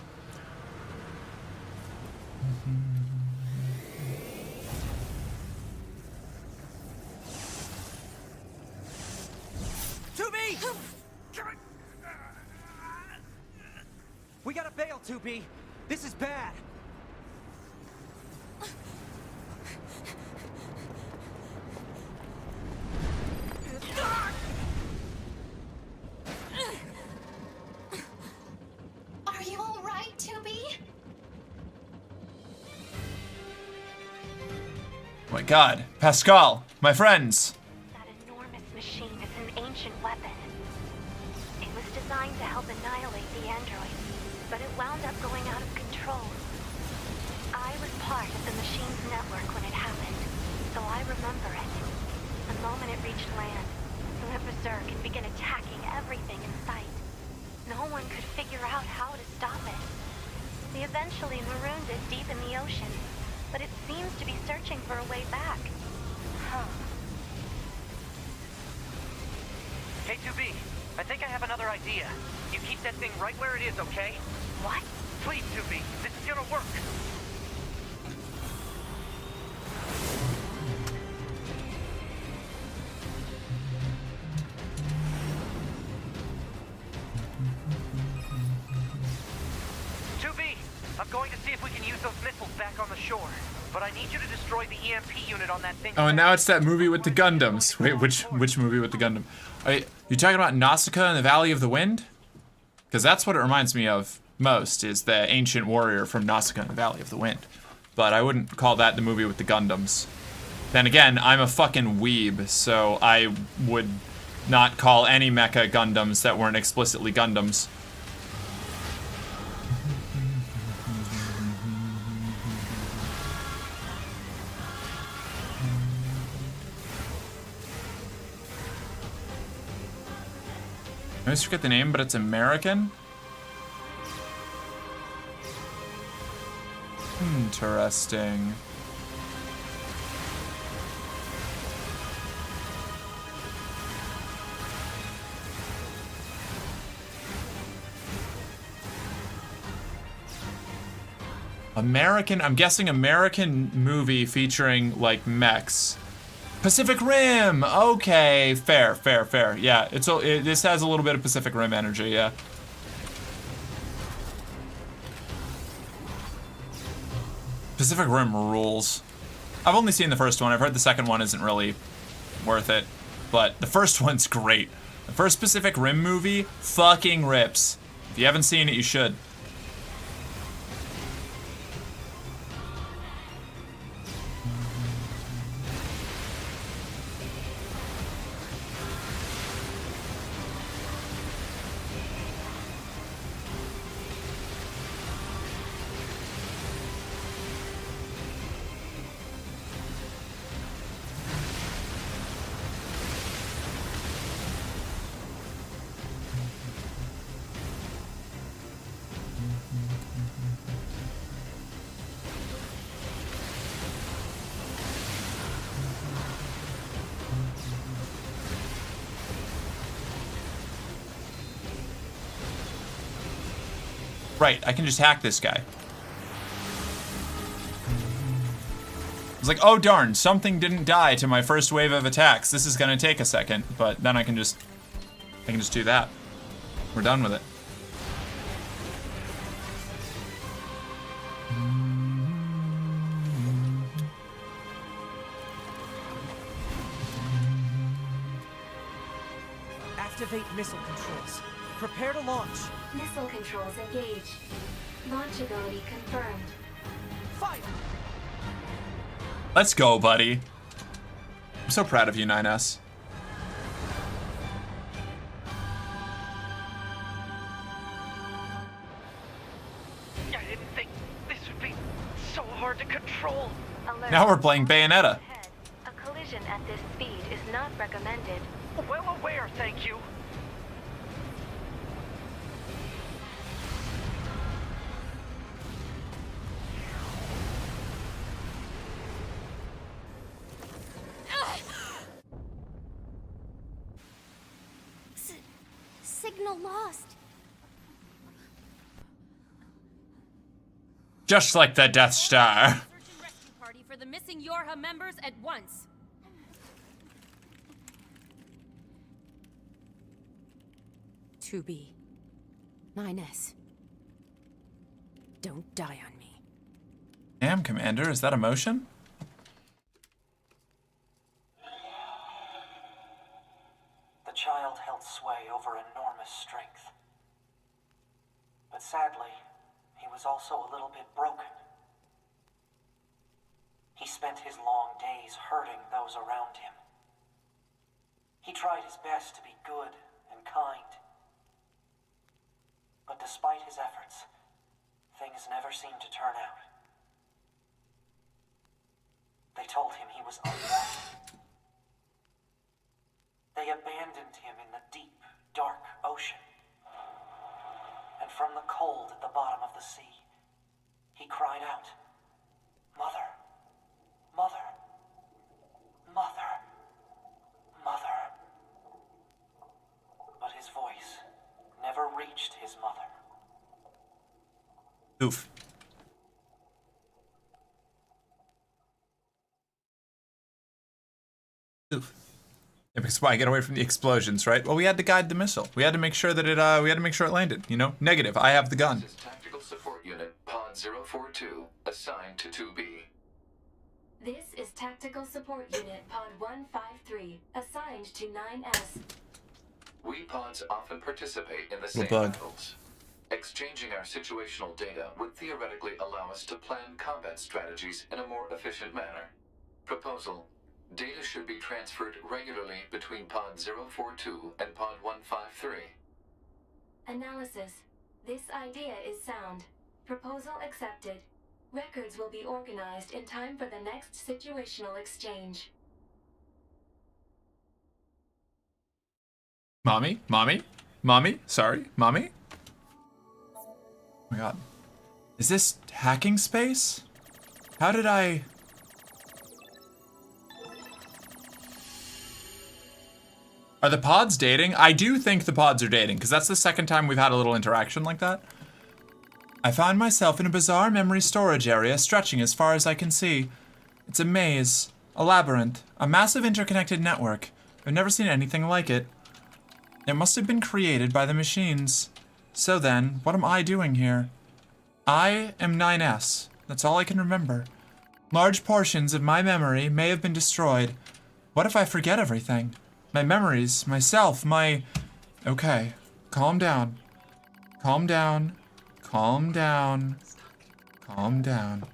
We gotta bail, 2B. This is bad. Are you all right, 2B? Oh my god. Pascal, my friends. That enormous machine is an ancient weapon. It was designed to help annihilate the androids, but it wound up going out of control. I was part of the machine's network when it happened, so I remember it. The moment it reached land, it went berserk and began attacking everything in sight. No one could figure out how to stop it. They eventually marooned it deep in the ocean, but it seems to be searching for a way back. Huh. Hey, 2B, I think I have another idea. You keep that thing right where it is, okay? What? Please, 2B, this is gonna work. I'm going to see if we can use those missiles back on the shore. But I need you to destroy the EMP unit on that thing. Oh, and now it's that movie with the Gundams. Wait, which movie with the Gundam? You talking about Nausicaa and the Valley of the Wind? Because that's what it reminds me of most, is the ancient warrior from Nausicaa and the Valley of the Wind. But I wouldn't call that the movie with the Gundams. Then again, I'm a fucking weeb, so I would not call any mecha Gundams that weren't explicitly Gundams. I always forget the name, but it's American? Interesting. American, I'm guessing American movie featuring, like, mechs. Pacific Rim! Okay, fair. Yeah, this has a little bit of Pacific Rim energy, yeah. Pacific Rim rules. I've only seen the first one. I've heard the second one isn't really worth it, but the first one's great. The first Pacific Rim movie fucking rips. If you haven't seen it, you should. Right, I can just hack this guy. I was like, oh darn, something didn't die to my first wave of attacks. This is gonna take a second, but then I can just do that. We're done with it. Activate missile controls. Prepare to launch. Missile controls engaged. Launch ability confirmed. Fire! Let's go, buddy. I'm so proud of you, 9S. I didn't think this would be so hard to control. Now we're playing Bayonetta. A collision at this speed is not recommended. Well aware, thank you. Signal lost. Just like the Death Star. Search and rescue party for the missing Yorha members at once. To be. 9S. Don't die on me. Damn, Commander, is that emotion? The child held sway over enormous strength. But sadly, he was also a little bit broken. He spent his long days hurting those around him. He tried his best to be good and kind. But despite his efforts, things never seemed to turn out. They told him he was unwanted. They abandoned him in the deep, dark ocean. And from the cold at the bottom of the sea, he cried out, "Mother, Mother, Mother, Mother." But his voice never reached his mother. Oof. Oof. Yeah, because why? Get away from the explosions, right? Well, we had to guide the missile. We had to make sure that it landed, you know? Negative, I have the gun. This is Tactical Support Unit, Pod 042, assigned to 2B. This is Tactical Support Unit Pod 153, assigned to 9S. We pods often participate in the same bug. battles. Exchanging our situational data would theoretically allow us to plan combat strategies in a more efficient manner. Proposal: data should be transferred regularly between Pod 042 and Pod 153. Analysis. This idea is sound. Proposal accepted. Records will be organized in time for the next situational exchange. Mommy? Sorry, Mommy? Oh my god. Is this hacking space? How did I... Are the pods dating? I do think the pods are dating, because that's the second time we've had a little interaction like that. I find myself in a bizarre memory storage area stretching as far as I can see. It's a maze, a labyrinth, a massive interconnected network. I've never seen anything like it. It must have been created by the machines. So then, what am I doing here? I am 9S. That's all I can remember. Large portions of my memory may have been destroyed. What if I forget everything? My memories, myself, my... Okay, calm down. Calm down. Calm down. Calm down.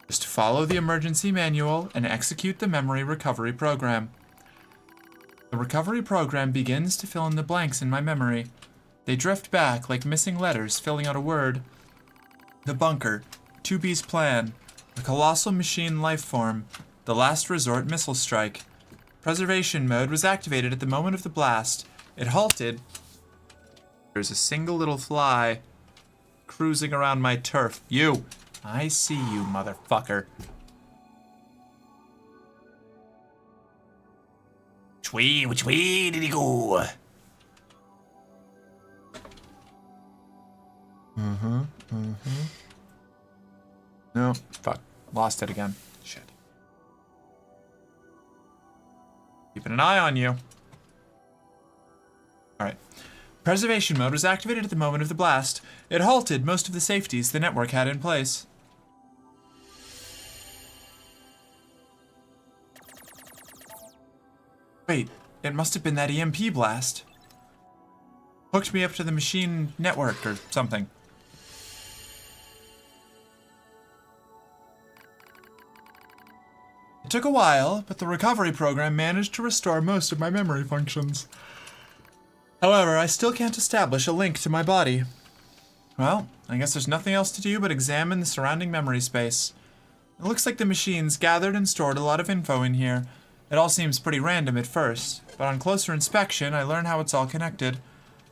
Just follow the emergency manual and execute the memory recovery program. The recovery program begins to fill in the blanks in my memory. They drift back like missing letters filling out a word. The bunker, 2B's plan, a colossal machine life form, the last resort missile strike. Preservation mode was activated at the moment of the blast. It halted. There's a single little fly cruising around my turf. You! I see you, motherfucker. Which way did he go? No, fuck. Lost it again. Shit. Keeping an eye on you. Alright. Preservation mode was activated at the moment of the blast. It halted most of the safeties the network had in place. Wait, it must have been that EMP blast. Hooked me up to the machine network or something. It took a while, but the recovery program managed to restore most of my memory functions. However, I still can't establish a link to my body. Well, I guess there's nothing else to do but examine the surrounding memory space. It looks like the machines gathered and stored a lot of info in here. It all seems pretty random at first, but on closer inspection, I learn how it's all connected.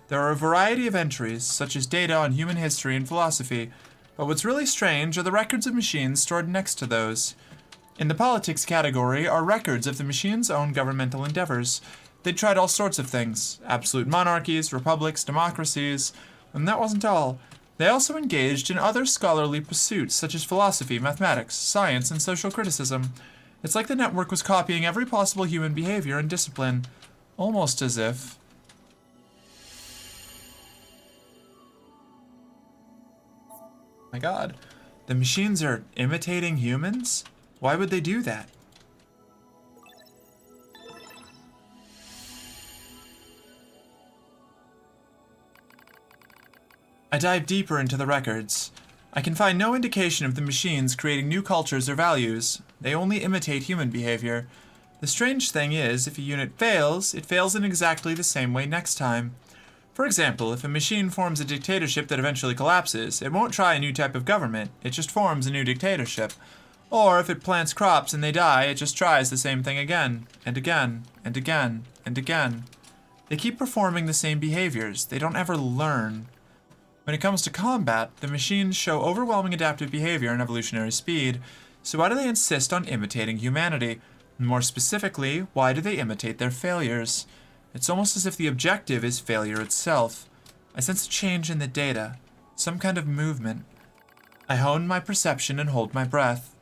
There are a variety of entries, such as data on human history and philosophy, but what's really strange are the records of machines stored next to those. In the politics category are records of the machine's own governmental endeavors. They tried all sorts of things, absolute monarchies, republics, democracies, and that wasn't all. They also engaged in other scholarly pursuits such as philosophy, mathematics, science, and social criticism. It's like the network was copying every possible human behavior and discipline, almost as if... My god, the machines are imitating humans? Why would they do that? I dive deeper into the records. I can find no indication of the machines creating new cultures or values. They only imitate human behavior. The strange thing is, if a unit fails, it fails in exactly the same way next time. For example, if a machine forms a dictatorship that eventually collapses, it won't try a new type of government, it just forms a new dictatorship. Or if it plants crops and they die, it just tries the same thing again, and again, and again, and again. They keep performing the same behaviors. They don't ever learn. When it comes to combat, the machines show overwhelming adaptive behavior and evolutionary speed, so why do they insist on imitating humanity? More specifically, why do they imitate their failures? It's almost as if the objective is failure itself. I sense a change in the data, some kind of movement. I hone my perception and hold my breath.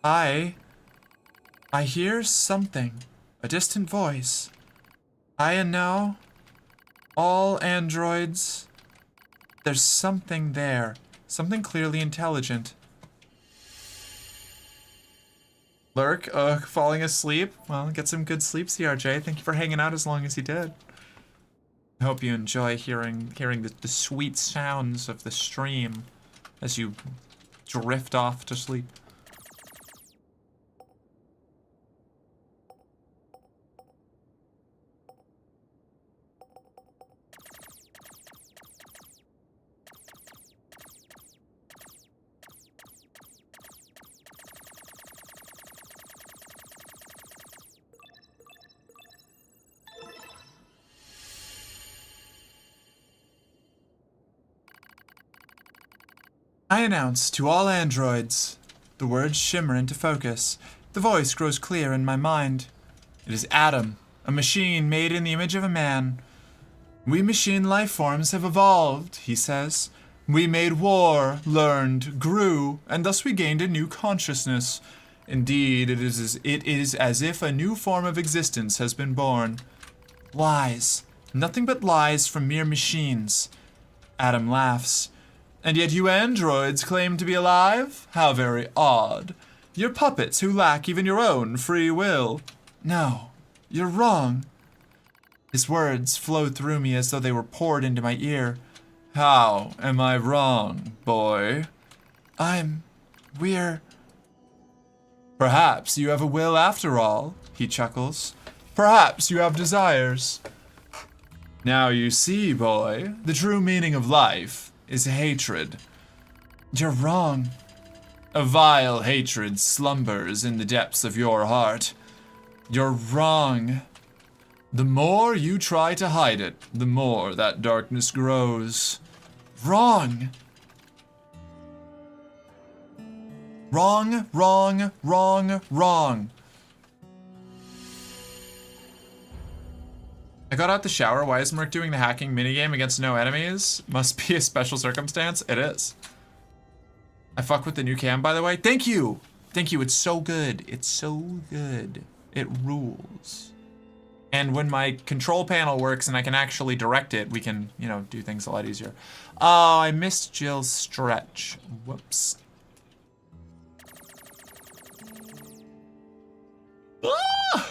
I hear something, a distant voice. And now, all androids... There's something there. Something clearly intelligent. Lurk, falling asleep? Well, get some good sleep, CRJ. Thank you for hanging out as long as you did. I hope you enjoy hearing the sweet sounds of the stream as you drift off to sleep. I announce to all androids. The words shimmer into focus. The voice grows clear in my mind. It is Adam, a machine made in the image of a man. We machine life forms have evolved, he says. We made war, learned, grew, and thus we gained a new consciousness. Indeed, it is as if a new form of existence has been born. Lies. Nothing but lies from mere machines. Adam laughs. And yet you androids claim to be alive? How very odd. You're puppets who lack even your own free will. No, you're wrong. His words flowed through me as though they were poured into my ear. How am I wrong, boy? We're... Perhaps you have a will after all, he chuckles. Perhaps you have desires. Now you see, boy, the true meaning of life is hatred. You're wrong. A vile hatred slumbers in the depths of your heart. You're wrong. The more you try to hide it, the more that darkness grows. Wrong. Wrong, wrong, wrong, wrong. I got out the shower. Why is Merc doing the hacking minigame against no enemies? Must be a special circumstance. It is. I fuck with the new cam, by the way. Thank you. Thank you. It's so good. It's so good. It rules. And when my control panel works and I can actually direct it, we can, you know, do things a lot easier. Oh, I missed Jill's stretch. Whoops. Ah!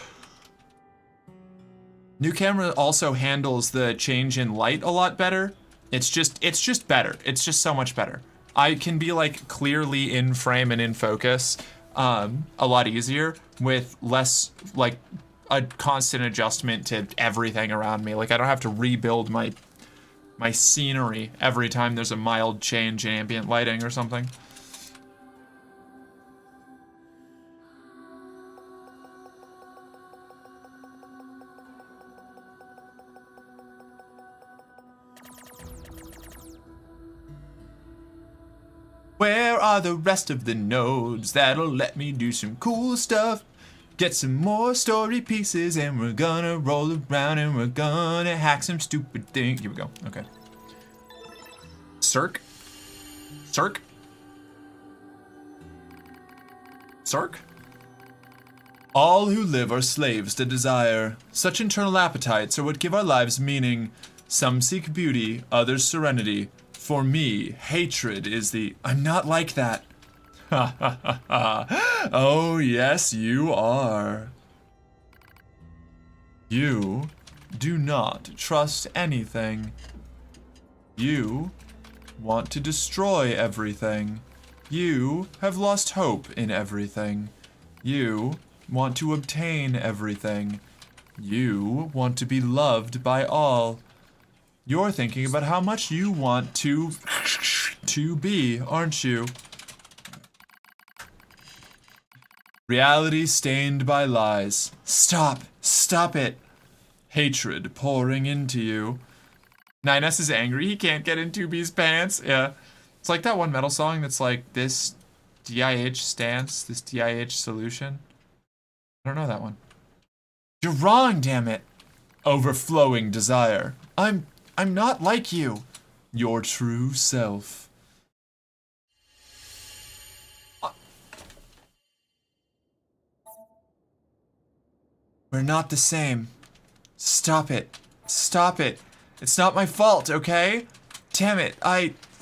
New camera also handles the change in light a lot better. It's just better. It's just so much better. I can be like clearly in frame and in focus a lot easier with less like a constant adjustment to everything around me. Like I don't have to rebuild my scenery every time there's a mild change in ambient lighting or something. Where are the rest of the nodes that'll let me do some cool stuff? Get some more story pieces and we're gonna roll around and we're gonna hack some stupid thing. Here we go. Okay. Circ? Circ? Circ? All who live are slaves to desire. Such internal appetites are what give our lives meaning. Some seek beauty, others serenity. For me, hatred is the... I'm not like that. Ha ha ha ha. Oh, yes, you are. You do not trust anything. You want to destroy everything. You have lost hope in everything. You want to obtain everything. You want to be loved by all. You're thinking about how much you want to be, aren't you? Reality stained by lies. Stop. Stop it. Hatred pouring into you. 9S is angry he can't get in 2B's pants. Yeah. It's like that one metal song that's like, this DIH stance, this DIH solution. I don't know that one. You're wrong, damn it. Overflowing desire. I'm not like you. Your true self. We're not the same. Stop it. Stop it. It's not my fault, okay? Damn it.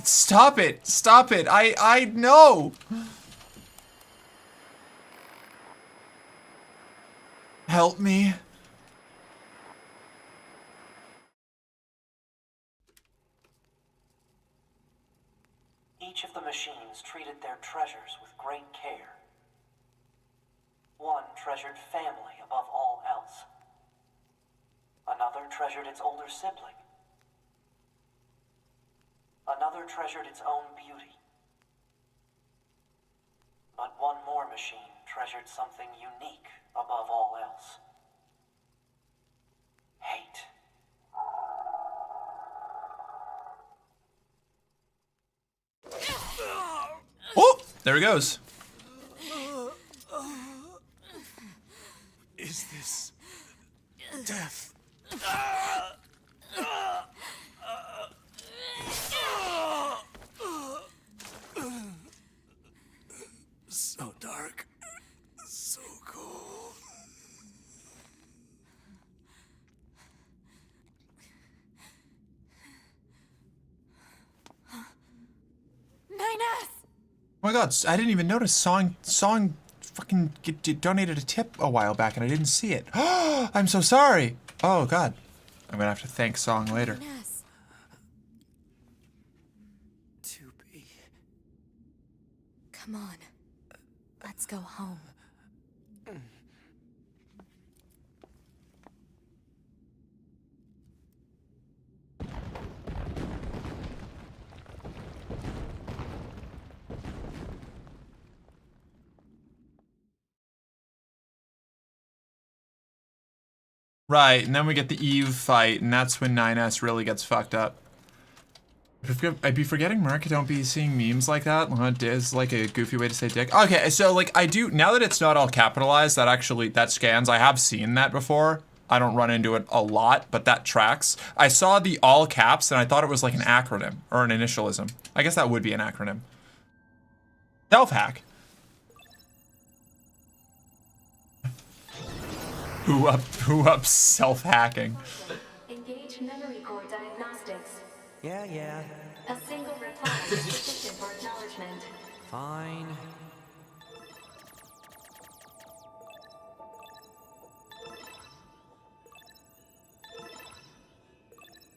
Stop it. Stop it. I know. Help me. Each of the machines treated their treasures with great care. One treasured family above all else. Another treasured its older sibling. Another treasured its own beauty. But one more machine treasured something unique above all else. Hate. Oh, there he goes. Is this death? So dark. So cold. Oh my god, I didn't even notice Song fucking donated a tip a while back and I didn't see it. I'm so sorry. Oh god. I'm gonna have to thank Song later. Come on. Let's go home. Right, and then we get the Eve fight, and that's when 9S really gets fucked up. I'd be forgetting Mark, don't be seeing memes like that. It is like a goofy way to say dick. Okay, so like I do, now that it's not all capitalized, that scans, I have seen that before. I don't run into it a lot, but that tracks. I saw the all caps and I thought it was like an acronym or an initialism. I guess that would be an acronym. Self-hack. Who up self-hacking? Engage memory core diagnostics. Yeah. A single reply is sufficient for acknowledgement. Fine.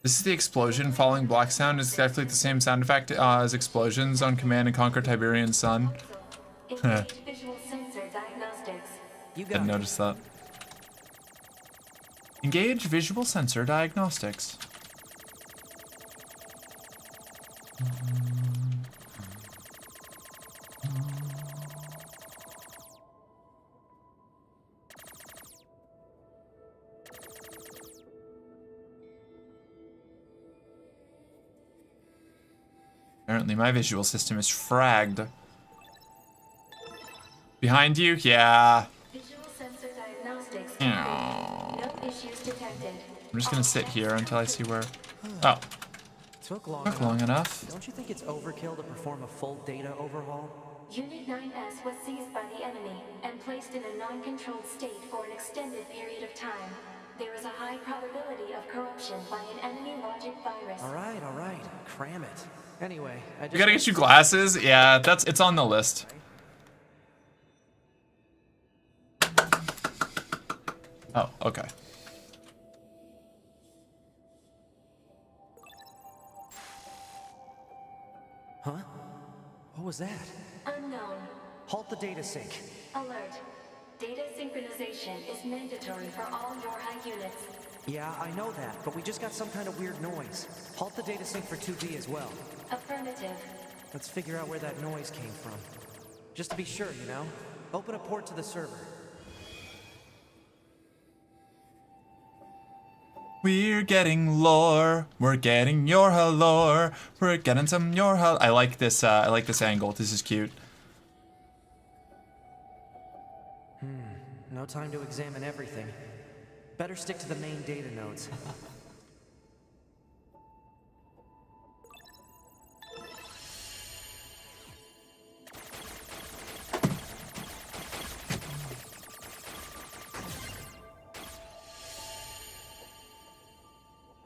This is the explosion. Falling block sound is exactly the same sound effect as explosions on Command and Conquer Tiberian Sun. Engage visual sensor diagnostics. Didn't notice that. Engage visual sensor diagnostics. Apparently my visual system is fragged. Behind you? Yeah. Visual sensor diagnostics. No issues detected. I'm just gonna sit here until I see where... Oh. Took long enough. Don't you think it's overkill to perform a full data overhaul? Unit 9S was seized by the enemy and placed in a non-controlled state for an extended period of time. There is a high probability of corruption by an enemy logic virus. All right. Cram it. Anyway, I just... We gotta get you glasses? Yeah, it's on the list. Oh, okay. Huh? What was that? Unknown. Halt the data sync. Alert. Data synchronization is mandatory for all your high units. Yeah, I know that, but we just got some kind of weird noise. Halt the data sync for 2B as well. Affirmative. Let's figure out where that noise came from. Just to be sure, you know? Open a port to the server. We're getting lore. We're getting your lore. We're getting some your I like this angle. This is cute. No time to examine everything. Better stick to the main data nodes.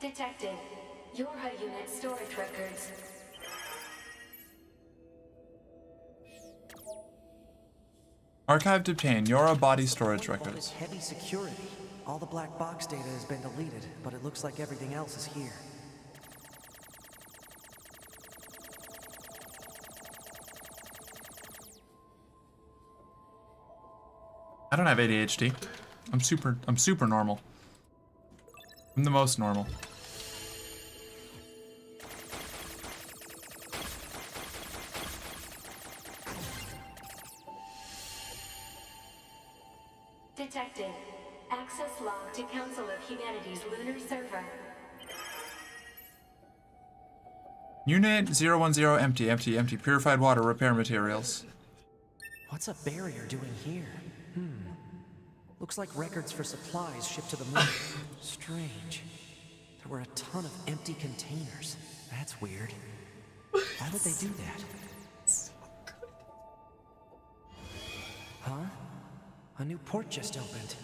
Detected. Yorha unit storage records. Archived obtained. Yora body storage All this records. heavy security. All the black box data has been deleted, but it looks like everything else is here. I don't have ADHD. I'm super normal. I'm the most normal. Detected. Access log to Council of Humanity's lunar server. Unit 010 empty. Purified water, repair materials. What's a barrier doing here? Looks like records for supplies shipped to the moon. Strange. There were a ton of empty containers. That's weird. Why would they do that? A new port just opened.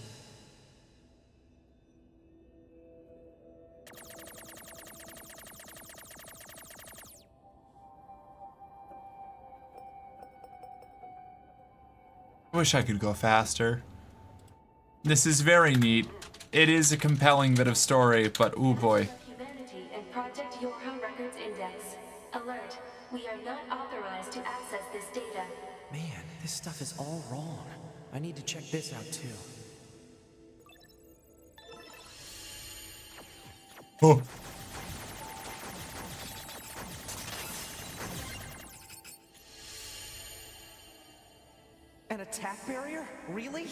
I wish I could go faster. This is very neat. It is a compelling bit of story, but oh boy. Humanity and Project Yorha Records Index. Alert. We are not authorized to access this data. Man, this stuff is all wrong. I need to check this out too. Oh. An attack barrier? Really?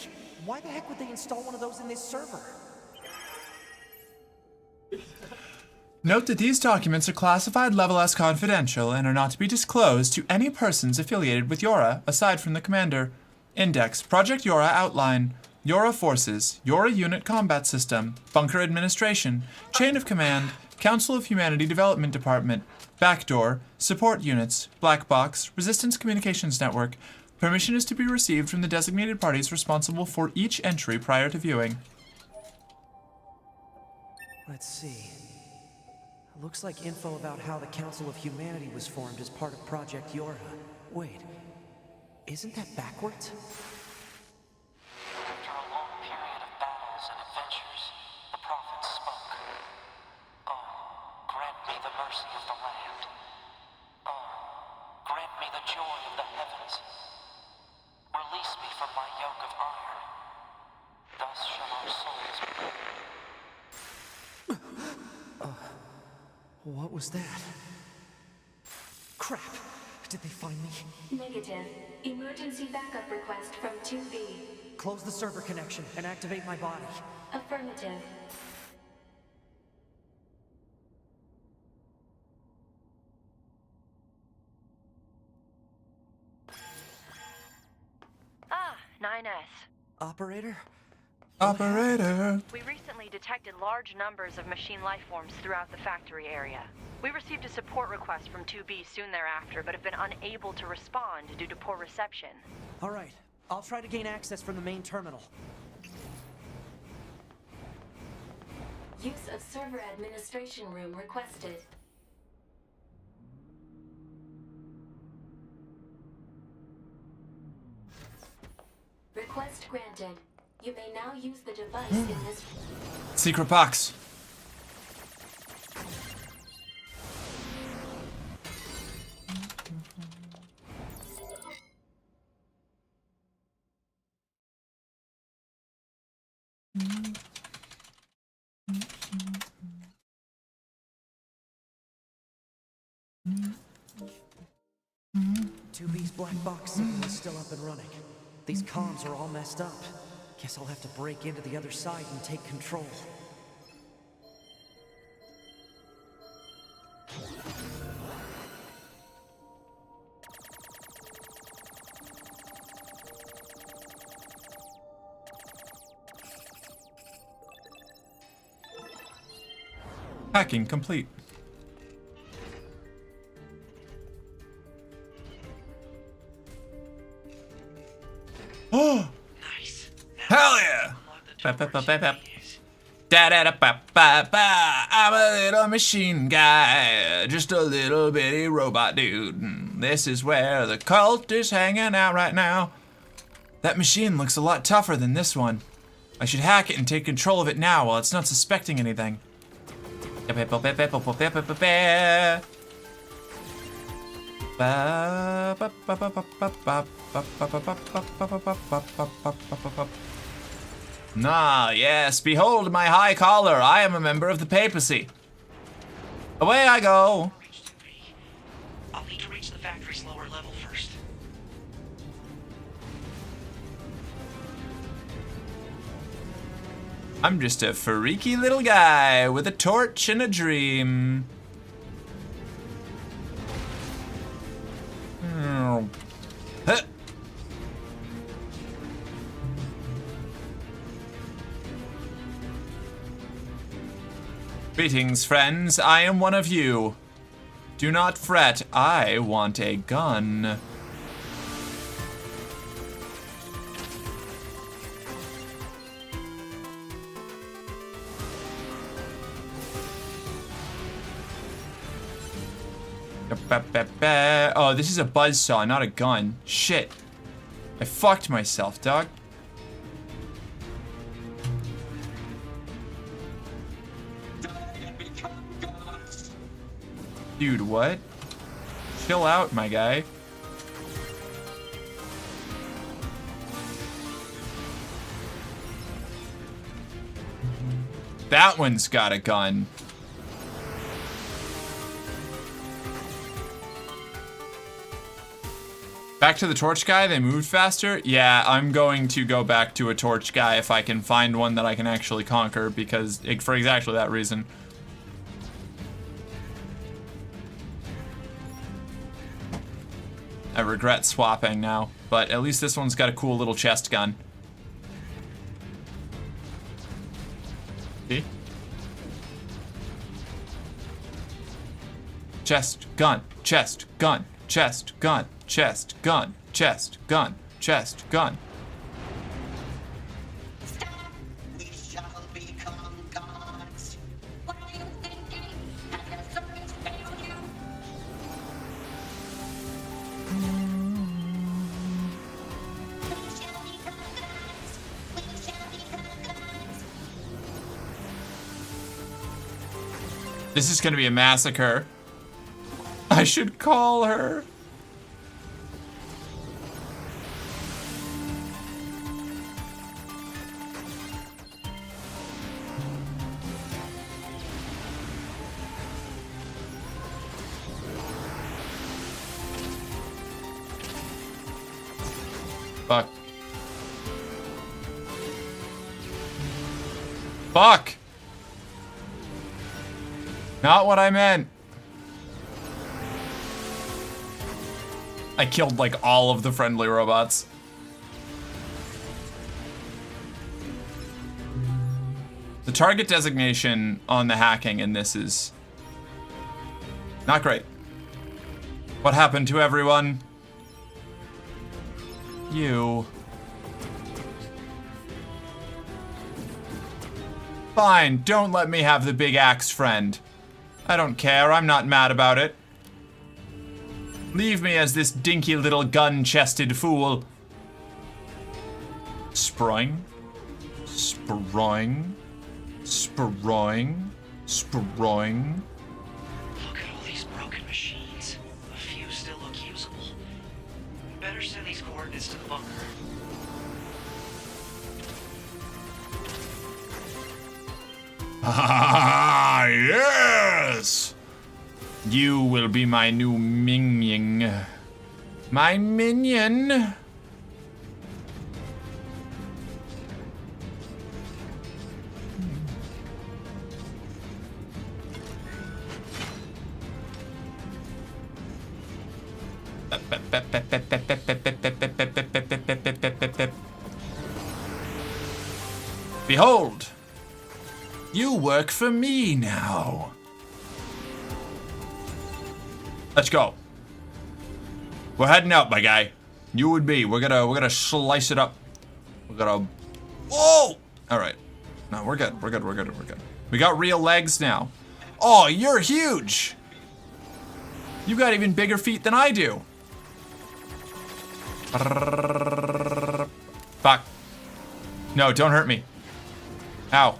Why the heck would they install one of those in this server? Note that these documents are classified level S confidential and are not to be disclosed to any persons affiliated with Yorha aside from the commander. Index, Project Yorha outline, Yorha forces, Yorha unit combat system, bunker administration, chain of command, Council of Humanity Development Department, backdoor, support units, black box, resistance communications network. Permission is to be received from the designated parties responsible for each entry prior to viewing. Let's see. Looks like info about how the Council of Humanity was formed as part of Project Yorha. Wait, isn't that backwards? After a long period of battles and adventures, the prophets spoke. Oh, grant me the mercy of the land. Oh, grant me the joy of the heavens. Release me from my yoke of iron. Thus shall our souls be. What was that? Crap! Did they find me? Negative. Emergency backup request from 2B. Close the server connection and activate my body. Affirmative. Ah, 9S. Operator? Operator. We recently detected large numbers of machine life forms throughout the factory area. We received a support request from 2B soon thereafter, but have been unable to respond due to poor reception. All right, I'll try to gain access from the main terminal. Use of server administration room requested. Request granted. You may now use the device in this... Secret box. Two B's black box signal is still up and running. These comms are all messed up. Guess I'll have to break into the other side and take control. Hacking complete. Oh! Nice. Hell yeah! Da-da-da-ba-ba-ba. I'm a little machine guy, just a little bitty robot dude. This is where the cult is hanging out right now. That machine looks a lot tougher than this one. I should hack it and take control of it now while it's not suspecting anything. Ah, yes, behold my high collar. I am a member of the papacy. Away I go. I'll need to reach the factory's lower level first. I'm just a freaky little guy with a torch and a dream. Huh. Greetings, friends. I am one of you. Do not fret. I want a gun. Oh, this is a buzzsaw, not a gun. Shit. I fucked myself, dog. Dude, what? Chill out, my guy. That one's got a gun. Back to the torch guy, they moved faster? Yeah, I'm going to go back to a torch guy if I can find one that I can actually conquer, because for exactly that reason. I regret swapping now, but at least this one's got a cool little chest gun. See? Chest gun, chest gun, chest gun, chest gun, chest gun, chest gun. Stop! We shall become gods. What are you thinking? Have your servants failed you? We shall become gods. We shall become gods. This is gonna be a massacre. I should call her. Fuck. Fuck! Not what I meant. I killed like all of the friendly robots. The target designation on the hacking in this is not great. What happened to everyone? You. Fine, don't let me have the big axe, friend. I don't care, I'm not mad about it. Leave me as this dinky little gun-chested fool. Sproing. Sproing. Sproing. Sproing. Look at all these broken machines. A few still look usable. Better send these coordinates to the bunker. Ah, yes! You will be my new minion. My minion. Behold, you work for me now. Let's go. We're heading out, my guy. You and me. We're gonna slice it up. We're gonna. Whoa! All right. No, we're good. We're good. We're good. We're good. We got real legs now. Oh, you're huge. You got even bigger feet than I do. Fuck. No, don't hurt me. Ow.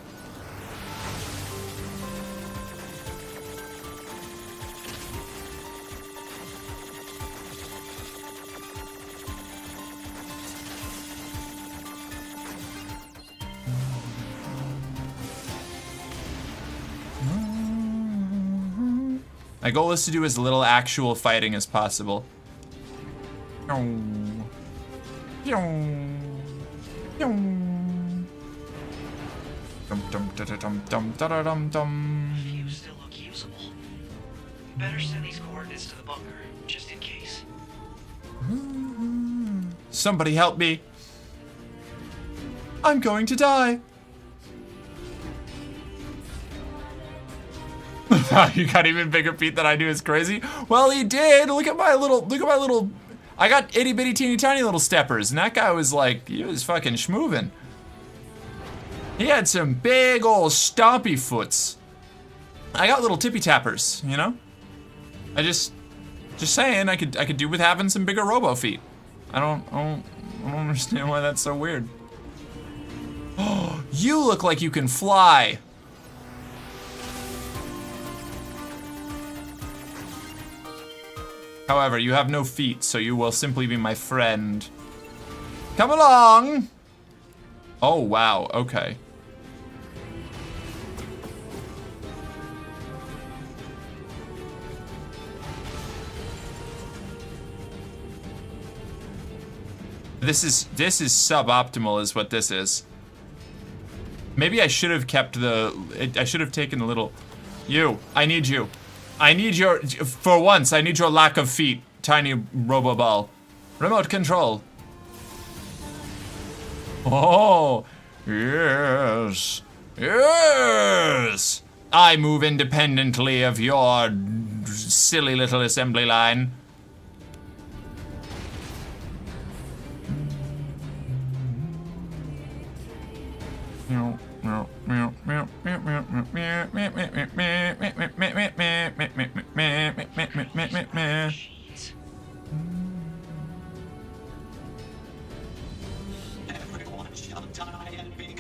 My goal is to do as little actual fighting as possible. Few still look usable. Better send these coordinates to the bunker, just in case. Somebody help me. I'm going to die. You got even bigger feet than I do. It's crazy. Well, he did. Look at my little. I got itty bitty teeny tiny little steppers, and that guy was like, he was fucking schmoovin'. He had some big old stompy foots. I got little tippy tappers, you know? I just Just saying, I could do with having some bigger robo feet. I don't understand why that's so weird. Oh, you look like you can fly. However, you have no feet, so you will simply be my friend. Come along. Oh, wow, okay. This is suboptimal is what this is. Maybe I should have kept I should have taken a little. I need you. I need for once, I need your lack of feet, tiny Roboball. Remote control. Oh, yes. Yes. I move independently of your silly little assembly line.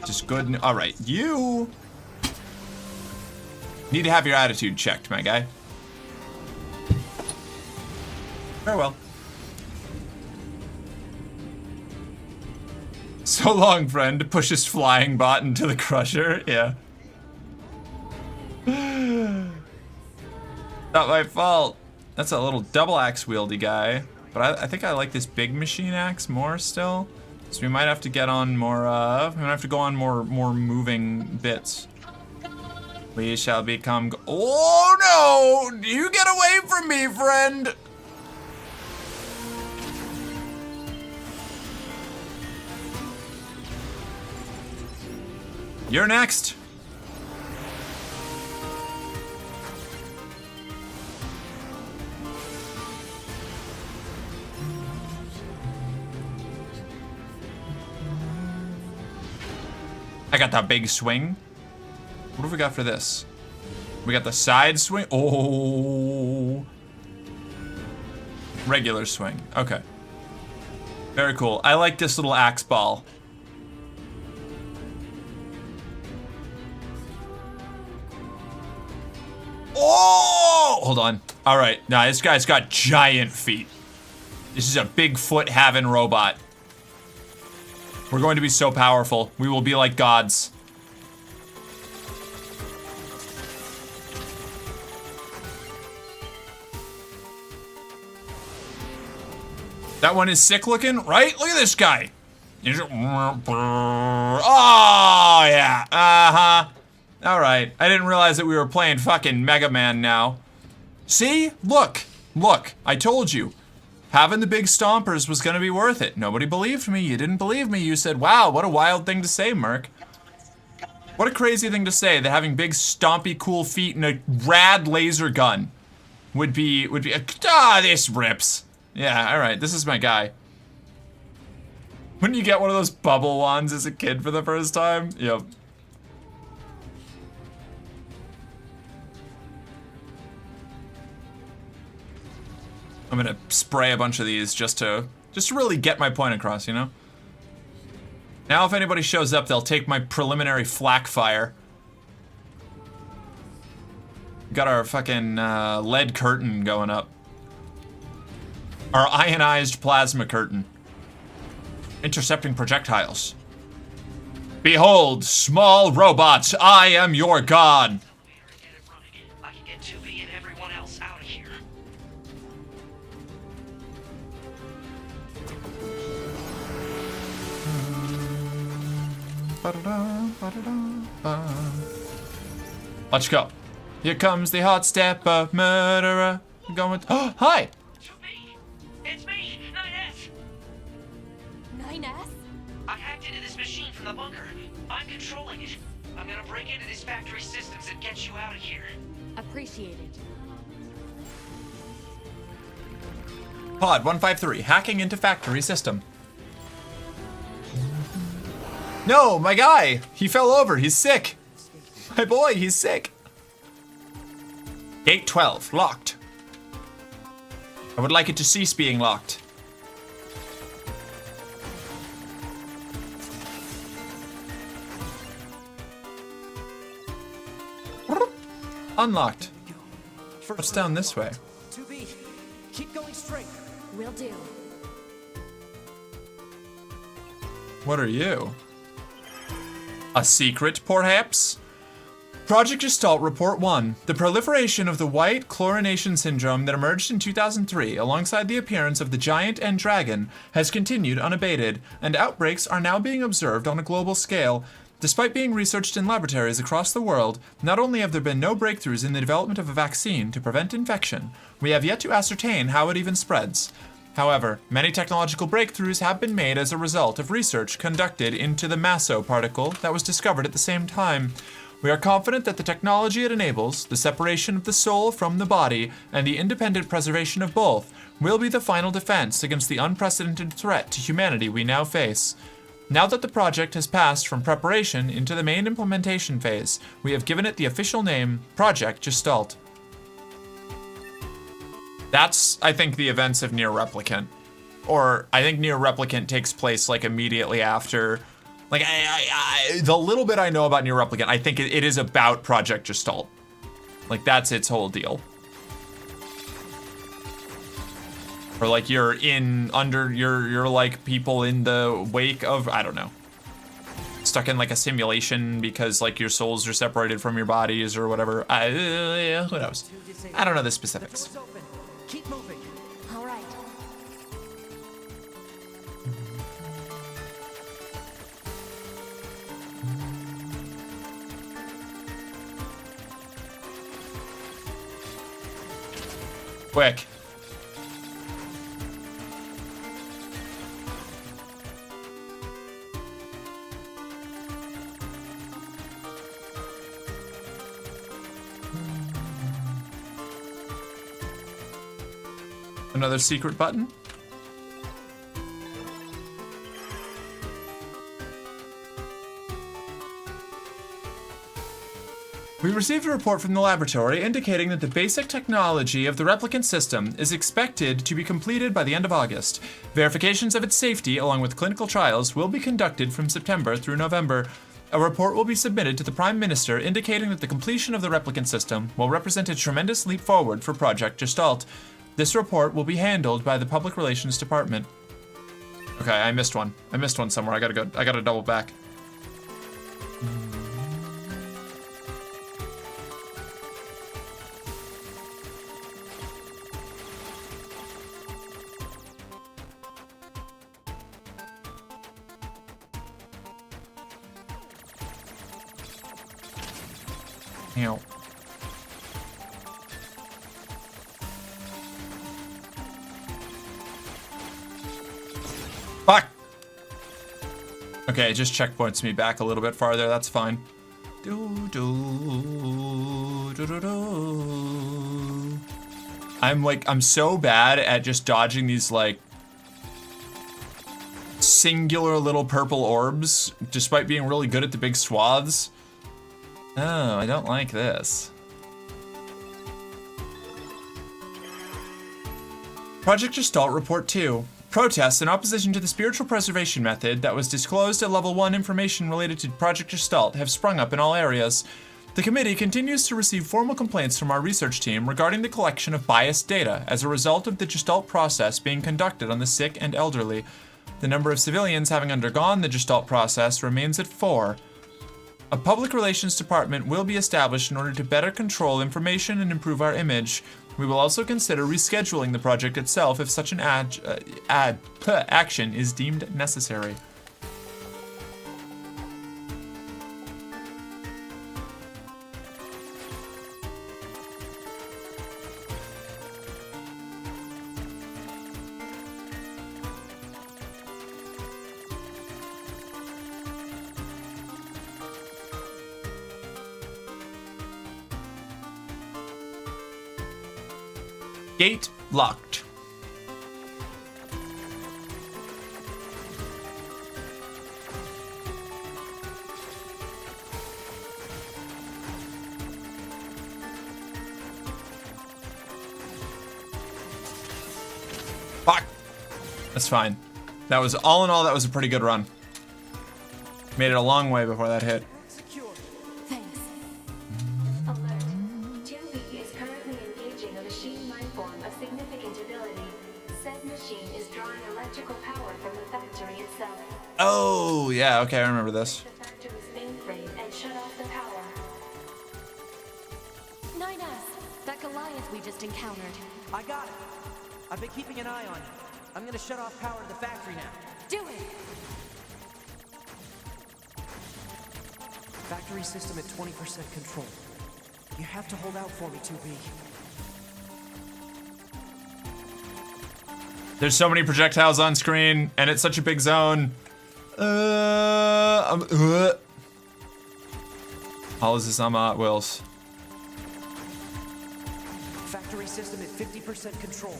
Just good. All right, you need to have your attitude checked, my guy. Very well. So long, friend. Pushes flying bot into the crusher. Yeah. Not my fault. That's a little double axe wieldy guy. But I think I like this big machine axe more still. So we might have to get on more, we might have to go on more moving bits. We shall become oh no! You get away from me, friend! You're next. I got that big swing. What have we got for this? We got the side swing. Oh. Regular swing. Okay. Very cool. I like this little axe ball. Oh! Hold on. All right. Nah, this guy's got giant feet. This is a Bigfoot having robot. We're going to be so powerful. We will be like gods. That one is sick looking, right? Look at this guy. Oh, yeah. Uh-huh. All right. I didn't realize that we were playing fucking Mega Man now. See? Look. Look. I told you. Having the big stompers was gonna be worth it. Nobody believed me. You didn't believe me. You said, wow, what a wild thing to say, Merc. What a crazy thing to say, that having big stompy cool feet and a rad laser gun would be this rips. Yeah, all right, this is my guy. Wouldn't you get one of those bubble wands as a kid for the first time? Yep. I'm gonna spray a bunch of these just to really get my point across, you know? Now if anybody shows up, they'll take my preliminary flak fire. Got our fucking lead curtain going up. Our ionized plasma curtain. Intercepting projectiles. Behold, small robots, I am your god. I can get 2B and everyone else out of here. Let's go. Here comes the hot stepper murderer. Going. Oh, hi. It's me, 9S. 9S? I hacked into this machine from the bunker. I'm controlling it. I'm gonna break into this factory systems and get you out of here. Appreciated. Pod 153, hacking into factory system. No, my guy. He fell over. He's sick. My boy, he's sick. Gate 12, locked. I would like it to cease being locked. Unlocked. What's down this way? 2B, keep going straight. Will do. What are you? A secret, perhaps? Project Gestalt Report 1. The proliferation of the white chlorination syndrome that emerged in 2003 alongside the appearance of the giant and dragon has continued unabated, and outbreaks are now being observed on a global scale. Despite being researched in laboratories across the world, not only have there been no breakthroughs in the development of a vaccine to prevent infection, we have yet to ascertain how it even spreads. However, many technological breakthroughs have been made as a result of research conducted into the Maso particle that was discovered at the same time. We are confident that the technology it enables, the separation of the soul from the body, and the independent preservation of both, will be the final defense against the unprecedented threat to humanity we now face. Now that the project has passed from preparation into the main implementation phase, we have given it the official name, Project Gestalt. That's, I think, the events of Near Replicant. Or, I think Near Replicant takes place, like, immediately after. Like, the little bit I know about Near Replicant, I think it is about Project Gestalt. Like, that's its whole deal. Or, like, you're like, people in the wake of, I don't know. Stuck in, like, a simulation because, like, your souls are separated from your bodies or whatever. Who knows? I don't know the specifics. Keep moving. All right. Quick. Another secret button? We received a report from the laboratory indicating that the basic technology of the replicant system is expected to be completed by the end of August. Verifications of its safety, along with clinical trials, will be conducted from September through November. A report will be submitted to the Prime Minister indicating that the completion of the replicant system will represent a tremendous leap forward for Project Gestalt. This report will be handled by the Public Relations Department. Okay, I missed one. I missed one somewhere. I gotta double back. Ew. Fuck! Okay, it just checkpoints me back a little bit farther, that's fine. I'm so bad at just dodging these, like, singular little purple orbs, despite being really good at the big swaths. Oh, I don't like this. Project Gestalt Report 2. Protests in opposition to the spiritual preservation method that was disclosed at Level 1 information related to Project Gestalt have sprung up in all areas. The committee continues to receive formal complaints from our research team regarding the collection of biased data as a result of the Gestalt process being conducted on the sick and elderly. The number of civilians having undergone the Gestalt process remains at 4. A public relations department will be established in order to better control information and improve our image. We will also consider rescheduling the project itself if such an action is deemed necessary. Gate locked. Fuck. That's fine. That was, all in all, that was a pretty good run. Made it a long way before that hit. Thanks. Alert. 2B is currently engaging a machine life form of significant ability. Said machine is drawing electrical power from the factory itself. Oh, yeah, okay, I remember this. The factory's mainframe and shut off the power. 9S, that Goliath we just encountered. I got it. I've been keeping an eye on you. I'm gonna shut off power to the factory now. Do it! Factory system at 20% control. You have to hold out for me, 2B. There's so many projectiles on screen, and it's such a big zone. All this is on Hot Wheels. Factory system at 50% control.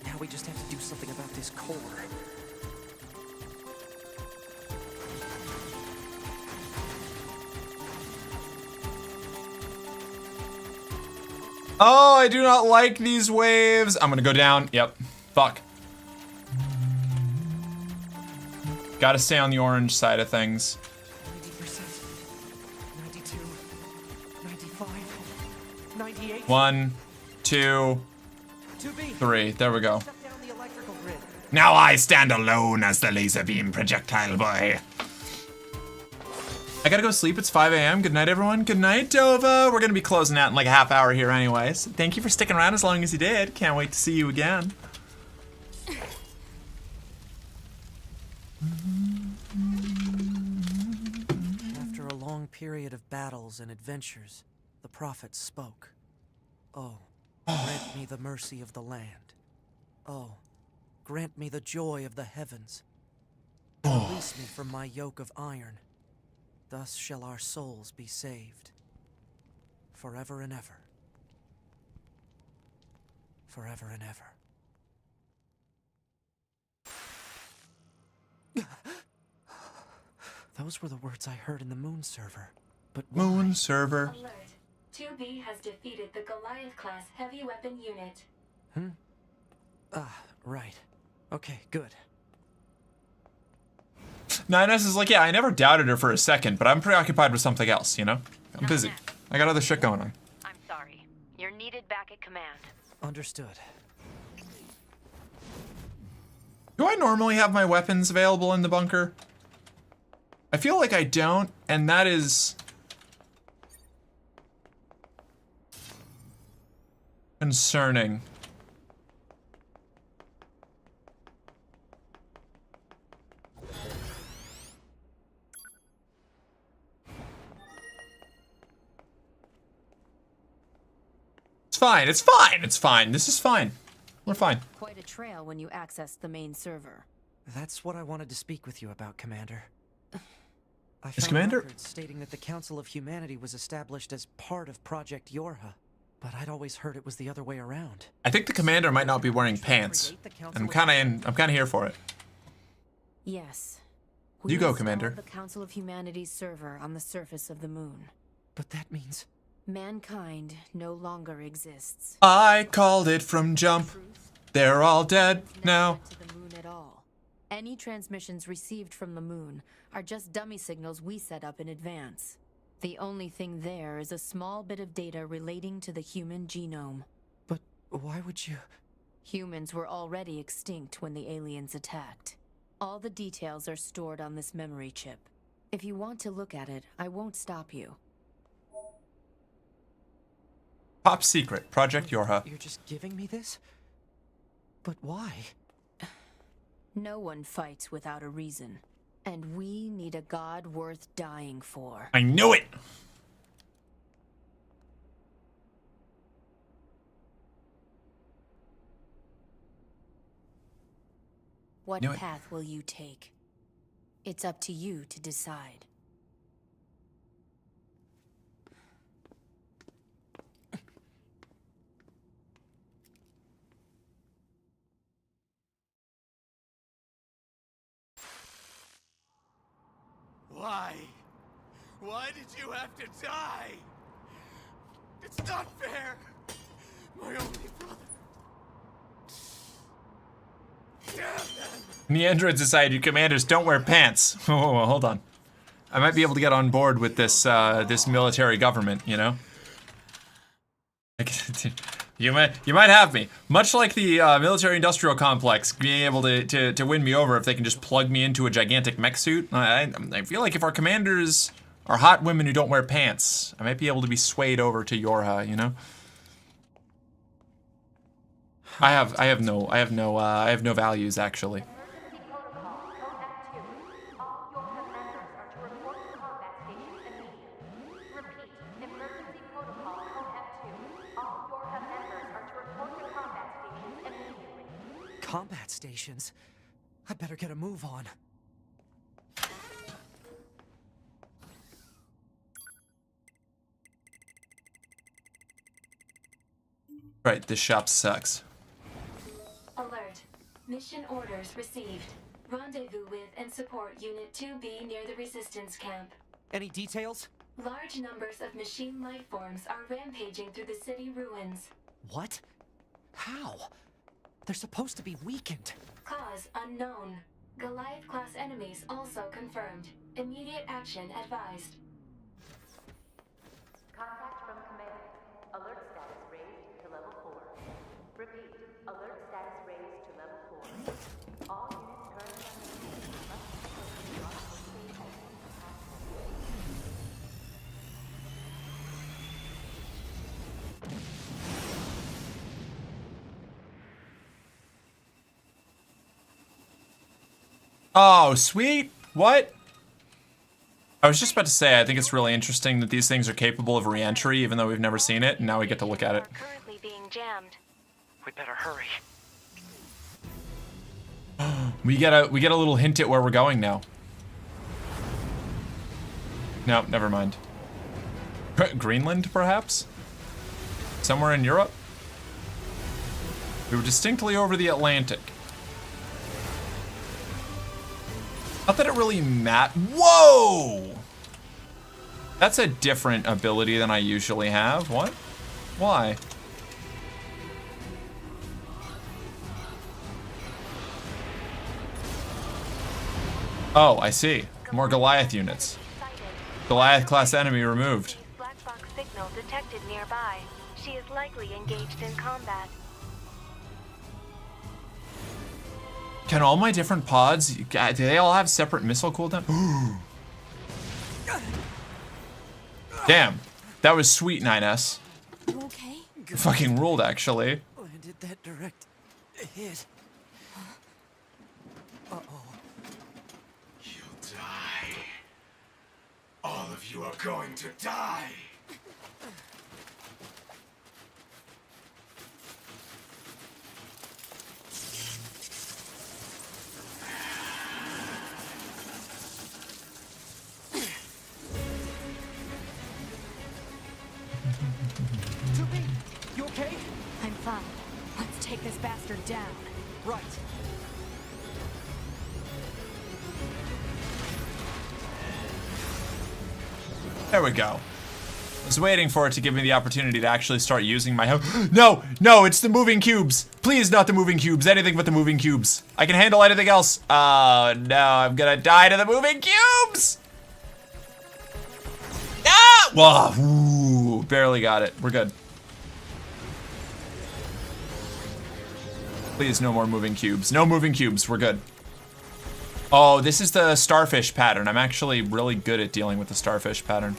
Now we just have to do something about this core. Oh, I do not like these waves. I'm gonna go down. Yep. Fuck. Gotta stay on the orange side of things. 90%, 92, 95, 98. 1, 2, 2B. 3. There we go. Shut down the electrical grid. Now I stand alone as the laser beam projectile boy. I gotta go sleep. It's 5 a.m. Good night, everyone. Good night, Dova. We're gonna be closing out in like a half hour here anyways. Thank you for sticking around as long as you did. Can't wait to see you again. After a long period of battles and adventures, the prophet spoke. Oh, grant me the mercy of the land. Oh, grant me the joy of the heavens. Release me from my yoke of iron. Thus shall our souls be saved. Forever and ever. Forever and ever. Those were the words I heard in the moon server. But why? Moon server. Alert. 2B has defeated the Goliath-class heavy weapon unit. Right. Okay, good. 9S is like, yeah, I never doubted her for a second, but I'm preoccupied with something else, you know? I'm busy. I got other shit going on. I'm sorry. You're needed back at command. Understood. Do I normally have my weapons available in the bunker? I feel like I don't, and that is concerning. It's fine, it's fine, it's fine. This is fine. We're fine. Quite a trail when you access the main server. That's what I wanted to speak with you about, Commander. I Yes, found Commander? records stating that the Council of Humanity was established as part of Project Yorha, but I'd always heard it was the other way around. I think the commander might not be wearing pants. I'm kind of here for it. Yes. You go, installed Commander. The Council of Humanity's server on the surface of the moon. But that means Mankind no longer exists. I called it from jump. They're all dead now. To the moon at all. Any transmissions received from the moon are just dummy signals we set up in advance. The only thing there is a small bit of data relating to the human genome. But why would you? Humans were already extinct when the aliens attacked. All the details are stored on this memory chip. If you want to look at it, I won't stop you. Top secret, Project Yorha. You're just giving me this? But why? No one fights without a reason. And we need a god worth dying for. I knew it! What Knew it. path will you take? It's up to you to decide. Why? Why did you have to die? It's not fair! My only brother. In the Android Society, commanders don't wear pants. Oh, hold on. I might be able to get on board with this this military government, you know? You might have me. Much like the military-industrial complex, being able to win me over if they can just plug me into a gigantic mech suit. I feel like if our commanders are hot women who don't wear pants, I might be able to be swayed over to Yorha, you know? I have no values actually. Combat stations? I better get a move on. Right, this shop sucks. Alert. Mission orders received. Rendezvous with and support Unit 2B near the Resistance camp. Any details? Large numbers of machine life forms are rampaging through the city ruins. What? How? They're supposed to be weakened. Cause unknown. Goliath-class enemies also confirmed. Immediate action advised. Contact from command. Alert status raised to level 4. Repeat. Alert status raised to level 4. All units currently on the scene must be at Oh, sweet. What? I was just about to say, I think it's really interesting that these things are capable of re-entry, even though we've never seen it, and now we get to look at it. currently being jammed. We better hurry. We get a little hint at where we're going now. No, never mind. Greenland, perhaps? Somewhere in Europe? We were distinctly over the Atlantic. Not that it really Whoa! That's a different ability than I usually have. What? Why? Oh, I see. More Goliath units. Goliath-class enemy removed. Black box signal detected nearby. She is likely engaged in combat. Can all my different pods, do they all have separate missile cooldown? Damn, that was sweet, 9S. You okay? Fucking ruled, actually. Landed that direct hit. Uh-oh. You'll die. All of you are going to die. You okay? I'm fine. Let's take this bastard down. Right. There we go. I was waiting for it to give me the opportunity to actually start using my No, it's the moving cubes. Please, not the moving cubes. Anything but the moving cubes. I can handle anything else. Oh, no, I'm gonna die to the moving cubes. Ah! Whoa, ooh, barely got it. We're good. Please, no more moving cubes. No moving cubes. We're good. Oh, this is the starfish pattern. I'm actually really good at dealing with the starfish pattern.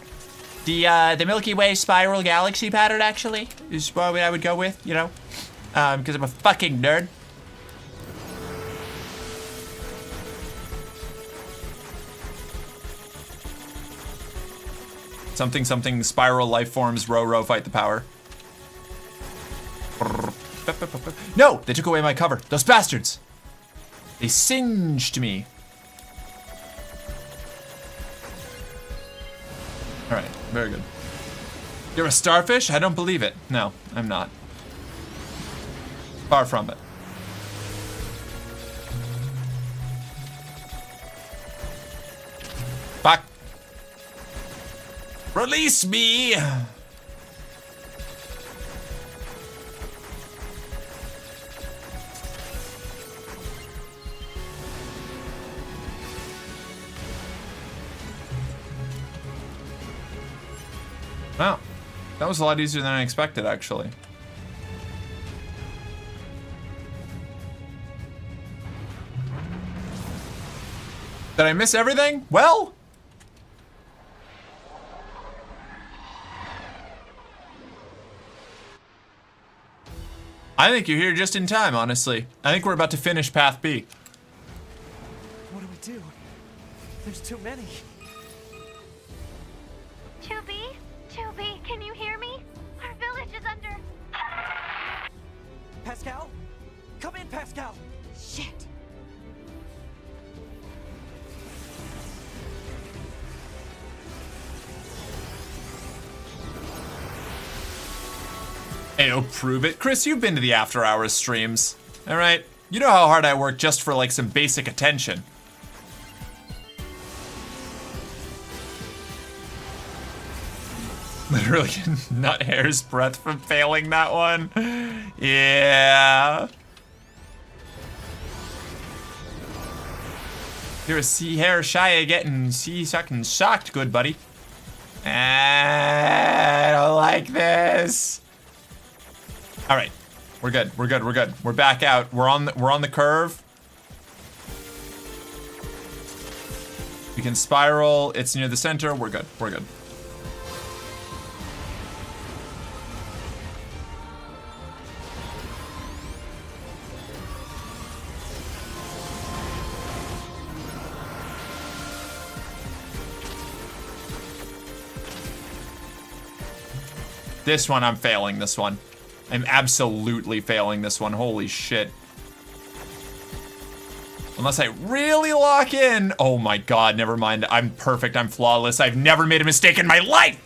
The Milky Way spiral galaxy pattern, actually, is what I would go with, you know? Because I'm a fucking nerd. Something, something, spiral life forms, row, fight the power. No! They took away my cover. Those bastards! They singed me. Alright, very good. You're a starfish? I don't believe it. No, I'm not. Far from it. Fuck. Release me! Wow. That was a lot easier than I expected, actually. Did I miss everything? Well... I think you're here just in time, honestly. I think we're about to finish Path B. What do we do? There's too many. 2B? 2B, can you hear me? Our village is under... Pascal? Come in, Pascal! Shit. Ayo, prove it. Chris, you've been to the After Hours streams. Alright? You know how hard I work just for, like, some basic attention. Literally, not hair's breadth from failing that one. Yeah. You're a sea hair shy of getting sea-sucking shocked, good buddy. I don't like this. All right, we're good. We're good. We're good. We're back out. We're on the curve. We can spiral. It's near the center. We're good. We're good. This one, I'm failing this one. I'm absolutely failing this one. Holy shit. Unless I really lock in. Oh my god, never mind. I'm perfect. I'm flawless. I've never made a mistake in my life.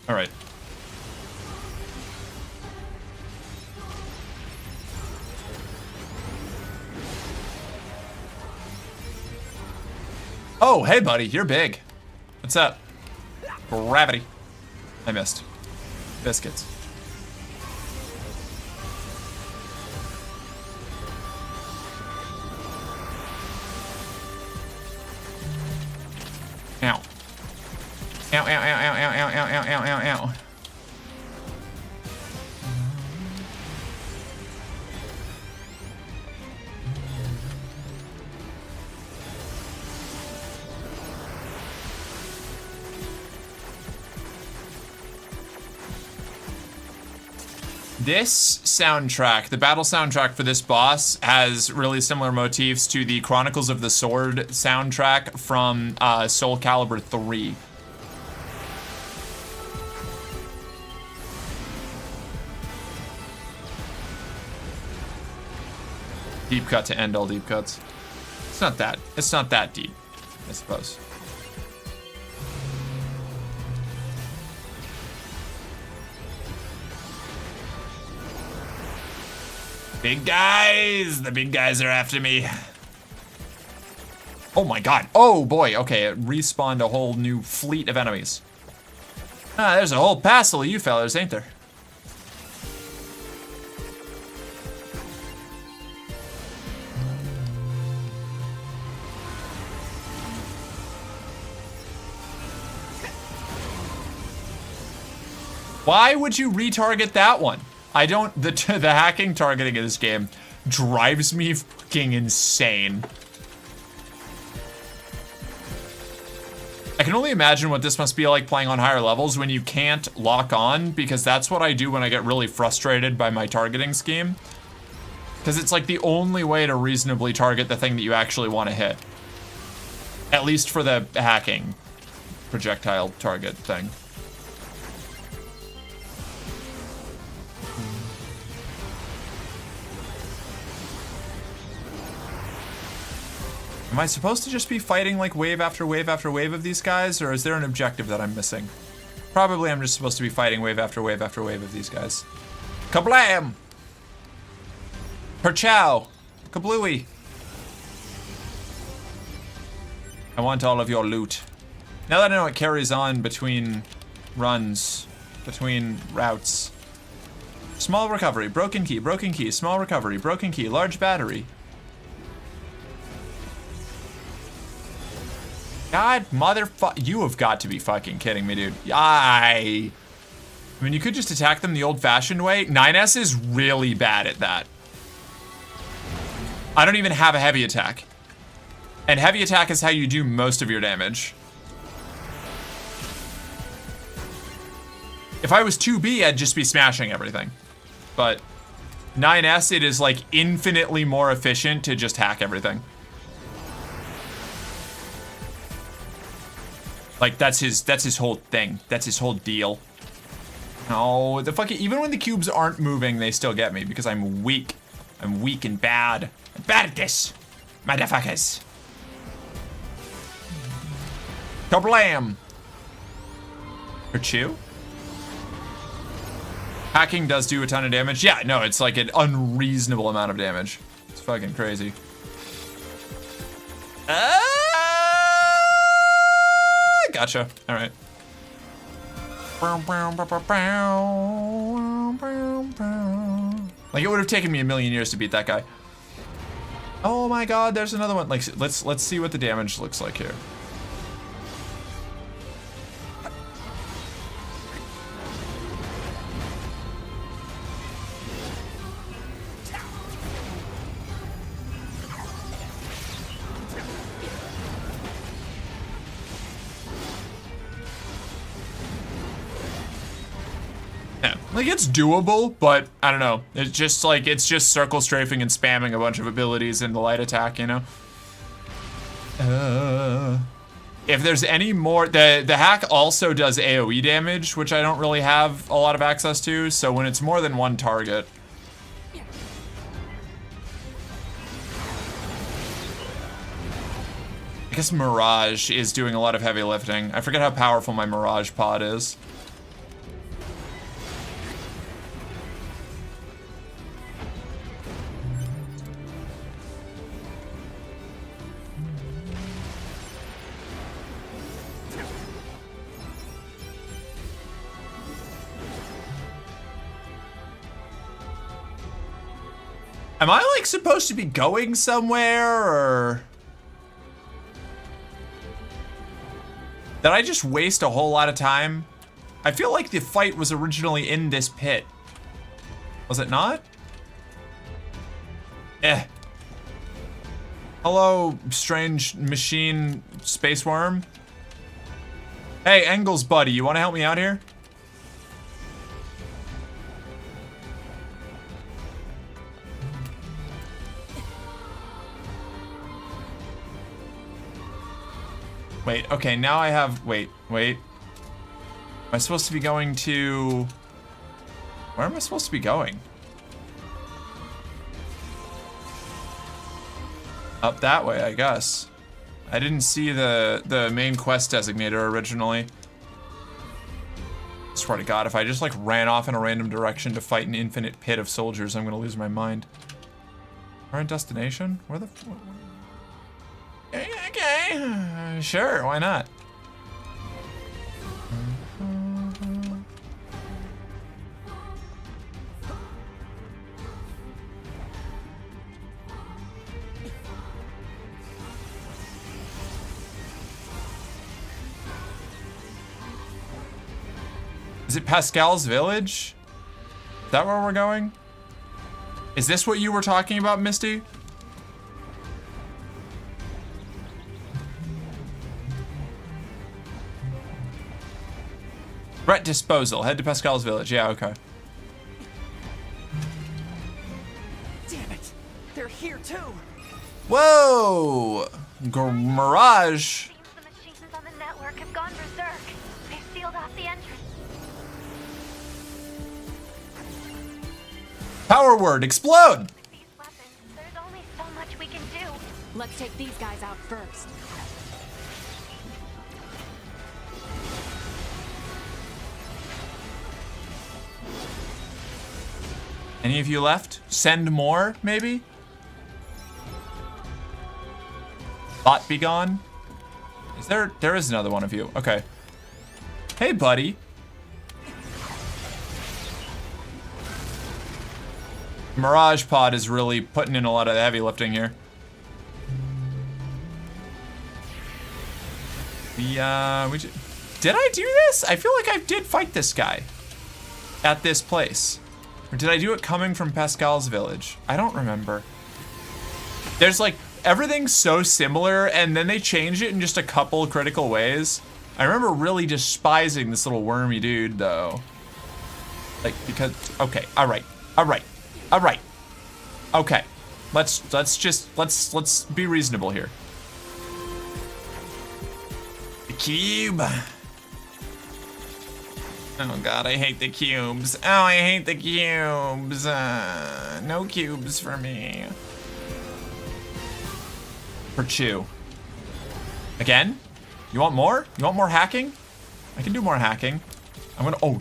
All right. Oh, hey buddy, you're big. What's up? Gravity. I missed. Biscuits. Ow. Ow, ow, ow, ow, ow, ow, ow, ow, ow, ow, ow. This soundtrack, the battle soundtrack for this boss, has really similar motifs to the Chronicles of the Sword soundtrack from Soul Calibur 3. Deep cut to end all deep cuts. It's not that deep, I suppose. Big guys! The big guys are after me. Oh my god. Oh boy, okay, it respawned a whole new fleet of enemies. Ah, there's a whole passel of you fellas, ain't there? Why would you retarget that one? I don't, the hacking targeting of this game drives me fucking insane. I can only imagine what this must be like playing on higher levels when you can't lock on, because that's what I do when I get really frustrated by my targeting scheme. Because it's like the only way to reasonably target the thing that you actually want to hit. At least for the hacking projectile target thing. Am I supposed to just be fighting like wave after wave after wave of these guys, or is there an objective that I'm missing? Probably I'm just supposed to be fighting wave after wave after wave of these guys. Kablam! Perchow! Kablooey! I want all of your loot. Now that I know it carries on between runs, between routes. Small recovery, broken key, small recovery, broken key, large battery. God motherfuck, you have got to be fucking kidding me, dude. I mean, you could just attack them the old-fashioned way. 9S is really bad at that. I don't even have a heavy attack. And heavy attack is how you do most of your damage. If I was 2B, I'd just be smashing everything. But 9S, it is like infinitely more efficient to just hack everything. Like that's his whole thing. That's his whole deal. No, the fucking, even when the cubes aren't moving, they still get me because I'm weak. I'm weak and bad. I'm bad at this, motherfuckers. Kablam! Or chew? Hacking does do a ton of damage. Yeah, no, it's like an unreasonable amount of damage. It's fucking crazy. Gotcha. All right. Like it would have taken me a million years to beat that guy. Oh my god, there's another one. Like let's see what the damage looks like here. Like, it's doable, but I don't know. It's just like, it's just circle strafing and spamming a bunch of abilities in the light attack, you know? If there's any more, the hack also does AoE damage, which I don't really have a lot of access to, so when it's more than one target. I guess Mirage is doing a lot of heavy lifting. I forget how powerful my Mirage pod is. Am I like supposed to be going somewhere or? Did I just waste a whole lot of time? I feel like the fight was originally in this pit. Was it not? Eh. Hello, strange machine space worm. Hey, Engels buddy, you want to help me out here? Wait, okay, now I have, wait. Am I supposed to be going to, where am I supposed to be going? Up that way, I guess. I didn't see the main quest designator originally. Swear to God, if I just like ran off in a random direction to fight an infinite pit of soldiers, I'm gonna lose my mind. Current destination? Where the fuck? Okay, sure, why not? Is it Pascal's village? Is that where we're going? Is this what you were talking about, Misty? Threat disposal. Head to Pascal's village. Yeah, okay. Damn it! They're here too. Whoa! Mirage. Seems the machines on the network have gone berserk. They've sealed off the entrance. Power word. Explode. With these weapons, there's only so much we can do. Let's take these guys out first. Any of you left? Send more, maybe? Bot be gone? Is there is another one of you. Okay. Hey, buddy. Mirage Pod is really putting in a lot of heavy lifting here. Did I do this? I feel like I did fight this guy. at this place? Or did I do it coming from Pascal's village? I don't remember. There's like, everything's so similar, and then they change it in just a couple critical ways. I remember really despising this little wormy dude, though. Like, because, okay, all right. Okay, let's be reasonable here. The cube. Oh God, I hate the cubes. Oh, I hate the cubes. No cubes for me. For Chew. Again? You want more? You want more hacking? I can do more hacking. I'm gonna, oh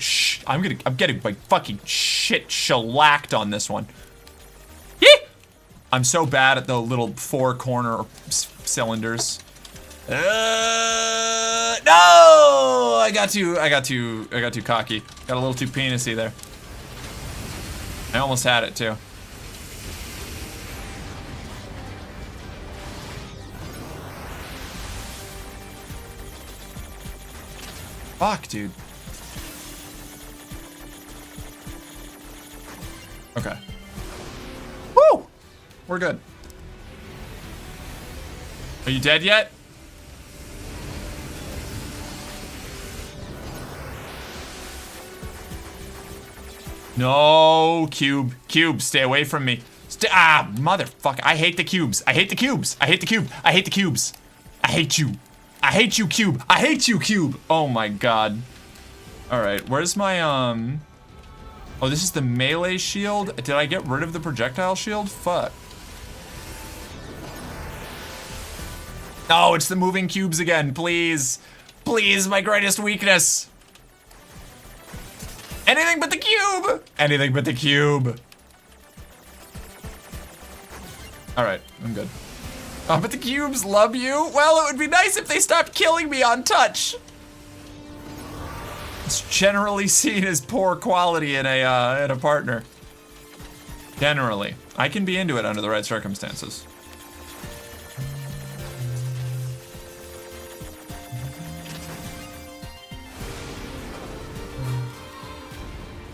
I'm getting my fucking shit shellacked on this one. Yee! I'm so bad at the little 4-corner cylinders. No! I got too cocky. Got a little too penisy there. I almost had it too. Fuck, dude. Okay. Woo! We're good. Are you dead yet? No, cube. Cube, stay away from me. Motherfucker. I hate the cubes. I hate the cubes. I hate the cube. I hate the cubes. I hate you. I hate you, cube. I hate you, cube. Oh my God. All right, where's my, oh, this is the melee shield. Did I get rid of the projectile shield? Fuck. No, it's the moving cubes again, please. Please, my greatest weakness. Anything but the cube. Anything but the cube. All right, I'm good. Oh, but the cubes love you? Well, it would be nice if they stopped killing me on touch. It's generally seen as poor quality in a partner. Generally. I can be into it under the right circumstances.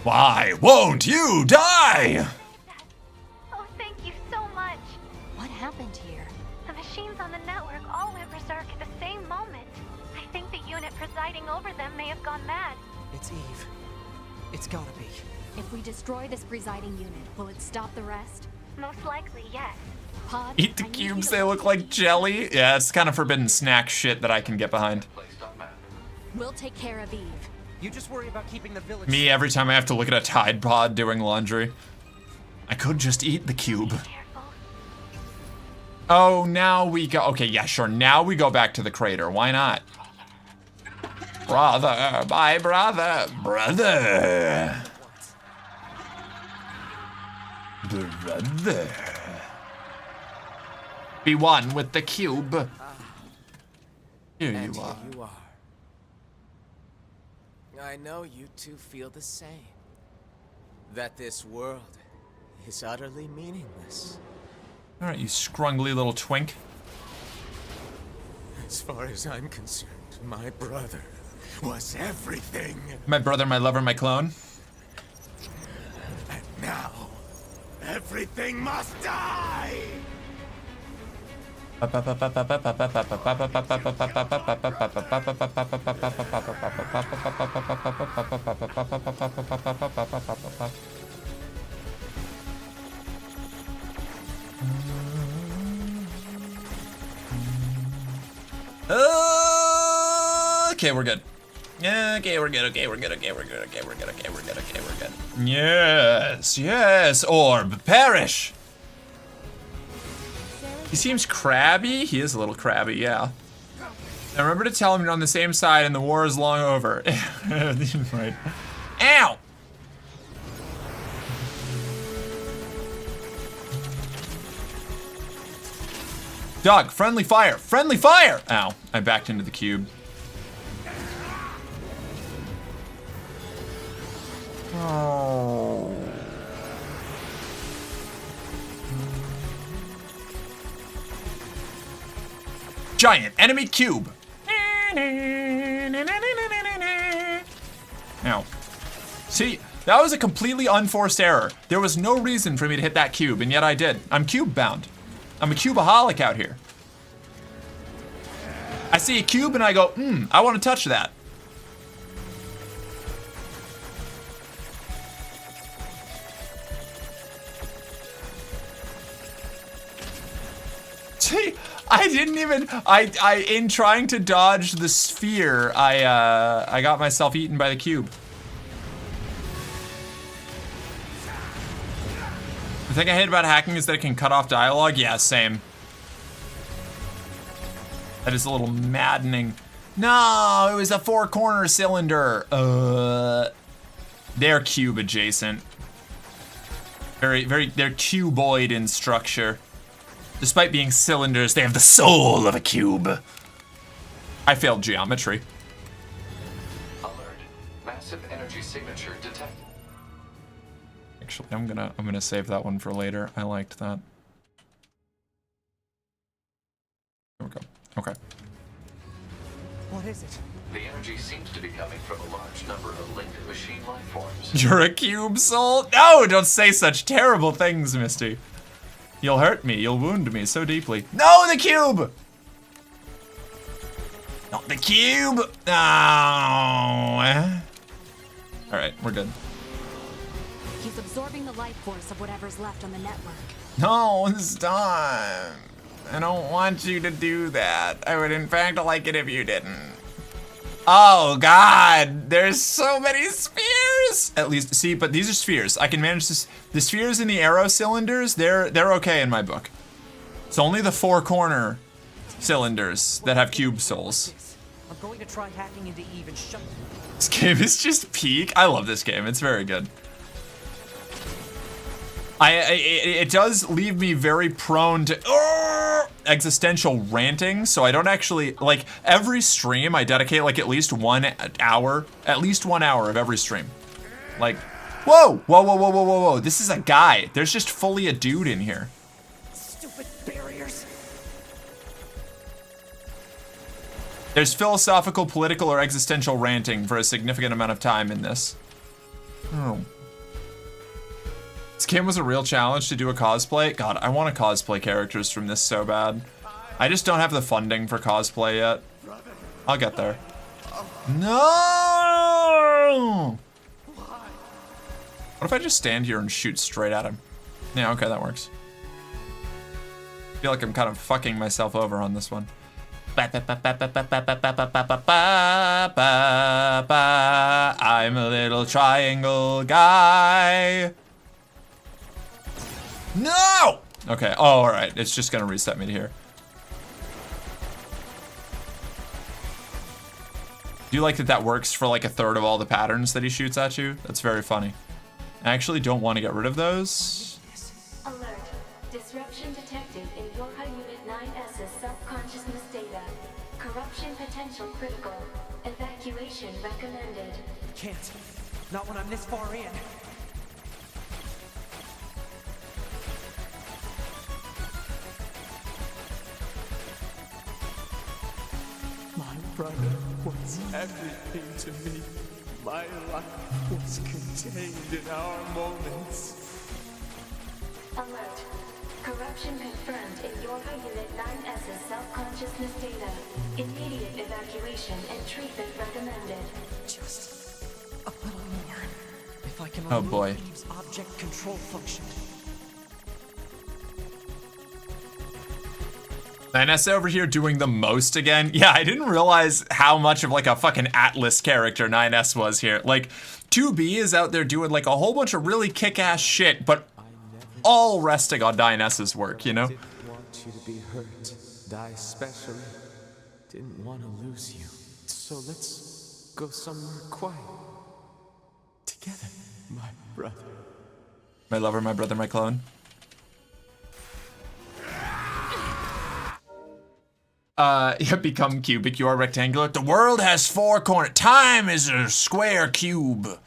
Why won't you die? Oh, thank you so much. What happened here? The machines on the network all went berserk at the same moment. I think the unit presiding over them may have gone mad. It's Eve. It's gotta be. If we destroy this presiding unit, will it stop the rest? Most likely, yes. Pod, Eat the cubes, they look like jelly. Yeah, it's kind of forbidden snack shit that I can get behind. We'll take care of Eve. You just worry about keeping the village. Me every time I have to look at a Tide Pod doing laundry. I could just eat the cube. Oh, now we go. Okay, yeah, sure. Now we go back to the crater. Why not? Brother, my brother. Brother. Brother. Be one with the cube. Here And you are. Here you are. I know you two feel the same. That this world is utterly meaningless. All right, you scrungly little twink. As far as I'm concerned, my brother was everything. My brother, my lover, my clone. And now, everything must die! Okay, we're good. Yeah, okay, we're good. Okay, we're good. Okay, we're good. Okay, we're good. Okay, we're good. Okay, we're good. Yes, yes, orb, perish. He seems crabby. He is a little crabby, yeah. Now remember to tell him you're on the same side and the war is long over. Right. Ow! Dog, friendly fire! Friendly fire! Ow, I backed into the cube. Oh. Giant enemy cube. Now, see, That was a completely unforced error. There was no reason for me to hit that cube, and yet I did. I'm cube bound. I'm a cubeaholic out here. I see a cube and I go, I want to touch that. See, I didn't even, in trying to dodge the sphere, I got myself eaten by the cube. The thing I hate about hacking is that it can cut off dialogue. Yeah, same. That is a little maddening. No, it was a 4-corner cylinder. They're cube adjacent. They're cuboid in structure. Despite being cylinders, they have the soul of a cube. I failed geometry. Alert. Massive energy signature detected. Actually, I'm gonna save that one for later. I liked that. There we go. Okay. What is it? The energy seems to be coming from a large number of linked machine life forms. You're a cube soul? No, don't say such terrible things, Misty. You'll hurt me. You'll wound me so deeply. No, the cube! Not the cube! No. Alright, we're good. He's absorbing the life force of whatever's left on the network. No, stop. I don't want you to do that. I would in fact like it if you didn't. Oh God, there's so many spheres. At least, see, but these are spheres. I can manage this. The spheres in the arrow cylinders, they're okay in my book. It's only the 4-corner cylinders that have cube souls. I'm going to try hacking into Eve and shut. This game is just peak. I love this game. It's very good. It does leave me very prone to existential ranting, so I don't actually, like, every stream I dedicate like at least 1 hour of every stream. Like, whoa, whoa, whoa, whoa, whoa, whoa, whoa, this is a guy. There's just fully a dude in here. Stupid barriers. There's philosophical, political, or existential ranting for a significant amount of time in this. Oh. This game was a real challenge to do a cosplay. God, I want to cosplay characters from this so bad. I just don't have the funding for cosplay yet. I'll get there. No! What if I just stand here and shoot straight at him? Yeah, okay, that works. I feel like I'm kind of fucking myself over on this one. I'm a little triangle guy. No! Okay, oh, all right. It's just gonna reset me to here. Do you like that works for like 1/3 of all the patterns that he shoots at you? That's very funny. I actually don't want to get rid of those. Alert. Disruption detected in Yorha Unit 9S's self-consciousness data. Corruption potential critical. Evacuation recommended. Can't. Not when I'm this far in. My brother was everything to me. My life was contained in our moments. Alert. Corruption confirmed in Yorha Unit 9S's self-consciousness data. Immediate evacuation and treatment recommended. Just a little more. If I can Oh, remove boy. Eve's object control function. 9S over here doing the most again. Yeah, I didn't realize how much of like a fucking Atlas character 9S was here. Like, 2B is out there doing like a whole bunch of really kick-ass shit, but all resting on 9S's work, you know? Didn't want you to be hurt. I especially didn't want to lose you. So let's go somewhere quiet. Together, my brother. My lover, my brother, my clone. You become cubic, you are rectangular. The world has 4 corners. Time is a square cube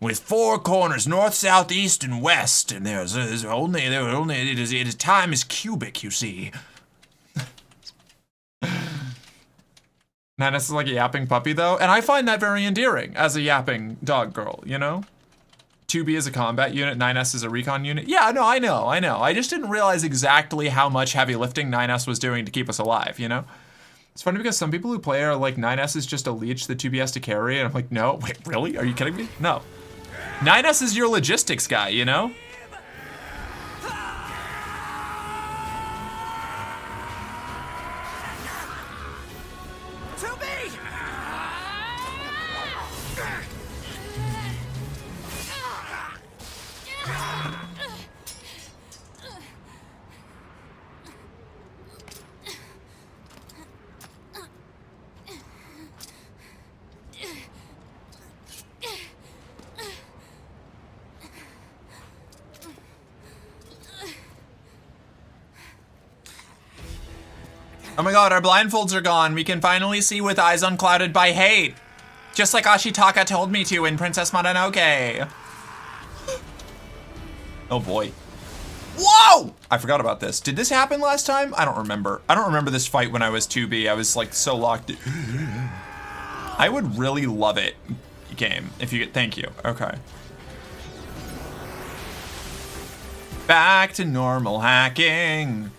with 4 corners, north, south, east, and west. And time is cubic, you see. Nanus is like a yapping puppy though, and I find that very endearing as a yapping dog girl, you know? 2B is a combat unit, 9S is a recon unit. Yeah, no, I know. I just didn't realize exactly how much heavy lifting 9S was doing to keep us alive, you know? It's funny because some people who play are like, 9S is just a leech that 2B has to carry, and I'm like, no, wait, really? Are you kidding me? No. 9S is your logistics guy, you know? Oh my god, our blindfolds are gone. We can finally see with eyes unclouded by hate. Just like Ashitaka told me to in Princess Mononoke. Oh boy. Whoa! I forgot about this. Did this happen last time? I don't remember. I don't remember this fight when I was 2B. I was like so locked in. I would really love it, game, if you get, thank you. Okay. Back to normal hacking.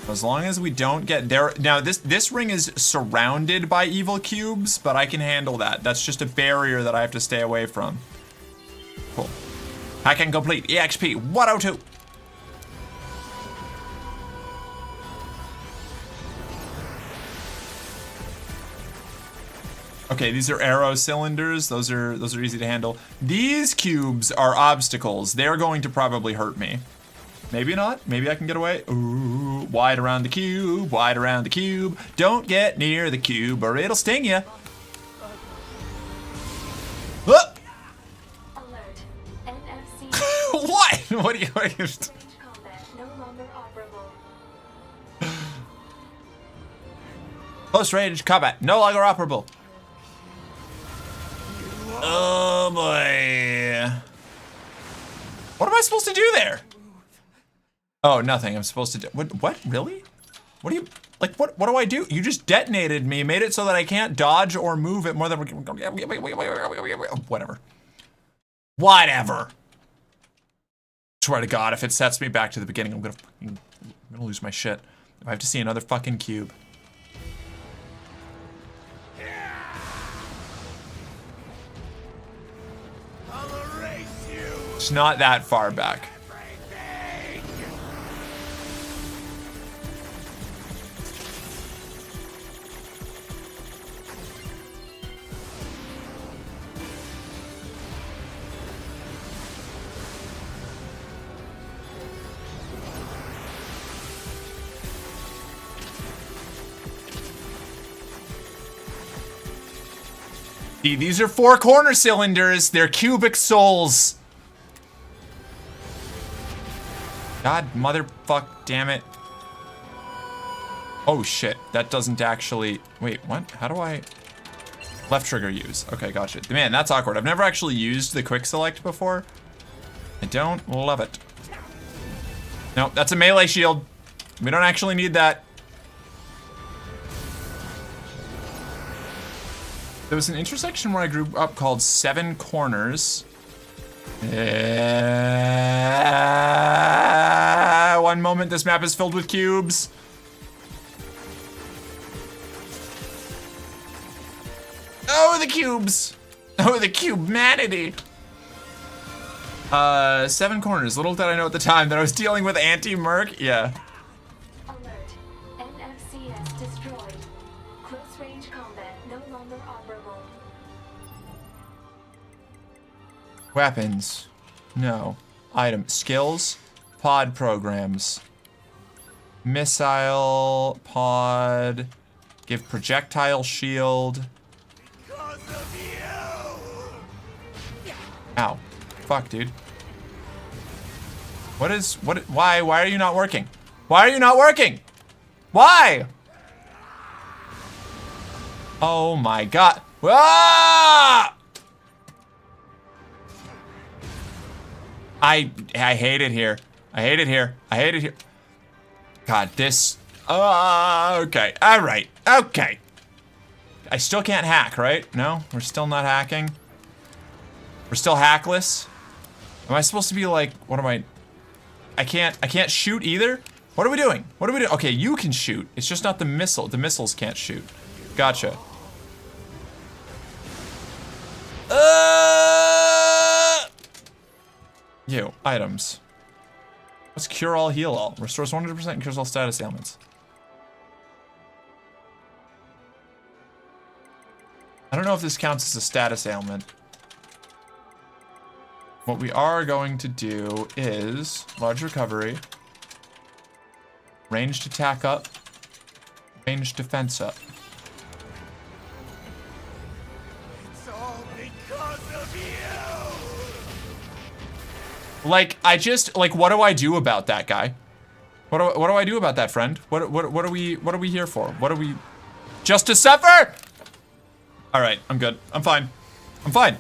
As long as we don't get there. Now this ring is surrounded by evil cubes, but I can handle that. That's just a barrier that I have to stay away from. Cool. Hacking complete. EXP 102. Okay, these are arrow cylinders. Those are easy to handle. These cubes are obstacles. They're going to probably hurt me. Maybe not. Maybe I can get away. Ooh, wide around the cube, wide around the cube. Don't get near the cube or it'll sting you. Alert. NFC. What? What are you? Combat no longer operable. Close range combat no longer operable. Oh boy. What am I supposed to do there? Oh, nothing. I'm supposed to do. What? Really? What do you like? What do I do? You just detonated me, made it so that I can't dodge or move it more than whatever. Whatever. Swear to God, if it sets me back to the beginning, I'm gonna lose my shit. If I have to see another fucking cube. It's not that far back. See, these are 4 corner cylinders. They're cubic souls. God, motherfuck, damn it. Oh shit, that doesn't actually, wait, what? How do I, left trigger use. Okay, gotcha. Man, that's awkward. I've never actually used the quick select before. I don't love it. No, that's a melee shield. We don't actually need that. There was an intersection where I grew up called 7 Corners. One moment, this map is filled with cubes. Oh, the cubes. Oh, the cubemanity. 7 Corners. Little did I know at the time that I was dealing with anti-merc. Yeah. Alert. NFCS destroyed. Close range combat no longer operable. Weapons. No. Item. Skills. Pod programs. Missile. Pod. Give projectile shield. Ow. Fuck, dude. Why are you not working? Why are you not working? Why? Oh my god. Ah! I hate it here. I hate it here. I hate it here. God, this. Okay. All right. Okay. I still can't hack, right? No, we're still not hacking. We're still hackless. Am I supposed to be like, what am I can't shoot either? What are we doing? What are we doing? Okay, you can shoot. It's just not the missile. The missiles can't shoot. Gotcha. You, items. What's cure all, heal all? Restores 100% and cures all status ailments. I don't know if this counts as a status ailment. What we are going to do is large recovery, ranged attack up, ranged defense up. It's all because of you! Like, I just, like, what do I do about that guy? What do I do about that, friend? What are we here for? What are we, just to suffer? All right, I'm good. I'm fine. I'm fine.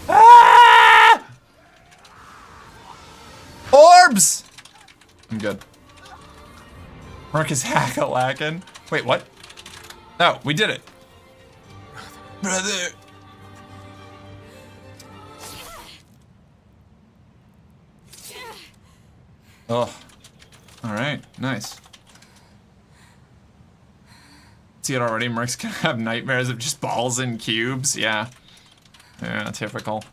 Ah! Orbs! I'm good. Marcus hack-a-lackin'. Wait, what? No, we did it. Brother. Oh. Alright, nice. See it already, Merc's gonna have nightmares of just balls and cubes, yeah. Yeah, typical.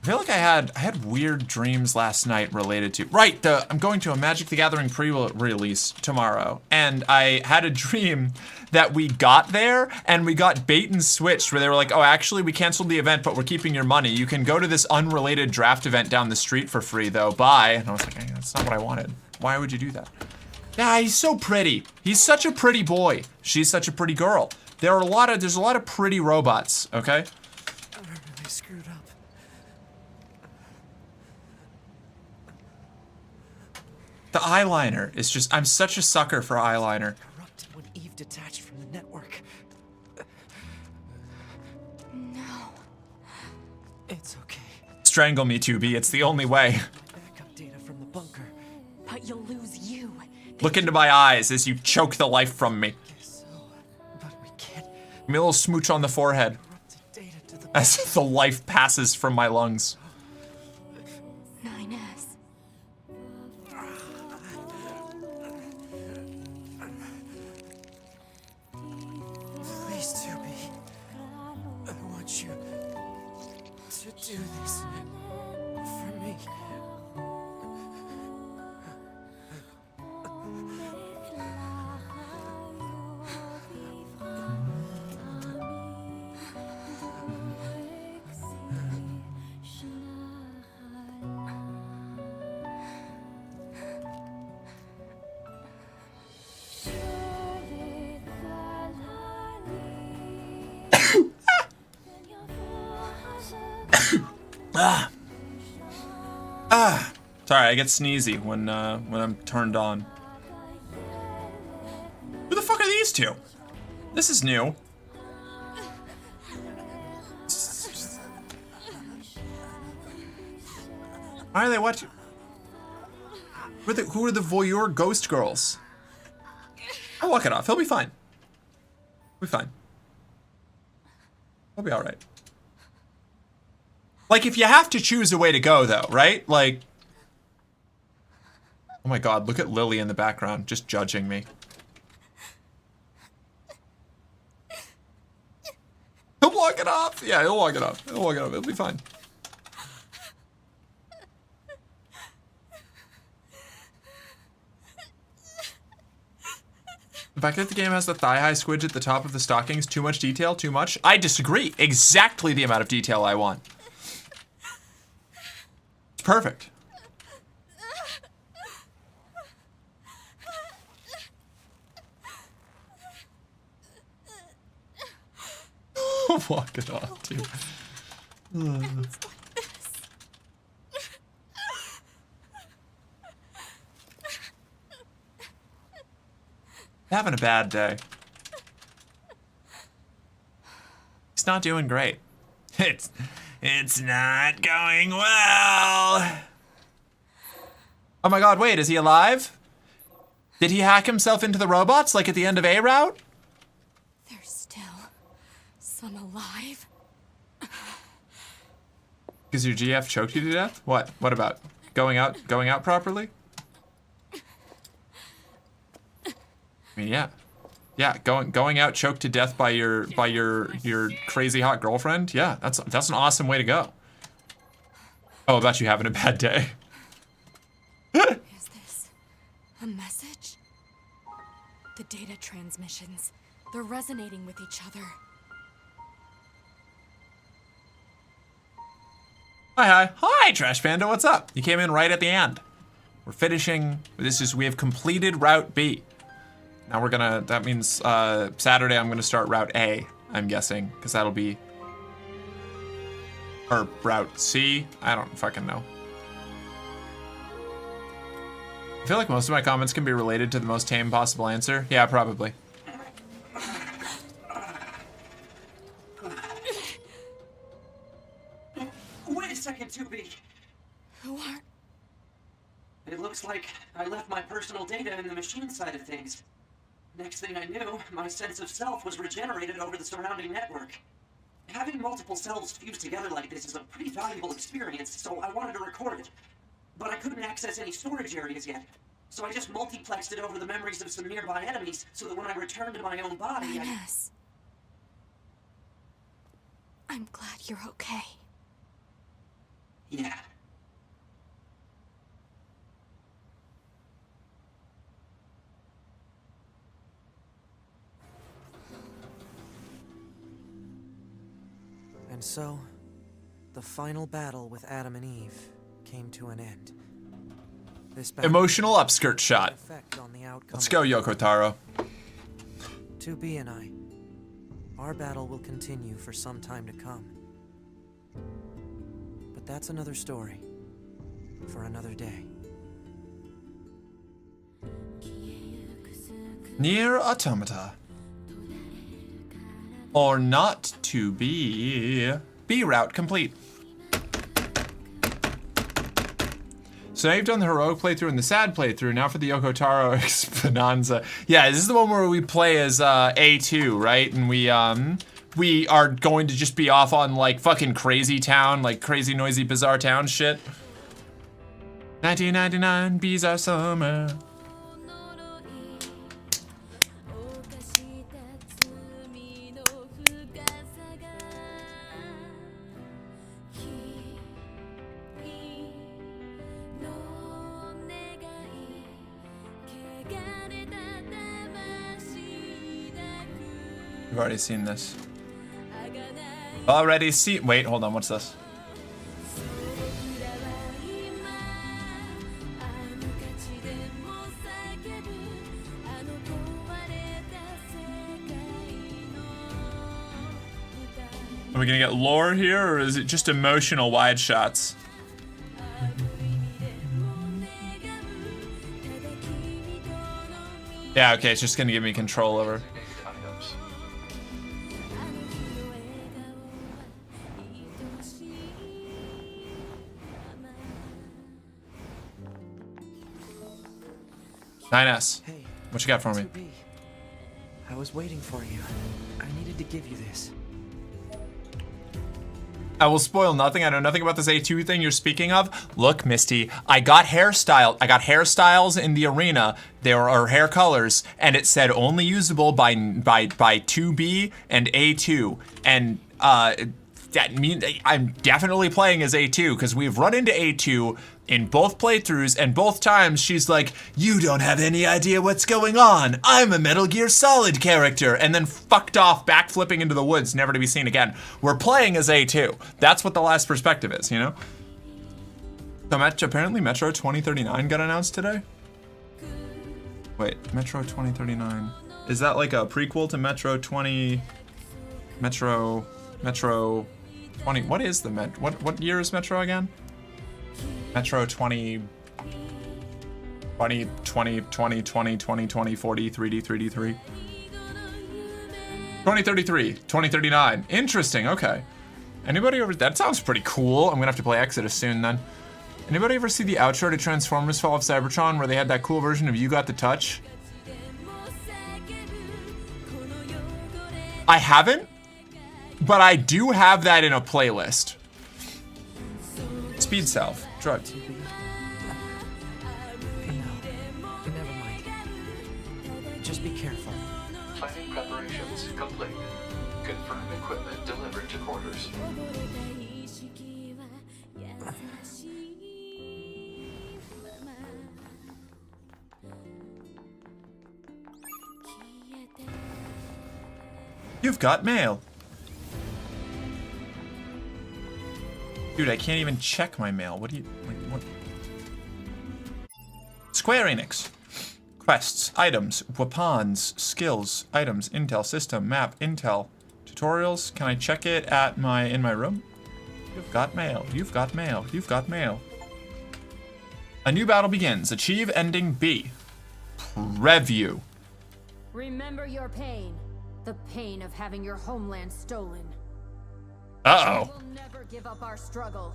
I feel like I had weird dreams last night related to, right, I'm going to a Magic the Gathering pre-release tomorrow, and I had a dream that we got there, and we got bait and switched, where they were like, oh, actually, we canceled the event, but we're keeping your money. You can go to this unrelated draft event down the street for free, though, bye. And I was like, hey, that's not what I wanted. Why would you do that? Yeah, he's so pretty. He's such a pretty boy. She's such a pretty girl. There's a lot of pretty robots, okay? I really screwed up. The eyeliner is just, I'm such a sucker for eyeliner. Corrupted when Eve detached from the network. No. It's okay. Strangle me, 2B, it's the only way. Backup data from the bunker. But you'll lose you. Look into my eyes as you choke the life from me. Guess so, but we can't. Give me a little smooch on the forehead Data to the as the life passes from my lungs. 9S. Please, 2B. I want you to do this for me. Sorry, I get sneezy when I'm turned on. Who the fuck are these two? This is new. Why are they watching? Who are the voyeur ghost girls? I'll walk it off. He'll be fine. We'll be fine. We'll be alright. Like, if you have to choose a way to go, though, right? Like... Oh my god, look at Lily in the background, just judging me. He'll walk it off. Yeah, he'll walk it off. He'll walk it off. It'll be fine. The fact that the game has the thigh-high squidge at the top of the stockings, too much detail, too much? I disagree. Exactly the amount of detail I want. It's perfect. Walk it off, too. Having a bad day. He's not doing great. It's not going well. Oh my god, wait, is he alive? Did he hack himself into the robots like at the end of A Route? There's still some alive. Because your GF choked you to death? What? What about going out properly? I mean, yeah. Yeah, going out choked to death by your crazy hot girlfriend? Yeah, that's an awesome way to go. Oh, about you having a bad day. Is this a message? The data transmissions, they're resonating with each other. Hi, Trash Panda, what's up? You came in right at the end. We're finishing, we have completed Route B. Now we're gonna, that means Saturday I'm gonna start Route A, I'm guessing, because that'll be, or Route C, I don't fucking know. I feel like most of my comments can be related to the most tame possible answer. Yeah, probably. Wait a second, 2B. Who are... It looks like I left my personal data in the machine side of things. Next thing I knew, my sense of self was regenerated over the surrounding network. Having multiple selves fused together like this is a pretty valuable experience, so I wanted to record it. But I couldn't access any storage areas yet, so I just multiplexed it over the memories of some nearby enemies so that when I returned to my own body, Yes. I'm glad you're okay. Yeah. And so, the final battle with Adam and Eve came to an end. This battle Emotional upskirt shot. effect on the outcome Let's go, Yoko Taro. 2B and I. Our battle will continue for some time to come. But that's another story. For another day. Near Automata. Or not to be. B route complete. So now you've done the heroic playthrough and the sad playthrough. Now for the Yoko Taro Exponenza. Yeah, this is the one where we play as A2, right? And we are going to just be off on like fucking crazy town, like crazy noisy bizarre town shit. 1999, bizarre summer. We've already seen this. Already seen. Wait, hold on. What's this? Are we gonna get lore here, or is it just emotional wide shots? Yeah, okay, it's just gonna give me control over. Nines. Hey, what you got for me? 2B. I was waiting for you. I needed to give you this. I will spoil nothing. I know nothing about this A2 thing you're speaking of. Look, Misty, I got hairstyles in the arena. There are hair colors, and it said only usable by 2B and A2. And that means I'm definitely playing as A2 because we've run into A2 in both playthroughs, and both times she's like, "You don't have any idea what's going on. I'm a Metal Gear Solid character," and then fucked off, backflipping into the woods, never to be seen again. We're playing as A2. That's what the last perspective is, you know? So apparently Metro 2039 got announced today? Wait, Metro 2039. Is that like a prequel to Metro 20... Metro 20... What is the what year is Metro again? Metro 20 40, 3D3. 2033, 2039. Interesting, okay. Anybody ever, that sounds pretty cool. I'm gonna have to play Exodus soon then. Anybody ever see the outro to Transformers Fall of Cybertron where they had that cool version of You Got the Touch? I haven't, but I do have that in a playlist. Speed self, drugs. No, never mind. Just be careful. Planning preparations complete. Confirm equipment delivered to quarters. You've got mail. Dude, I can't even check my mail. What do you, like, what? Square Enix. Quests, items, weapons, skills, items, intel, system, map, intel, tutorials. Can I check it at in my room? You've got mail. You've got mail. You've got mail. A new battle begins. Achieve ending B. Preview. Remember your pain. The pain of having your homeland stolen. Uh-oh. We will never give up our struggle.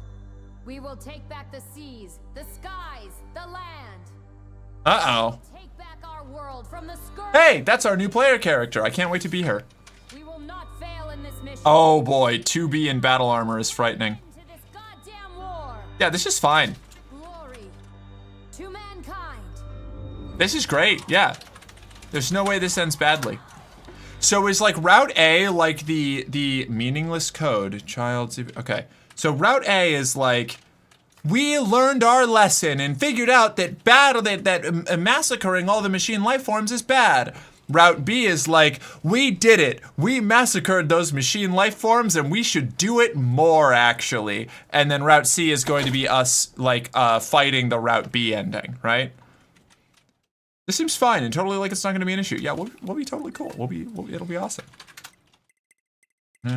We will take back the seas, the skies, the land. Uh-oh. Take back our world from the scourge. Hey, that's our new player character. I can't wait to be her. We will not fail in this mission. Oh boy, 2B in battle armor is frightening. Yeah, this is fine. Glory to mankind. This is great, yeah. There's no way this ends badly. So is like Route A like the meaningless code? Okay. So Route A is like, we learned our lesson and figured out that massacring all the machine life forms is bad. Route B is like, we did it. We massacred those machine life forms and we should do it more actually. And then Route C is going to be us like fighting the Route B ending, right? This seems fine and totally like it's not going to be an issue. Yeah, we'll be totally cool. It'll be awesome. I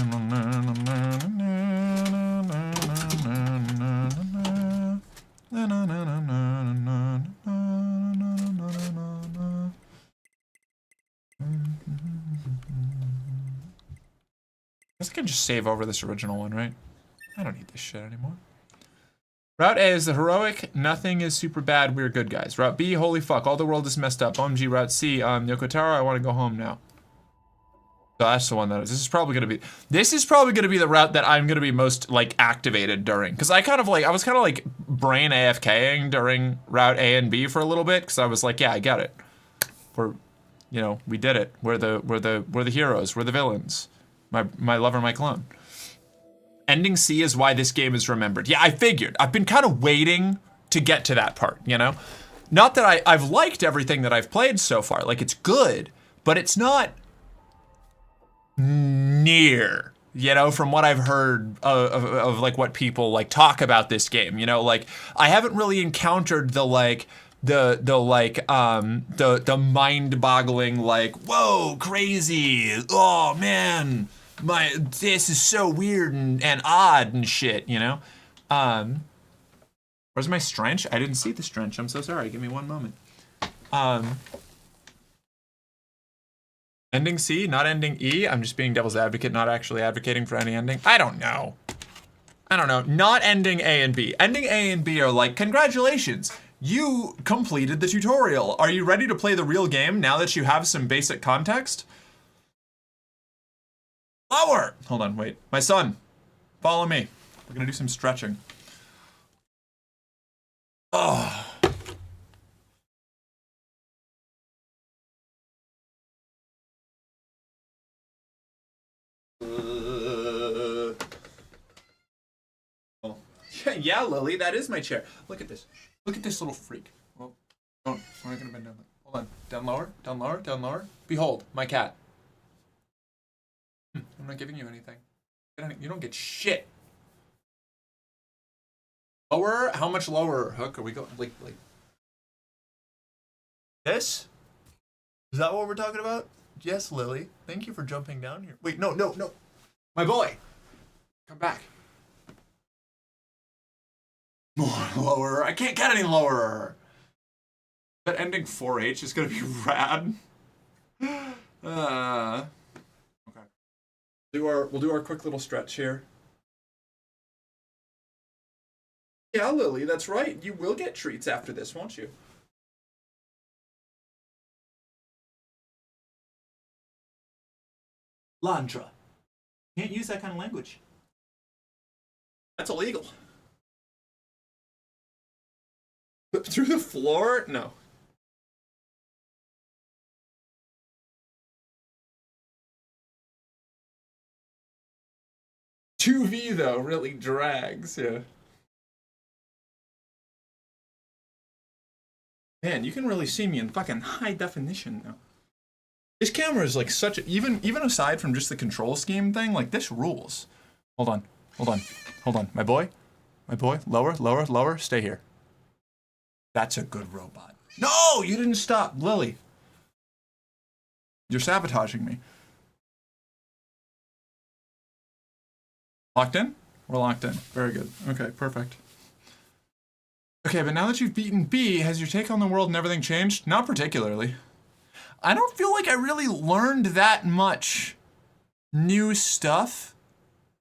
guess I can just save over this original one, right? I don't need this shit anymore. Route A is the heroic, nothing is super bad, we're good guys. Route B, holy fuck, all the world is messed up. OMG, Route C, Yokotaro, I want to go home now. So that's the one that is. This is probably gonna be the route that I'm gonna be most like activated during. Cause I was kind of like brain AFKing during Route A and B for a little bit. Cause I was like, yeah, I get it. We did it. We're the heroes, we're the villains. My lover, my clone. Ending C is why this game is remembered. Yeah, I figured. I've been kind of waiting to get to that part, you know? Not that I've liked everything that I've played so far. Like, it's good, but it's not near, you know, from what I've heard of like what people like talk about this game, you know? Like, I haven't really encountered the mind-boggling like, whoa, crazy, oh man, this is so weird and odd and shit, you know? Where's my strench? I didn't see the strench. I'm so sorry. Give me one moment. Ending C, not ending E. I'm just being devil's advocate, not actually advocating for any ending. I don't know. Not ending A and B. Ending A and B are like, congratulations. You completed the tutorial. Are you ready to play the real game now that you have some basic context? Lower! Hold on, wait. My son, follow me. We're gonna do some stretching. Oh. Yeah, Lily, that is my chair. Look at this. Look at this little freak. Well, we're not gonna bend down. Hold on. Down lower, down lower, down lower. Behold, my cat. I'm not giving you anything. You don't get shit. Lower? How much lower, Hook? Are we going like this? Is that what we're talking about? Yes, Lily. Thank you for jumping down here. Wait, no. My boy. Come back. More lower. I can't get any lower. That ending 4H is gonna be rad. Okay. We'll do our quick little stretch here. Yeah, Lily, that's right. You will get treats after this, won't you? Landra. Can't use that kind of language. That's illegal. But through the floor? No. $2V though really drags, yeah. Man, you can really see me in fucking high definition now. This camera is like such a, even aside from just the control scheme thing, like this rules. Hold on, hold on, hold on. My boy, lower, stay here. That's a good robot. No, you didn't stop, Lily. You're sabotaging me. Locked in? We're locked in. Very good. Okay, perfect. Okay, but now that you've beaten B, has your take on the world and everything changed? Not particularly. I don't feel like I really learned that much new stuff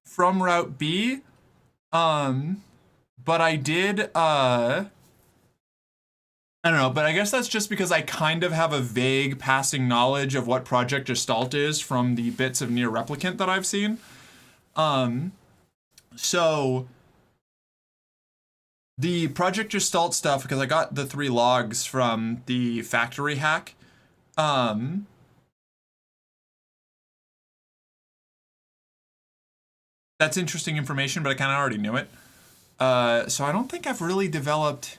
from Route B. But I did, I don't know, but I guess that's just because I kind of have a vague passing knowledge of what Project Gestalt is from the bits of Near Replicant that I've seen. So the Project Gestalt stuff, because I got the 3 logs from the factory hack, that's interesting information, but I kind of already knew it. So I don't think I've really developed,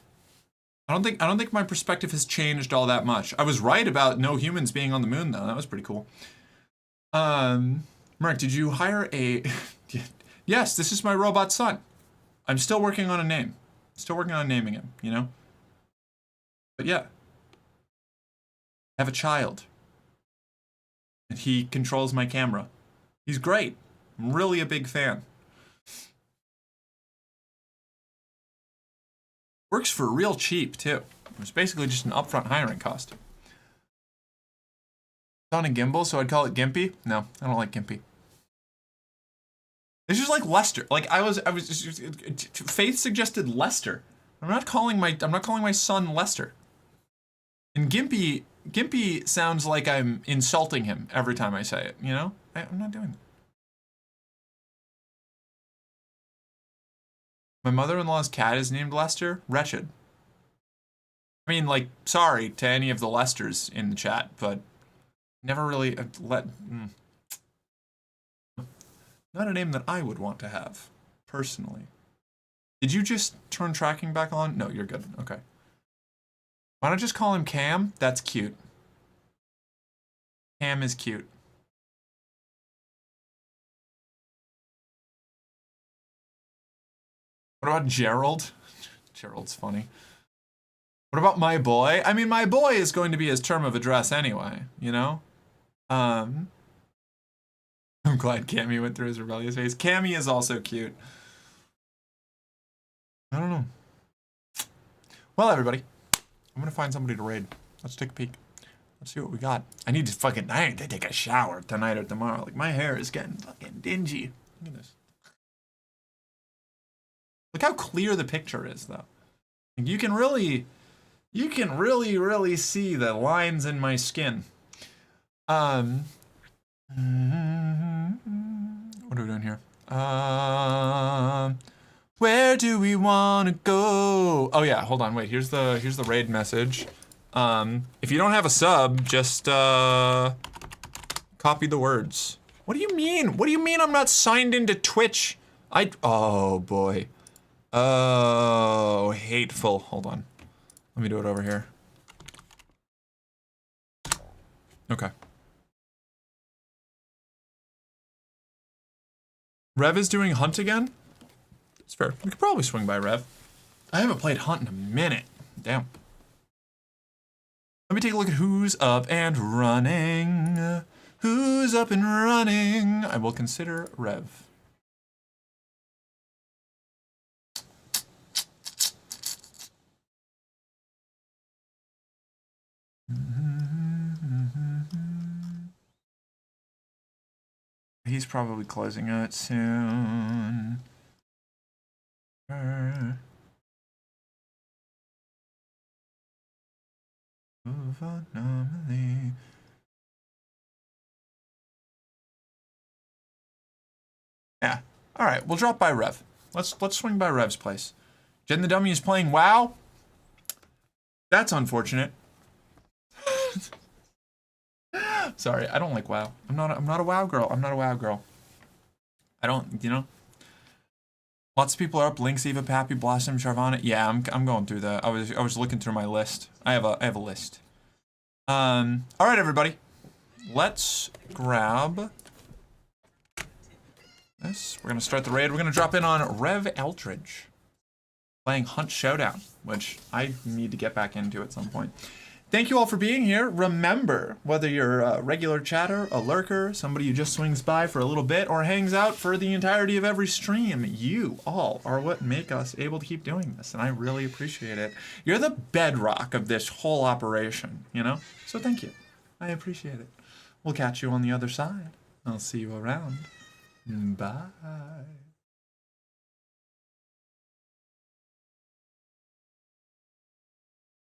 I don't think my perspective has changed all that much. I was right about no humans being on the moon though. That was pretty cool. Mark, did you hire a, yes, this is my robot son. I'm still working on a name. Still working on naming him, you know? But yeah. I have a child. And he controls my camera. He's great. I'm really a big fan. Works for real cheap, too. It's basically just an upfront hiring cost. It's on a gimbal, so I'd call it Gimpy? No, I don't like Gimpy. It's just like Lester. Like I was just, Faith suggested Lester. I'm not calling my son Lester. And Gimpy sounds like I'm insulting him every time I say it, you know? I'm not doing that. My mother-in-law's cat is named Lester. Wretched. I mean, like, sorry to any of the Lesters in the chat, but never really not a name that I would want to have, personally. Did you just turn tracking back on? No, you're good. Okay. Why not just call him Cam? That's cute. Cam is cute. What about Gerald? Gerald's funny. What about my boy? I mean, my boy is going to be his term of address anyway, you know? I'm glad Cammy went through his rebellious phase. Cammy is also cute. I don't know. Well, everybody, I'm gonna find somebody to raid. Let's take a peek. Let's see what we got. I need to take a shower tonight or tomorrow. Like, my hair is getting fucking dingy. Look at this. Look how clear the picture is, though. You can really see the lines in my skin. What are we doing here? Where do we want to go? Oh yeah, hold on, wait. Here's the raid message. If you don't have a sub, just copy the words. What do you mean? What do you mean I'm not signed into Twitch? Oh boy. Oh, hateful. Hold on. Let me do it over here. Okay. Rev is doing Hunt again? It's fair. We could probably swing by Rev. I haven't played Hunt in a minute. Damn. Let me take a look at who's up and running. Who's up and running? I will consider Rev. He's probably closing it soon. Move on, anomaly. All right, we'll drop by Rev. Let's swing by Rev's place. Jen the Dummy is playing WoW. That's unfortunate. Sorry, I don't like WoW. I'm not a WoW girl. I'm not a WoW girl. I don't, you know. Lots of people are up. Lynx, Eva, Pappy, Blossom, Charvana. Yeah, I'm going through the. I was looking through my list. I have a list. All right, everybody. Let's grab this. We're gonna start the raid. We're gonna drop in on Rev Eldridge, playing Hunt Showdown, which I need to get back into at some point. Thank you all for being here. Remember, whether you're a regular chatter, a lurker, somebody who just swings by for a little bit, or hangs out for the entirety of every stream, you all are what make us able to keep doing this, and I really appreciate it. You're the bedrock of this whole operation, you know? So thank you. I appreciate it. We'll catch you on the other side. I'll see you around. Bye.